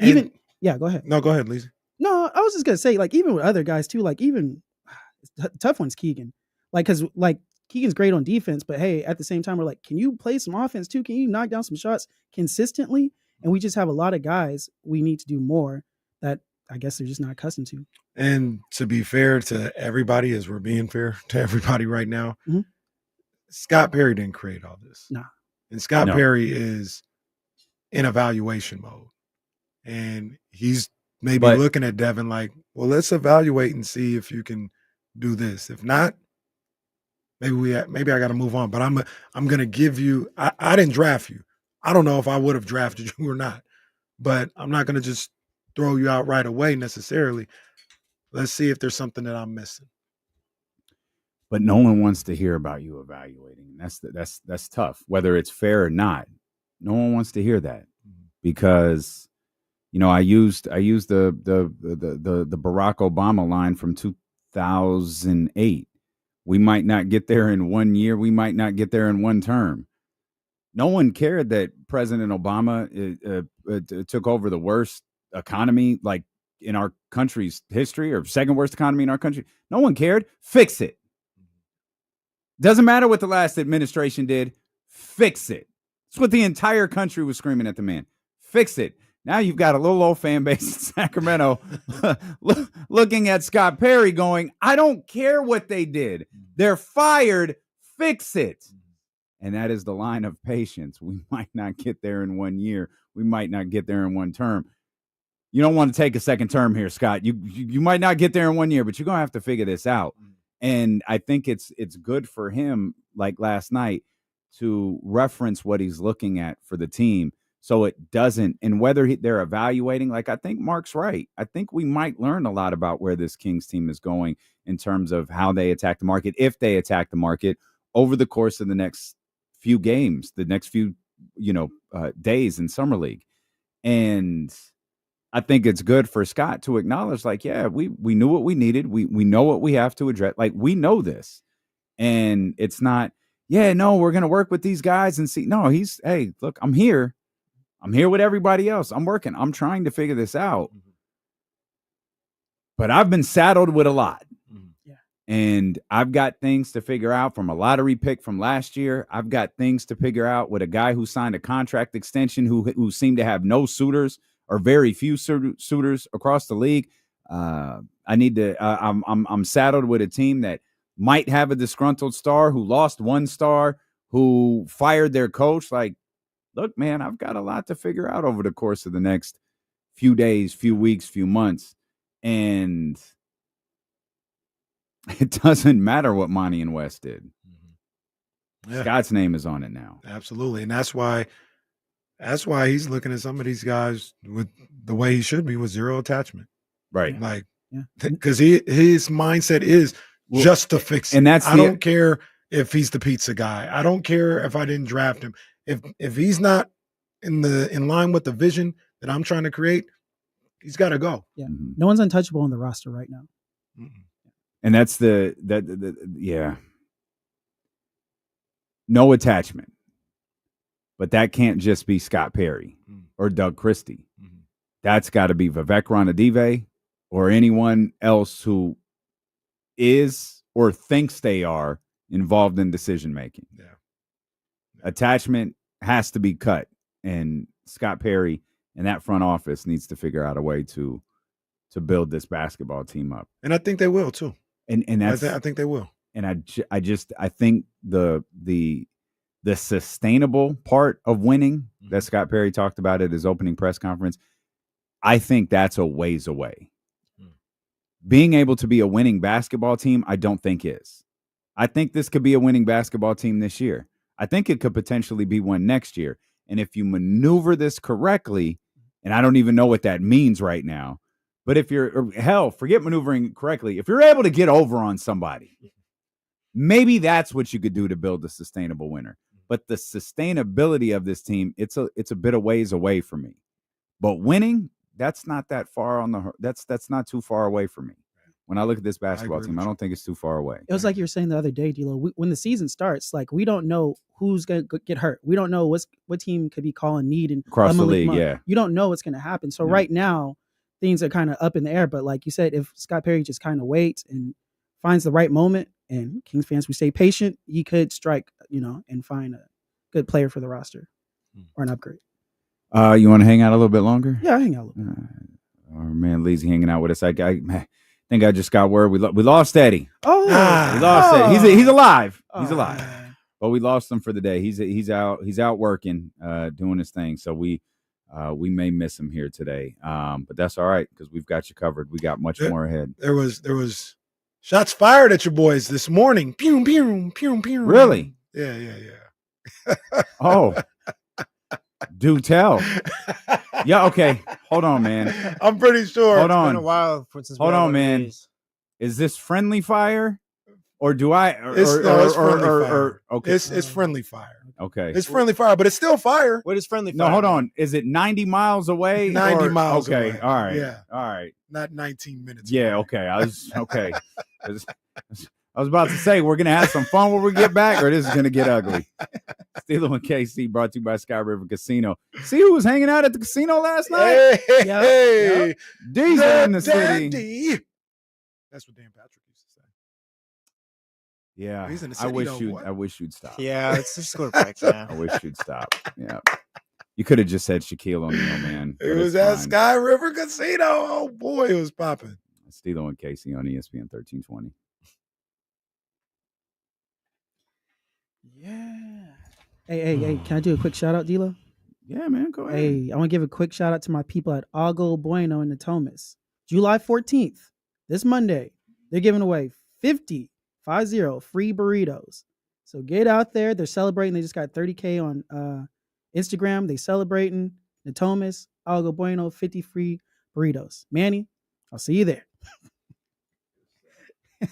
Even go ahead. No, go ahead, Leezy. No, I was just gonna say, like, even with other guys too, like even tough one's Keegan. Like, cause like Keegan's great on defense, but hey, at the same time, we're like, can you play some offense too? Can you knock down some shots consistently? And we just have a lot of guys we need to do more that I guess they're just not accustomed to. And to be fair to everybody, as we're being fair to everybody right now, Scott Perry didn't create all this. Nah. And Scott Perry is in evaluation mode. And he's maybe looking at Devin like, well, let's evaluate and see if you can do this. If not, maybe I got to move on. But I'm going to give you – I didn't draft you. I don't know if I would have drafted you or not. But I'm not going to just throw you out right away necessarily. Let's see if there's something that I'm missing. But no one wants to hear about you evaluating. That's tough, whether it's fair or not. No one wants to hear that because, you know, I used the Barack Obama line from 2008. We might not get there in 1 year. We might not get there in one term. No one cared that President Obama took over the worst economy like in our country's history, or second worst economy in our country. No one cared. Fix it. Doesn't matter what the last administration did. Fix it. That's what the entire country was screaming at the man. Fix it. Now you've got a little old fan base in Sacramento looking at Scott Perry going, I don't care what they did. They're fired. Fix it. And that is the line of patience. We might not get there in 1 year. We might not get there in one term. You don't want to take a second term here, Scott. You might not get there in 1 year, but you're going to have to figure this out. And I think it's good for him, like last night, to reference what he's looking at for the team so it doesn't, and whether they're evaluating, like I think Mark's right. I think we might learn a lot about where this Kings team is going in terms of how they attack the market, if they attack the market over the course of the next few games, the next few, days in Summer League. And I think it's good for Scott to acknowledge, like, yeah, we knew what we needed. We know what we have to address. Like, we know this. And it's not, we're going to work with these guys and see. No, hey, look, I'm here. I'm here with everybody else. I'm working. I'm trying to figure this out. But I've been saddled with a lot. Yeah. And I've got things to figure out from a lottery pick from last year. I've got things to figure out with a guy who signed a contract extension who seemed to have no suitors or very few suitors across the league. I'm saddled with a team that might have a disgruntled star who lost one star, who fired their coach. Like, look, man, I've got a lot to figure out over the course of the next few days, few weeks, few months. And it doesn't matter what Monty and West did. Yeah. Scott's name is on it now. Absolutely. And that's why he's looking at some of these guys with the way he should be, with zero attachment. Right. Like, because his mindset is just to fix it. And I don't care if he's the pizza guy. I don't care if I didn't draft him. If he's not in line with the vision that I'm trying to create, he's got to go. Yeah. No one's untouchable on the roster right now. And that's no attachment. But that can't just be Scott Perry or Doug Christie. That's got to be Vivek Ranadive or anyone else who is or thinks they are involved in decision making. Yeah. Attachment has to be cut, and Scott Perry and that front office needs to figure out a way to build this basketball team up. And I think they will too. And that's I think they will. And I think the sustainable part of winning that Scott Perry talked about at his opening press conference, I think that's a ways away. Being able to be a winning basketball team, I don't think is. I think this could be a winning basketball team this year. I think it could potentially be one next year. And if you maneuver this correctly, and I don't even know what that means right now, but forget maneuvering correctly. If you're able to get over on somebody, maybe that's what you could do to build a sustainable winner. But the sustainability of this team, it's a bit of ways away from me. But winning, that's not that far on the. That's not too far away from me. When I look at this basketball team, I don't think it's too far away. It was like you were saying the other day, D'Lo. When the season starts, like we don't know who's gonna get hurt. We don't know what team could be calling need and Across the league. Yeah, you don't know what's gonna happen. So right now, things are kind of up in the air. But like you said, if Scott Perry just kind of waits and finds the right moment, and Kings fans, we stay patient, he could strike, and find a good player for the roster or an upgrade. You want to hang out a little bit longer? Yeah, I'll hang out a little bit. Our man Leezy hanging out with us. I think I just got word we lost Eddie. Oh, we lost Eddie. He's alive. He's alive. Man. But we lost him for the day. He's out working, doing his thing. So we may miss him here today. But that's all right because we've got you covered. We got much more ahead. There was shots fired at your boys this morning. Pew pew pew pew. Really? Yeah. Oh. Do tell. Yeah, okay. Hold on, man. I'm pretty sure. Hold on. It's been a while since Hold on, man. Is this friendly fire? Or do I it's friendly fire. Okay. It's friendly fire. Okay. It's friendly fire, but it's still fire. What is friendly fire? No, hold on. Is it 90 miles away? 90 miles away. Okay. All right. Yeah. All right. Not 19 minutes. Yeah, okay. I was about to say we're gonna have some fun when we get back, or this is gonna get ugly. Steelo and KC brought to you by Sky River Casino. See who was hanging out at the casino last night? Hey, Diesel in the city. That's what Dan Patrick used to say. Yeah, he's in the city, I wish you'd stop. Yeah, let's just go to break now. I wish you'd stop. Yeah, you could have just said Shaquille O'Neal, man. It was at Sky River Casino. Oh boy, it was popping. Steelo and KC on ESPN 1320. Yeah. Hey, can I do a quick shout out, D'Lo? Yeah, man, go ahead. Hey, I want to give a quick shout out to my people at Algo Bueno in Natomas. July 14th, this Monday, they're giving away 50 free burritos. So get out there. They're celebrating. They just got 30K on Instagram. They celebrating. Natomas, Algo Bueno, 50 free burritos. Manny, I'll see you there. Yeah.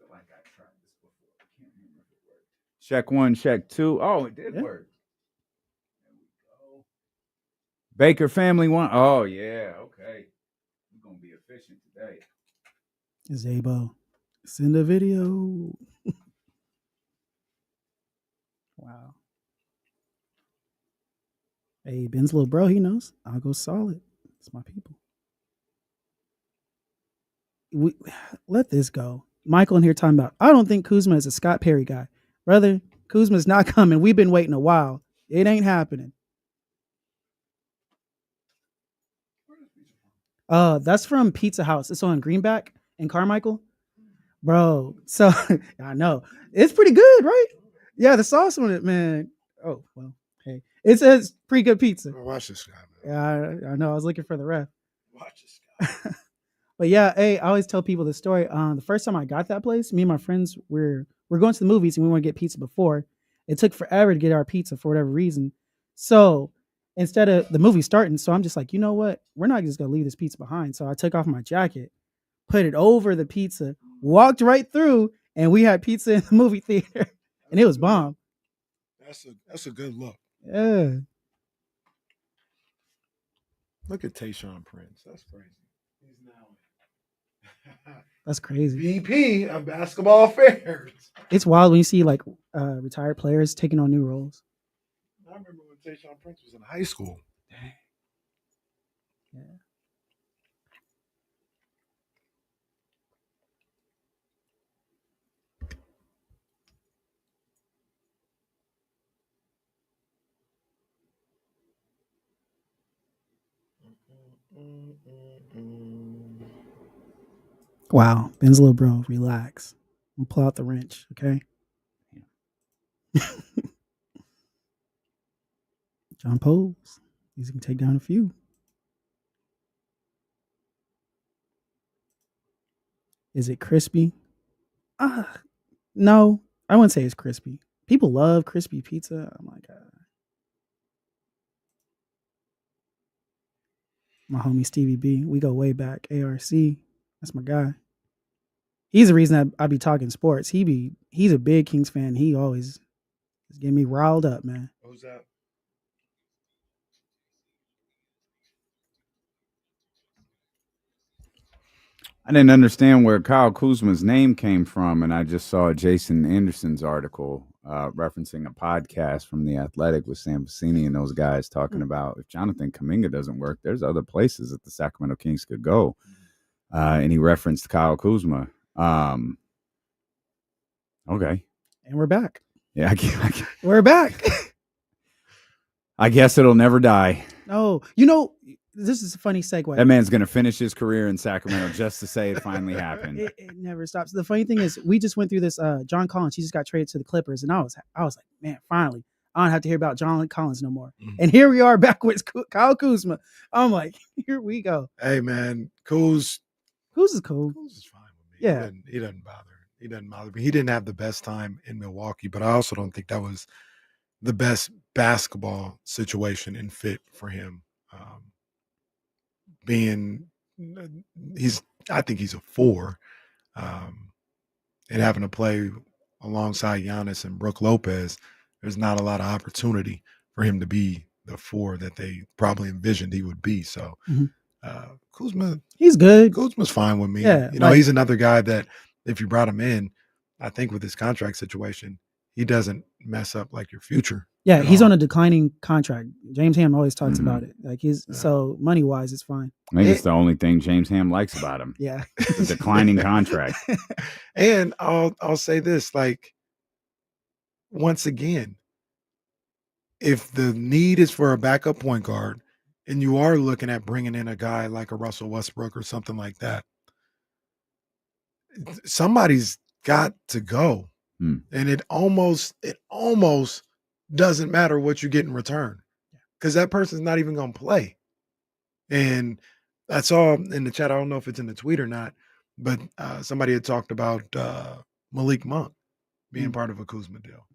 Like I tried this before. I can't remember if it worked. Check 1, check 2. Oh, it did work. There we go. Baker family 1. Oh, yeah. Okay. We're going to be efficient today. Zabo, send a video. Wow. Hey, Ben's little bro, he knows. I'll go solid. It's my people. Let this go. Michael in here talking about, I don't think Kuzma is a Scott Perry guy. Brother, Kuzma's not coming. We've been waiting a while. It ain't happening. That's from Pizza House. It's on Greenback in Carmichael. Bro, so I know. It's pretty good, right? Yeah, the sauce on it, man. Oh, well, hey. It says pretty good pizza. Watch this guy, man. Yeah, I know. I was looking for the ref. Watch this guy. But yeah, hey, I always tell people the story. The first time I got that place, me and my friends we're going to the movies and we want to get pizza before. It took forever to get our pizza for whatever reason. So instead of the movie starting, so I'm just like, you know what? We're not just gonna leave this pizza behind. So I took off my jacket, put it over the pizza, walked right through, and we had pizza in the movie theater, and it was bomb. That's a good look. Yeah. Look at Tayshaun Prince. That's crazy. He's now. That's crazy. VP of basketball affairs. It's wild when you see like retired players taking on new roles. I remember when Tayshaun Prince was in high school. Dang. Yeah. Wow, Ben's little bro, relax. We'll pull out the wrench, okay? John Pose, he's gonna take down a few. Is it crispy? No, I wouldn't say it's crispy. People love crispy pizza. Oh my god. My homie Stevie B, we go way back. ARC, that's my guy. He's the reason I be talking sports. He's a big Kings fan. He always is getting me riled up, man. Who's that? I didn't understand where Kyle Kuzma's name came from, and I just saw Jason Anderson's article referencing a podcast from The Athletic with Sam Vecini and those guys talking about if Jonathan Kuminga doesn't work, there's other places that the Sacramento Kings could go. And he referenced Kyle Kuzma. Okay. And we're back. Yeah, we're back. I guess it'll never die. No, you know, this is a funny segue. That man's going to finish his career in Sacramento just to say it finally happened. It never stops. The funny thing is, we just went through this. John Collins, he just got traded to the Clippers, and I was like, man, finally, I don't have to hear about John Collins no more. Mm-hmm. And here we are back with Kyle Kuzma. I'm like, here we go. Hey, man, Kuz is cool. Kuz is fine with me. Yeah, he doesn't bother. He doesn't bother me. He didn't have the best time in Milwaukee, but I also don't think that was the best basketball situation and fit for him. I think he's a 4, and having to play alongside Giannis and Brook Lopez, there's not a lot of opportunity for him to be the 4 that they probably envisioned he would be. So, Kuzma, he's good. Kuzma's fine with me. Yeah, he's another guy that if you brought him in, I think with his contract situation, he doesn't mess up like your future. Yeah, he's on a declining contract. James Ham always talks about it. Like so money wise, it's fine. I think it's the only thing James Ham likes about him. Yeah, the declining contract. And I'll say this: like, once again, if the need is for a backup point guard, and you are looking at bringing in a guy like a Russell Westbrook or something like that, somebody's got to go. And it almost doesn't matter what you get in return because that person's not even going to play. And I saw in the chat, I don't know if it's in the tweet or not, but somebody had talked about Malik Monk being part of a Kuzma deal.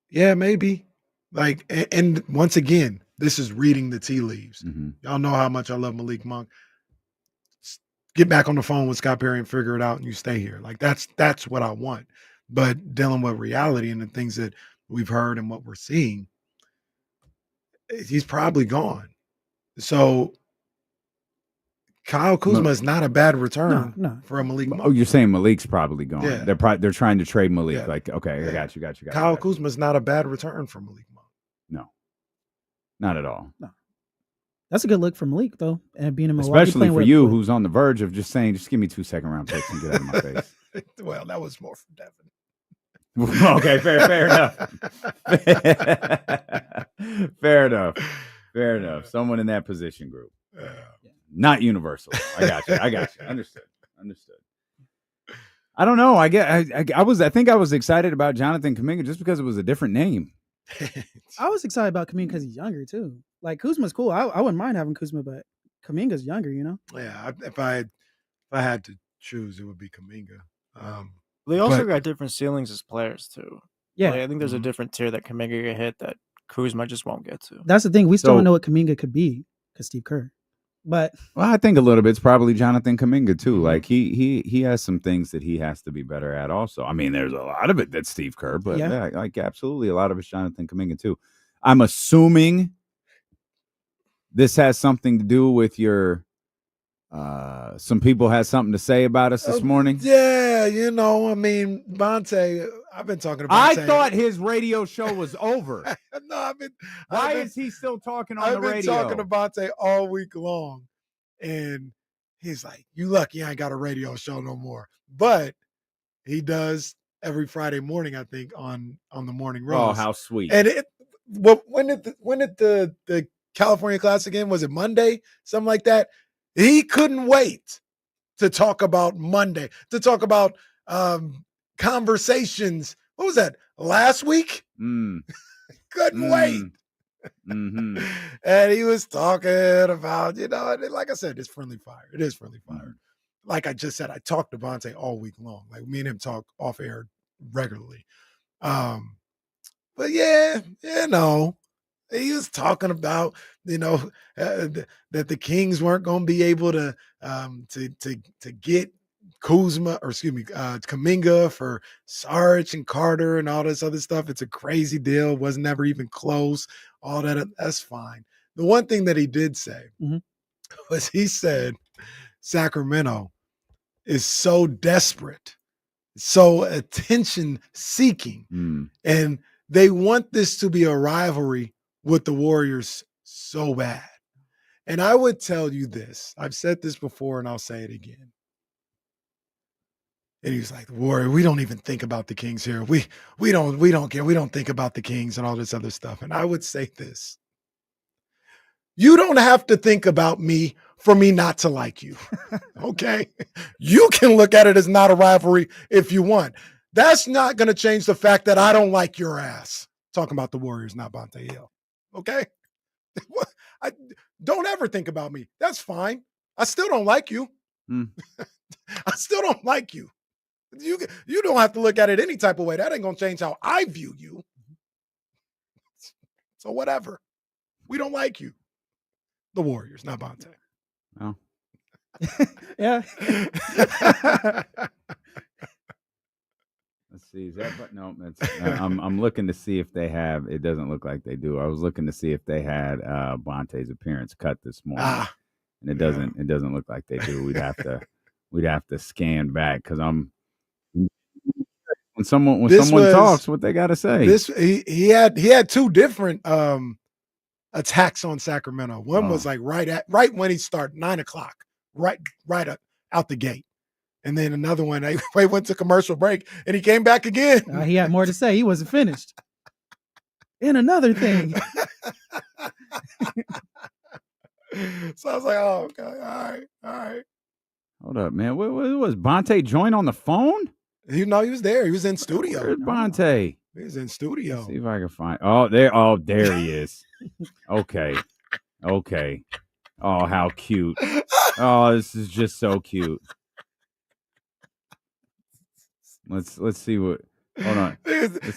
Yeah, maybe. Like, and once again, this is reading the tea leaves. Y'all know how much I love Malik Monk. Get back on the phone with Scott Perry and figure it out, and you stay here. Like that's what I want. But dealing with reality and the things that we've heard and what we're seeing, he's probably gone. So Kyle Kuzma is not a bad return for a Malik Monk. Oh, you're saying Malik's probably gone. Yeah. They're trying to trade Malik. Yeah. Like, okay, I got you. Kyle Kuzma's not a bad return for Malik Monk. No, not at all. No. That's a good look for Malik, though, and being in Milwaukee. Especially for you, who's on the verge of just saying, just give me 2 second-round picks and get out of my face. Well, that was more from Devin. Okay, fair enough. Fair enough. Someone in that position group. Not universal. I got you. Understood. I don't know. I think I was excited about Jonathan Kuminga just because it was a different name. I was excited about Kuminga because he's younger too. Like Kuzma's cool. I wouldn't mind having Kuzma, but Kuminga's younger, you know. Yeah, if I had to choose, it would be Kuminga. They also got different ceilings as players too. Yeah, like, I think there's a different tier that Kuminga can hit that Kuzma just won't get to. That's the thing. We still don't know what Kuminga could be because Steve Kerr. But I think a little bit's probably Jonathan Kuminga too. Like he has some things that he has to be better at. Also, I mean, there's a lot of it that's Steve Kerr, but yeah, like absolutely a lot of it's Jonathan Kuminga too. I'm assuming this has something to do with your. Some people had something to say about us this morning. Yeah, I mean, Bonte. I've been talking about. I thought his radio show was over. No, Why is he still talking on the radio? I've been talking to Bonte all week long, and he's like, "You lucky I ain't got a radio show no more." But he does every Friday morning, I think, on the Morning Roast. Oh, how sweet! And when did the California Classic end? Was it Monday? Something like that. He couldn't wait to talk about Monday, to talk about conversations. What was that, last week? Couldn't wait. Mm-hmm. And he was talking about, and like I said, it's friendly fire. It is friendly fire. Like I just said, I talked to Bonte all week long. Like me and him talk off air regularly. But yeah, he was talking about, that the Kings weren't going to be able to get Kuminga for Sarge and Carter and all this other stuff. It's a crazy deal. Was never even close. All that's fine. The one thing that he did say was he said Sacramento is so desperate, so attention seeking, and they want this to be a rivalry with the Warriors so bad. And I would tell you this. I've said this before and I'll say it again. And he was like, Warrior, we don't even think about the Kings here. We don't care. We don't think about the Kings and all this other stuff. And I would say this. You don't have to think about me for me not to like you. Okay? You can look at it as not a rivalry if you want. That's not going to change the fact that I don't like your ass. Talking about the Warriors, not Bonte Hill. Okay? Don't ever think about me. That's fine. I still don't like you. I still don't like you. You don't have to look at it any type of way. That ain't going to change how I view you. So whatever. We don't like you. The Warriors, not Bonte. Oh. Yeah. Let's see. Is that but no? That's, I'm looking to see if they have. It doesn't look like they do. I was looking to see if they had Bonte's appearance cut this morning, and it doesn't. It doesn't look like they do. We'd have to scan back because I'm. When someone talks, what they got to say. He had two different attacks on Sacramento. One was like right when he started 9:00, right out the gate. And then another one, they went to commercial break, and he came back again. He had more to say. He wasn't finished. And another thing. So I was like, oh, okay, all right. Hold up, man. What was Bonte join on the phone? He was there. He was in studio. Where's Bonte? He was in studio. Let's see if I can find. There he is. Okay. Oh, how cute. Oh, this is just so cute. Let's see what. Hold on.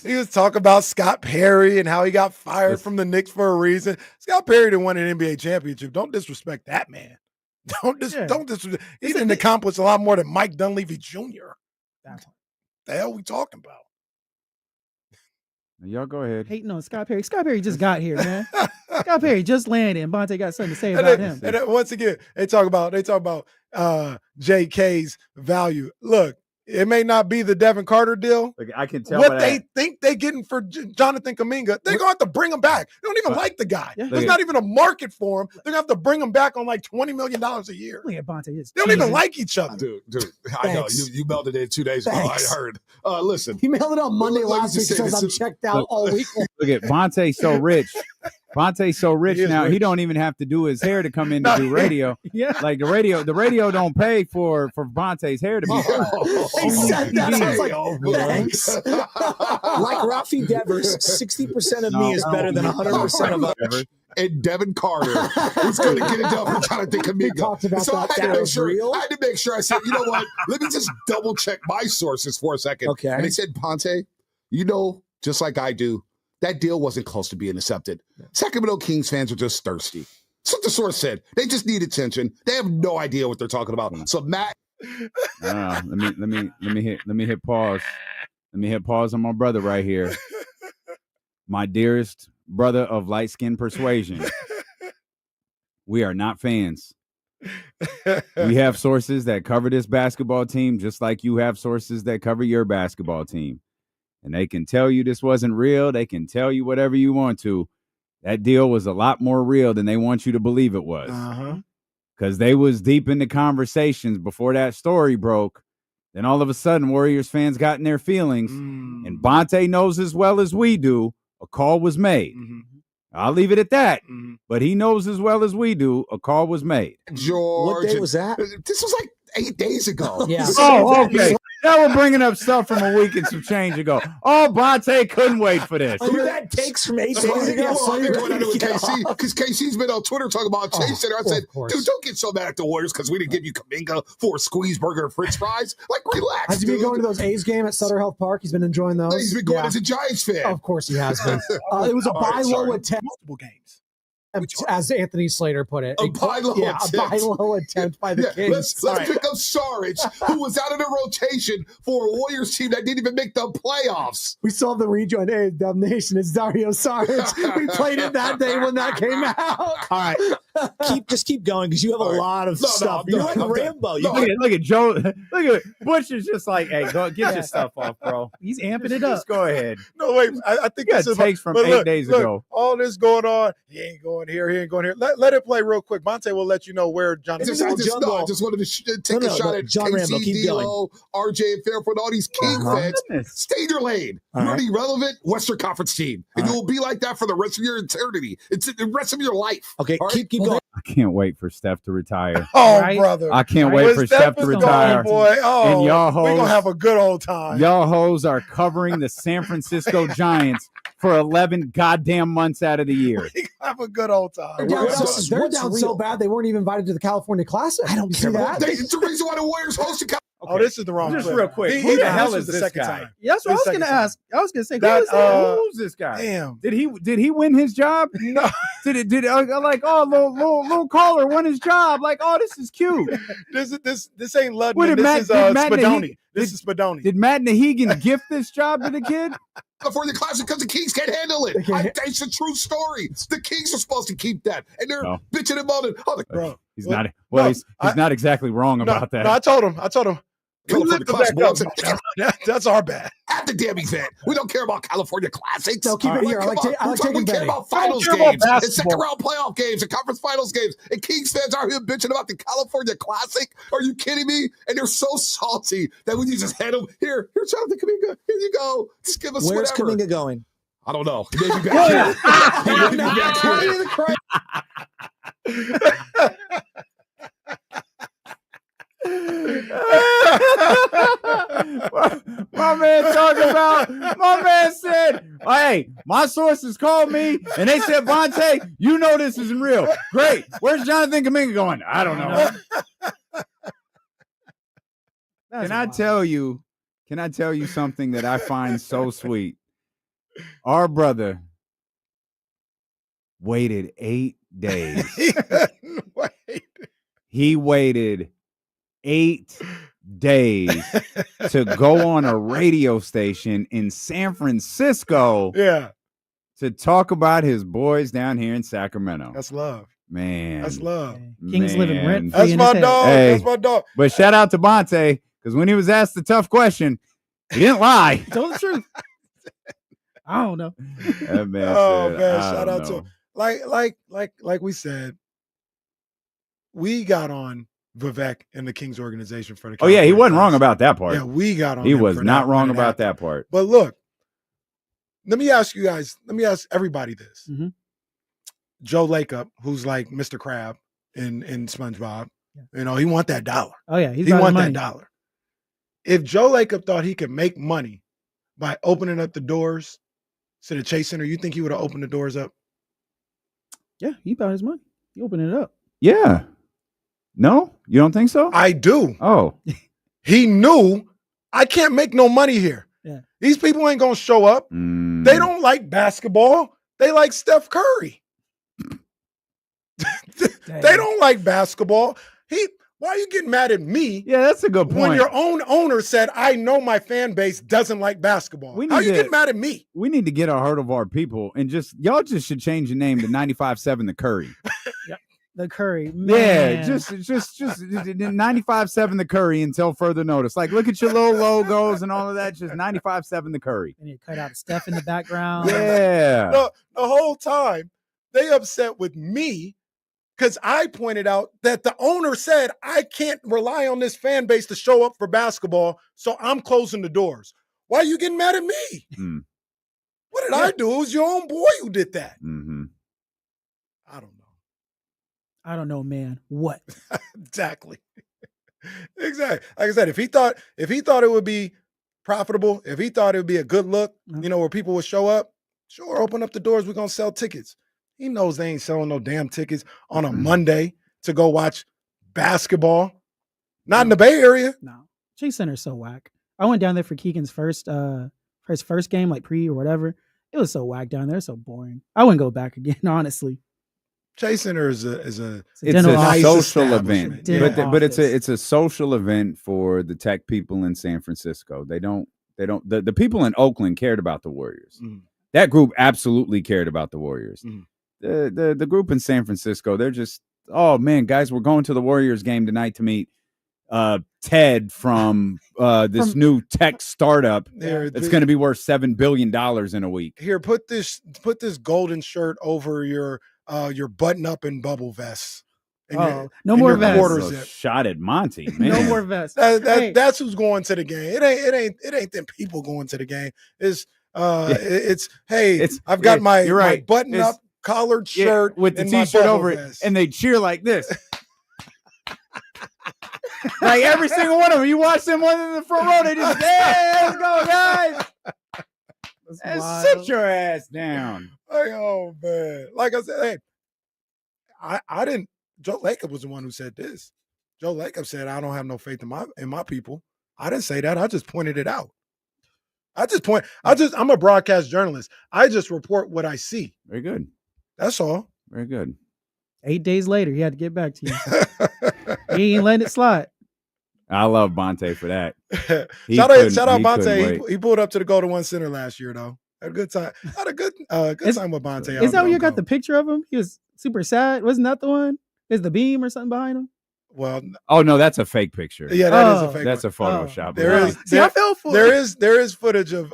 He was talking about Scott Perry and how he got fired from the Knicks for a reason. Scott Perry didn't win an NBA championship. Don't disrespect that man. Don't disrespect. He didn't accomplish a lot more than Mike Dunleavy Jr. The hell we talking about? Y'all go ahead. Hating on Scott Perry. Scott Perry just got here, man. Scott Perry just landed, and Bonte got something to say about him. And once again, they talk about JK's value. Look, it may not be the Devin Carter deal. Look, I can tell what they think they're getting for Jonathan Kuminga. They're going to have to bring him back. They don't even like the guy. Yeah. There's not even a market for him. They're going to have to bring him back on like $20 million a year. Look at Bonte. They don't even like each other. Dude. I know. You melted it 2 days ago. I heard. Listen. He mailed it on Monday last week. Says I'm checked out all week. Look at Bonte so rich. Bonte's so rich now. He don't even have to do his hair to come in to do radio. Yeah. Like the radio don't pay for Bonte's hair to be He said that. I was like, thanks. Like Rafi Devers, 60% of me is better than 100% of others. And Devin Carter, who's going to get it done for Jonathan Kuminga. So I had to make sure. I said, you know what? Let me just double check my sources for a second. Okay. And they said, Bonte, just like I do, that deal wasn't close to being accepted. Sacramento Kings fans are just thirsty. That's what the source said. They just need attention. They have no idea what they're talking about. So Matt, let me hit pause. Let me hit pause on my brother right here. My dearest brother of light skin persuasion. We are not fans. We have sources that cover this basketball team, just like you have sources that cover your basketball team. And they can tell you this wasn't real. They can tell you whatever you want to. That deal was a lot more real than they want you to believe it was. Because they was deep into conversations before that story broke. Then all of a sudden, Warriors fans got in their feelings. And Bonte knows as well as we do, a call was made. I'll leave it at that. But he knows as well as we do, a call was made. George. What day was that? This was like 8 days ago. Yeah. Oh, okay. Now we're bringing up stuff from a week and some change ago. Oh, Bonte couldn't wait for this. You had takes from 8 days ago. KC, because KC's been on Twitter talking about Chase Center. I said, dude, don't get so mad at the Warriors because we didn't give you Kuminga for a squeeze burger and french fries. Like, relax. Has he been going to those A's games at Sutter Health Park? He's been enjoying those. He's been going as a Giants fan. Of course he has been. It was a buy low at 10. Multiple games. as Anthony Slater put it. A buy low attempt. A buy low attempt by the Kings. Let's pick up Saric, who was out of the rotation for a Warriors team that didn't even make the playoffs. We saw the rejoin. Hey, Dub Nation, it's Dario Saric. We played it that day when that came out. All right. Just keep going because you have a lot of stuff. You're like Rambo. Look at Joe. Look at Butch is just like, hey, go get your stuff off, bro. He's amping it up. Just go ahead. No, wait. I think this is takes from 8 days ago. All this going on. He ain't going here. He ain't going here. Let it play real quick. Monte will let you know where Johnny. I just wanted to take a shot at John Rambo. KC, Keep going. D'Lo, RJ, and Fairfield, all these King fans. Stay in your lane. You're the relevant Western Conference team, and you will be like that for the rest of your eternity. It's the rest of your life. Okay, keep going. I can't wait for Steph to retire. Brother. I can't wait for Steph to retire. Boy. Oh, and y'all hoes, we're going to have a good old time. Y'all hoes are covering the San Francisco Giants for 11 goddamn months out of the year. We have a good old time. They're down so bad they weren't even invited to the California Classic. I don't see that. It's the reason why the Warriors hosted. Okay. Oh, this is the wrong. Just clip. real quick. Who the hell is the this second guy? time. Yeah, that's what I was going to ask. I was going to say, who's this guy? Damn. Did he win his job? No. Did like little caller won his job? Like, oh, this is cute. This ain't Ludman. This is Spadoni. This is Spadoni. Did Matt Nahegan gift this job to the kid? Before the Classic because the Kings can't handle it. It's a true story. The Kings are supposed to keep that, and they're bitching about it. Oh, bro, he's not. Well, he's not exactly wrong about that. No, I told him. That's our bad. At the damn event. We don't care about California Classics. No, keep it here. We care about finals games and second round playoff games and conference finals games. And Kings fans are here bitching about the California Classic. Are you kidding me? And they're so salty that when you just hand them, here, Jonathan Kuminga, here you go. Just give us Where's whatever. Kuminga going? I don't know. He may be back here. He may be back here. my man said, hey, my sources called me and they said, Bonte, you know this isn't real. Great. Where's Jonathan Kuminga going? I don't know. Can I tell you something that I find so sweet? Our brother waited 8 days. He waited 8 days to go on a radio station in San Francisco to talk about his boys down here in Sacramento. That's love. Man. That's love. King's living rent. That's my dog. Hey, that's my dog. But shout out to Bonte, because when he was asked the tough question, he didn't lie. He told the truth. I don't know. That man shout out to him. Like we said, we got on Vivek and the Kings organization for the. Oh yeah, he wasn't wrong about that part. Yeah, we got on. He was not wrong about that part. But look, let me ask you guys. Let me ask everybody this. Mm-hmm. Joe Lacob, who's like Mr. Crab in SpongeBob, you know, he want that dollar. Oh yeah, he want that dollar. If Joe Lacob thought he could make money by opening up the doors to the Chase Center, you think he would have opened the doors up? Yeah, he found his money. He opened it up. Yeah. No, you don't think so? I do. Oh, he knew I can't make no money here. Yeah. These people ain't gonna show up. They don't like basketball. They like Steph Curry. They don't like basketball. Why are you getting mad at me? Yeah, that's a good point. When your own owner said, I know my fan base doesn't like basketball. How are you getting mad at me? We need to get a herd of our people and y'all just should change the name to 95.7 The Curry. Yep. The Curry. Man. Yeah, just 95.7 The Curry until further notice. Like, look at your little logos and all of that. Just 95.7 The Curry. And you cut out Steph in the background. Yeah. The whole time they upset with me because I pointed out that the owner said, I can't rely on this fan base to show up for basketball, so I'm closing the doors. Why are you getting mad at me? What did I do? It was your own boy who did that. Mm-hmm. I don't know. I don't know, man. What? Exactly. Like I said, if he thought it would be profitable, if he thought it would be a good look, you know, where people would show up, sure, open up the doors, we're going to sell tickets. He knows they ain't selling no damn tickets on a Monday to go watch basketball. Not in the Bay Area. No. Chase Center's so whack. I went down there for Keegan's first game, like pre or whatever. It was so whack down there, so boring. I wouldn't go back again, honestly. Chase Center is a it's a nice social establishment. event, Yeah. but it's a Nice social event. establishment. But it's a social event for the tech people in San Francisco. They don't the people in Oakland cared about the Warriors. That group absolutely cared about the Warriors. The group in San Francisco, they're just, oh man, guys, we're going to the Warriors game tonight to meet Ted from this new tech startup that's going to be worth $7 billion in a week. Here, put this golden shirt over your button up and bubble vest. No more vests. Shot at Monty, man. No more vests. That's who's going to the game. It ain't them people going to the game. It's I've got my button up collared shirt with the and my t-shirt bubble over vest. it, and they cheer like this. Like every single one of them. You watch them one in the front row, they just, hey, let's go, guys. And sit your ass down. Like, oh man. Like I said, hey, I didn't. Joe Lacob was the one who said this. Joe Lacob said, I don't have no faith in my people. I didn't say that. I just pointed it out. I'm a broadcast journalist. I just report what I see. Very good. That's all. Very good. 8 days later, he had to get back to you. He ain't letting it slide. I love Bonte for that. Shout out Bonte. He pulled up to the Golden One Center last year, though. Had a good time. Had a good time with Bonte. Is that where you got the picture of him? He was super sad. Wasn't that the one? Is the beam or something behind him? Well, oh no, that's a fake picture. Yeah, that is a fake. That's a Photoshop. I fell for it. There is footage of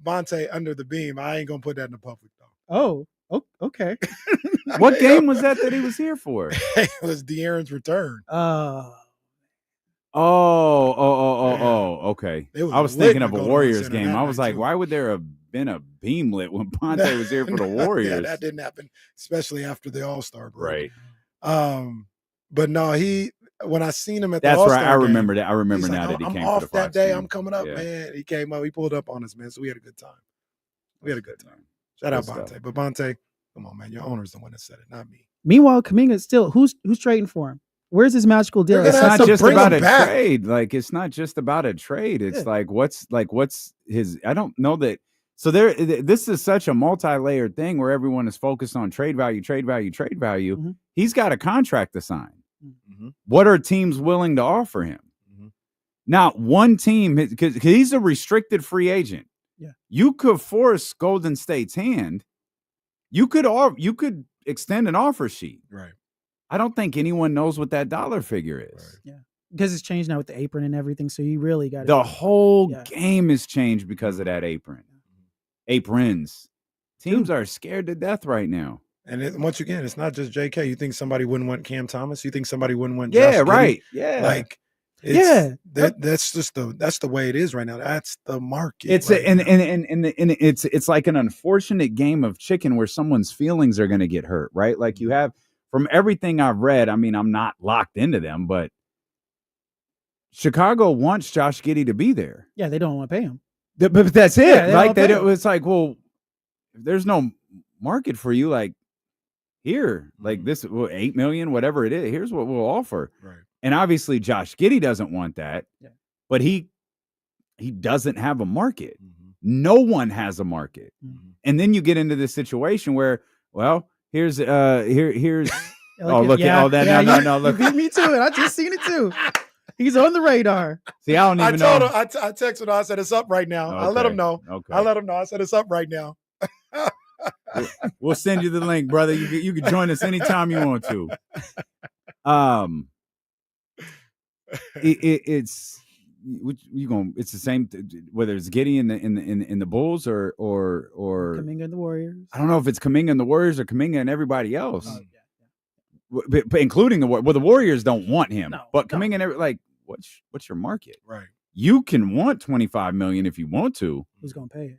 Bonte under the beam. I ain't gonna put that in the public though. Oh, okay. What game was that he was here for? It was De'Aaron's return. Okay. I was thinking of a Warriors game. I was like, why would there have been a beam lit when Ponte was here for the Warriors? Yeah, that didn't happen, especially after the All-Star break. Right. But no, when I seen him at the All-Star game. That's right. I remember game, that. I remember now like, that he I'm came off for the Fox that day. game. I'm coming up, man. He came up. He pulled up on us, man. So we had a good time. Shout out Bonte. But Bonte, come on, man. Your owner's the one that said it, not me. Meanwhile, Kuminga still who's trading for him? Where's his magical deal? It's not just about a trade. Like it's not just about a trade. It's what's his. I don't know that. So this is such a multi-layered thing where everyone is focused on trade value. Mm-hmm. He's got a contract to sign. Mm-hmm. What are teams willing to offer him? Mm-hmm. Now, one team, because he's a restricted free agent. Yeah, you could force Golden State's hand. You could extend an offer sheet. Right. I don't think anyone knows what that dollar figure is. Right. Yeah, because it's changed now with the apron and everything. So you really got the whole game is changed because of that apron. Aprons. Teams are scared to death right now. And once again, it's not just JK. You think somebody wouldn't want Cam Thomas? You think somebody wouldn't want Josh Giddey? Right. Yeah. Like that's the way it is right now. That's the market. It's it's like an unfortunate game of chicken where someone's feelings are going to get hurt, right? Like you have, from everything I've read, I mean, I'm not locked into them, but Chicago wants Josh Giddey to be there. Yeah, they don't want to pay him. But that's it. It's like, well, if there's no market for you, like here, like this, $8 million, whatever it is, here's what we'll offer. Right. And obviously Josh Giddey doesn't want that, but he doesn't have a market. Mm-hmm. No one has a market. Mm-hmm. And then you get into this situation where, well, here's look. No, you beat me to it. I just seen it too. He's on the radar. See, I don't even know. I texted him. I said, it's up right now. Okay. I let him know. Okay. I let him know. I said, it's up right now. We'll send you the link, brother. You can join us anytime you want to. It's the same, whether it's Giddey in the Bulls or Kuminga and the Warriors. I don't know if it's Kuminga and the Warriors or Kuminga and everybody else. But including the Warriors don't want him, but Kuminga and what's your market? Right. You can want $25 million if you want to. Who's gonna pay it?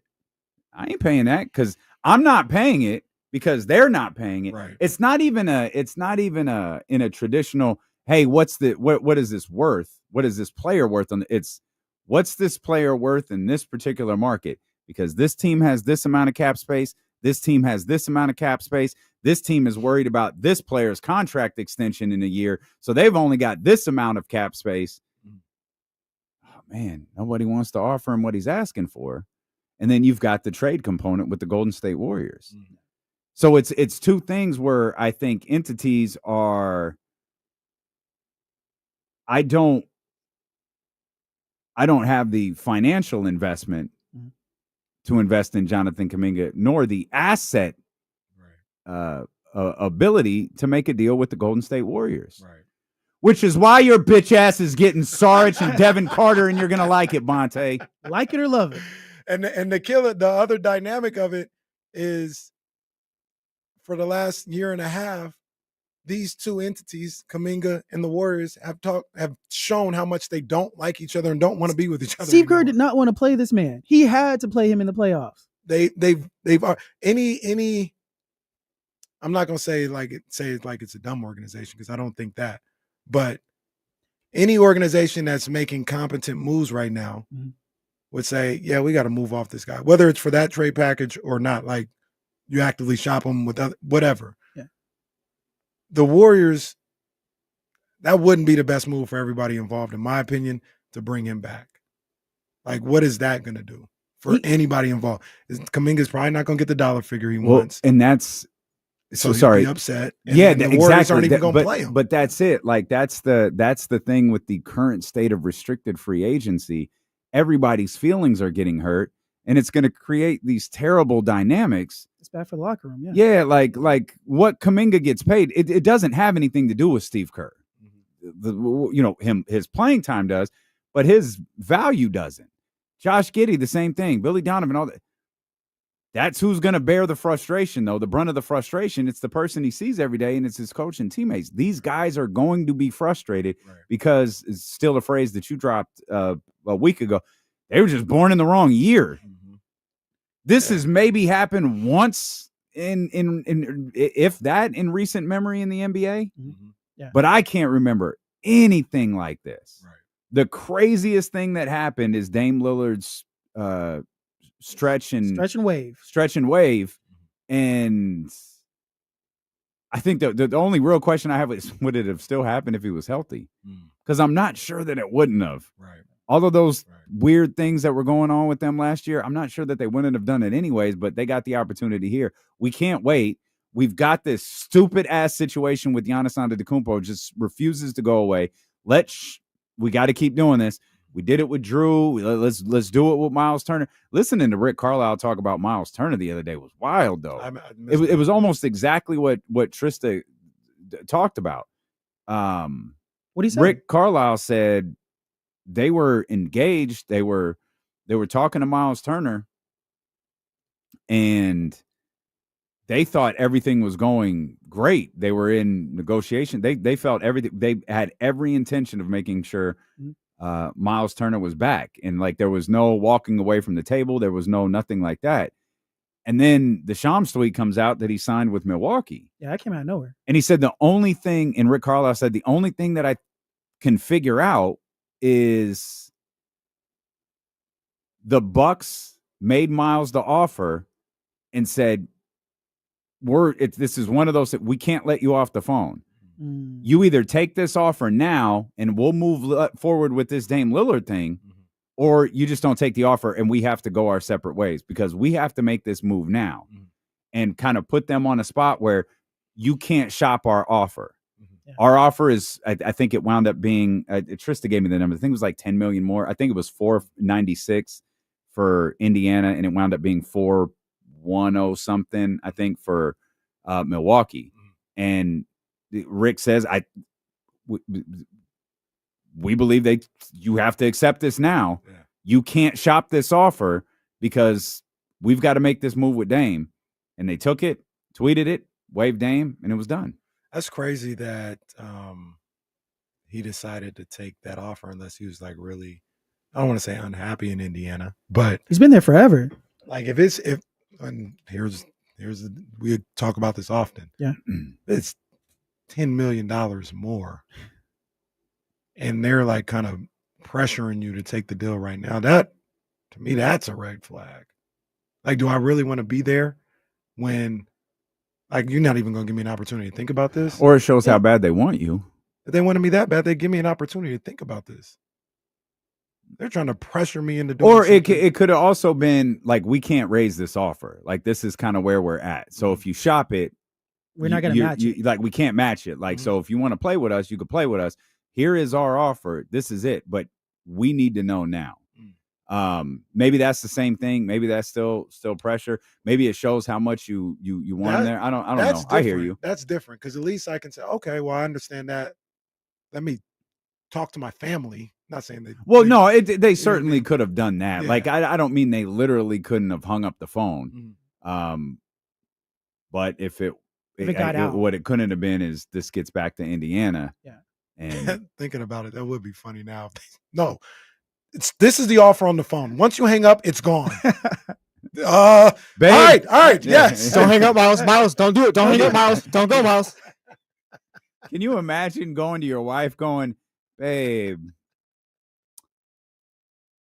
I ain't paying that because I'm not paying it because they're not paying it. Right. It's not even in a traditional, hey, what is this worth? What is this player worth? It's what's this player worth in this particular market? Because this team has this amount of cap space. This team has this amount of cap space. This team is worried about this player's contract extension in a year. So they've only got this amount of cap space. Oh man, nobody wants to offer him what he's asking for. And then you've got the trade component with the Golden State Warriors. So it's two things where I think entities are. I don't have the financial investment to invest in Jonathan Kuminga, nor the asset ability to make a deal with the Golden State Warriors. Right. Which is why your bitch ass is getting Sarge and Devin Carter, and you're gonna like it, Bonte. Like it or love it. And the other dynamic of it is, for the last year and a half, these two entities, Kuminga and the Warriors, have shown how much they don't like each other and don't want to be with each other. Steve Kerr did not want to play this man. He had to play him in the playoffs. They've any. I'm not gonna say it's a dumb organization, because I don't think that, but any organization that's making competent moves right now would say, yeah, we got to move off this guy, whether it's for that trade package or not. Like, you actively shop him with whatever. Yeah. The Warriors, that wouldn't be the best move for everybody involved, in my opinion, to bring him back. Like, what is that going to do for anybody involved? Kuminga's probably not going to get the dollar figure he wants. And that's so sorry. He'd be upset. And Yeah, the Warriors exactly. aren't even going to play him. But that's it. Like, that's the thing with the current state of restricted free agency. Everybody's feelings are getting hurt, and it's going to create these terrible dynamics. It's bad for the locker room. Yeah, like what Kuminga gets paid, it doesn't have anything to do with Steve Kerr. His playing time does, but his value doesn't. Josh Giddey, the same thing. Billy Donovan, all that. That's who's going to bear the frustration, though. The brunt of the frustration, it's the person he sees every day, and it's his coach and teammates. These guys are going to be frustrated because it's still a phrase that you dropped a week ago. They were just born in the wrong year. This has maybe happened once in if that in recent memory in the NBA. Yeah. But I can't remember anything like this. Right. The craziest thing that happened is Dame Lillard's stretch and wave. And I think the only real question I have is, would it have still happened if he was healthy? Because I'm not sure that it wouldn't have. Right. All of those weird things that were going on with them last year, I'm not sure that they wouldn't have done it anyways, but they got the opportunity here. We can't wait. We've got this stupid ass situation with Giannis Antetokounmpo, just refuses to go away. We got to keep doing this. We did it with Drew. Let's do it with Miles Turner. Listening to Rick Carlisle talk about Miles Turner the other day was wild, though. It was almost exactly what Trista talked about. What he said? Rick Carlisle said they were engaged. They were talking to Miles Turner, and they thought everything was going great. They were in negotiation. They felt everything. They had every intention of making sure Miles Turner was back, and like there was no walking away from the table. There was nothing like that. And then the Shams tweet comes out that he signed with Milwaukee. Yeah, that came out of nowhere. And he said the only thing, and Rick Carlisle said the only thing that I can figure out is the Bucks made Miles the offer and said, this is one of those that we can't let you off the phone. You either take this offer now and we'll move forward with this Dame Lillard thing, or you just don't take the offer and we have to go our separate ways, because we have to make this move now and kind of put them on a spot where you can't shop our offer. Yeah. Our offer is, I think it wound up being, Trista gave me the number. I think it was like 10 million more. I think it was $496 for Indiana, and it wound up being $410 something, I think, for Milwaukee. And Rick says, we believe you have to accept this now. Yeah. You can't shop this offer because we've got to make this move with Dame. And they took it, tweeted it, waved Dame, and it was done. That's crazy that he decided to take that offer, unless he was like really, I don't want to say unhappy in Indiana, but he's been there forever. Like and we talk about this often. Yeah. It's $10 million more. And they're like kind of pressuring you to take the deal right now. That, to me, that's a red flag. Like, do I really want to be there when, like, you're not even going to give me an opportunity to think about this? Or it shows how bad they want you. If they wanted me that bad, they'd give me an opportunity to think about this. They're trying to pressure me into doing Or something. it could have also been like, we can't raise this offer. Like, this is kind of where we're at. So if you shop it, We're not going to match it. Like, we can't match it. Like, so if you want to play with us, you can play with us. Here is our offer. This is it. But we need to know now. Maybe that's the same thing. Maybe that's still pressure. Maybe it shows how much you want him there. I don't know. Different. I hear you. That's different because at least I can say, okay, well, I understand that. Let me talk to my family. Not saying that. Well, no, they certainly could have done that. Yeah. Like, I don't mean they literally couldn't have hung up the phone. But if it got out, what it couldn't have been is this gets back to Indiana. Yeah. And thinking about it, that would be funny now. No. This is the offer on the phone. Once you hang up, it's gone. Babe. All right, yes. Don't hang up, Miles. Miles, don't do it. Don't hang up, Miles. Don't go, Miles. Can you imagine going to your wife going, babe,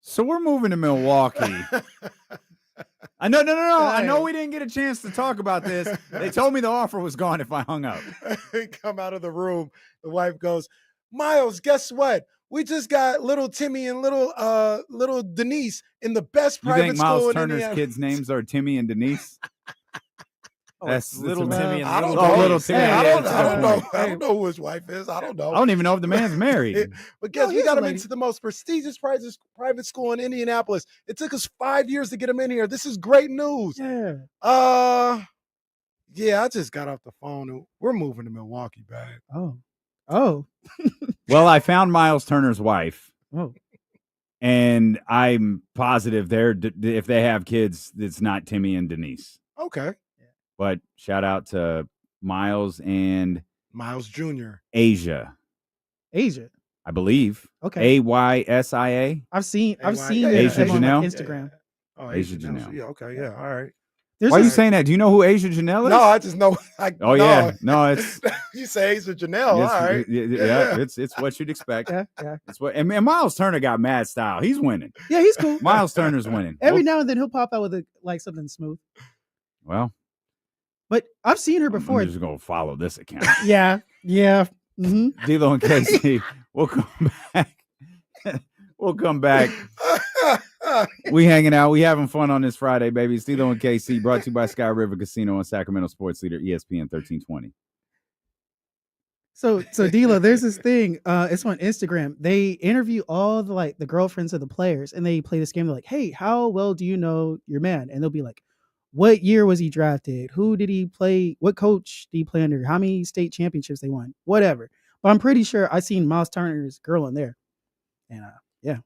so we're moving to Milwaukee. No. I know we didn't get a chance to talk about this. They told me the offer was gone if I hung up. Come out of the room. The wife goes, Miles, guess what? We just got little Timmy and little Denise in the best You private think school Miles in Turner's Indiana. kids' names are Timmy and Denise? That's little that's Timmy and I don't little know. little Timmy. I Yeah, don't that's a good know. point. I don't know who his wife is. I don't know. I don't even know if the man's married. But guess we here's got the him lady. into the most prestigious private school in Indianapolis. It took us 5 years to get him in here. This is great news. Yeah. Yeah, I just got off the phone and we're moving to Milwaukee, babe. Oh. Well, I found Miles Turner's wife. Oh. And I'm positive if they have kids, it's not Timmy and Denise. Okay. But shout out to Miles and Miles Jr. Asia. I believe. Okay. AYSIA. I've seen Asia it on Janelle? Instagram. Oh, Asia Asia Janelle. Yeah, okay, yeah, all right. Why are you saying that? Do you know who Asia Janelle is? No, I just know. Yeah. No, it's you say Asia Janelle. yes, All right. Yeah, it's what you'd expect. Yeah. It's what and Miles Turner got mad style. He's winning. Yeah, he's cool. Miles Turner's winning. Every now and then he'll pop out with something smooth. Well, but I've seen her before. I'm just gonna follow this account. Yeah. Mm-hmm. D'Lo and Casey, we'll come back. We'll come back. We hanging out. We having fun on this Friday, baby. It's D'Lo and KC, brought to you by Sky River Casino and Sacramento Sports Leader, ESPN 1320. So D'Lo, there's this thing. It's on Instagram. They interview all the girlfriends of the players, and they play this game. They're like, "Hey, how well do you know your man?" And they'll be like, "What year was he drafted? Who did he play? What coach did he play under? How many state championships they won? Whatever." But I'm pretty sure I seen Miles Turner's girl in there, and yeah.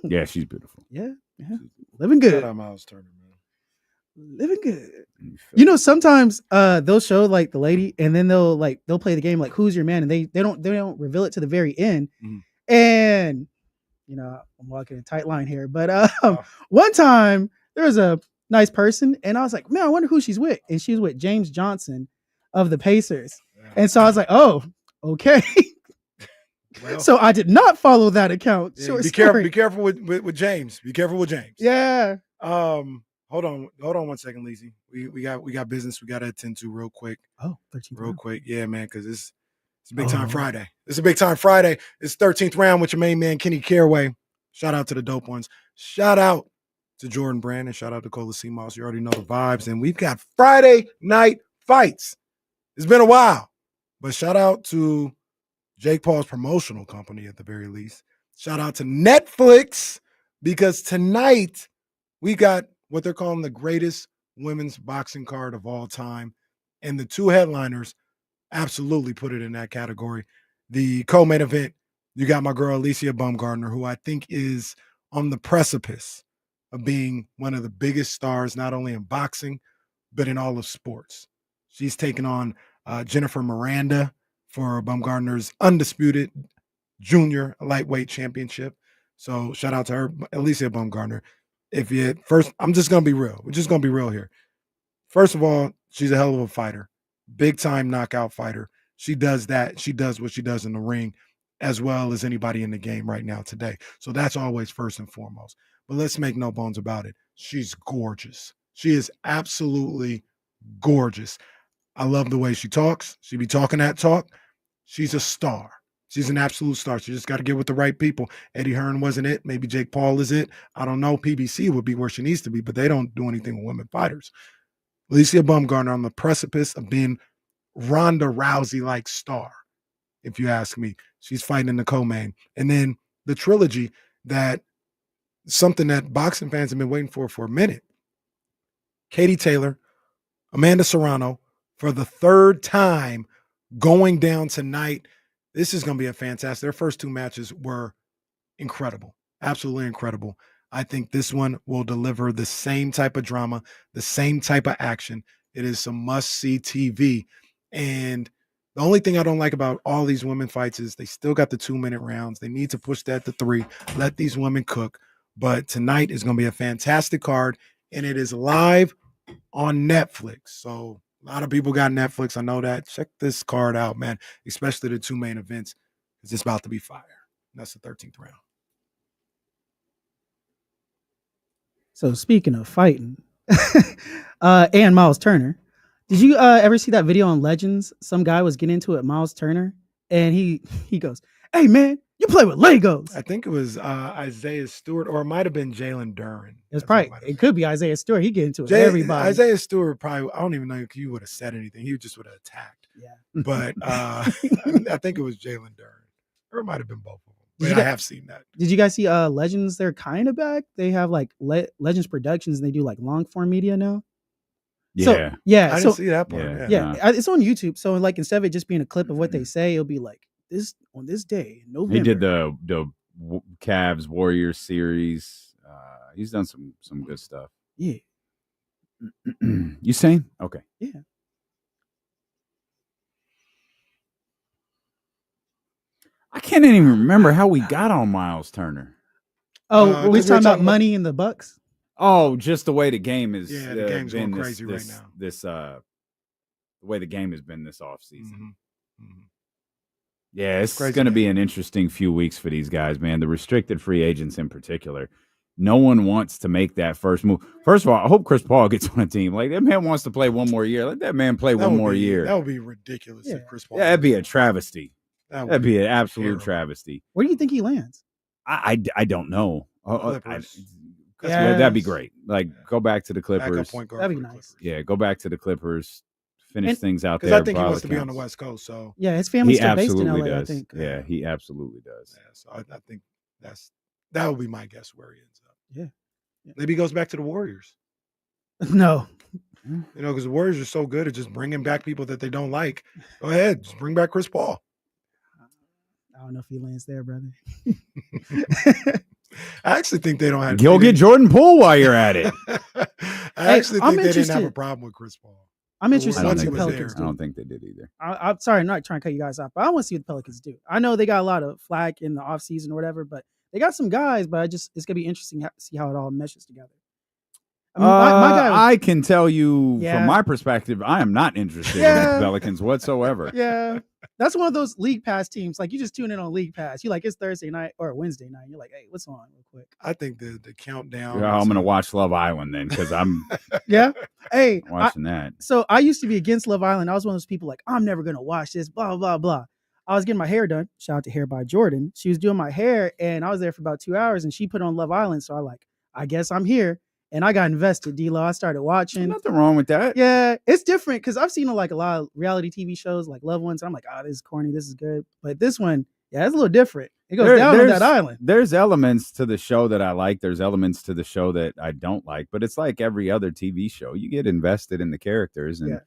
Yeah, she's beautiful. Yeah. Living good. Shout out Miles Turner, man. Living good. You know, sometimes they'll show the lady, and then they'll play the game like who's your man, and they don't reveal it to the very end. Mm-hmm. And I'm walking a tight line here, but one time there was a nice person, and I was like, man, I wonder who she's with, and she's with James Johnson of the Pacers, and so I was like, oh, okay. Well, so I did not follow that account. yeah, be careful with James. Be careful with James. Yeah. Hold on 1 second, Leezy. We got business we got to attend to real quick. Oh, 13th real round. Quick. Yeah, man, because it's a big time Friday. It's a big time Friday. It's 13th round with your main man, Kenny Caraway. Shout out to the dope ones. Shout out to Jordan Brand and shout out to Cola Seamoss. You already know the vibes. And we've got Friday night fights. It's been a while, but shout out to Jake Paul's promotional company at the very least. Shout out to Netflix because tonight we got what they're calling the greatest women's boxing card of all time. And the two headliners absolutely put it in that category. The co-main event, you got my girl Alicia Baumgartner, who I think is on the precipice of being one of the biggest stars, not only in boxing, but in all of sports. She's taking on Jennifer Miranda for Baumgartner's undisputed junior lightweight championship. So shout out to her, Alicia Baumgartner. I'm just going to be real. We're just going to be real here. First of all, she's a hell of a fighter, big time knockout fighter. She does that. She does what she does in the ring as well as anybody in the game right now today. So that's always first and foremost. But let's make no bones about it. She's gorgeous. She is absolutely gorgeous. I love the way she talks. She be talking that talk. She's a star. She's an absolute star. She just got to get with the right people. Eddie Hearn wasn't it. Maybe Jake Paul is it. I don't know. PBC would be where she needs to be, but they don't do anything with women fighters. Alicia Baumgartner on the precipice of being Ronda Rousey-like star, if you ask me. She's fighting in the co-main. And then the trilogy that something that boxing fans have been waiting for a minute. Katie Taylor, Amanda Serrano, for the third time going down tonight. This is going to be a fantastic. Their first two matches were incredible, absolutely incredible. I think this one will deliver the same type of drama, the same type of action. It is some must-see TV. And the only thing I don't like about all these women fights is they still got the 2-minute rounds. They need to push that to 3. Let these women cook. But tonight is going to be a fantastic card, and it is live on Netflix. So a lot of people got Netflix. I know that. Check this card out, man, especially the 2 main events, because it's about to be fire. That's the 13th round. So speaking of fighting, and Miles Turner, did you ever see that video on Legends? Some guy was getting into it, Miles Turner, and he goes, "Hey man, you play with Legos." I think it was Isaiah Stewart, or it might have been Jalen Duran. It could be Isaiah Stewart. He get into it with everybody. Isaiah Stewart probably, I don't even know if he would have said anything. He just would have attacked. Yeah. But I think it was Jalen Duran, or it might have been both of them. But I have seen that. Did you guys see Legends? They're kind of back. They have like Legends Productions, and they do like long form media now. Yeah. So, yeah. I didn't see that part. Yeah. It's on YouTube. So like instead of it just being a clip of what they say, it'll be like this on this day in November. He did the Cavs Warriors series. He's done some good stuff. Yeah. You saying? Okay. Yeah. I can't even remember how we got on Miles Turner. Oh, we talking about money in the Bucks? Oh, just the way the game is. Yeah, the game's going crazy right now. The way the game has been this offseason. Mm-hmm. Yeah, it's going to be an interesting few weeks for these guys, man. The restricted free agents in particular. No one wants to make that first move. First of all, I hope Chris Paul gets on a team. Like, that man wants to play one more year. Let that man play one more year. That would be ridiculous if Chris Paul. Yeah, that'd be a travesty. That'd be an absolute terrible travesty. Where do you think he lands? I don't know. Yeah, that'd be great. Like, go back to the Clippers. That'd be nice. Yeah, go back to the Clippers. Finish things out there. Because I think he wants to be on the West Coast. So yeah, his family's still based in LA. Does. I think. Yeah, he absolutely does. Yeah, so I think that would be my guess where he ends up. Yeah. Maybe he goes back to the Warriors. No. You know, because the Warriors are so good at just bringing back people that they don't like. Go ahead, just bring back Chris Paul. I don't know if he lands there, brother. I actually think they don't have. Go get Jordan Poole while you're at it. I actually think they didn't have a problem with Chris Paul. I'm interested in in what the Pelicans do. I don't think they did either. I'm sorry, I'm not trying to cut you guys off, but I want to see what the Pelicans do. I know they got a lot of flack in the offseason or whatever, but they got some guys, but it's going to be interesting to see how it all meshes together. I mean, my guy I can tell you from my perspective, I am not interested in the Pelicans whatsoever. Yeah. That's one of those League Pass teams. Like, you just tune in on League Pass. You like, it's Thursday night or Wednesday night. You're like, hey, what's on real quick? I think the countdown. Yeah, I'm going to watch Love Island then because I'm Hey, watching that. So I used to be against Love Island. I was one of those people like, I'm never going to watch this, blah, blah, blah. I was getting my hair done. Shout out to Hair by Jordan. She was doing my hair, and I was there for about 2 hours, and she put on Love Island. So I guess I'm here. And I got invested, D-Lo. I started watching. There's nothing wrong with that. Yeah, it's different because I've seen like a lot of reality TV shows like Loved Ones. And I'm like, this is corny. This is good. But this one, it's a little different. It goes down on that island. There's elements to the show that I like. There's elements to the show that I don't like. But it's like every other TV show. You get invested in the characters and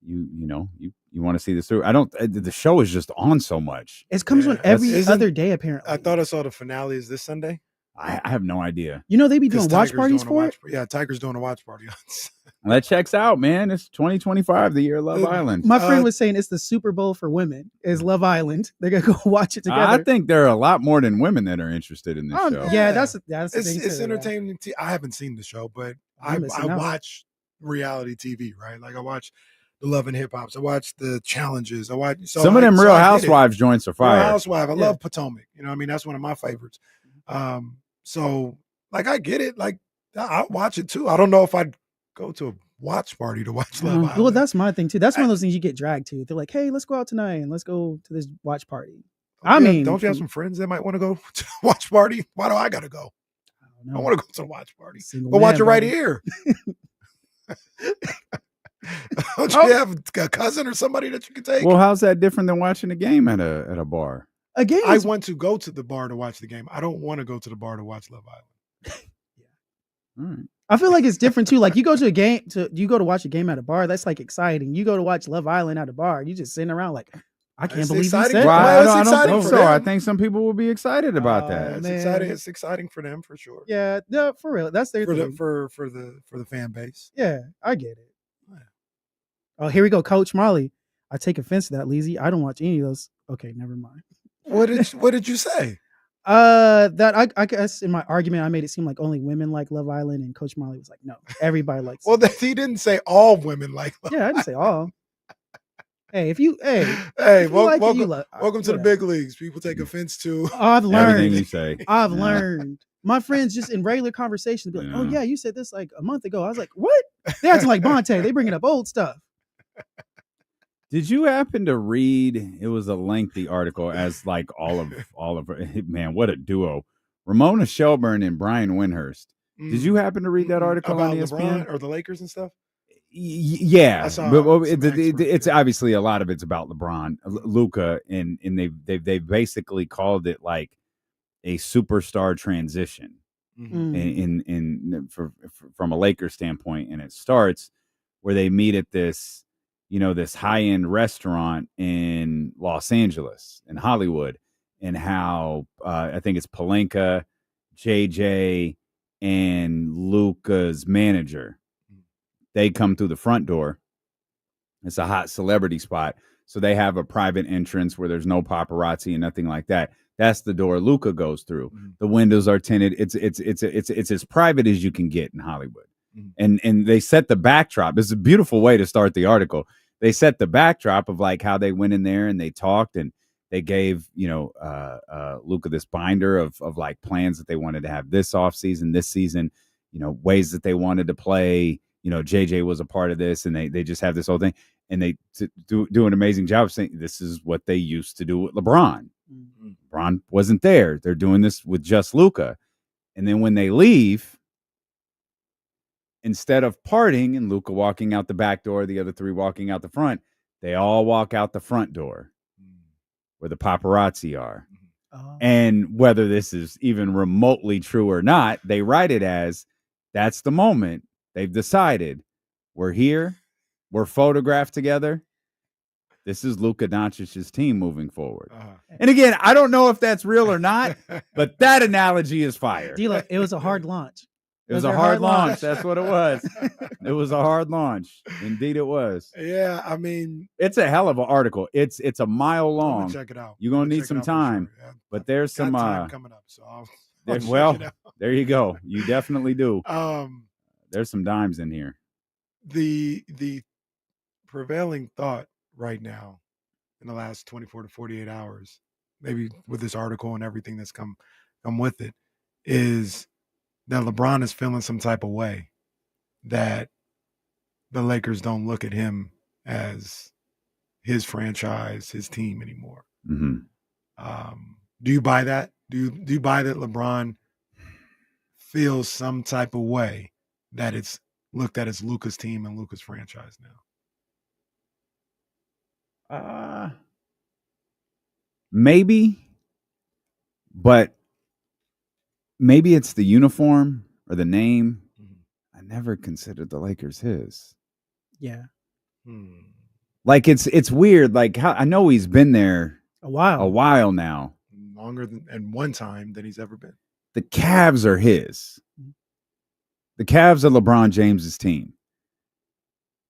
you want to see this through. The show is just on so much. It comes on every other day, apparently. I thought I saw the finale is this Sunday. I have no idea. You know, they be doing watch parties for it? Yeah, Tiger's doing a watch party. That checks out, man. It's 2025, the year of Love Island. My friend was saying it's the Super Bowl for women, is Love Island. They're going to go watch it together. I think there are a lot more than women that are interested in this show. Yeah, that's the thing. It's entertaining. I haven't seen the show, but I watch reality TV, right? Like I watch the Love and Hip Hops. I watch the challenges. I watch some of them Real Housewives joints are fire. Real Housewife. I love Potomac. You know what I mean? That's one of my favorites. So, like, I get it. Like, I'll watch it, too. I don't know if I'd go to a watch party to watch Love Island. Well, that's my thing, too. That's one of those things you get dragged to. They're like, hey, let's go out tonight and let's go to this watch party. I mean, don't you have some friends that might want to go to the watch party? Why do I got to go? I want to go to the watch party. Go watch it right here. Don't you have a cousin or somebody that you can take? Well, how's that different than watching a game at a bar? A game. I want to go to the bar to watch the game. I don't want to go to the bar to watch Love Island. All right. I feel like it's different too. Like you go to watch a game at a bar. That's like exciting. You go to watch Love Island at a bar. You just sitting around like, I can't believe you said Well, that. I don't think so. I think some people will be excited about that. It's exciting. It's exciting for them for sure. Yeah, no, for real. That's their for thing. the fan base. Yeah, I get it. Oh, here we go, Coach Marley. I take offense to that, Leezy. I don't watch any of those. Okay, never mind. What did you say? That I guess in my argument I made it seem like only women like Love Island, and Coach Marley was like, no, everybody likes. Well, he didn't say all women like Love Yeah, I didn't say all. Hey, welcome to the big leagues. People take offense to I've learned everything you say. I've learned. My friends just in regular conversations be like, oh yeah, you said this like a month ago. I was like, what? They acting like Bonte. They bringing up old stuff. Did you happen to read? It was a lengthy article, as like all of man, what a duo! Ramona Shelburne and Brian Windhurst. Did you happen to read that article about on ESPN LeBron or the Lakers and stuff? Yeah, I saw it's obviously a lot of it's about LeBron, Luka, and they basically called it like a superstar transition from a Lakers standpoint, and it starts where they meet at this high-end restaurant in Los Angeles, in Hollywood, and how I think it's Pelinka, JJ, and Luka's manager. They come through the front door. It's a hot celebrity spot. So they have a private entrance where there's no paparazzi and nothing like that. That's the door Luka goes through. Mm-hmm. The windows are tinted. It's as private as you can get in Hollywood. Mm-hmm. And they set the backdrop. It's a beautiful way to start the article. They set the backdrop of like how they went in there and they talked, and they gave, Luka this binder of like plans that they wanted to have this offseason, this season, ways that they wanted to play. JJ was a part of this, and they just have this whole thing, and they do an amazing job of saying this is what they used to do with LeBron. Mm-hmm. LeBron wasn't there. They're doing this with just Luka. And then when they leave, instead of parting and Luka walking out the back door, the other three walking out the front, they all walk out the front door where the paparazzi are. Oh. And whether this is even remotely true or not, they write it as that's the moment. They've decided we're here. We're photographed together. This is Luka Doncic's team moving forward. And again, I don't know if that's real or not, but that analogy is fire. D-Lo, it was a hard launch. It was a hard launch. That's what it was. It was a hard launch. Indeed, it was. Yeah, I mean, it's a hell of an article. It's a mile long. Check it out. You're gonna need some time, sure. Yeah. But there's some time coming up. So I'll there you go. You definitely do. There's some dimes in here. The prevailing thought right now in the last 24 to 48 hours, maybe with this article and everything that's come with it, is that LeBron is feeling some type of way that the Lakers don't look at him as his franchise, his team anymore. Mm-hmm. Do you buy that? Do you buy that LeBron feels some type of way that it's looked at as Luka's team and Luka's franchise now? Maybe, but maybe it's the uniform or the name. Mm-hmm. I never considered the Lakers his. Yeah. Like it's weird. Like how I know he's been there a while now. Longer than and one time than he's ever been. The Cavs are his. The Cavs are LeBron James's team.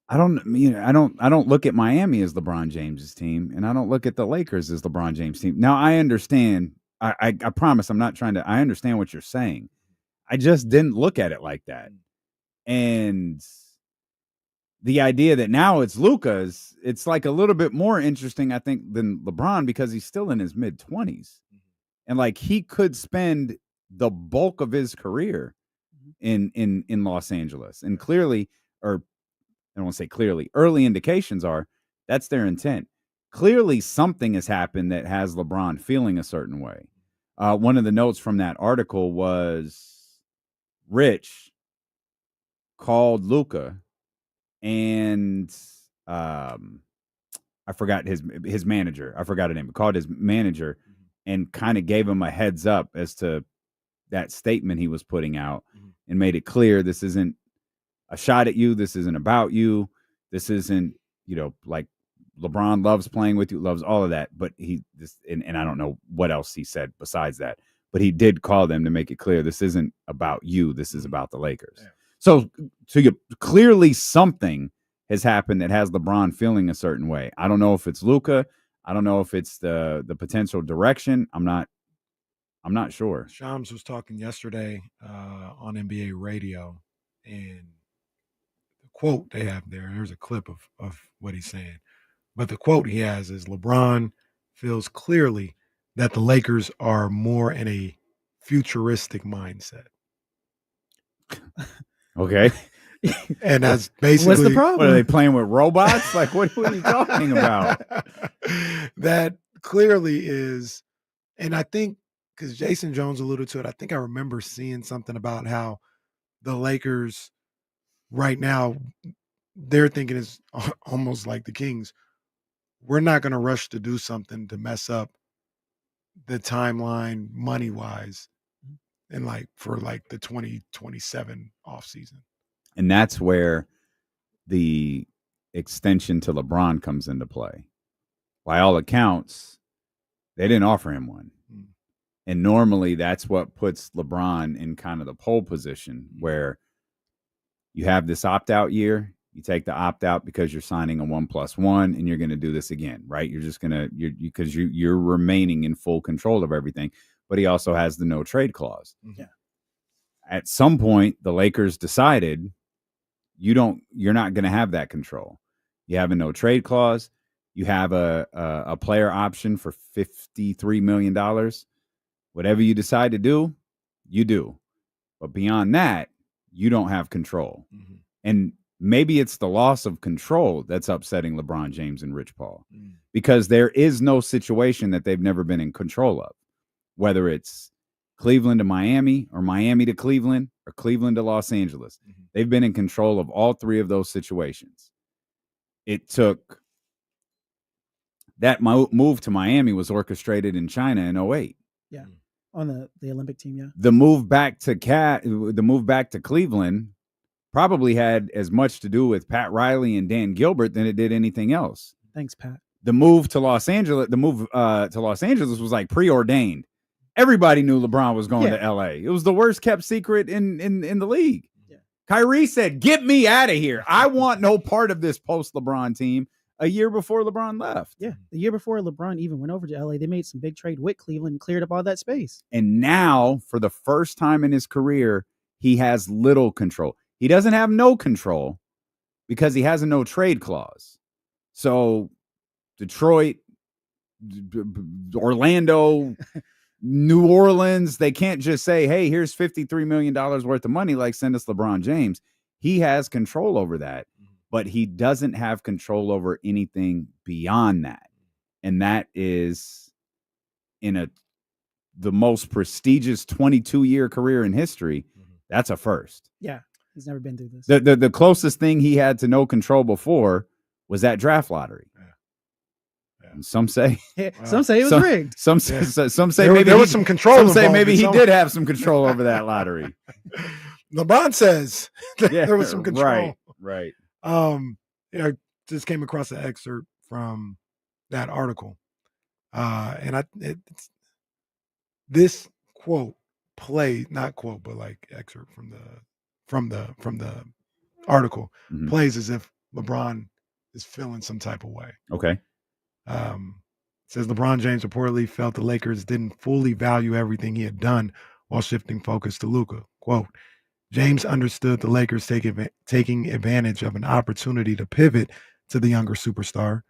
I don't look at Miami as LeBron James's team, and I don't look at the Lakers as LeBron James' team. Now I understand. I promise I'm not trying to. I understand what you're saying. I just didn't look at it like that. And the idea that now it's Luka's, it's like a little bit more interesting, I think, than LeBron because he's still in his mid-20s. And like he could spend the bulk of his career in Los Angeles. And clearly, or I don't want to say clearly, early indications are that's their intent. clearly something has happened that has LeBron feeling a certain way. One of the notes from that article was Rich called Luka and I forgot his manager. I forgot her name. Called his manager and kind of gave him a heads up as to that statement he was putting out and made it clear this isn't a shot at you. This isn't about you. This isn't, like LeBron loves playing with you, loves all of that. But and I don't know what else he said besides that, but he did call them to make it clear this isn't about you. This is about the Lakers. Yeah. So clearly something has happened that has LeBron feeling a certain way. I don't know if it's Luka. I don't know if it's the potential direction. I'm not sure. Shams was talking yesterday on NBA radio, and the quote they have there's a clip of what he's saying. But the quote he has is LeBron feels clearly that the Lakers are more in a futuristic mindset. Okay. And that's basically what's the problem? What, are they playing with robots? Like, what are you talking about? That clearly is, and I think because Jason Jones alluded to it, I think I remember seeing something about how the Lakers right now, they're thinking is almost like the Kings. We're not going to rush to do something to mess up the timeline money wise and for the 2027 offseason. And that's where the extension to LeBron comes into play. By all accounts, they didn't offer him one. And normally that's what puts LeBron in kind of the pole position where you have this opt-out year. You take the opt-out because you're signing a 1+1 and you're going to do this again, right? You're just going to, because you're remaining in full control of everything. But he also has the no trade clause. Yeah. At some point, the Lakers decided you're not going to have that control. You have a no trade clause. You have a player option for $53 million. Whatever you decide to do, you do. But beyond that, you don't have control. Mm-hmm. And maybe it's the loss of control that's upsetting LeBron James and Rich Paul, because there is no situation that they've never been in control of, whether it's Cleveland to Miami or Miami to Cleveland or Cleveland to Los Angeles. Mm-hmm. They've been in control of all three of those situations. It took that move to Miami was orchestrated in China in 2008. Yeah. On the Olympic team. Yeah. The move back to Cleveland probably had as much to do with Pat Riley and Dan Gilbert than it did anything else. Thanks, Pat. The move to Los Angeles was like preordained. Everybody knew LeBron was going to LA. It was the worst kept secret in the league. Yeah. Kyrie said, "Get me out of here. I want no part of this post LeBron team." A year before LeBron left. Yeah. The year before LeBron even went over to LA, they made some big trade with Cleveland and cleared up all that space. And now, for the first time in his career, he has little control. He doesn't have no control because he has a no trade clause. So Detroit, Orlando, New Orleans, they can't just say, hey, here's $53 million worth of money, like send us LeBron James. He has control over that, but he doesn't have control over anything beyond that. And that is in the most prestigious 22-year career in history. That's a first. Yeah. He's never been through this. The closest thing he had to no control before was that draft lottery. Yeah. And some say it was rigged. Some say maybe there was some control. Some say maybe he did have some control over that lottery. LeBron says there was some control. Right. I just came across an excerpt from that article, and this quote excerpt from the article plays as if LeBron is feeling some type of way. Okay. Says LeBron James reportedly felt the Lakers didn't fully value everything he had done while shifting focus to Luka. Quote, James understood the Lakers taking advantage of an opportunity to pivot to the younger superstar.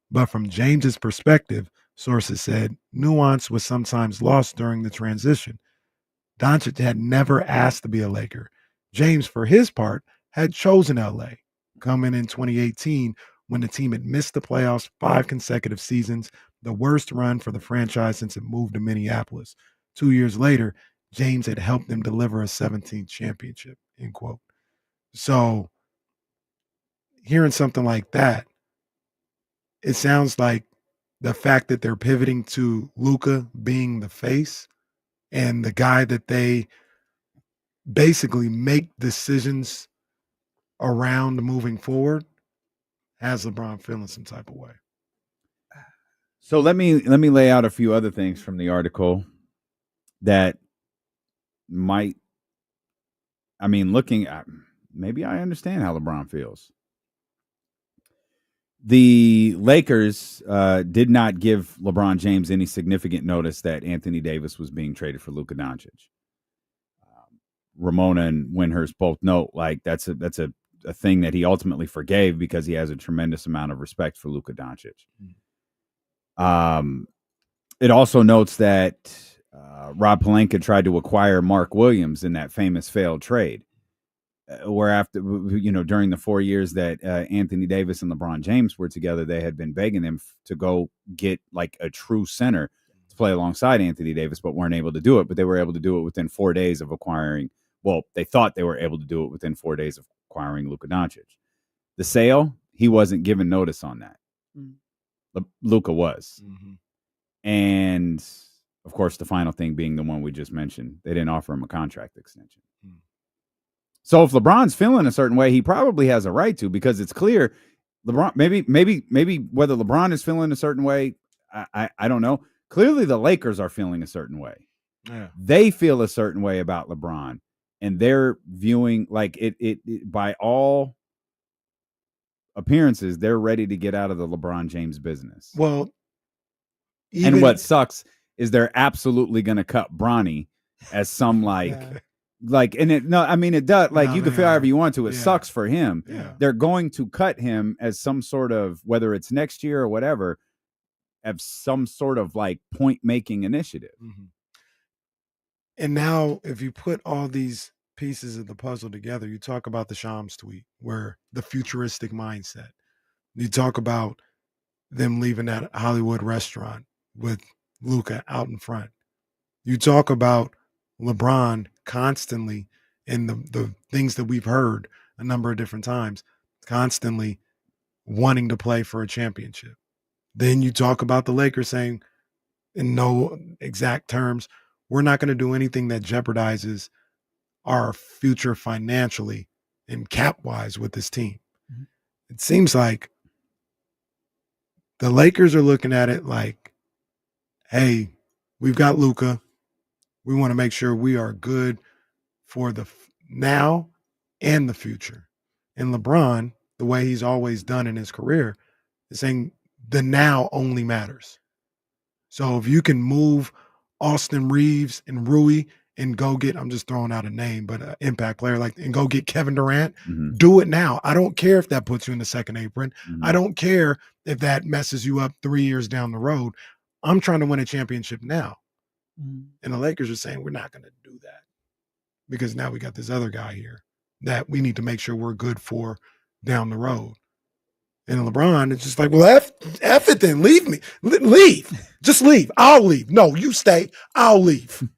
But from James's perspective, sources said, nuance was sometimes lost during the transition. Doncic had never asked to be a Laker. James, for his part, had chosen LA. Coming in 2018, when the team had missed the playoffs 5 consecutive seasons, the worst run for the franchise since it moved to Minneapolis. 2 years later, James had helped them deliver a 17th championship, end quote. So hearing something like that, it sounds like the fact that they're pivoting to Luka being the face and the guy that they basically make decisions around moving forward has LeBron feeling some type of way. So let me lay out a few other things from the article that might, I mean, looking at, maybe I understand how LeBron feels. The Lakers did not give LeBron James any significant notice that Anthony Davis was being traded for Luka Doncic. Ramona and Windhurst both note like that's a thing that he ultimately forgave because he has a tremendous amount of respect for Luka Doncic. It also notes that Rob Pelinka tried to acquire Mark Williams in that famous failed trade. Where after, during the 4 years that Anthony Davis and LeBron James were together, they had been begging them to go get like a true center to play alongside Anthony Davis, but weren't able to do it. But they were able to do it within 4 days of acquiring. Well, they thought they were able to do it within 4 days of acquiring Luka Doncic. The sale, he wasn't given notice on that. Luka was. And of course, the final thing being the one we just mentioned, they didn't offer him a contract extension. So if LeBron's feeling a certain way, he probably has a right to, because it's clear LeBron, maybe whether LeBron is feeling a certain way, I don't know. Clearly the Lakers are feeling a certain way. Yeah. They feel a certain way about LeBron, and they're viewing like it by all appearances, they're ready to get out of the LeBron James business. Well, and what sucks is they're absolutely going to cut Bronny as some and it does, like, you can feel however you want to. It sucks for him. Yeah. They're going to cut him as some sort of, whether it's next year or whatever, have some sort of like point making initiative. And now if you put all these pieces of the puzzle together, you talk about the Shams tweet where the futuristic mindset, you talk about them leaving that Hollywood restaurant with Luka out in front. You talk about LeBron constantly, and the things that we've heard a number of different times, constantly wanting to play for a championship. Then you talk about the Lakers saying, in no exact terms, we're not going to do anything that jeopardizes our future financially and cap-wise with this team. It seems like the Lakers are looking at it like, hey, we've got Luka. We want to make sure we are good for the now and the future. And LeBron, the way he's always done in his career, is saying the now only matters. So if you can move Austin Reeves and Rui and go get, I'm just throwing out a name, but an impact player, and go get Kevin Durant, do it now. I don't care if that puts you in the second apron. I don't care if that messes you up 3 years down the road. I'm trying to win a championship now. And the Lakers are saying, we're not going to do that because now we got this other guy here that we need to make sure we're good for down the road. And LeBron is just like, well, F it then. Leave me. Leave. Just leave. I'll leave. No, you stay. I'll leave.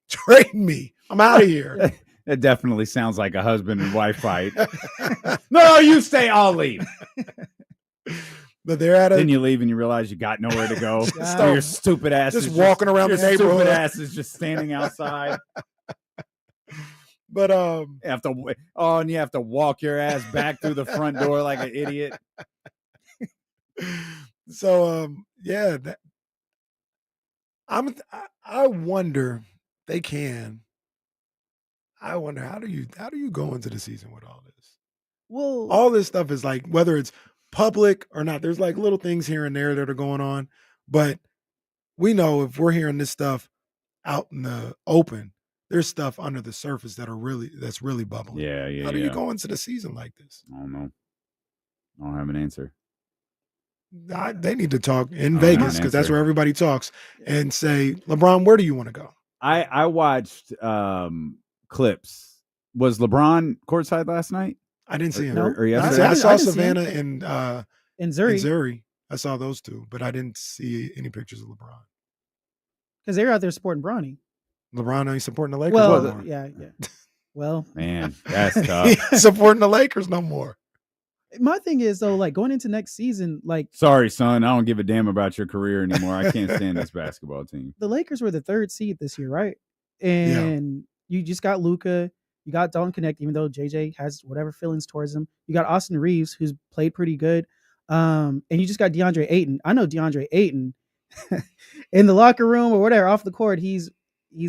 Trade me. I'm out of here. It definitely sounds like a husband and wife fight. No, you stay. I'll leave. But they're at then you leave and you realize you got nowhere to go. Your stupid ass just walking around the neighborhood. Stupid ass is just standing outside. But you have to walk your ass back through the front door like an idiot. So I wonder they can. I wonder how do you go into the season with all this? Well, all this stuff is like, whether it's public or not, there's like little things here and there that are going on, but we know if we're hearing this stuff out in the open, there's stuff under the surface that's really bubbling. Yeah. How do you go into the season like this? I don't know. I don't have an answer. They need to talk in Vegas because that's where everybody talks and say, LeBron, where do you want to go? I watched clips. Was LeBron courtside last night? I didn't see him. Or yesterday? I saw I didn't see him. Savannah And Zuri, Zuri. I saw those two, but I didn't see any pictures of LeBron. because they were out there supporting Bronny. LeBron ain't supporting the Lakers Well, no more. yeah. Well, Man, that's He tough. ain't supporting the Lakers no more. my thing is though, like going into next season, like Sorry, son. I don't give a damn about your career anymore. I can't stand this basketball team. the Lakers were the 3rd seed this year, right? And you just got Luka, you got Dalton Connect, even though JJ has whatever feelings towards him. You got Austin Reeves, who's played pretty good. And you just got DeAndre Ayton. I know DeAndre Ayton in the locker room or whatever, off the court, he's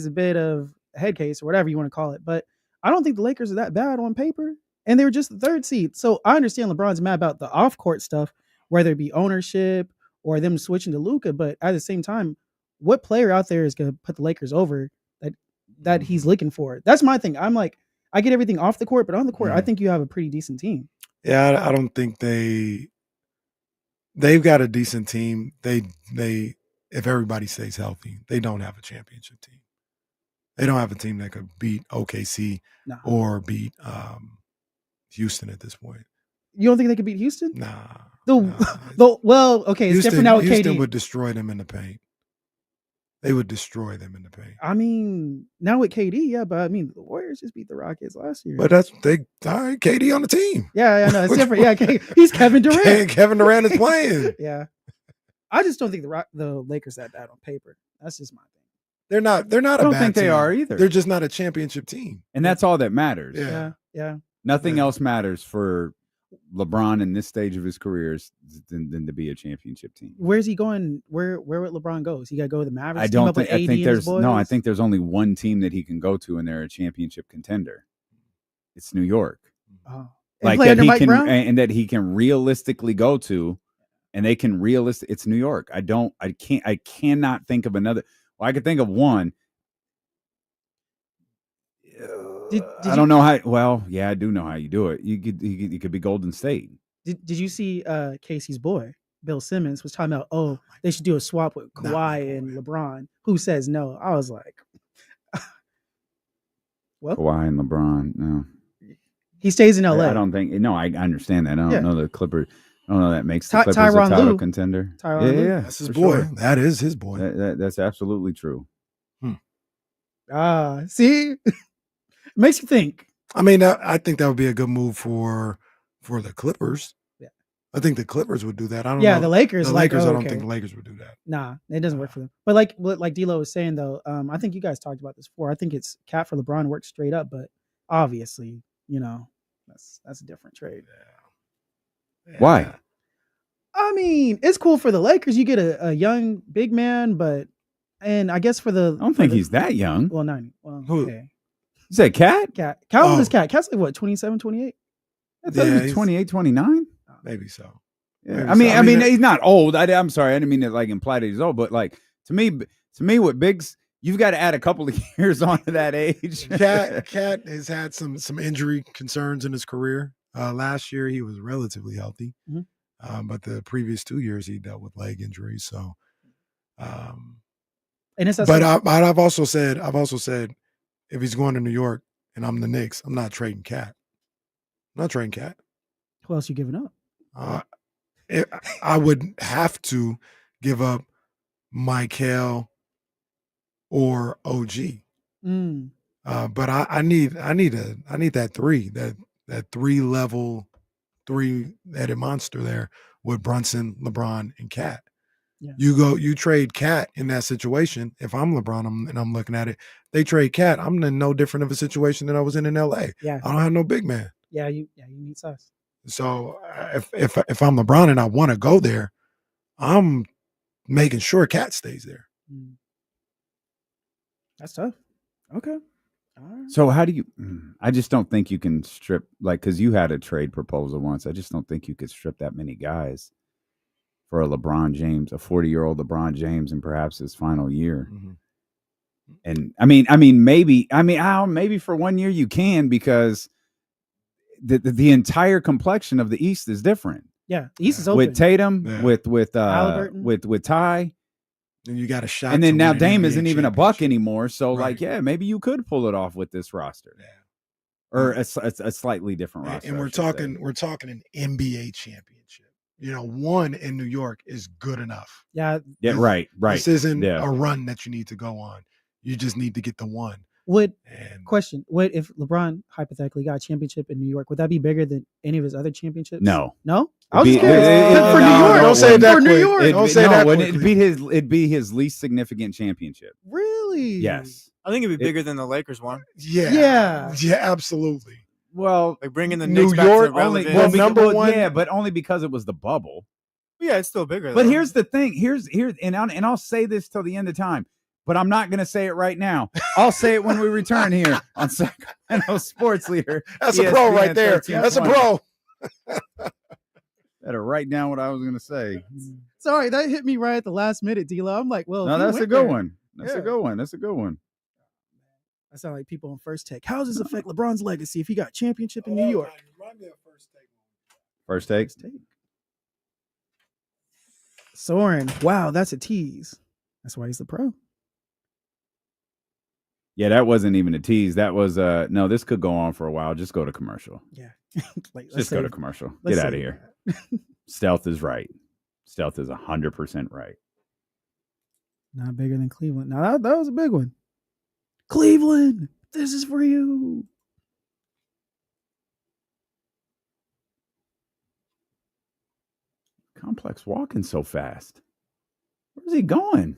a bit of a head case or whatever you want to call it. But I don't think the Lakers are that bad on paper. And they were just the 3rd seed. So I understand LeBron's mad about the off-court stuff, whether it be ownership or them switching to Luka. But at the same time, what player out there is going to put the Lakers over that he's looking for? That's my thing. I'm like, I get everything off the court, but on the court, I think you have a pretty decent team. Yeah, I don't think they've got a decent team. They if everybody stays healthy, they don't have a championship team. They don't have a team that could beat OKC or beat Houston at this point. You don't think they could beat Houston? Nah. Well, okay, it's different now with Houston KD. would destroy them in the paint. They would destroy them in the paint. I mean, now with KD, yeah, but I mean, the Warriors just beat the Rockets last year. But all right, KD on the team. Yeah, no, it's different. Yeah, he's Kevin Durant. Kevin Durant is playing. Yeah, I just don't think the Lakers that bad on paper. That's just my thing. They're not. I don't think they are either. They're just not a championship team, and that's all that matters. Yeah. Nothing else matters for LeBron in this stage of his career than to be a championship team. Where's he going? Where would LeBron go? Is he got to go with the Mavericks? I don't think. I think there's no. I think there's only one team that he can go to, and they're a championship contender. It's New York. Oh. Like that he can, and that he can realistically go to, and they can It's New York. I cannot think of another. Well, I could think of one. I don't know how. Well, yeah, I do know how you do it. You could be Golden State. Did you see Casey's boy Bill Simmons was talking about? They should do a swap with Kawhi and LeBron. Who says no? I was like, well, Kawhi and LeBron. No, he stays in LA. I don't think. No, I understand that. I don't know the Clippers. I don't know that makes the Clippers Tyronn a title Lue. contender. Yeah, that's his boy. Sure. That is his boy. That's absolutely true. See. Makes you think. I mean, I think that would be a good move for the Clippers. Yeah, I think the Clippers would do that. I don't know. the Lakers. The Lakers. I don't think the Lakers would do that. Nah, it doesn't work for them. But like D'Lo was saying though, I think you guys talked about this before. I think it's Cat for LeBron works straight up, but obviously, that's a different trade. Yeah. Why? I mean, it's cool for the Lakers. You get a young big man, and I guess I don't think he's that young. Well, 90. Well, who? Okay. You said Cat? How old is Cat? Cat's like what, 27, 28? I thought he was 28, 29. Maybe so. Yeah. I mean, he's not old. I'm sorry. I didn't mean to like imply that he's old, but like to me, with bigs, you've got to add a couple of years onto that age. Cat has had some injury concerns in his career. Last year he was relatively healthy, but the previous 2 years he dealt with leg injuries. So, I've also said if he's going to New York and I'm the Knicks, I'm not trading Cat. I'm not trading Cat. Who else you giving up? I would have to give up Michael or OG. But I need that three, that three-level, three-headed monster there with Brunson, LeBron, and Cat. Yeah. You trade Cat in that situation. If I'm LeBron and I'm looking at it, they trade Cat. I'm in no different of a situation than I was in LA. Yeah. I don't have no big man. Yeah, you need size. So if I'm LeBron and I want to go there, I'm making sure Cat stays there. That's tough. Okay. All right. So how do you? I just don't think you can strip because you had a trade proposal once. I just don't think you could strip that many guys for a LeBron James, a 40-year-old LeBron James, and perhaps his final year. Mm-hmm. And maybe for 1 year you can, because the entire complexion of the East is different. Yeah, the East is open. With Tatum, with Ty. And you got a shot. And then now Dame isn't even a buck anymore. So maybe you could pull it off with this roster. Yeah. or a slightly different roster. And we're talking an NBA championship. One in New York is good enough. Yeah. Yeah. Right. This isn't a run that you need to go on. You just need to get the one. What if LeBron hypothetically got a championship in New York? Would that be bigger than any of his other championships? No. I was curious. For New York, don't say that. For New York, don't say that. It'd be his least significant championship. Really? Yes. I think it'd be bigger than the Lakers one. Yeah, absolutely. Well, like bringing the New Knicks back York to relevant. only number one. Yeah, but only because it was the bubble. Yeah, it's still bigger. But though. here's the thing. And I'll say this till the end of time. But I'm not going to say it right now. I'll say it when we return here on Sacramento Sports Leader. That's a pro right there. That's a pro. Better write down what I was going to say. Sorry, that hit me right at the last minute, D-Lo. I'm like, well, no, that's a good one. That's a good one. That's a good one. I sound like people on First Take. How does this affect LeBron's legacy if he got a championship in New York? First Take. Soren. Wow, that's a tease. That's why he's the pro. Yeah, that wasn't even a tease. That was no, this could go on for a while. Just go to commercial. Yeah. Just go to commercial. Get out of here. Stealth is right. Stealth is 100% right. Not bigger than Cleveland. Now that was a big one. Cleveland, this is for you. Complex walking so fast. Where's he going?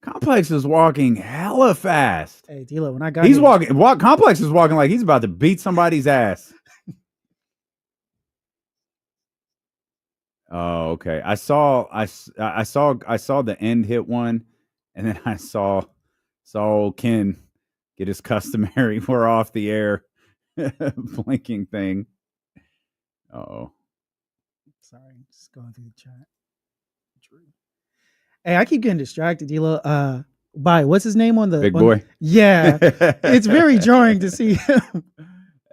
Complex is walking hella fast. Hey, D-Lo, when I got he's walking. Complex is walking like he's about to beat somebody's ass. Oh, okay. I saw the end hit one, and then I saw Ken get his customary "we're off the air" blinking thing. Oh, sorry, just going through the chat. Hey, I keep getting distracted, D-Lo. By what's his name on the Big Boy? Yeah, it's very jarring to see him.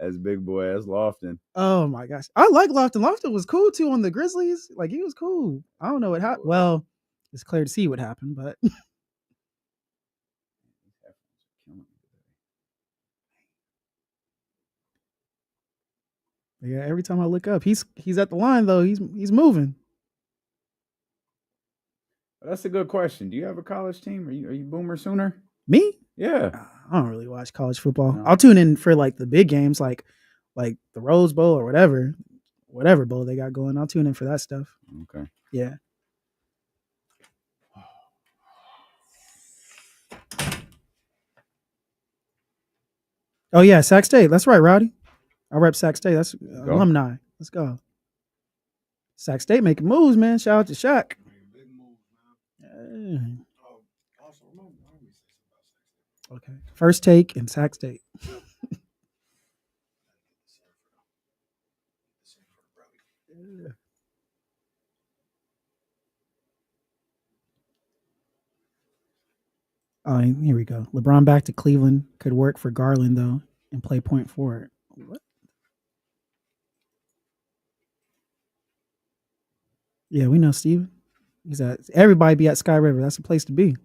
As Big Boy, as Lofton. Oh my gosh, I like Lofton. Lofton was cool too on the Grizzlies. Like he was cool. I don't know what happened. Well, it's clear to see what happened, but yeah, every time I look up, he's at the line though. He's moving. That's a good question. Do you have a college team? Are you Boomer Sooner? Me? Yeah. I don't really watch college football. No. I'll tune in for like the big games, like the Rose Bowl or whatever bowl they got going. I'll tune in for that stuff. Okay. Yeah. Oh yeah, Sac State. That's right, Rowdy. I rep Sac State. That's alumni. Let's go. Sac State making moves, man. Shout out to Shaq. Okay. First Take and Sac State. Oh, here we go. LeBron back to Cleveland could work for Garland though and play point forward. What? Yeah, we know Steven. He's at everybody be at Sky River. That's the place to be.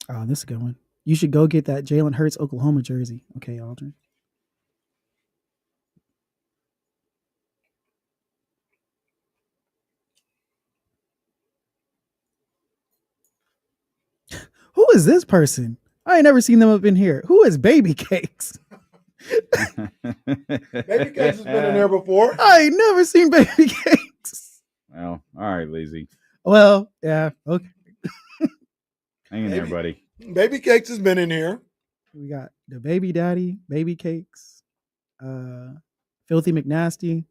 Oh, this is a good one. You should go get that Jalen Hurts Oklahoma jersey. Okay, Aldrin. Who is this person? I ain't never seen them up in here. Who is Baby Cakes? Baby Cakes has been in there before. I ain't never seen Baby Cakes. Well, all right, Leezy. Well, yeah, okay. Hang in there, buddy. Baby Cakes has been in here. We got the Baby Daddy, Baby Cakes, Filthy McNasty.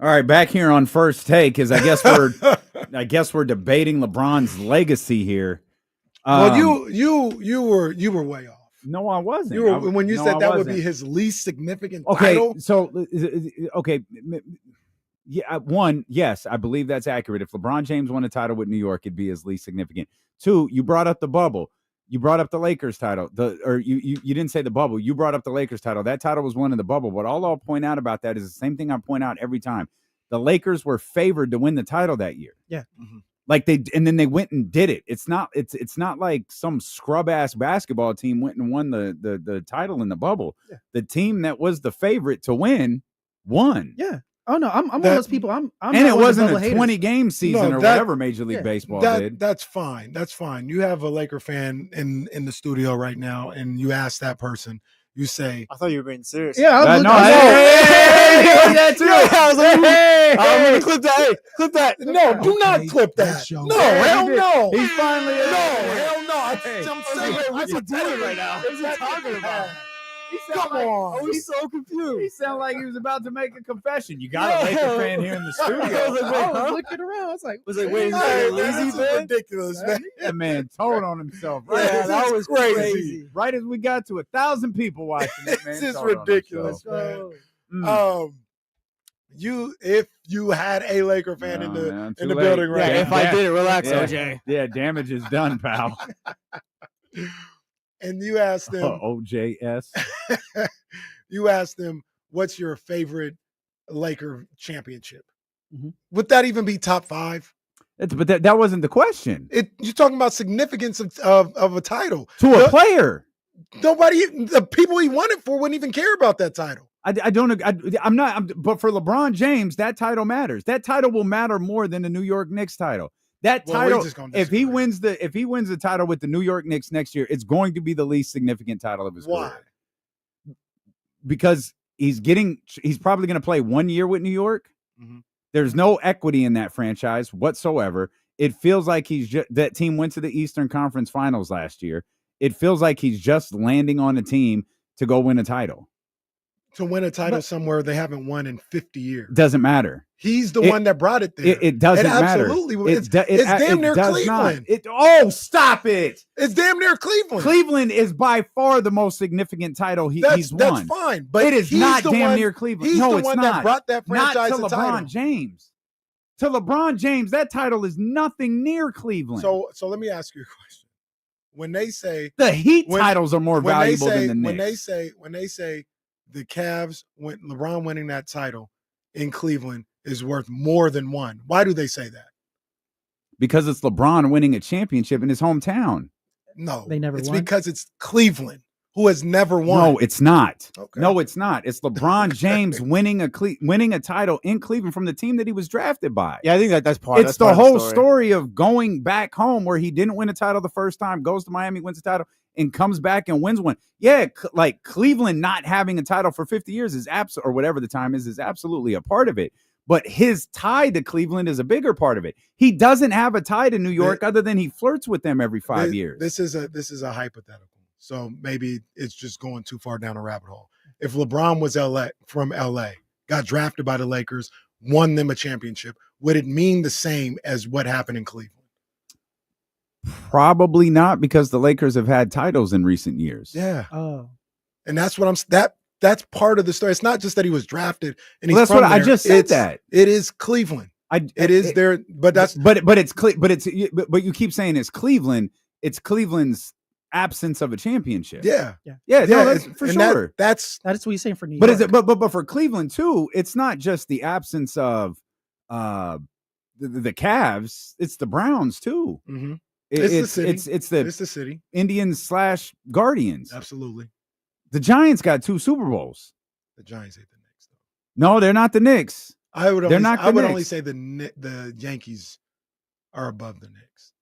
All right, back here on First Take is I guess we're debating LeBron's legacy here. Well, you were way off. No, I wasn't. You were when you said that would be his least significant title. So okay, yeah. One, yes, I believe that's accurate. If LeBron James won a title with New York, it'd be his least significant. Two, you brought up the bubble. You brought up the Lakers title. You didn't say the bubble. You brought up the Lakers title. That title was won in the bubble. But all I'll point out about that is the same thing I point out every time. The Lakers were favored to win the title that year. Yeah. Like and then they went and did it. It's not like some scrub ass basketball team went and won the title in the bubble. Yeah. The team that was the favorite to win won. Yeah. Oh no, I'm one of those people. I'm and not it one of the wasn't a bubble haters. 20-game season or whatever Major League Baseball did. That's fine. That's fine. You have a Laker fan in the studio right now, and you ask that person. You say, I thought you were being serious. Yeah, I was no, that too. I was like, I'm gonna clip that. Hey, clip that. No, do not clip that. show. No, Yeah, hell he did. no. He finally. No, hell no. I'm saying, What's he doing right now? What's he talking about? Come on. Oh, he's so confused. He sounded like he was about to make a confession. You got a Laker fan here in the studio. I was looking around. I was like, wait, is that Leezy, man? Ridiculous, man. That man told on himself. Right? Yeah, that was crazy. Right as we got to 1,000 people watching it, man. This is told on ridiculous, himself. man. If you had a Laker fan in the too late. building right Yeah, now, if I did it, relax, Yeah. OJ. Yeah, damage is done, pal. and you asked them, OJS. you asked them, what's your favorite Laker championship? Mhm. Would that even be top 5? But that wasn't the question. You're talking about significance of a title To a player. The people he won it for wouldn't even care about that title. But for LeBron James, that title matters. That title will matter more than the New York Knicks title. That title, if he wins the title with the New York Knicks next year, it's going to be the least significant title of his career. Because he's probably going to play 1 year with New York. Mm-hmm. There's no equity in that franchise whatsoever. It feels like that team went to the Eastern Conference Finals last year. It feels like he's just landing on a team to go win a title. To win a title somewhere they haven't won in 50 years. Doesn't matter. He's the one that brought it there. It doesn't matter. Absolutely. It's damn near Cleveland. Stop it. It's damn near Cleveland. Cleveland is by far the most significant title he's won. That's fine. But it is not damn near Cleveland. He's No, the it's one not. that brought that franchise not to LeBron title. James. To LeBron James, that title is nothing near Cleveland. So let me ask you a question. When they say the Heat titles are more valuable than the Knicks. When they say the Cavs, LeBron winning that title in Cleveland is worth more than one, why do they say that? Because it's LeBron winning a championship in his hometown. No, they never it's won. because it's Cleveland, who has never won. No, it's not. Okay. No, it's not. It's LeBron James winning a title in Cleveland from the team that he was drafted by. Yeah, I think that's part. It's the whole story of going back home where he didn't win a title the first time, goes to Miami, wins a title, and comes back and wins one. Yeah, like Cleveland not having a title for 50 years is or whatever the time is absolutely a part of it. But his tie to Cleveland is a bigger part of it. He doesn't have a tie to New York other than he flirts with them every 5 years. This is a hypothetical. So maybe it's just going too far down a rabbit hole. If LeBron was from LA, got drafted by the Lakers, won them a championship, would it mean the same as what happened in Cleveland? Probably not, because the Lakers have had titles in recent years. Yeah. Oh. And that's what that's part of the story. It's not just that he was drafted and Well, that's what I just said. That it is Cleveland. But you keep saying it's Cleveland. It's Cleveland's absence of a championship. Yeah. No, that's for sure. That's what you're saying for New York. But is it? But for Cleveland too, it's not just the absence of the Cavs. It's the Browns too. Mm-hmm. It's the city. Indians / Guardians. Absolutely. The Giants got 2 Super Bowls. The Giants ain't the Knicks, though. No, they're not the Knicks. I would Knicks. only say the Yankees are above the Knicks.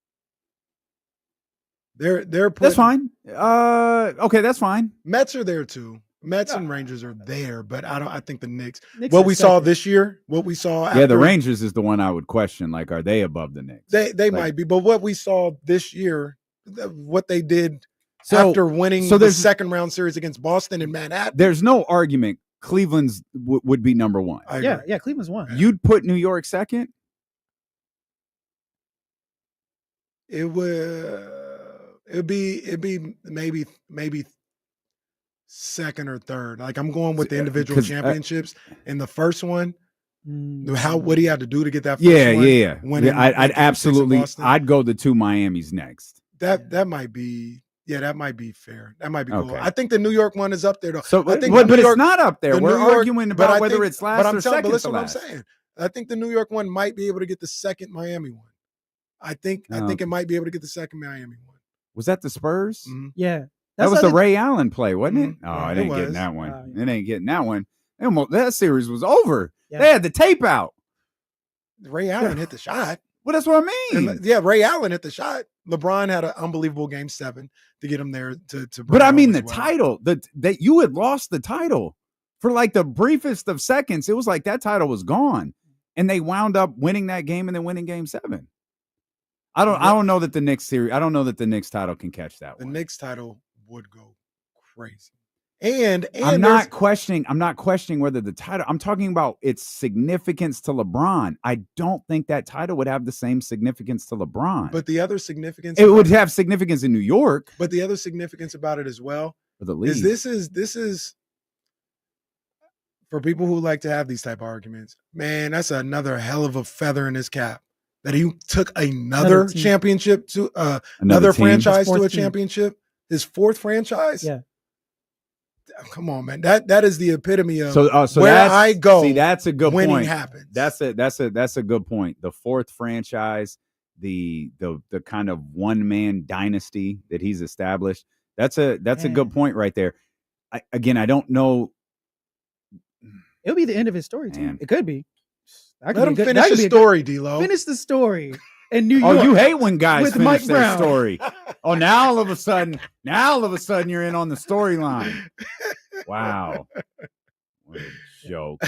That's fine. Okay, that's fine. Mets are there too. Mets and Rangers are there, but I think the Knicks are we saw this year, what we saw after, the Rangers is the one I would question. Like, are they above the Knicks? They might be, but what we saw this year, what they did after winning the second round series against Boston in Manhattan. There's no argument Cleveland's would be number one. Yeah, Cleveland's one. You'd put New York second? It'd be maybe second or third. Like, I'm going with the individual championships. In the first one, what do you have to do to get that first one? I'd absolutely I'd go the 2 Miamis next. That might be Yeah, that might be fair. That might be cool. Okay. I think the New York one is up there though. So, I think but New York, it's not up there. We're arguing about whether it's last or second but listen to what last. I'm saying. I think the New York one might be able to get the second Miami one. I think it might be able to get the second Miami one. Was that the Spurs? Mm-hmm. Yeah. That was the Ray Allen play, wasn't it? Mm-hmm. Oh, it ain't getting that one. Yeah. It ain't getting that one. That series was over. Yeah. They had the tape out. Ray Allen hit the shot. Well, that's what I mean. And, yeah, Ray Allen hit the shot. LeBron had an unbelievable game 7 to get him there to bring But I it mean, home the as well. title that you had lost the title for like the briefest of seconds. It was like that title was gone, and they wound up winning that game and then winning Game 7. I don't know that the Knicks series. I don't know that the Knicks title can catch that one. The Knicks title would go crazy. And I'm not questioning whether the title. I'm talking about its significance to LeBron. I don't think that title would have the same significance to LeBron. But the other significance, it would have significance in New York. But the other significance about it as well for the league is this is for people who like to have these type of arguments. Man, that's another hell of a feather in his cap that he took another championship to another franchise to a championship. His 4th franchise. Yeah. Come on, man. That is the epitome of so where I go. See, that's a good winning point. Happens. That's a good point. The 4th franchise, the kind of one-man dynasty that he's established. That's a good point right there. I don't know. It'll be the end of his story, too. It could be. Let him finish the story, D-Lo. Finish the story. In New York. Oh, you hate when guys with finish Mike their Brown. story. Oh, now all of a sudden you're in on the storyline. Wow. What a joke.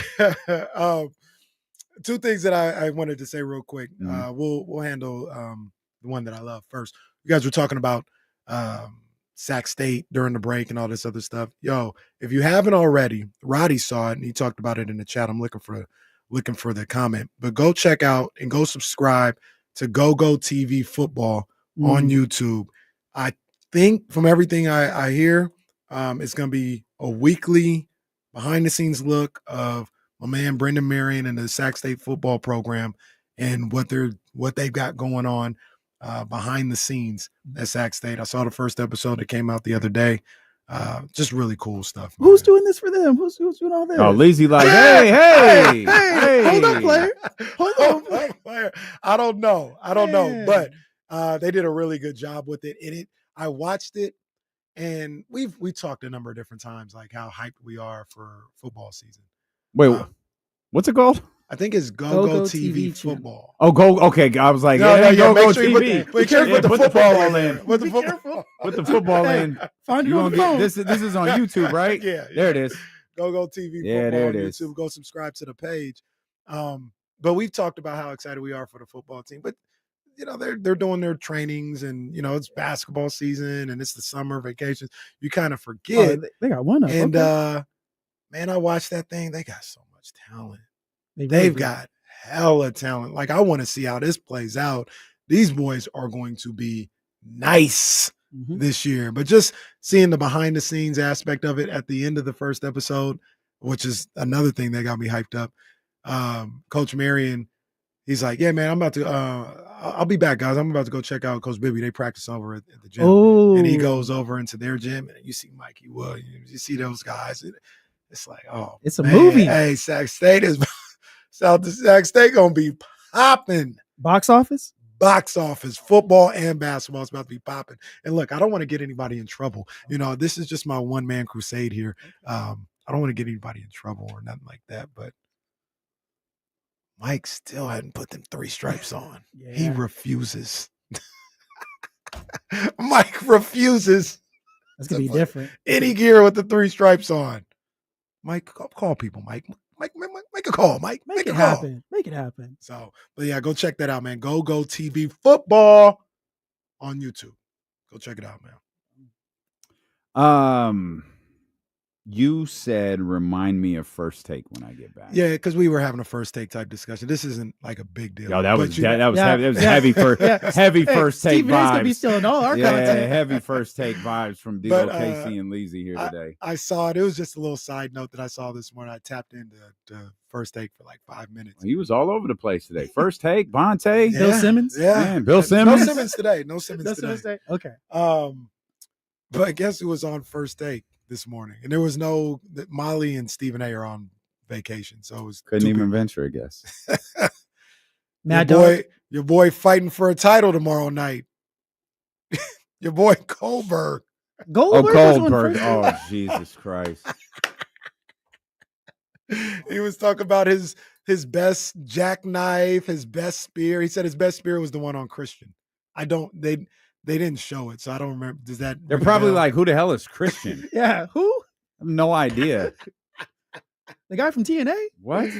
2 things that I wanted to say real quick. Mm-hmm. We'll handle the one that I love first. You guys were talking about Sac State during the break and all this other stuff. Yo, if you haven't already, Roddy saw it and he talked about it in the chat. I'm looking for the comment. But go check out and go subscribe to Go TV Football on YouTube. I think from everything I hear, it's going to be a weekly behind-the-scenes look of my man Brendan Marion and the Sac State football program and what they've got going on behind the scenes at Sac State. I saw the first episode that came out the other day. Just really cool stuff. Man. Who's doing this for them? Who's doing all this? Oh, Leezy like, hey. Hold on, player. Hold on, player. I don't know, but they did a really good job with it. And I watched it, and we talked a number of different times, like how hyped we are for football season. Wait, what's it called? I think it's Go TV Football. Oh, go. Okay, I was like, Go TV. Be careful with the football in. Put the football in. Find it on the phone. This is on YouTube, right? Yeah. There it is. Go TV Yeah, Football there on it is. YouTube. Go subscribe to the page. But we've talked about how excited we are for the football team. But they're doing their trainings, and it's basketball season, and it's the summer vacations. You kind of forget. They got one of them. And man, I watched that thing. They got so much talent. They've got hella talent. Like, I want to see how this plays out. These boys are going to be nice this year. But just seeing the behind the scenes aspect of it at the end of the first episode, which is another thing that got me hyped up. Coach Marion, he's like, yeah, man, I'm about to I'll be back, guys. I'm about to go check out Coach Bibby. They practice over at the gym. And he goes over into their gym, and you see Mikey Williams, you see those guys. It's like, oh, it's a movie. Hey, Sac State is Sac State gonna be popping. Box office, football and basketball is about to be popping. And look, I don't want to get anybody in trouble. This is just my one-man crusade here. I don't want to get anybody in trouble or nothing like that. But Mike still hadn't put them 3 stripes on. Yeah. He refuses. Mike refuses. That's gonna be different. Any gear with the 3 stripes on. Mike, call people, Mike. Make a call, Mike. Make it happen. Make it happen. So, but yeah, go check that out, man. Go TV Football on YouTube. Go check it out, man. You said remind me of First Take when I get back. Yeah, because we were having a First Take type discussion. This isn't like a big deal. Yo, that was heavy First Take vibes. Gonna be stealing all our content. Heavy First Take vibes from D.O. Casey and Leezy here today. I saw it. It was just a little side note that I saw this morning. I tapped into First Take for like 5 minutes. Well, he was all over the place today. First Take, Vontae, Bill Simmons. Yeah, man, Bill Simmons. No Simmons today. No Simmons today. Okay. But guess who was on First Take this morning? And there was no Molly and Stephen A are on vacation, so it was Couldn't even venture a guess. Your boy fighting for a title tomorrow night. Your boy Goldberg. Goldberg. Oh, Jesus Christ. He was talking about his best jackknife, his best spear. He said his best spear was the one on Christian. They didn't show it, so I don't remember. Does that They're probably like, who the hell is Christian? Yeah, who? I have no idea. The guy from TNA? What?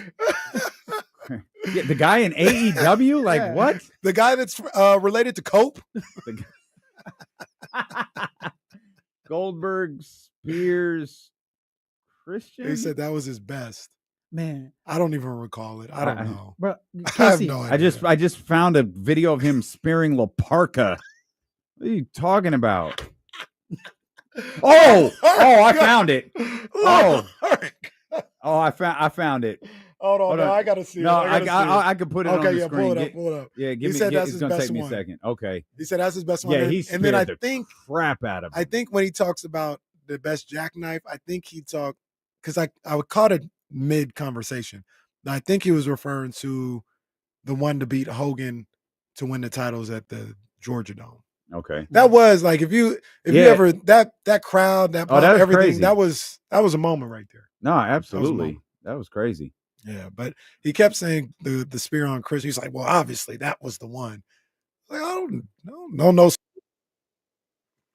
Yeah, the guy in AEW? Like, Yeah. what? The guy that's related to Cope? Goldberg, Spears, Christian? He said that was his best. Man. I don't even recall it. I don't know. Bro, I have no idea. I just found a video of him spearing Laparca. What are you talking about? I found it. I found it. Hold on. I gotta see. No, it. I could put it on the yeah, screen. Pull it up. Yeah, He said that's it's his gonna best take me a one. second. Okay. He said that's his best one. Yeah, he and then I speared think crap out of him. I think when he talks about the best jackknife, I think he talked because I caught it mid conversation. I think he was referring to the one to beat Hogan to win the titles at the Georgia Dome. Okay. That was like if you ever that crowd, that pop, that was everything, crazy. that was a moment right there. No, absolutely. That was crazy. Yeah, but he kept saying the spear on Chris. He's like, well, obviously that was the one. Like, I don't know.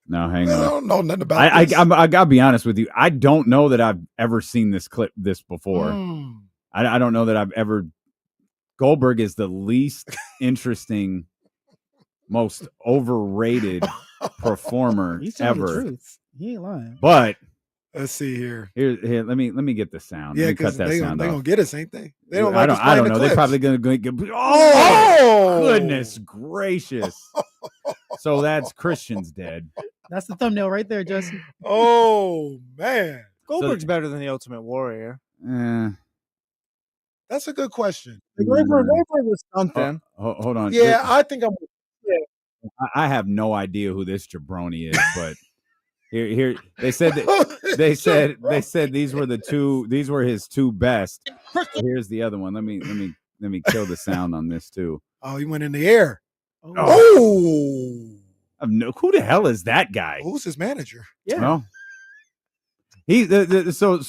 No, hang I on. don't know nothing about this. I gotta be honest with you. I don't know that I've ever seen this before. I don't know that I've ever. Goldberg is the least interesting, most overrated performer He's telling the ever. truth. He ain't lying. But let's see here. Here, let me get the sound. Yeah, let me cut because that sound they off. gonna get us, ain't they? They don't. I like don't. I don't know. They're probably gonna get. Oh, goodness gracious! So that's Christian's dead. That's the thumbnail right there, Justin. Oh man, Goldberg's better than the Ultimate Warrior. That's a good question. Goldberg was something. Hold on. Yeah, I think I'm. Yeah. I have no idea who this jabroni is, but here they said that they said these were his two best. Here's the other one. Let me kill the sound on this too. Oh, he went in the air. Oh. Who the hell is that guy? Who's his manager? Yeah. Well, he so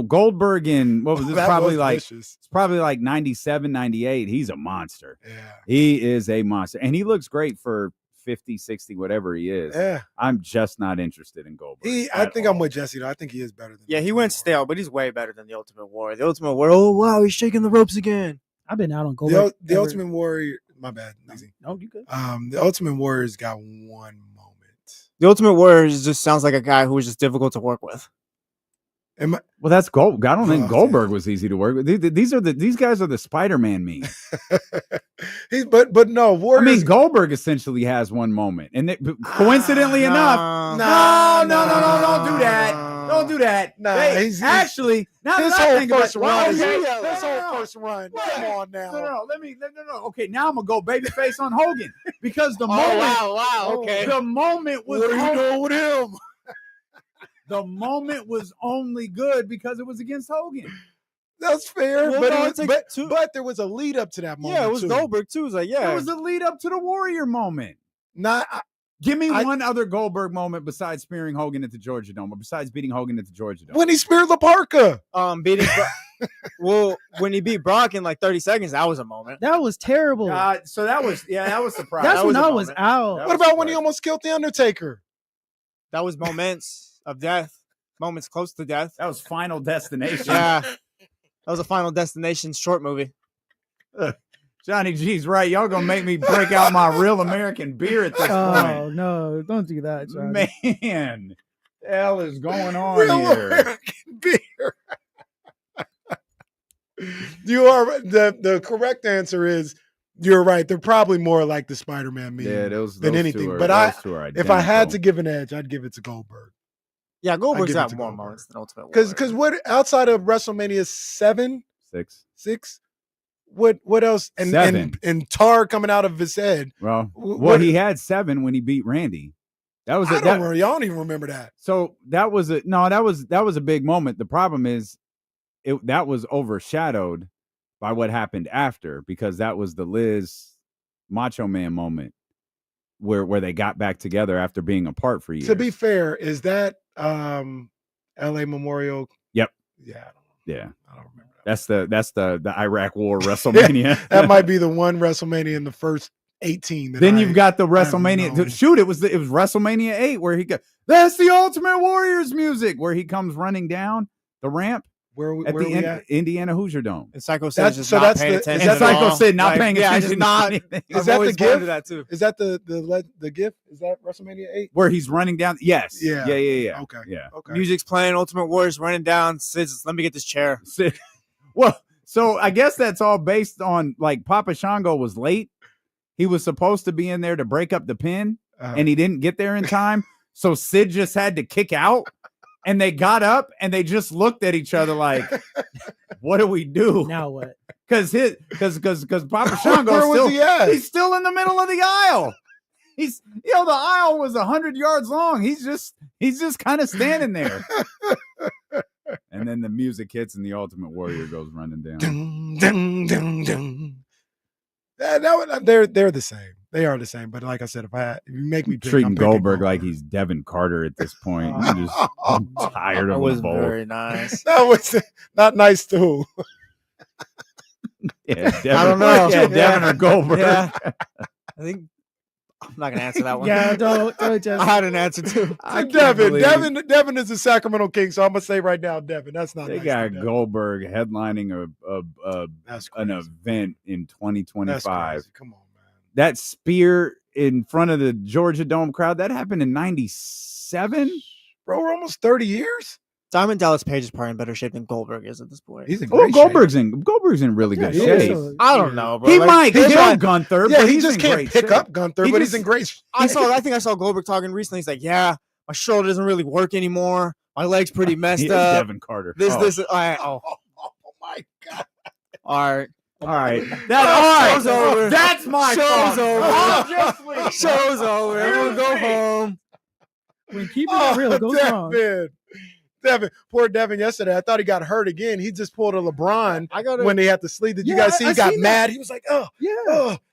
Goldberg in what was this? Probably like 97, 98. He's a monster. Yeah. He is a monster. And he looks great for 50, 60, whatever he is. Yeah. I'm just not interested in Goldberg. I think I'm with Jesse though. I think he is better than. Yeah, he went stale, but he's way better than the Ultimate Warrior. The Ultimate Warrior. Oh wow, he's shaking the ropes again. I've been out on Goldberg. The Ultimate Warrior. My bad, Leezy. No, you good. The Ultimate Warrior's got one moment. The Ultimate Warrior just sounds like a guy who was just difficult to work with. Well, that's Gold. I don't think Goldberg was easy to work with. These guys are the Spider-Man meme. But no, Warriors. I mean, Goldberg essentially has one moment, and coincidentally enough, no, don't do that. Don't do that. Nah, He's actually now this that I whole think about first run. it, This whole first run. Come on now. No. Okay, now I'm gonna go babyface on Hogan because the moment. Wow. Okay. The moment was. What are you doing with him? The moment was only good because it was against Hogan. That's fair, Well, but there was a lead up to that moment. Yeah, it was too. Goldberg too. It was like, yeah, It was a lead up to the Warrior moment. Give me one other Goldberg moment besides spearing Hogan at the Georgia Dome, or besides beating Hogan at the Georgia Dome. When he speared Laparca. Beating. When he beat Brock in like 30 seconds, that was a moment. That was terrible. So that was surprising. That's when I was out. What about when he almost killed the Undertaker? That was moments of death, moments close to death. That was Final Destination. Yeah, that was a Final Destination short movie. Johnny G's right. Y'all gonna make me break out my real American beer at this point. Oh no, don't do that, Johnny. Man, the hell is going on Real here? American beer. You are the correct answer is you're right. They're probably more like the Spider-Man meme than anything. But if I had to give an edge, I'd give it to Goldberg. Yeah, Goldberg's got more moments than Ultimate Warrior. Because what outside of WrestleMania 6, what else? And Tar coming out of his head. Well, he had 7 when he beat Randy. That was I don't even remember that. So that was a big moment. The problem is that was overshadowed by what happened after, because that was the Liz Macho Man moment where they got back together after being apart for years. To be fair, is that LA Memorial? Yep. Yeah. Yeah. I don't remember. That's the Iraq War WrestleMania. That might be the one WrestleMania in the first 18. Then you've got the WrestleMania. Shoot, it was WrestleMania 8 where he got, that's the Ultimate Warrior's music, where he comes running down the ramp. Where are we at? Indiana Hoosier Dome. And Psycho Sid just not paying attention. And Psycho Sid not paying attention. Just not. Is that the gift? That too. Is that the gift? Is that WrestleMania 8? Where he's running down? Yes. Yeah. Okay. Yeah. Okay. Music's playing. Ultimate Warrior's running down. Sid's, let me get this chair. Sid. Well, so I guess that's all based on, like, Papa Shango was late. He was supposed to be in there to break up the pin, and he didn't get there in time. So Sid just had to kick out. And they got up and they just looked at each other like, what do we do? Now what? Because Papa Shango he's still in the middle of the aisle. He's the aisle was 100 yards long. He's just kind of standing there. And then the music hits and the Ultimate Warrior goes running down. Dun, dun, dun, dun. They're the same. They are the same. But like I said, if you make me pick, treating Goldberg like he's Devin Carter at this point, I'm tired of was both. very nice. That was not nice to who? Yeah, Devin, I don't know. Yeah, Devin or Goldberg. Yeah. I think I'm not gonna answer that one. Yeah, don't just. I had an answer too. Devin is a Sacramento King, so I'm gonna say right now, Devin. That's not. They nice got Goldberg headlining an event in 2025. Come on, man. That spear in front of the Georgia Dome crowd, that happened in 97. Bro, we're almost 30 years. Diamond Dallas Page is probably in better shape than Goldberg is at this point. He's in great shape. Goldberg's in really good shape. I don't know, bro. He might kill Gunther, yeah, but he he's just in can't great pick shape. up Gunther, but he's in great shape. I think I saw Goldberg talking recently. He's like, yeah, my shoulder doesn't really work anymore. My leg's pretty messed up. Devin Carter. Oh my God. All right. Show's over. That's my Show's fault. over. Show's over. Everyone go home. When keeping it real goes wrong. Devin, poor Devin yesterday. I thought he got hurt again. He just pulled a LeBron when they had to sleep. Did you guys see? He got mad. He was like, oh.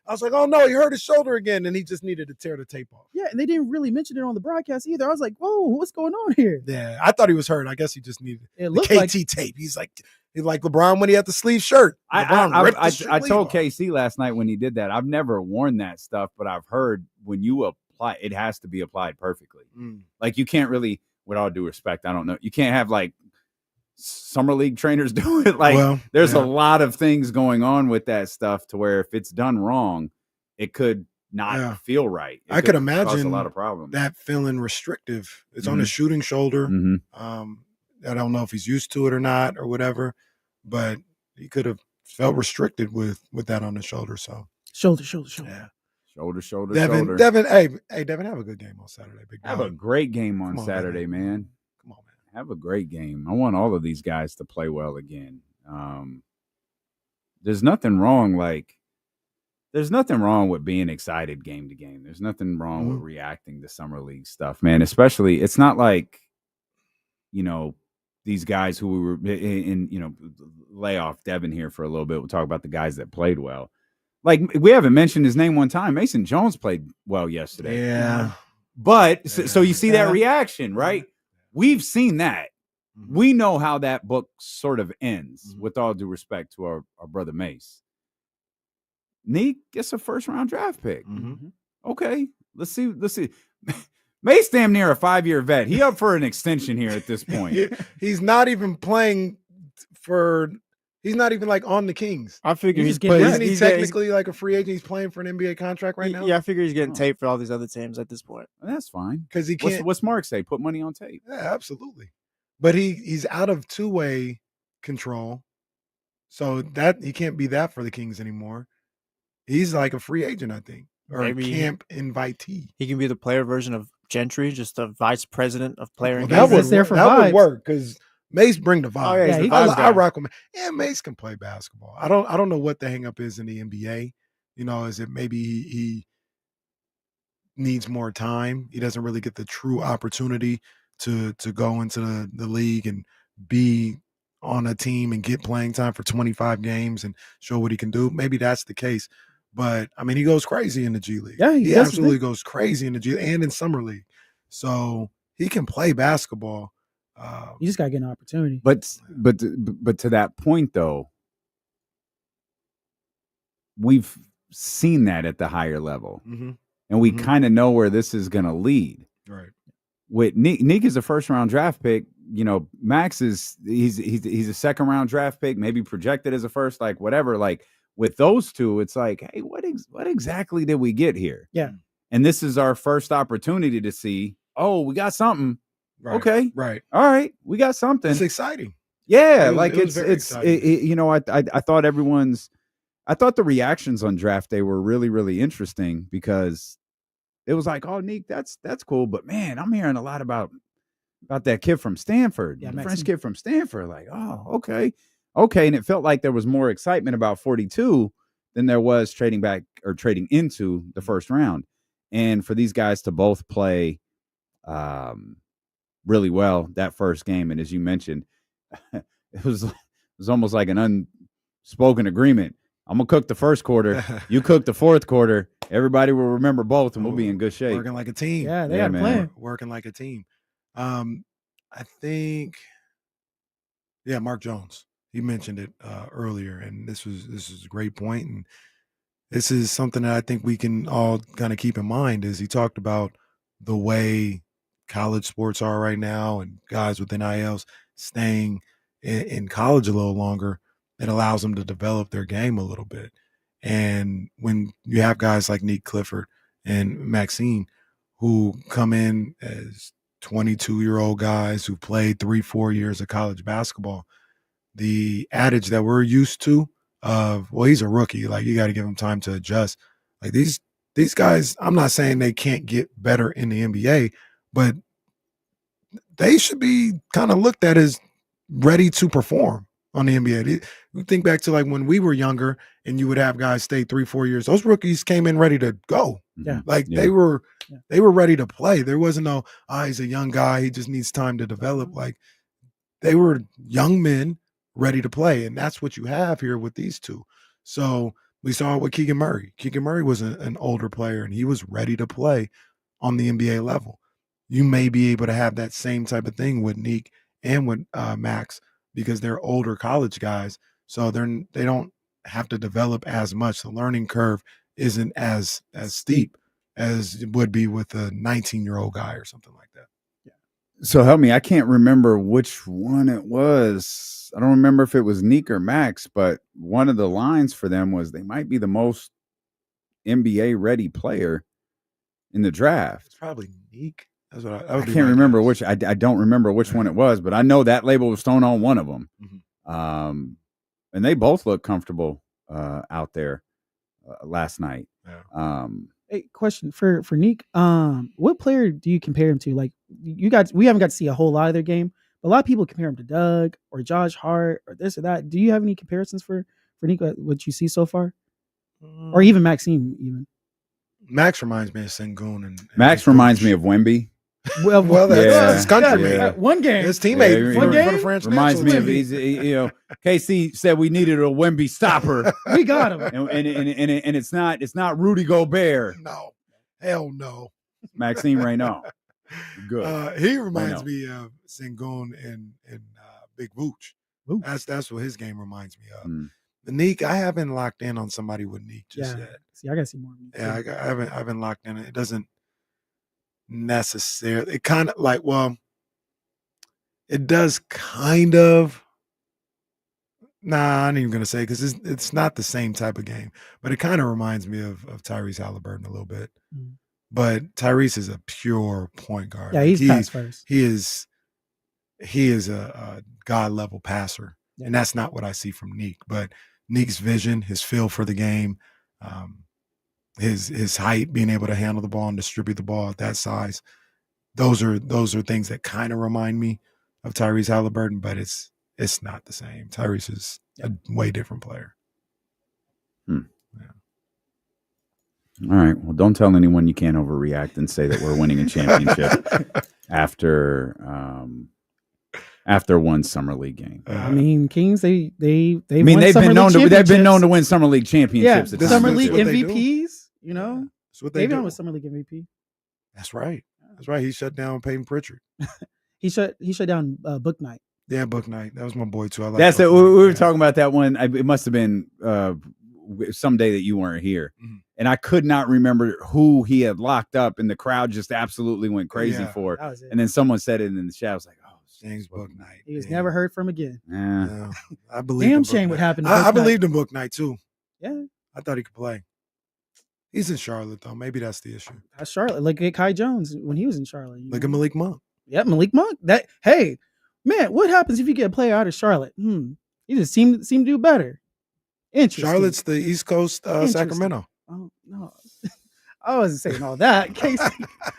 I was like, oh, no, he hurt his shoulder again, and he just needed to tear the tape off. Yeah, and they didn't really mention it on the broadcast either. I was like, whoa, what's going on here? Yeah, I thought he was hurt. I guess he just needed the KT tape. He's like LeBron when he had the sleeve shirt. I told KC last night when he did that, I've never worn that stuff, but I've heard when you apply, it has to be applied perfectly. Like, you can't really, with all due respect, I don't know, you can't have like summer league trainers do it. Like, there's a lot of things going on with that stuff to where if it's done wrong, it could not feel right. I could imagine cause a lot of problems. That feeling restrictive. It's on his shooting shoulder. I don't know if he's used to it or not or whatever, but he could have felt restricted with that on the shoulder. So shoulder. Yeah. Shoulder. Devin, hey, Devin, have a good game on Saturday. Big have a great game on Saturday, man. Come on, man. Have a great game. I want all of these guys to play well again. There's nothing wrong. There's nothing wrong with being excited game to game. There's nothing wrong with reacting to summer league stuff, man. Especially, it's not like, these guys who we were in, lay off Devin here for a little bit. We'll talk about the guys that played well. Like, we haven't mentioned his name one time. Mason Jones played well yesterday. Yeah. But so you see that reaction, right? We've seen that. We know how that book sort of ends, with all due respect to our brother Mace. Neek gets a first-round draft pick. Okay, let's see. Mace damn near a 5-year vet. He up for an extension here at this point. He's not even playing he's not even like on the Kings. I figure he's getting. Isn't he technically like a free agent? He's playing for an NBA contract right now. Yeah, I figure he's getting tape for all these other teams at this point. Well, that's fine because he can't. What's Mark say? Put money on tape. Yeah, absolutely. But he's out of two-way control, so that he can't be that for the Kings anymore. He's like a free agent, I think, or maybe a camp invitee. He can be the player version of Gentry, just a vice president of player engagement. That would work because Mace bring the vibe. Oh, yeah, I rock with Mace. Yeah, Mace can play basketball. I don't know what the hang up is in the NBA. Is it maybe he needs more time. He doesn't really get the true opportunity to go into the league and be on a team and get playing time for 25 games and show what he can do. Maybe that's the case. But I mean, he goes crazy in the G League. Yeah, he absolutely goes crazy in the G and in summer league. So he can play basketball. You just gotta get an opportunity. But to that point though, we've seen that at the higher level, and we kind of know where this is going to lead. Right. With Nick is a first round draft pick. You know, Max he's a second round draft pick, maybe projected as a first, like whatever. Like with those two, it's like, hey, what exactly did we get here? Yeah. And this is our first opportunity to see, oh, we got something. Right. Okay. Right. All right. We got something. It's exciting. Yeah. You know, I thought I thought the reactions on draft day were really, really interesting because it was like, oh, Nick, that's cool. But man, I'm hearing a lot about that kid from Stanford, the French kid from Stanford. Like, oh, okay. And it felt like there was more excitement about 42 than there was trading into the first round. And for these guys to both play really well that first game. And as you mentioned, it was almost like an unspoken agreement. I'm going to cook the first quarter. You cook the fourth quarter. Everybody will remember both, and we'll be in good shape. Working like a team. Yeah, they got to play. Working like a team. I think, Mark Jones. He mentioned it earlier, and this is a great point. And this is something that I think we can all kind of keep in mind is he talked about the way college sports are right now and guys with NILs staying in college a little longer. It allows them to develop their game a little bit. And when you have guys like Nick Clifford and Maxine who come in as 22-year-old guys who played 3-4 years of college basketball, the adage that we're used to of, well, he's a rookie, like you got to give him time to adjust. Like these guys, I'm not saying they can't get better in the NBA, but they should be kind of looked at as ready to perform on the NBA. We think back to like when we were younger and you would have guys stay 3-4 years. Those rookies came in ready to go. Yeah. They were ready to play. There wasn't no, he's a young guy, he just needs time to develop. Like they were young men ready to play. And that's what you have here with these two. So we saw it with Keegan Murray. Keegan Murray was an older player and he was ready to play on the NBA level. You may be able to have that same type of thing with Neek and with Max because they're older college guys. So they don't have to develop as much. The learning curve isn't as steep as it would be with a 19-year-old guy or something like that. So help me, I can't remember which one it was. I don't remember if it was Neek or Max, but one of the lines for them was they might be the most NBA ready player in the draft. It's probably Neek. That's what I can't remember which. I don't remember which one it was, but I know that label was thrown on one of them. And they both look comfortable out there last night. Yeah. Hey, question for Neek. What player do you compare him to? Like we haven't got to see a whole lot of their game, but a lot of people compare him to Doug or Josh Hart or this or that. Do you have any comparisons for Neek? What you see so far, or even Maxime? Even Max reminds me of Sengun, and Max reminds me of Wemby. Well, that's country. Yeah. One game, his teammate one game for the French reminds me of KC said we needed a Wemby stopper. We got him, and it's not Rudy Gobert. No, hell no. Maxime Reynaud. Good. He reminds me of Sengun and Big Vooch. That's what his game reminds me of. The Neek, I haven't locked in on somebody with Neek just yet. See, I gotta see more. Yeah, I haven't locked in. It doesn't necessarily. It kind of like, well, it does kind of. Nah, I ain't even gonna say because it's not the same type of game, but it kind of reminds me of Tyrese Halliburton a little bit. But Tyrese is a pure point guard. Yeah, he's pass first. He is a god level passer, and that's not what I see from Neek. But Neek's vision, his feel for the game, his height, being able to handle the ball and distribute the ball at that size, those are things that kind of remind me of Tyrese Halliburton, but it's not the same. Tyrese is a way different player. Yeah. All right. Well, don't tell anyone you can't overreact and say that we're winning a championship after one summer league game. I mean, Kings they've been known to win summer league championships. Yeah, summer league MVPs. You know, that's what they do. Davion was summer league MVP. That's right. That's right. He shut down Peyton Pritchard. he shut down Book Night. Yeah, Book Night. That was my boy too. I like that's it. We were talking about that one. It must have been some day that you weren't here, and I could not remember who he had locked up, and the crowd just absolutely went crazy for. That was it. And then someone said it in the chat. I was like, "Oh, James Book Night." He was never heard from again. Yeah. I believe. Damn shame what happened. I believed in Book Night too. Yeah, I thought he could play. He's in Charlotte though. Maybe that's the issue. Charlotte, look at Kai Jones when he was in Charlotte. Look at Malik Monk. Yeah, Malik Monk. Hey, man, what happens if you get a player out of Charlotte? He just seem to do better. Interesting. Charlotte's the East Coast Sacramento. Oh no, I wasn't saying all that, Casey.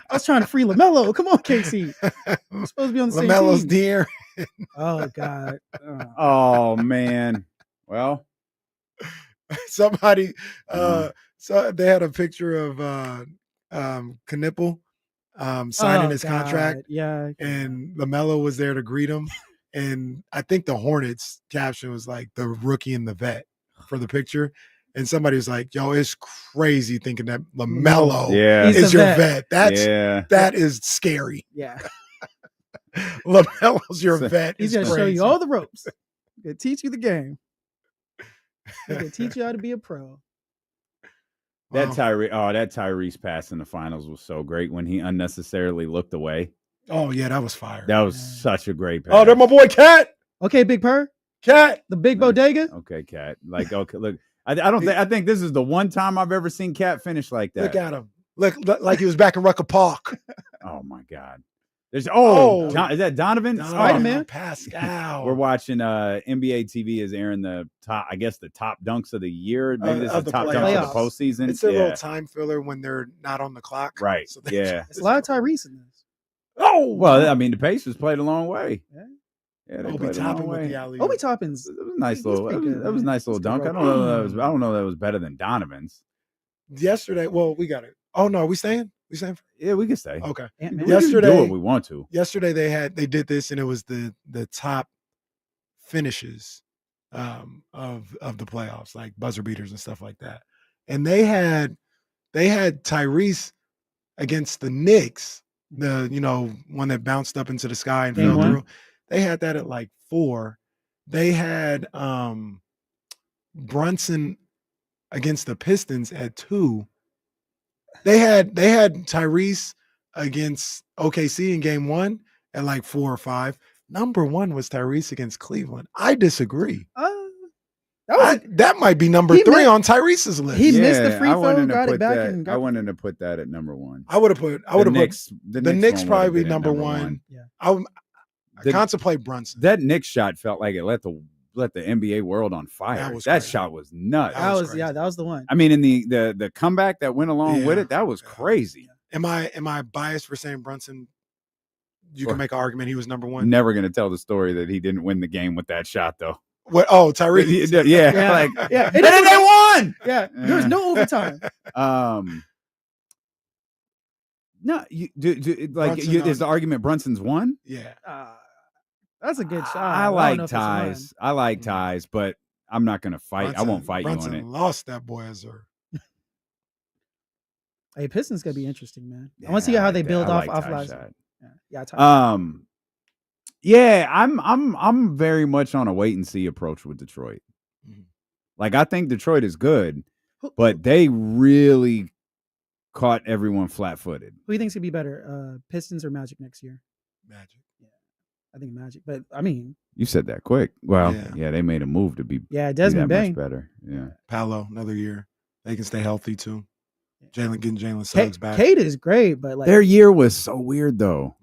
I was trying to free LaMelo. Come on, Casey. We're supposed to be on the LaMelo's same team. dear. Oh God. Oh man. Well, somebody. So they had a picture of Knipple signing his contract. Yeah. And LaMelo was there to greet him. And I think the Hornets caption was like the rookie and the vet for the picture. And somebody was like, yo, it's crazy thinking that LaMelo is your vet. That is scary. Yeah. LaMelo's your vet. He's going to show you all the ropes. He's going to teach you the game. He's going to teach you how to be a pro. That Tyrese pass in the finals was so great when he unnecessarily looked away. Oh yeah, that was fire. That was such a great pass. Oh, they're my boy Cat. Okay, Big Purr. Cat. The big bodega. Okay, Cat. Like, okay, look. I think this is the one time I've ever seen Cat finish like that. Look at him. Look like he was back in Rucker Park. Oh my God. There's is that Donovan? Spider-Man. Pascal. We're watching NBA TV is airing the top dunks of the year. Maybe this is the top dunks of the postseason. It's a little time filler when they're not on the clock. Right. So it's a lot of Tyrese in this. Oh well, I mean the Pacers played a long way. Yeah, Obi Toppin with the alley. Obi Toppin's. It was a nice little. That was a nice little dunk. I don't know that was better than Donovan's. Yesterday, well, we got it. Oh no, we staying? We staying? Yeah, we can stay. Okay. Yesterday, we do what we want to. Yesterday they did this, and it was the top finishes of the playoffs, like buzzer beaters and stuff like that. And they had Tyrese against the Knicks, the one that bounced up into the sky and fell through. They had that at like 4. They had Brunson against the Pistons at 2. They had Tyrese against OKC in game 1 at like 4 or 5. Number 1 was Tyrese against Cleveland. I disagree. That might be number 3 on Tyrese's list. He missed the free throw, got it back, and I wanted to put that at number 1. I would have put the Knicks probably be number 1. one. Yeah. I contemplate Brunson. That Knicks shot felt like it let the NBA world on fire. That shot was nuts. That was the one. I mean, in the comeback that went along with it, that was crazy. Am I biased for saying Brunson? You can make an argument he was number 1. Never going to tell the story that he didn't win the game with that shot, though. What? Oh, Tyrese. Yeah. And then they won. Yeah. There was no overtime. No, is the argument Brunson's won? Yeah. That's a good shot. I like ties, but I'm not going to fight. I won't fight Brunson you on it. Lost that boy as her. Hey, Pistons gonna be interesting, man. I want to see how they build off last. Yeah, I'm very much on a wait and see approach with Detroit. Like I think Detroit is good, but they really caught everyone flat-footed. Who do you think's gonna be better, Pistons or Magic next year? Magic. Yeah, I think Magic. But I mean, you said that quick. Well, yeah, they made a move to be Desmond Bain much better. Yeah, Paolo another year. They can stay healthy too. Jalen Suggs back. Kate is great, but like their year was so weird though.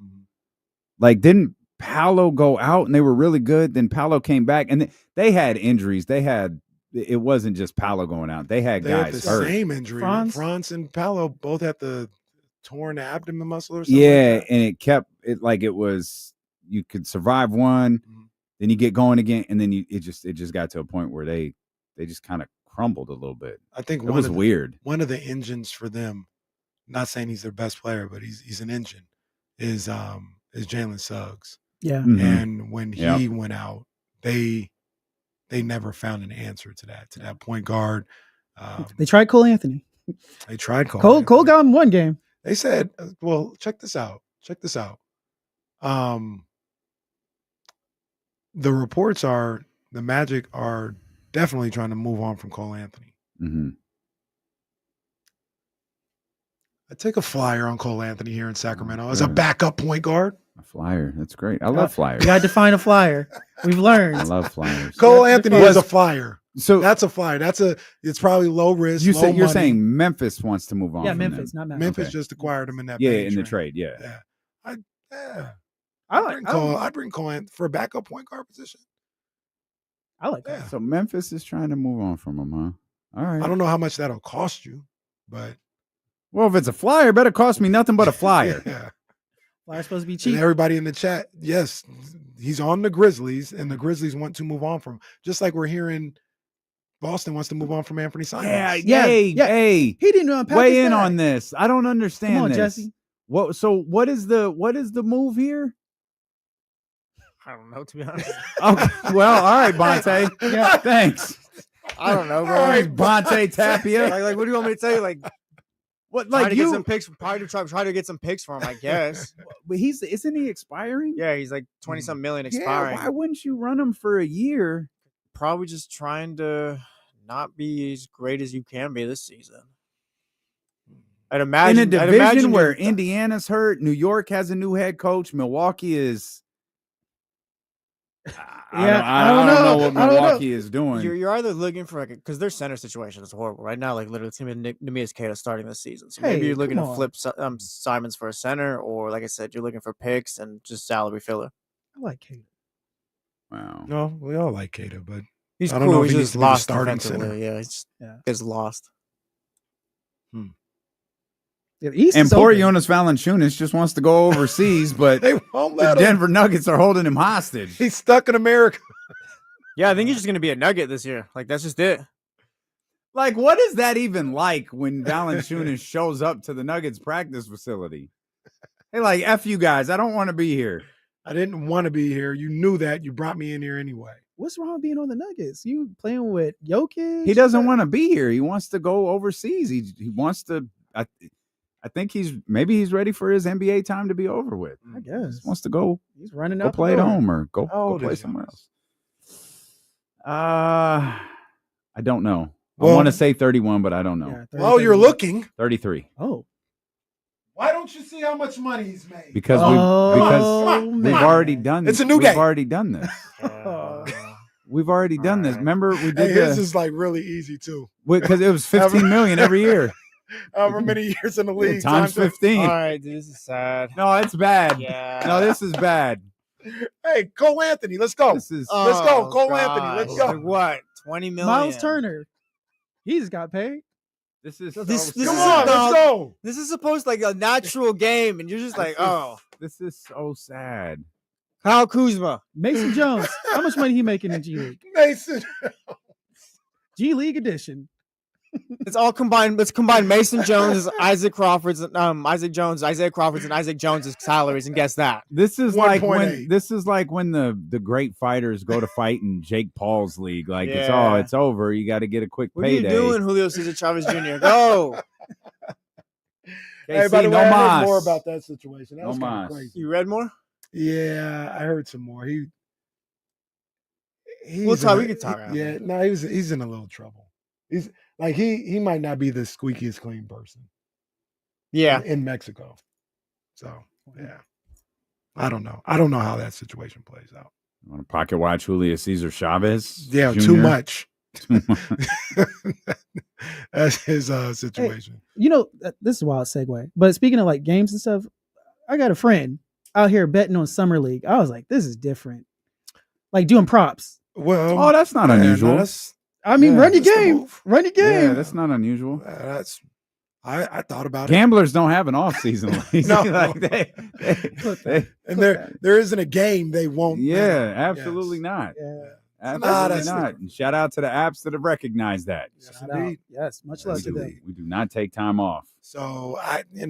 Like didn't Paolo go out and they were really good? Then Paolo came back and they had injuries. It wasn't just Paolo going out. They had guys the hurt. Same injury. Franz and Paolo both had the torn abdomen muscle or something. Yeah, like that. and it kept it like it was you could survive one, then you get going again, and then it just got to a point where they just kind of crumbled a little bit. I think it was weird. One of the engines for them, not saying he's their best player, but he's an engine, is Jalen Suggs. Yeah. And when he went out, they never found an answer to that point guard. They tried Cole Anthony. They tried Cole. Cole got him one game. They said, well, check this out. The reports are the Magic are definitely trying to move on from Cole Anthony. Mm-hmm. I take a flyer on Cole Anthony here in Sacramento as a backup point guard. A flyer. That's great. I love flyers. You got to define a flyer. We've learned. I love flyers. Cole Anthony is a flyer. So that's a flyer. It's probably low risk. You're money. saying Memphis wants to move on. Yeah, from Memphis, them. not Memphis. Memphis just acquired him in that. In the trade. Yeah. I'd bring Cole Anthony for a backup point guard position. I like that. So Memphis is trying to move on from him, huh? All right. I don't know how much that'll cost you, but well, if it's a flyer, it better cost me nothing but a flyer. Yeah. Flyer's supposed to be cheap. And everybody in the chat, yes, he's on the Grizzlies, and the Grizzlies want to move on from him. Just like we're hearing Boston wants to move on from Anthony Simons. Yeah. Hey, he didn't unpack weigh in on this. I don't understand. Come on, this. Jesse. What is the move here? I don't know, to be honest. Okay. Well, all right, Bonte. Yeah. Thanks. I don't know, bro. All right, Bonte Tapia. Like, what do you want me to tell you? Like, what? try Like to you? get some picks. Probably try to get some picks for him, I guess. But isn't he expiring? Yeah, he's like 20-something million expiring. Yeah, why wouldn't you run him for a year? Probably just trying to not be as great as you can be this season. I'd imagine in a division where Indiana's hurt, New York has a new head coach, Milwaukee is. I don't know what Milwaukee is doing. You're either looking for because their center situation is horrible right now. Like literally, it's gonna be Nemias Queta starting this season. So maybe you're looking to flip Simons for a center, or like I said, you're looking for picks and just salary filler. I like Queta. Wow. No, we all like Queta, but he's I don't cool. know if He's he just needs to be the lost starting defensively. center. Yeah, he's lost. Yeah, the East and is poor open. Jonas Valanciunas just wants to go overseas, but they won't the let him. Denver Nuggets are holding him hostage. He's stuck in America. Yeah, I think he's just gonna be a Nugget this year. Like that's just it. Like, what is that even like when Valanciunas shows up to the Nuggets practice facility? Hey, like, F you guys, I don't want to be here. I didn't want to be here. You knew that. You brought me in here anyway. What's wrong with being on the Nuggets? You playing with Jokic? He doesn't want to be here. He wants to go overseas. He wants to. I think he's ready for his NBA time to be over with. I guess He wants to go. he's running Go up play at home or go play is somewhere else. I don't know. Well- I want to say 31, but I don't know. Yeah, Well, you're looking. 33 Oh, Why don't you see how much money he's made? because we've already done. It's a new we've game. already done this. We've already done this. Remember we Hey, did his this is like really easy too. because it was 15 million every year. However many years in the league. Times 15. All right, dude, this is sad. No, it's bad. Yeah. No, this is bad. Hey, Cole Anthony, let's go. This is Let's go, Cole gosh. Anthony. Let's go. Like what? 20 million. Miles Turner. He just got paid. this is This so is Come sad. on, let's go. This is supposed to like a natural game, and you're just like, oh, This is so sad. Kyle Kuzma. Mason Jones. How much money he making in G League? Mason. G League edition. It's all combined. Let's combine Mason Jones, Isaac Crawford's, Isaac Jones, Isaiah Crawford's, and Isaac Jones's salaries, and guess that. This is like when 1.8. the great fighters go to fight in Jake Paul's league. Like Yeah. it's over. You got to get a quick What payday. are you doing, Julio Cesar Chavez Jr.? Go. Hey, KC, by the way, no I heard mas. more about that situation. That No was kind mas. of crazy. You read more? Yeah, I heard some more. He's We'll talk- in we a- can talk after. Yeah, no, he's in a little trouble. He's like he might not be the squeakiest clean person. Yeah. in Mexico. So yeah, I don't know. I don't know how that situation plays out. You want to pocket watch Julio Cesar Chavez? Yeah, Jr.? too much. Too much. That's his situation. You know, this is a wild segue. But speaking of like games and stuff, I got a friend out here betting on Summer League. I was like, this is different. Like doing props. Well, Oh, that's not yeah, no, unusual. that's I mean, Yeah, run your that's the game. move. Run your game. Yeah, that's not unusual. that's. I thought about it. Gamblers don't have an off season. No. Like And there isn't a game they won't. yeah, bet on. absolutely Yes. not. Yeah. Absolutely not. And shout out to the apps that have recognized that. Yes, indeed. Yes, much love to them. We do not take time off. So yeah.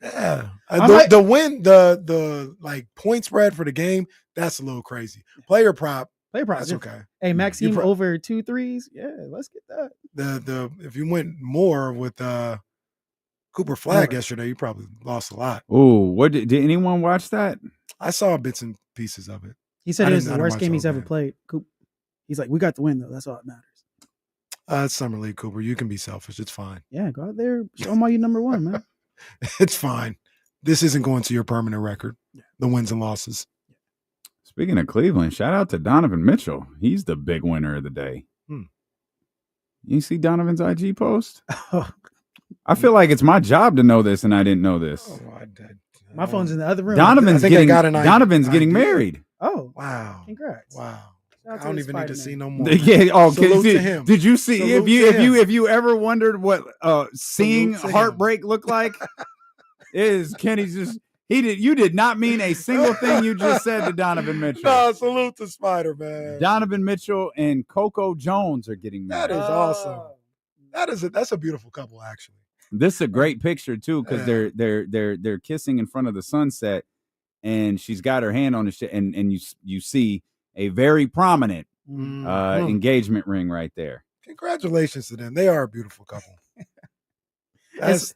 The win, the like point spread for the game, that's a little crazy. Player prop, that's okay. Hey, Maxime over 2 threes. Yeah, let's get that. The if you went more with Cooper Flag yesterday, you probably lost a lot. Oh, what did anyone watch that? I saw bits and pieces of it. He said it was the worst game he's ever played. He's like, we got the win though. That's all that matters. It's Summer League, Cooper. You can be selfish. It's fine. Yeah, go out there, show them why you number one, man. It's fine. This isn't going to your permanent record. The wins and losses. Speaking of Cleveland, shout out to Donovan Mitchell. He's the big winner of the day. You see Donovan's IG post? I feel like it's my job to know this, and I didn't know this. My phone's in the other room. Donovan's getting married. Oh, wow! Congrats! Wow! I don't even need to see no more. Yeah. Oh, salute to him. Did you see? Salute If you ever wondered what seeing heartbreak looked like, is Kenny's just you did not mean a single thing you just said to Donovan Mitchell. No, salute to Spider, man. Donovan Mitchell and Coco Jones are getting married. That is awesome. That's a beautiful couple, actually. This is a great picture too, because they're kissing in front of the sunset, and she's got her hand on the shit, and you see a very prominent engagement ring right there. Congratulations to them. They are a beautiful couple. That's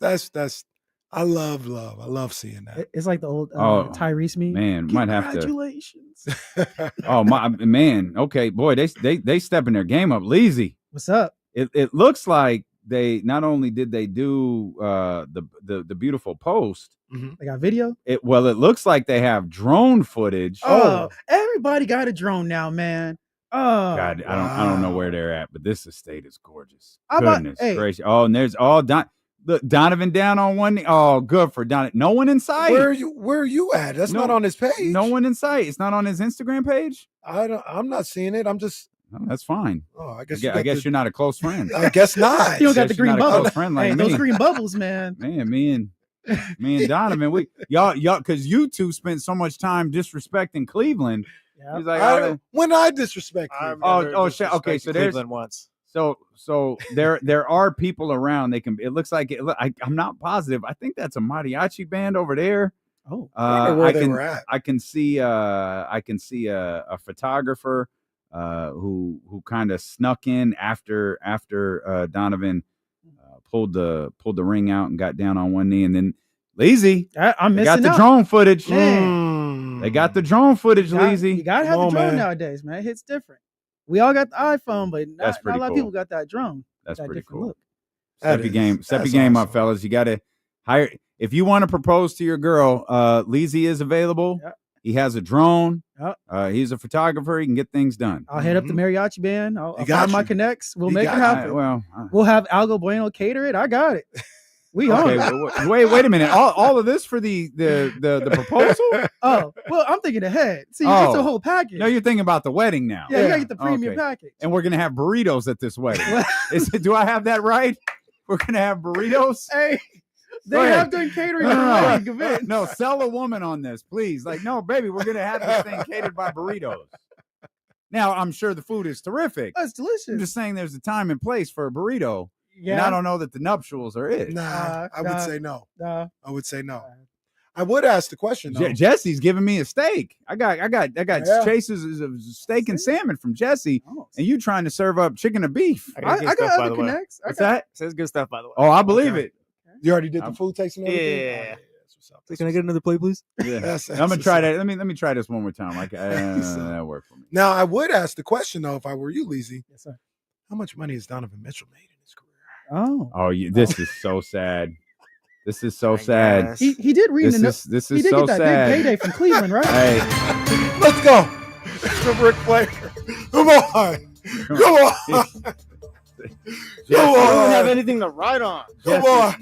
I love. I love seeing that. It's like the old Tyrese meme. Man, might have to. Congratulations. Oh my man. Okay, boy, they stepping their game up. Leezy. What's up? It looks like they not only did they do the beautiful post. They got video. It looks like they have drone footage. Oh, everybody got a drone now, man. Oh God, I don't know where they're at, but this estate is gorgeous. Goodness gracious. Oh, and there's look, Donovan down on one knee. Oh, good for Donovan. No one in sight. Where are you at? That's not on his page. No one in sight. It's not on his Instagram page. I'm not seeing it. I'm just. Oh, that's fine. Oh, I guess you're not a close friend. I guess not. You don't got the green bubbles. Like those green bubbles, man. Man, me and Donovan, y'all, because you two spent so much time disrespecting Cleveland. Yeah. He's like, when I disrespect Cleveland. Okay. So there's Cleveland once. So there are people around. It looks like I'm not positive. I think that's a mariachi band over there. Oh, I wonder where they were at. I can see a photographer who kind of snuck in after Donovan pulled the ring out and got down on one knee, and then Leezy, I'm missing got the out. drone footage. Man. They got the drone footage, Leezy. You gotta have the drone nowadays, man. It hits different. We all got the iPhone, but not a lot of people got that drone. That's pretty cool. Look. Step your game up, fellas. You got to hire. If you want to propose to your girl, Leezy is available. Yep. He has a drone. Yep. He's a photographer. He can get things done. I'll head up the mariachi band. I'll find my connects. We'll make it happen. We'll have Algo Bueno cater it. I got it. We okay, wait a minute. All of this for the proposal? Oh, well, I'm thinking ahead. See, it's a whole package. No, you're thinking about the wedding now. Yeah, you gotta get the premium package. And we're gonna have burritos at this wedding. Do I have that right? We're gonna have burritos. Hey, they have done catering for wedding events. No, sell a woman on this, please. Like, no, baby, we're gonna have this thing catered by burritos. Now, I'm sure the food is terrific. That's delicious. I'm just saying there's a time and place for a burrito. Yeah. And I don't know that the nuptials are it. I would say no. No. I would say no. I would ask the question though. Jesse's giving me a steak. I got chases of steak and salmon from Jesse, and you trying to serve up chicken and beef. I got other connects. What's that? Says good stuff, by the way. Oh, I believe it. You already did the food tasting. Yeah. Can I get another plate, please? Yeah. I'm gonna try that. Let me try this one more time. Like that worked for me. Now I would ask the question though, if I were you, Leezy. Yes, sir. How much money has Donovan Mitchell made in his career? Oh, this is so sad. This is so sad. He did read the note. This he is did so get that sad. big payday from Cleveland, right? Hey, let's go. The Ric Flair. Come on. Come on. You don't have anything to write on.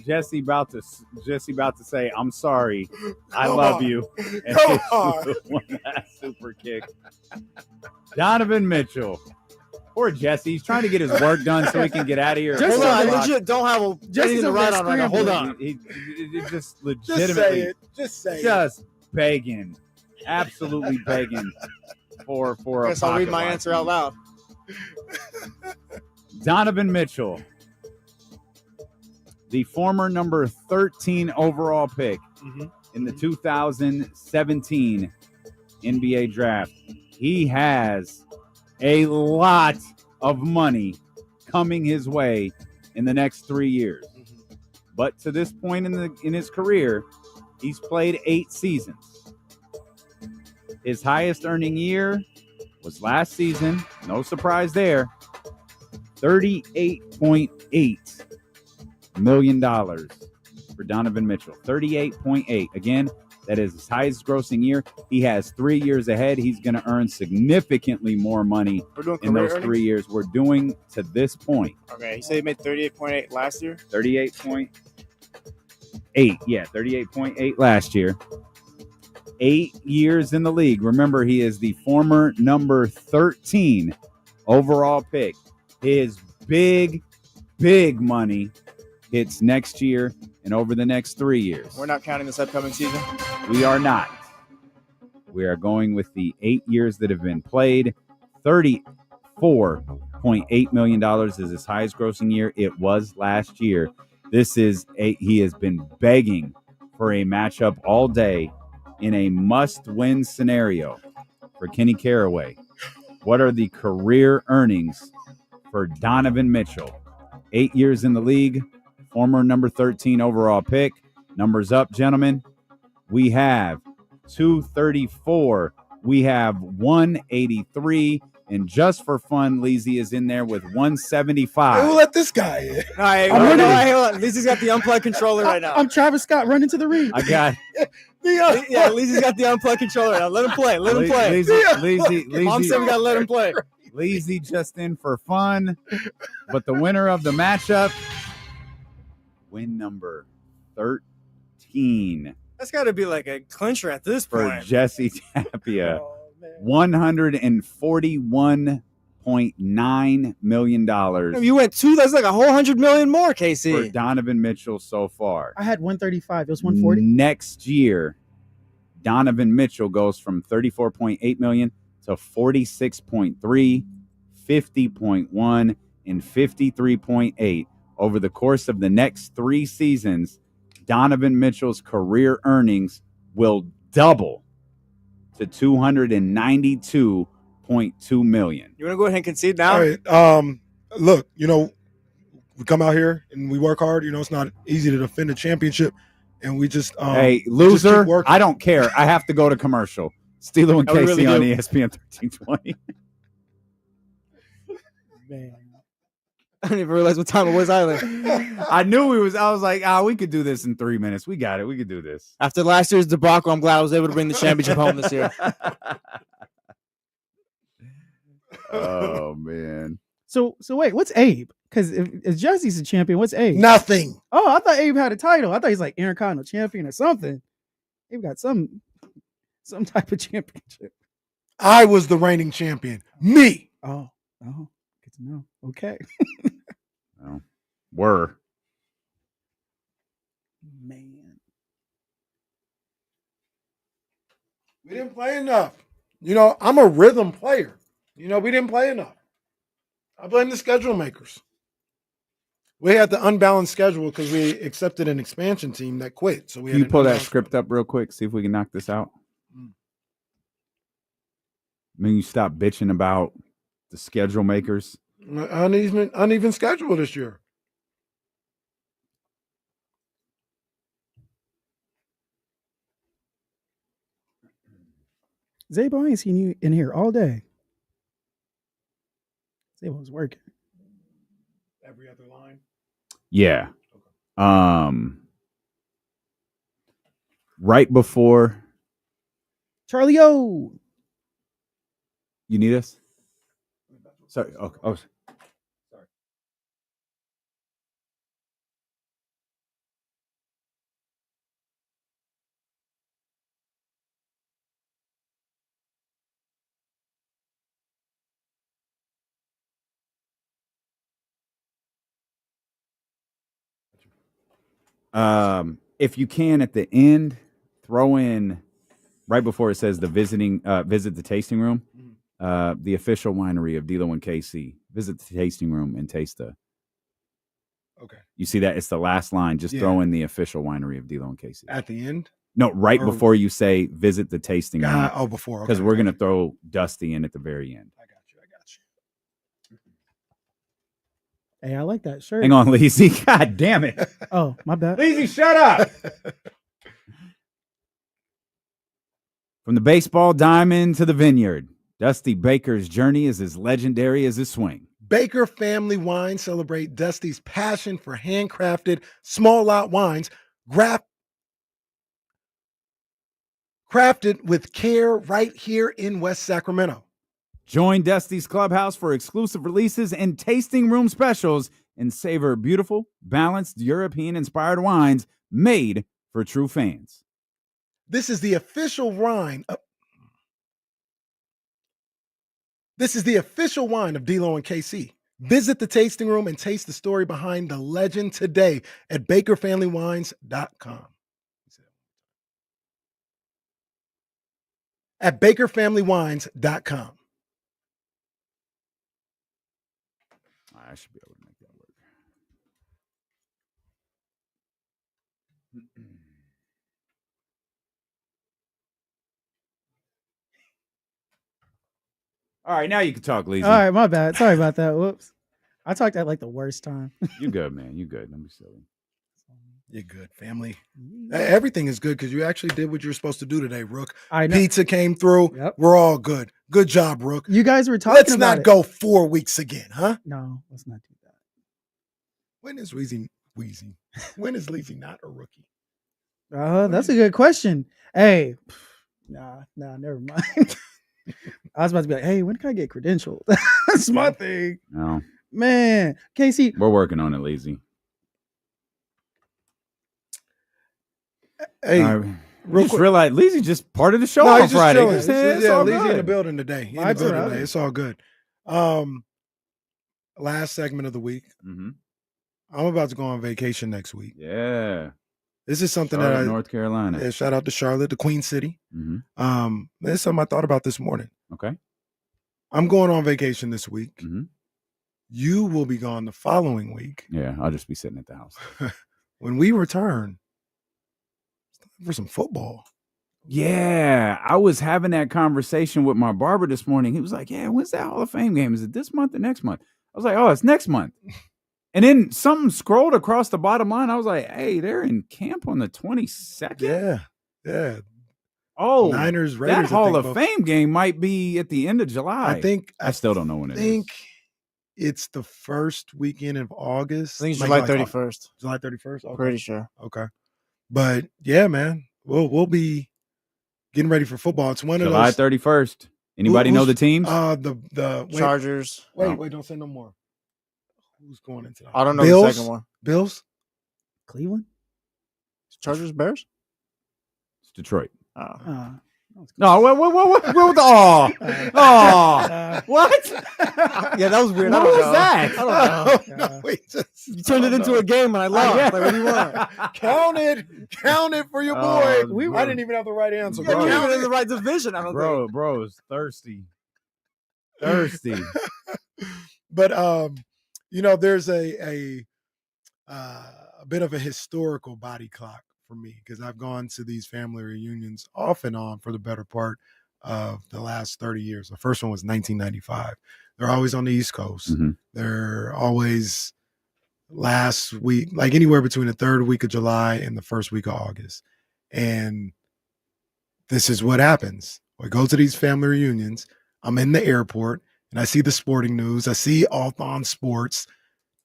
Jesse about to say, "I'm sorry, I love you." And Come on. One last super kick. Donovan Mitchell. Poor Jesse. He's trying to get his work done so he can get out of here. Hold on, I legit don't have anything to write on right now. Hold on. He just legitimately. Just say it. Just begging. Absolutely begging. for a Guess I'll read pocket my watch. answer out loud. Donovan Mitchell, the former number 13 overall pick in the 2017 NBA draft. He has a lot of money coming his way in the next 3 years. But to this point in his career, he's played 8 seasons. His highest earning year was last season. No surprise there. $38.8 million for Donovan Mitchell. 38.8. Again, that is his highest grossing year. He has 3 years ahead. He's going to earn significantly more money in those 3 years. We're doing to this point. Okay, he said he made 38.8 last year. 38.8. Yeah, 38.8 last year. 8 years in the league. Remember, he is the former number 13 overall pick. His big money hits next year and over the next 3 years. We're not counting this upcoming season. We are not. We are going with the 8 years that have been played. $34.8 million is his highest grossing year. It was last year. He has been begging for a matchup all day in a must-win scenario for Kenny Caraway. What are the career earnings for Donovan Mitchell? 8 years in the league, former number 13 overall pick. Numbers up, gentlemen. We have 234. We have 183. And just for fun, Leezy is in there with 175. Hey, we'll let this guy in. All right, Leezy's got the unplugged controller right now. I'm Travis Scott running to the ring. I got Yeah, Leezy's got the unplugged controller right now. Let him play. Let him play. Leezy. Mom said we got to let him play. Leezy just in for fun. But the winner of the matchup, win number 13. That's got to be like a clincher at this for point. Jesse Tapia. $141.9 million. You went two. That's like a whole $100 million more, KC. For Donovan Mitchell so far. I had 135. It was 140. Next year, Donovan Mitchell goes from 34.8 million to 46.3, 50.1, and 53.8. Over the course of the next 3 seasons, Donovan Mitchell's career earnings will double to $292.2 million. You want to go ahead and concede now? All right. Look, we come out here and we work hard. It's not easy to defend a championship, and we just hey, loser. I don't care. I have to go to commercial. Steelo and Casey really on ESPN 1320. Man. I didn't even realize what time it was either. I was like, we could do this in 3 minutes. We got it. We could do this. After last year's debacle, I'm glad I was able to bring the championship home this year. Oh, man. So wait, what's Abe? Because if Jesse's a champion, what's Abe? Nothing. Oh, I thought Abe had a title. I thought he's like Intercontinental champion or something. Abe got some type of championship. I was the reigning champion. Me. Oh, good to know. Okay. Well, were. Man. We didn't play enough. I'm a rhythm player. We didn't play enough. I blame the schedule makers. We had the unbalanced schedule because we accepted an expansion team that quit. So Can you pull that script up real quick? See if we can knock this out. You stop bitching about the schedule makers. Uneven schedule this year. Zabo, I ain't seen you in here all day. Zabo was working. Every other line? Yeah. Right before. Charlie O. You need us? Sorry. Oh. Sorry. If you can at the end, throw in right before it says the visit the tasting room. the official winery of D'Lo and KC. Visit the tasting room and taste the. Okay. You see that? It's the last line. Just throw in the official winery of D'Lo and KC. At the end? No, right before you say visit the tasting room. Oh, before. Because we're going to throw Dusty in at the very end. I got you. Hey, I like that shirt. Hang on, Leezy. God damn it. Oh, my bad. Leezy, shut up. From the baseball diamond to the vineyard, Dusty Baker's journey is as legendary as his swing. Baker Family Wines celebrate Dusty's passion for handcrafted small lot wines, crafted with care right here in West Sacramento. Join Dusty's Clubhouse for exclusive releases and tasting room specials and savor beautiful, balanced, European-inspired wines made for true fans. This is the official wine. This is the official wine of D'Lo and KC. Visit the tasting room and taste the story behind the legend today at BakerFamilyWines.com. At BakerFamilyWines.com. I should be able to make that work. All right, now you can talk, Leezy. All right, my bad. Sorry about that. Whoops. I talked at like the worst time. You good, man. You good. Don't be silly. You're good, family. Everything is good because you actually did what you were supposed to do today, Rook. I know. Pizza came through. Yep. We're all good. Good job, Rook. You guys were talking Let's about not go 4 weeks again, huh? No, let's not do that. When is Leezy? When is Leezy not a rookie? That's a good question. Hey, nah, never mind. I was about to be like, hey, when can I get credentialed? That's my thing. No. Man, Casey. We're working on it, Leezy. Hey, we just realized Leezy just part of the show on he's just Friday. chilling. It's Yeah, all Leezy in the good. building today. It's all good. Last segment of the week. Mm-hmm. I'm about to go on vacation next week. Yeah. This is something Charlotte, that North Carolina. Yeah, shout out to Charlotte, the Queen City. Mm-hmm. This is something I thought about this morning. Okay. I'm going on vacation this week. Mm-hmm. You will be gone the following week. Yeah, I'll just be sitting at the house. When we return, it's time for some football. Yeah, I was having that conversation with my barber this morning. He was like, yeah, when's that Hall of Fame game? Is it this month or next month? I was like, oh, it's next month. And then something scrolled across the bottom line. I was like, hey, they're in camp on the 22nd? Yeah. Oh, Niners, Raiders. That Hall of Fame game might be at the end of July. I still don't know when it is. I think it's the first weekend of August. I think it's July 31st. July 31st? Okay. Pretty sure. Okay. But yeah, man, we'll be getting ready for football. It's one July of those 31st. Anybody know the teams? The Chargers. Wait, don't say no more. Who's going into that? I don't know Bills? the second one. Bills? Cleveland? Chargers, Bears? It's Detroit. No, what? What? Yeah, that was weird. What was that? I don't know. No, wait, You turned it into a game and I lost. Like, what do you want? Count it for your boy. I didn't even have the right answer. Yeah, you're even in the right division. I don't think. Bro is thirsty. But there's a bit of a historical body clock for me because I've gone to these family reunions off and on for the better part of the last 30 years. The first one was 1995. They're always on the East Coast. Mm-hmm. They're always last week, like anywhere between the third week of July and the first week of August. And this is what happens. I go to these family reunions. I'm in the airport and I see the sporting news. I see All-On Sports,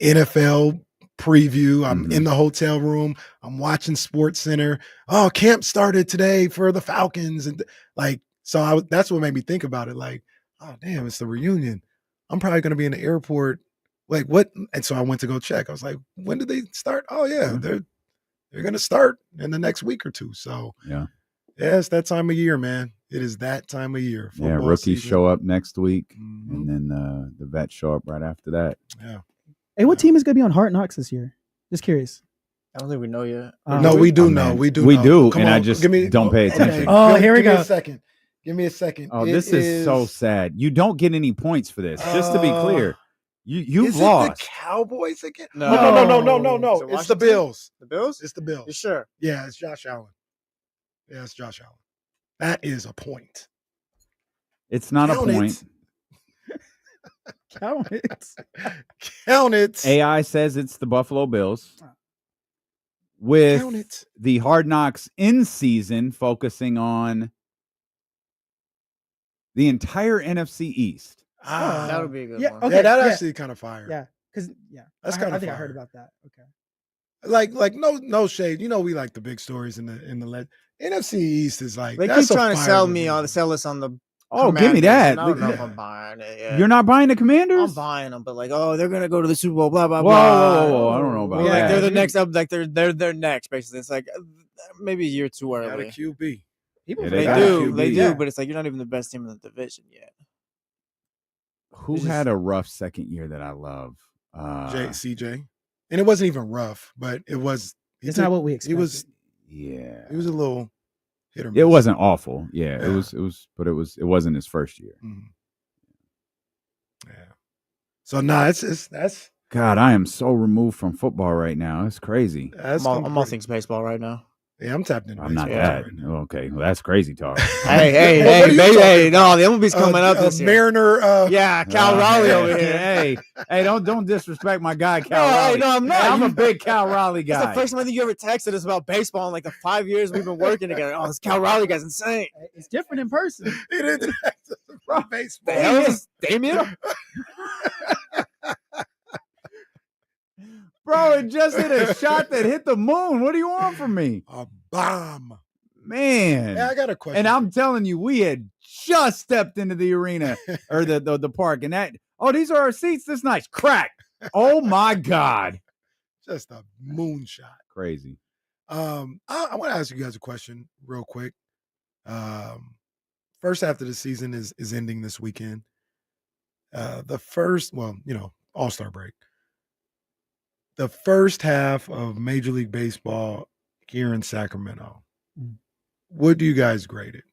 NFL preview. I'm in the hotel room. I'm watching Sports Center. Oh, camp started today for the Falcons. And that's what made me think about it. Like, oh, damn, it's the reunion. I'm probably going to be in the airport. Like, what? And so I went to go check. I was like, when did they start? Oh, yeah, they're going to start in the next week or two. So, yeah, it's that time of year, man. It is that time of year. Yeah, rookies show up next week, and then the vets show up right after that. Yeah. Hey, what team is going to be on Hard Knocks this year? Just curious. I don't think we know yet. No, we do know. We do know. Come and on, I just don't pay attention. Oh, here we Give me go. a second. Give me a second. Oh, this is so sad. You don't get any points for this. Just to be clear, you've lost. It the Cowboys again? No. No. Is it It's the Washington? Bills. The Bills? It's the Bills. You sure? Yeah, it's Josh Allen. Yeah, it's Josh Allen. That is a point. It's not Count a point. Count it. Count it. AI says it's the Buffalo Bills. With the Hard Knocks in season focusing on the entire NFC East. That would be a good one. Okay, yeah, that actually kind of fire. Yeah, because that's kind of. I think I heard about that. Okay. Like no shade. You know we like the big stories in the NFC East is like They that's keep trying to sell us on the. Oh, give me that. I don't know if I'm buying it. Yeah. You're not buying the Commanders? I'm buying them, but like, oh, they're gonna go to the Super Bowl. Blah blah Whoa, blah. whoa. I don't know about that. Like they're the next up. Like they're next. Basically, it's like maybe a year too early. Got a QB. People they do, but it's like you're not even the best team in the division yet. Who had a rough second year that I love? CJ, and it wasn't even rough, but it was. It's not what we expected. He was. Yeah, he was a little hit or miss. It wasn't awful. Yeah, it was, but it wasn't his first year. Mm-hmm. Yeah. So that's. God, I am so removed from football right now. It's crazy. I'm all things baseball right now. Yeah, I'm tapped into. I'm not baseball that. right now. Okay, well, that's crazy talk. hey, baby, no, the MLB's coming up this year. Mariner. Cal Raleigh over here. Hey, don't disrespect my guy, Cal Raleigh. No, I'm not. Hey, I'm a big Cal Raleigh guy. It's the first time I think you ever texted us about baseball in like the 5 years we've been working together. Oh, this Cal Raleigh guy's insane. It's different in person. He didn't text us about baseball. The hell is this, Damien? Bro, it just hit a shot that hit the moon. What do you want from me? A bomb. Man. Yeah, I got a question. And I'm telling you, we had just stepped into the arena or the park. And these are our seats. This nice crack. Oh my God. Just a moonshot. Crazy. I want to ask you guys a question real quick. First half of the season is ending this weekend. All-Star break. The first half of Major League Baseball here in Sacramento. What do you guys grade it?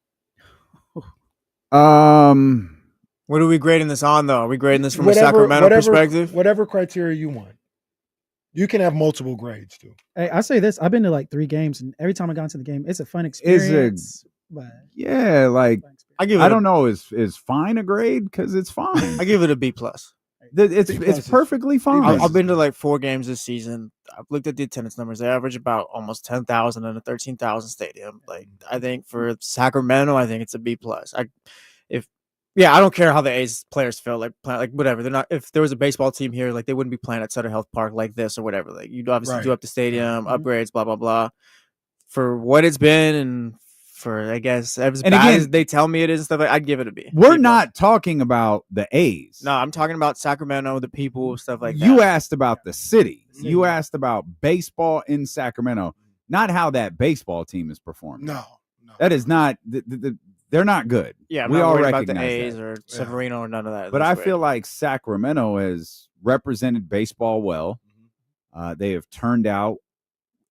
What are we grading this on, though? Are we grading this from a Sacramento perspective? Whatever criteria you want. You can have multiple grades, too. Hey, I say this. I've been to like 3 games, and every time I got into the game, it's a fun experience. Yeah, like I don't know, is fine a grade? Because it's fine. I give it a B+. It's perfectly fine. I've been to like 4 games this season. I've looked at the attendance numbers. They average about almost 10,000 in a 13,000 stadium. Like I think for Sacramento, I think it's a B+. I don't care how the A's players feel. Like whatever. They're not. If there was a baseball team here, like they wouldn't be playing at Sutter Health Park like this or whatever. Like you'd obviously do up the stadium upgrades, blah blah blah. For what it's been and for I guess as bad as they tell me it is and stuff, I'd give it a B. We're not talking about the A's. No, I'm talking about Sacramento, the people, stuff like that. You asked about the city. You asked about baseball in Sacramento, not how that baseball team is performing. No. That is not. They're not good. Yeah, we all recognize about the A's or Severino or none of that. But I feel like Sacramento has represented baseball well. They have turned out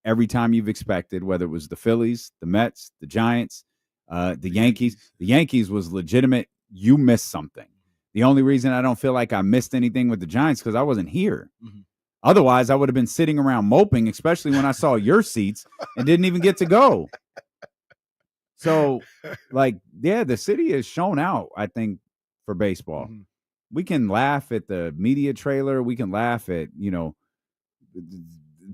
every time you've expected, whether it was the Phillies, the Mets, the Giants, the Yankees. The Yankees was legitimate. You missed something. The only reason I don't feel like I missed anything with the Giants because I wasn't here. Mm-hmm. Otherwise, I would have been sitting around moping, especially when I saw your seats and didn't even get to go. So, the city has shown out, I think, for baseball. Mm-hmm. We can laugh at the media trailer. We can laugh at,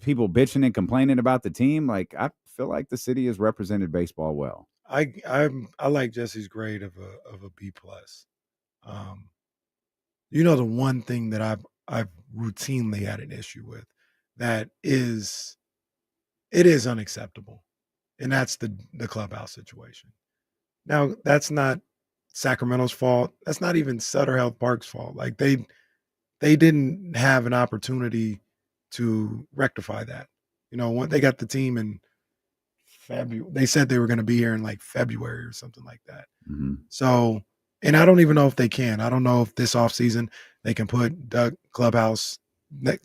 people bitching and complaining about the team. Like, I feel like the city has represented baseball well. I like Jesse's grade of a B+. The one thing that I've routinely had an issue with it is unacceptable. And that's the clubhouse situation. Now, that's not Sacramento's fault. That's not even Sutter Health Park's fault. Like they didn't have an opportunity to rectify that. When they got the team in February, they said they were going to be here in like February or something like that. Mm-hmm. So, and I don't even know if they can. I don't know if this offseason they can put clubhouse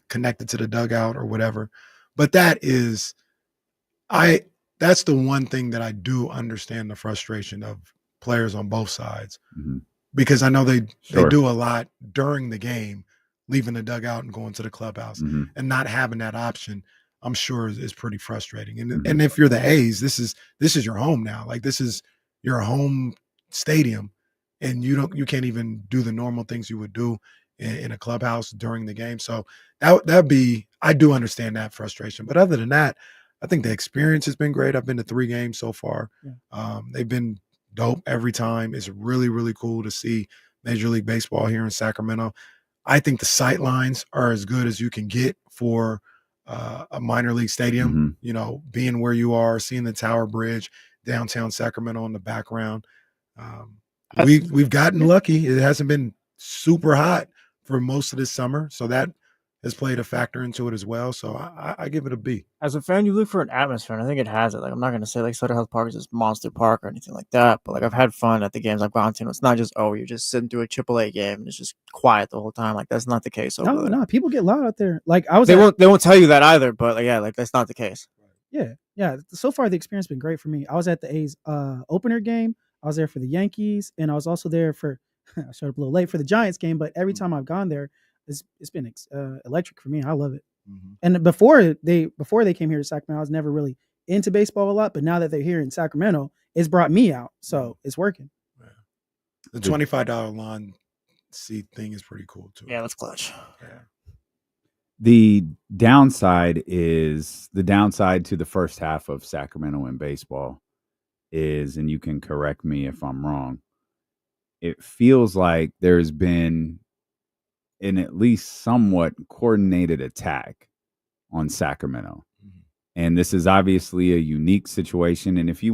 connected to the dugout or whatever. But that's the one thing that I do understand the frustration of players on both sides Mhm. because I know they Sure. do a lot during the game, leaving the dugout and going to the clubhouse, Mhm. and not having that option. I'm sure is pretty frustrating. And Mhm. and if you're the A's, this is your home now. Like this is your home stadium, and you can't even do the normal things you would do in a clubhouse during the game. So that'd be, I do understand that frustration. But other than that, I think the experience has been great. I've been to 3 games so far. Yeah. They've been dope every time. It's really, really cool to see Major League Baseball here in Sacramento. I think the sight lines are as good as you can get for a minor league stadium. Mhm. You know, being where you are, seeing the Tower Bridge, downtown Sacramento in the background. We've gotten lucky. It hasn't been super hot for most of this summer, so that has played a factor into it as well. So I give it a B. As a fan, you look for an atmosphere, and I think it has it. Like, I'm not going to say like Sutter Health Park is this monster park or anything like that, but like I've had fun at the games I've gone to. And it's not just, oh, you're just sitting through a AAA game and it's just quiet the whole time. Like that's not the case over there. No, people get loud out there. Like I was, They won't tell you that either, but like, yeah, like that's not the case. Yeah. So far, the experience has been great for me. I was at the A's opener game. I was there for the Yankees, and I was also there for. I showed up a little late for the Giants game, but every time I've gone there, it's been electric for me. I love it. Mm-hmm. And before they came here to Sacramento, I was never really into baseball a lot. But now that they're here in Sacramento, it's brought me out, so it's working. The $25 lawn seat thing is pretty cool too. Yeah, that's clutch. Yeah. The downside to the first half of Sacramento in baseball is, and you can correct me if I'm wrong, it feels like there's been an at least somewhat coordinated attack on Sacramento. Mm-hmm. And this is obviously a unique situation. And if you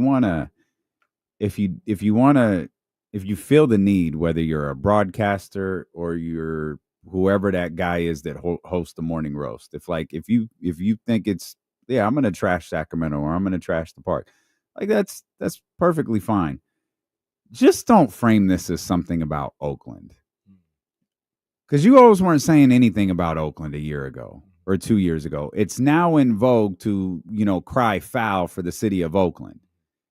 feel the need, whether you're a broadcaster or you're whoever that guy is that hosts the morning roast, if you think it's, I'm going to trash Sacramento or I'm going to trash the park, like that's perfectly fine. Just don't frame this as something about Oakland. Because you always weren't saying anything about Oakland a year ago or 2 years ago. It's now in vogue to, cry foul for the city of Oakland.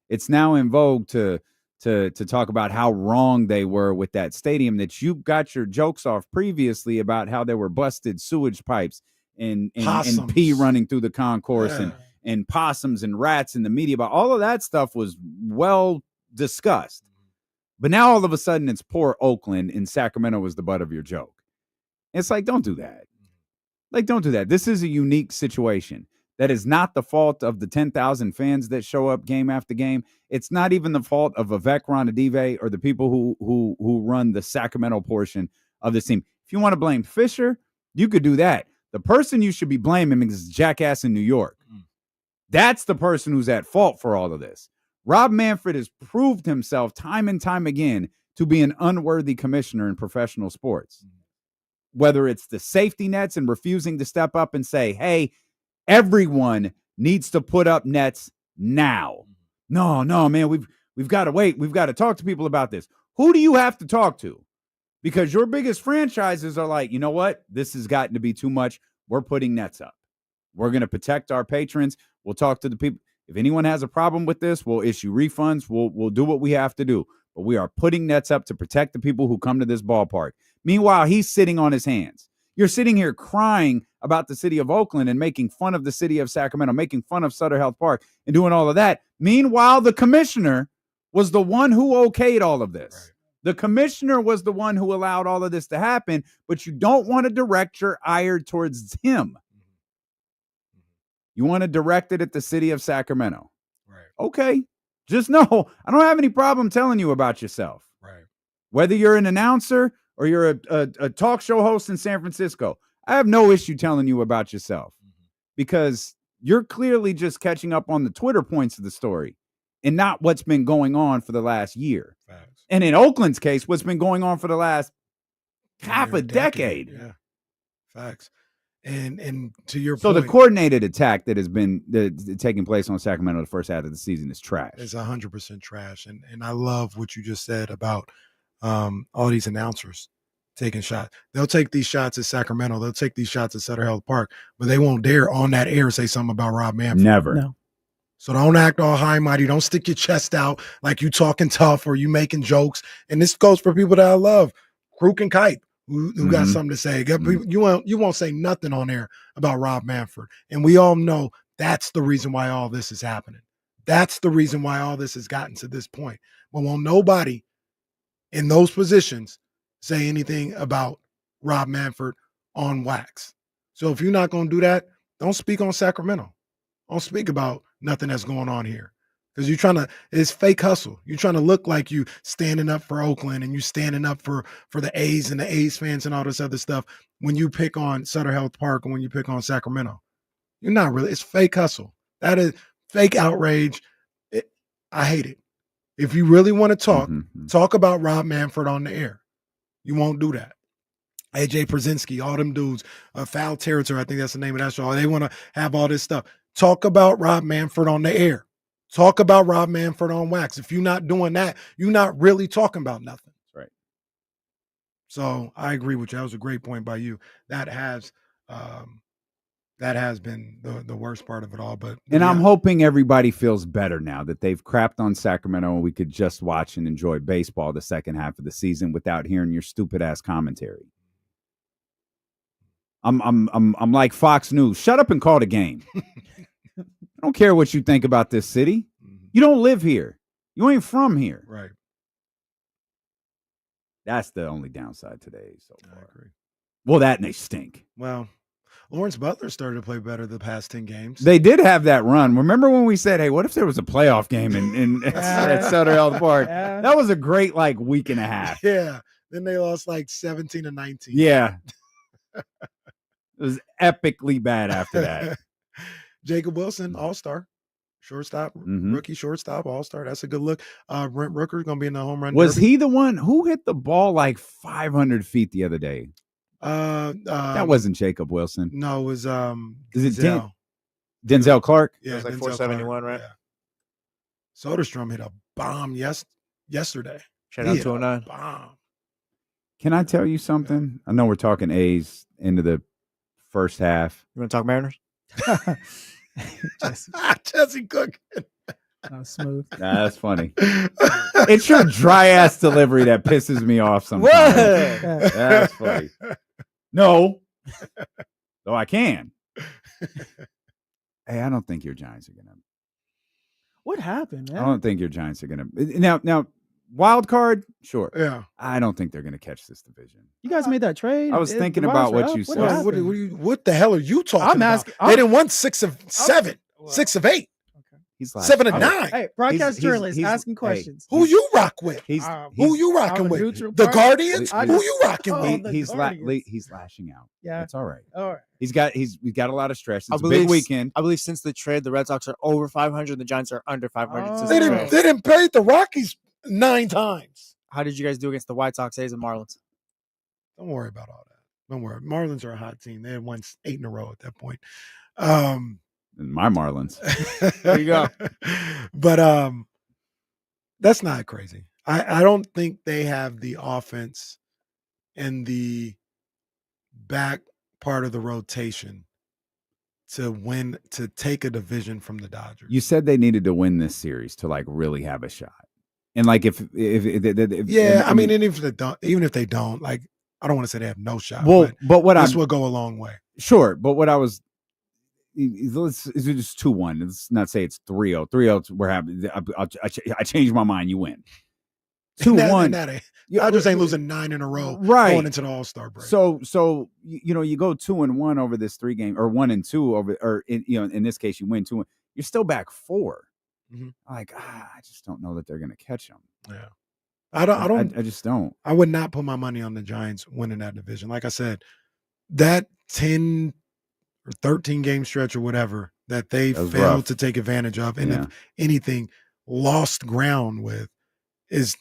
It's now in vogue to talk about how wrong they were with that stadium, that you got your jokes off previously about how there were busted sewage pipes and pee running through the concourse and possums and rats in the media. But all of that stuff was well discussed. But now all of a sudden it's poor Oakland and Sacramento was the butt of your joke. It's like, don't do that. Like, don't do that. This is a unique situation. That is not the fault of the 10,000 fans that show up game after game. It's not even the fault of Vivek Ranadive or the people who run the Sacramento portion of this team. If you want to blame Fisher, you could do that. The person you should be blaming is jackass in New York. That's the person who's at fault for all of this. Rob Manfred has proved himself time and time again to be an unworthy commissioner in professional sports. Whether it's the safety nets and refusing to step up and say, hey, everyone needs to put up nets now. No, man, we've got to wait. We've got to talk to people about this. Who do you have to talk to? Because your biggest franchises are like, you know what? This has gotten to be too much. We're putting nets up. We're going to protect our patrons. We'll talk to the people. If anyone has a problem with this, we'll issue refunds. We'll do what we have to do. But we are putting nets up to protect the people who come to this ballpark. Meanwhile, he's sitting on his hands. You're sitting here crying about the city of Oakland and making fun of the city of Sacramento, making fun of Sutter Health Park and doing all of that. Meanwhile, the commissioner was the one who okayed all of this. Right. The commissioner was the one who allowed all of this to happen, but you don't want to direct your ire towards him. You want to direct it at the city of Sacramento. Right. Okay. Just know, I don't have any problem telling you about yourself. Right. Whether you're an announcer or you're a talk show host in San Francisco, I have no issue telling you about yourself because you're clearly just catching up on the Twitter points of the story and not what's been going on for the last year. Facts. And in Oakland's case, what's been going on for the last half a decade. Yeah. Facts. And to your so point, the coordinated attack that has been taking place on Sacramento the first half of the season is trash. It's 100% trash. And I love what you just said about all these announcers taking shots. They'll take these shots at Sacramento. They'll take these shots at Sutter Health Park, but they won't dare on that air say something about Rob Manfred. Never. No. So don't act all high and mighty. Don't stick your chest out like you talking tough or you making jokes. And this goes for people that I love, Crook and Kite, who got something to say. You won't say nothing on there about Rob Manfred. And we all know that's the reason why all this is happening. That's the reason why all this has gotten to this point. But won't nobody in those positions say anything about Rob Manfred on wax. So if you're not going to do that, don't speak on Sacramento. Don't speak about nothing that's going on here. Because it's fake hustle. You're trying to look like you standing up for Oakland and you standing up for the A's and the A's fans and all this other stuff when you pick on Sutter Health Park and when you pick on Sacramento. You're not really. It's fake hustle. That is fake outrage. I hate it. If you really want to talk about Rob Manfred on the air. You won't do that. AJ Przinsky, all them dudes, Foul Territory, I think that's the name of that show. They want to have all this stuff. Talk about Rob Manfred on the air. Talk about Rob Manfred on wax. If you're not doing that, you're not really talking about nothing. That's right. So I agree with you. That was a great point by you. That has been the worst part of it all. But I'm hoping everybody feels better now that they've crapped on Sacramento and we could just watch and enjoy baseball the second half of the season without hearing your stupid ass commentary. I'm like Fox News. Shut up and call the game. I don't care what you think about this city. You don't live here. You ain't from here. Right. That's the only downside today so far. I agree. Well, that and they stink. Well, Lawrence Butler started to play better the past 10 games. They did have that run. Remember when we said, hey, what if there was a playoff game at Sutter Health Park? Yeah. That was a great week and a half. Yeah. Then they lost 17-19. Yeah. It was epically bad after that. Jacob Wilson, all-star. Shortstop, rookie shortstop, all-star. That's a good look. Brent Rooker's going to be in the home run Was derby. he the one who hit the ball 500 feet the other day? That wasn't Jacob Wilson. No, it was Is it Denzel Clark? Yeah, it was Denzel 471, Clark, right? Yeah. Soderstrom hit a bomb yesterday. Shout out 209. Bomb. Can I tell you something? I know we're talking A's into the first half. You want to talk Mariners? Jesse Cook. That was smooth. Nah, that's funny. It's your dry ass delivery that pisses me off sometimes. What? That's funny. No. Though I can. Hey, I don't think your Giants are gonna. What happened, man? I don't think your Giants are gonna. Now, wild card, sure. Yeah. I don't think they're gonna catch this division. You guys made that trade. I was thinking about what you said. What the hell are you talking about? They didn't win 6 of 7, 6 of 8. He's 7 of 9. Hey, broadcast journalist asking questions. Who you rock with? Who you rocking with? The Guardians? Who you rocking with? He's lashing out. Yeah, that's all right. All right. He's got a lot of stress. It's a big weekend. I believe since the trade, the Red Sox are over 500. The Giants are under 500. Since They didn't pay the Rockies 9 times. How did you guys do against the White Sox, A's, and Marlins? Don't worry about all that. Don't worry. Marlins are a hot team. They had won 8 in a row at that point. My Marlins. There you go. But that's not crazy. I don't think they have the offense and the back part of the rotation to take a division from the Dodgers. You said they needed to win this series to really have a shot. And if even if they don't, I don't want to say they have no shot. Well, but this will go a long way. Sure, but what I was it's just 2-1. Let's not say it's 3-0. 3-0. We're happy. I changed my mind. You win. 2-1. Dodgers ain't losing 9 in a row going into the All-Star break. So you go 2-1 over this 3 game, or 1-2 over, in this case you win 2. You're still back 4. Mm-hmm. I just don't know that they're going to catch them. Yeah, I just don't. I would not put my money on the Giants winning that division. Like I said, that 10 or 13 game stretch or whatever that they failed to take advantage of, and if anything, lost ground with, is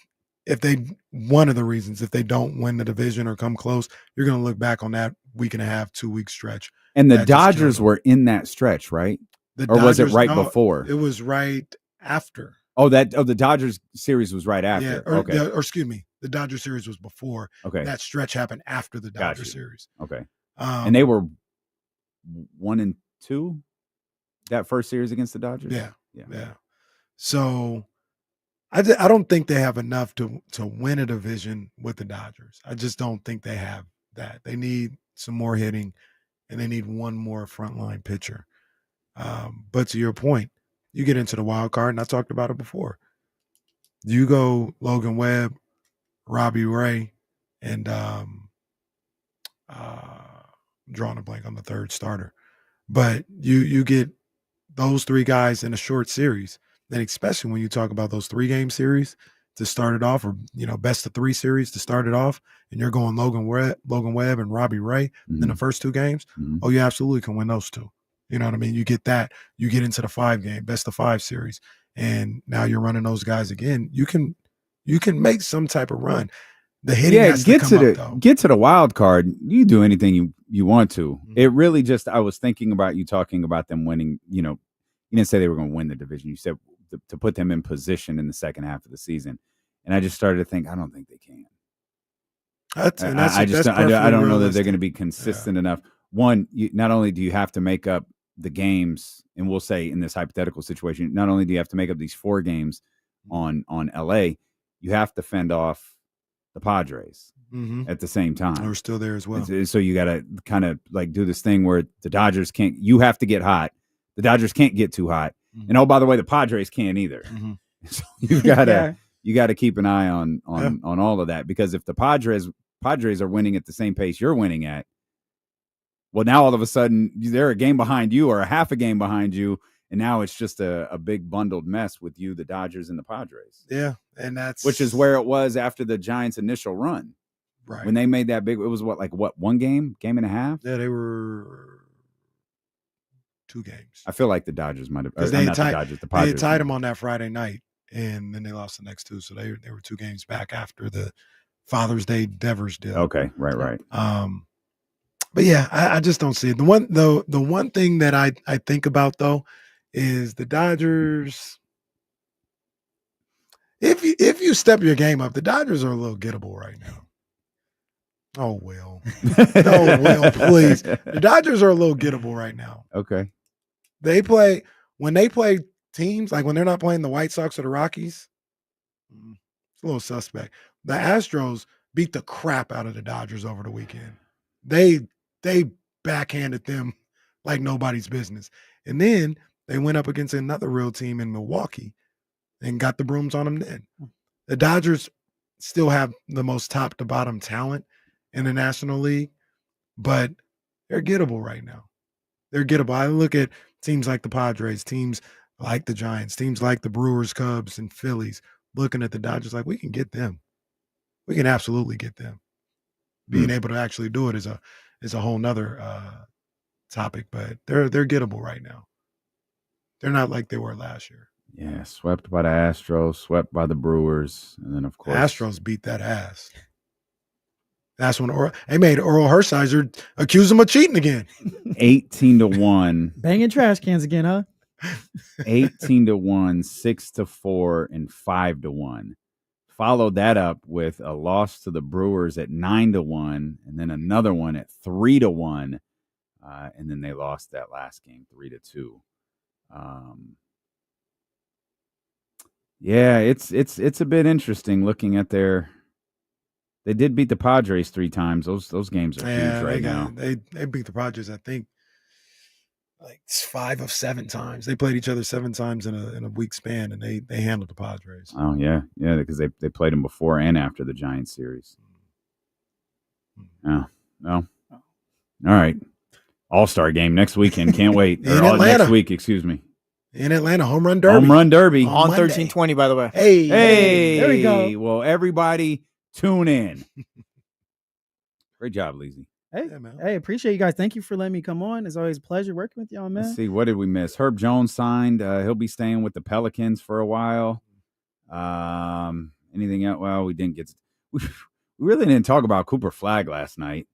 one of the reasons if they don't win the division or come close, you're going to look back on that week and a half, 2 week stretch. And the Dodgers were in that stretch, right? Was it right before? It was right after. The Dodgers series was right after. Yeah, or excuse me, the Dodgers series was before. Okay, that stretch happened after the Dodgers series. Okay, and they were 1-2 that first series against the Dodgers. Yeah, Yeah. So I don't think they have enough to win a division with the Dodgers. I just don't think they have that. They need some more hitting, and they need one more frontline pitcher. But to your point, you get into the wild card, and I talked about it before. You go Logan Webb, Robbie Ray, and drawing a blank on the third starter. But you get those three guys in a short series, and especially when you talk about those 3-game series to start it off, or best of 3 series to start it off, and you're going Logan Webb and Robbie Ray in the first 2 games. Oh, you absolutely can win those 2. You know what I mean? You get that. You get into the 5-game best of 5 series, and now you're running those guys again. You can make some type of run. The hitting has to come up, though. Get to the wild card. You do anything you want to. It really just, I was thinking about you talking about them winning. You didn't say they were going to win the division. You said to put them in position in the second half of the season. And I just started to think, I don't think they can. I don't know that they're going to be consistent enough. One, not only do you have to make up the games, and we'll say in this hypothetical situation, not only do you have to make up these 4 games on LA, you have to fend off the Padres at the same time. We're still there as well. So you got to kind of like do this thing where the Dodgers can't, you have to get hot. The Dodgers can't get too hot. And oh, by the way, the Padres can't either. So you got to keep an eye on all of that, because if the Padres are winning at the same pace you're winning at, well, now all of a sudden they're a game behind you or a half a game behind you. And now it's just a big bundled mess with you, the Dodgers, and the Padres. Yeah, and which is where it was after the Giants' initial run. Right. When they made that big, it was what, 1 game and a half? Yeah, they were 2 games. I feel like the Dodgers might have, the Padres. They had tied them on that Friday night, and then they lost the next 2. So they were 2 games back after the Father's Day Devers deal. Okay, right. But yeah, I just don't see it. The one thing that I think about, though, is the Dodgers. If you step your game up, the Dodgers are a little gettable right now. Oh, Will. Oh, Will, please. The Dodgers are a little gettable right now. Okay. When they play teams, like when they're not playing the White Sox or the Rockies, it's a little suspect. The Astros beat the crap out of the Dodgers over the weekend. They backhanded them like nobody's business. And then they went up against another real team in Milwaukee and got the brooms on them then. The Dodgers still have the most top to bottom talent in the National League, but they're gettable right now. They're gettable. I look at teams like the Padres, teams like the Giants, teams like the Brewers, Cubs, and Phillies, looking at the Dodgers like, we can get them. We can absolutely get them. Being able to actually do it is a whole nother topic, but they're gettable right now. They're not like they were last year. Yeah, swept by the Astros, swept by the Brewers, and then of course Astros beat that ass. That's when they made Earl Hershiser accuse him of cheating again. 18-1, banging trash cans again, huh? 18-1, 6-4, and 5-1. Followed that up with a loss to the Brewers at 9-1, and then another one at 3-1, and then they lost that last game 3-2. Yeah, it's a bit interesting looking at their. They did beat the Padres 3 times. Those games are huge right now. They beat the Padres, I think, like 5 of 7 times. They played each other 7 times in a week span, and they handled the Padres. Oh yeah, because they played them before and after the Giants series. Yeah, no, all right. All-Star game next weekend. Can't wait. Next week, excuse me. In Atlanta, home run derby. Home run derby on 1320, by the way. Hey, there we go. Well, everybody, tune in. Great job, Leezy. Hey, yeah, man. Hey, appreciate you guys. Thank you for letting me come on. It's always a pleasure working with y'all, man. Let's see, what did we miss? Herb Jones signed. He'll be staying with the Pelicans for a while. Anything else? Well, we didn't get. We really didn't talk about Cooper Flagg last night.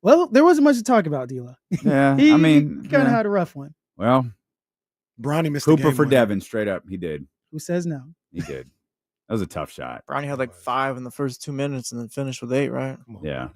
Well, there wasn't much to talk about, D'Lo. Yeah, he kind of had a rough one. Well, Bronny missed Cooper the game for winner. Devin, straight up. He did. Who says no? He did. That was a tough shot. Bronny had like 5 in the first 2 minutes and then finished with 8, right? Yeah.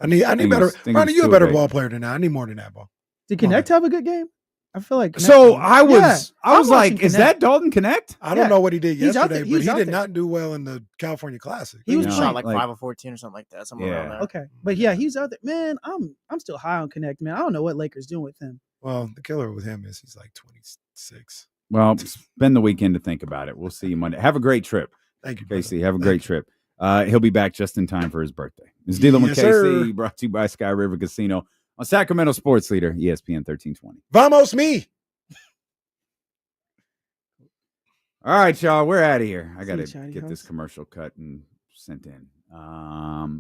I need better. Bronny, you're a better ball player than that. I need more than that, ball. Did Connect have a good game? I feel like So I was I'm like, watching is that Dalton Connect? I don't know what he did He's out yesterday, there. He but was he out did there. not do well in the California Classic. He was playing shot like 5 of 14 or something like that. Somewhere around there. Okay, but yeah, he's out there. Man, I'm still high on Connect, man. I don't know what Lakers doing with him. Well, the killer with him is he's like 26. Well, spend the weekend to think about it. We'll see you Monday. Have a great trip. Thank you, Casey. Have a great trip. He'll be back just in time for his birthday. It's Dealing with KC, brought to you by Sky River Casino on Sacramento Sports Leader, ESPN 1320. Vamos me. All right, y'all. We're out of here. I got to Johnny get this House. commercial cut and sent in.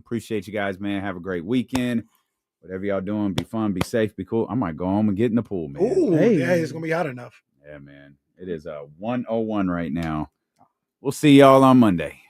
Appreciate you guys, man. Have a great weekend. Whatever y'all doing, be fun, be safe, be cool. I might go home and get in the pool, man. Ooh, yeah, it's going to be hot enough. Yeah, man. It is 101 right now. We'll see y'all on Monday.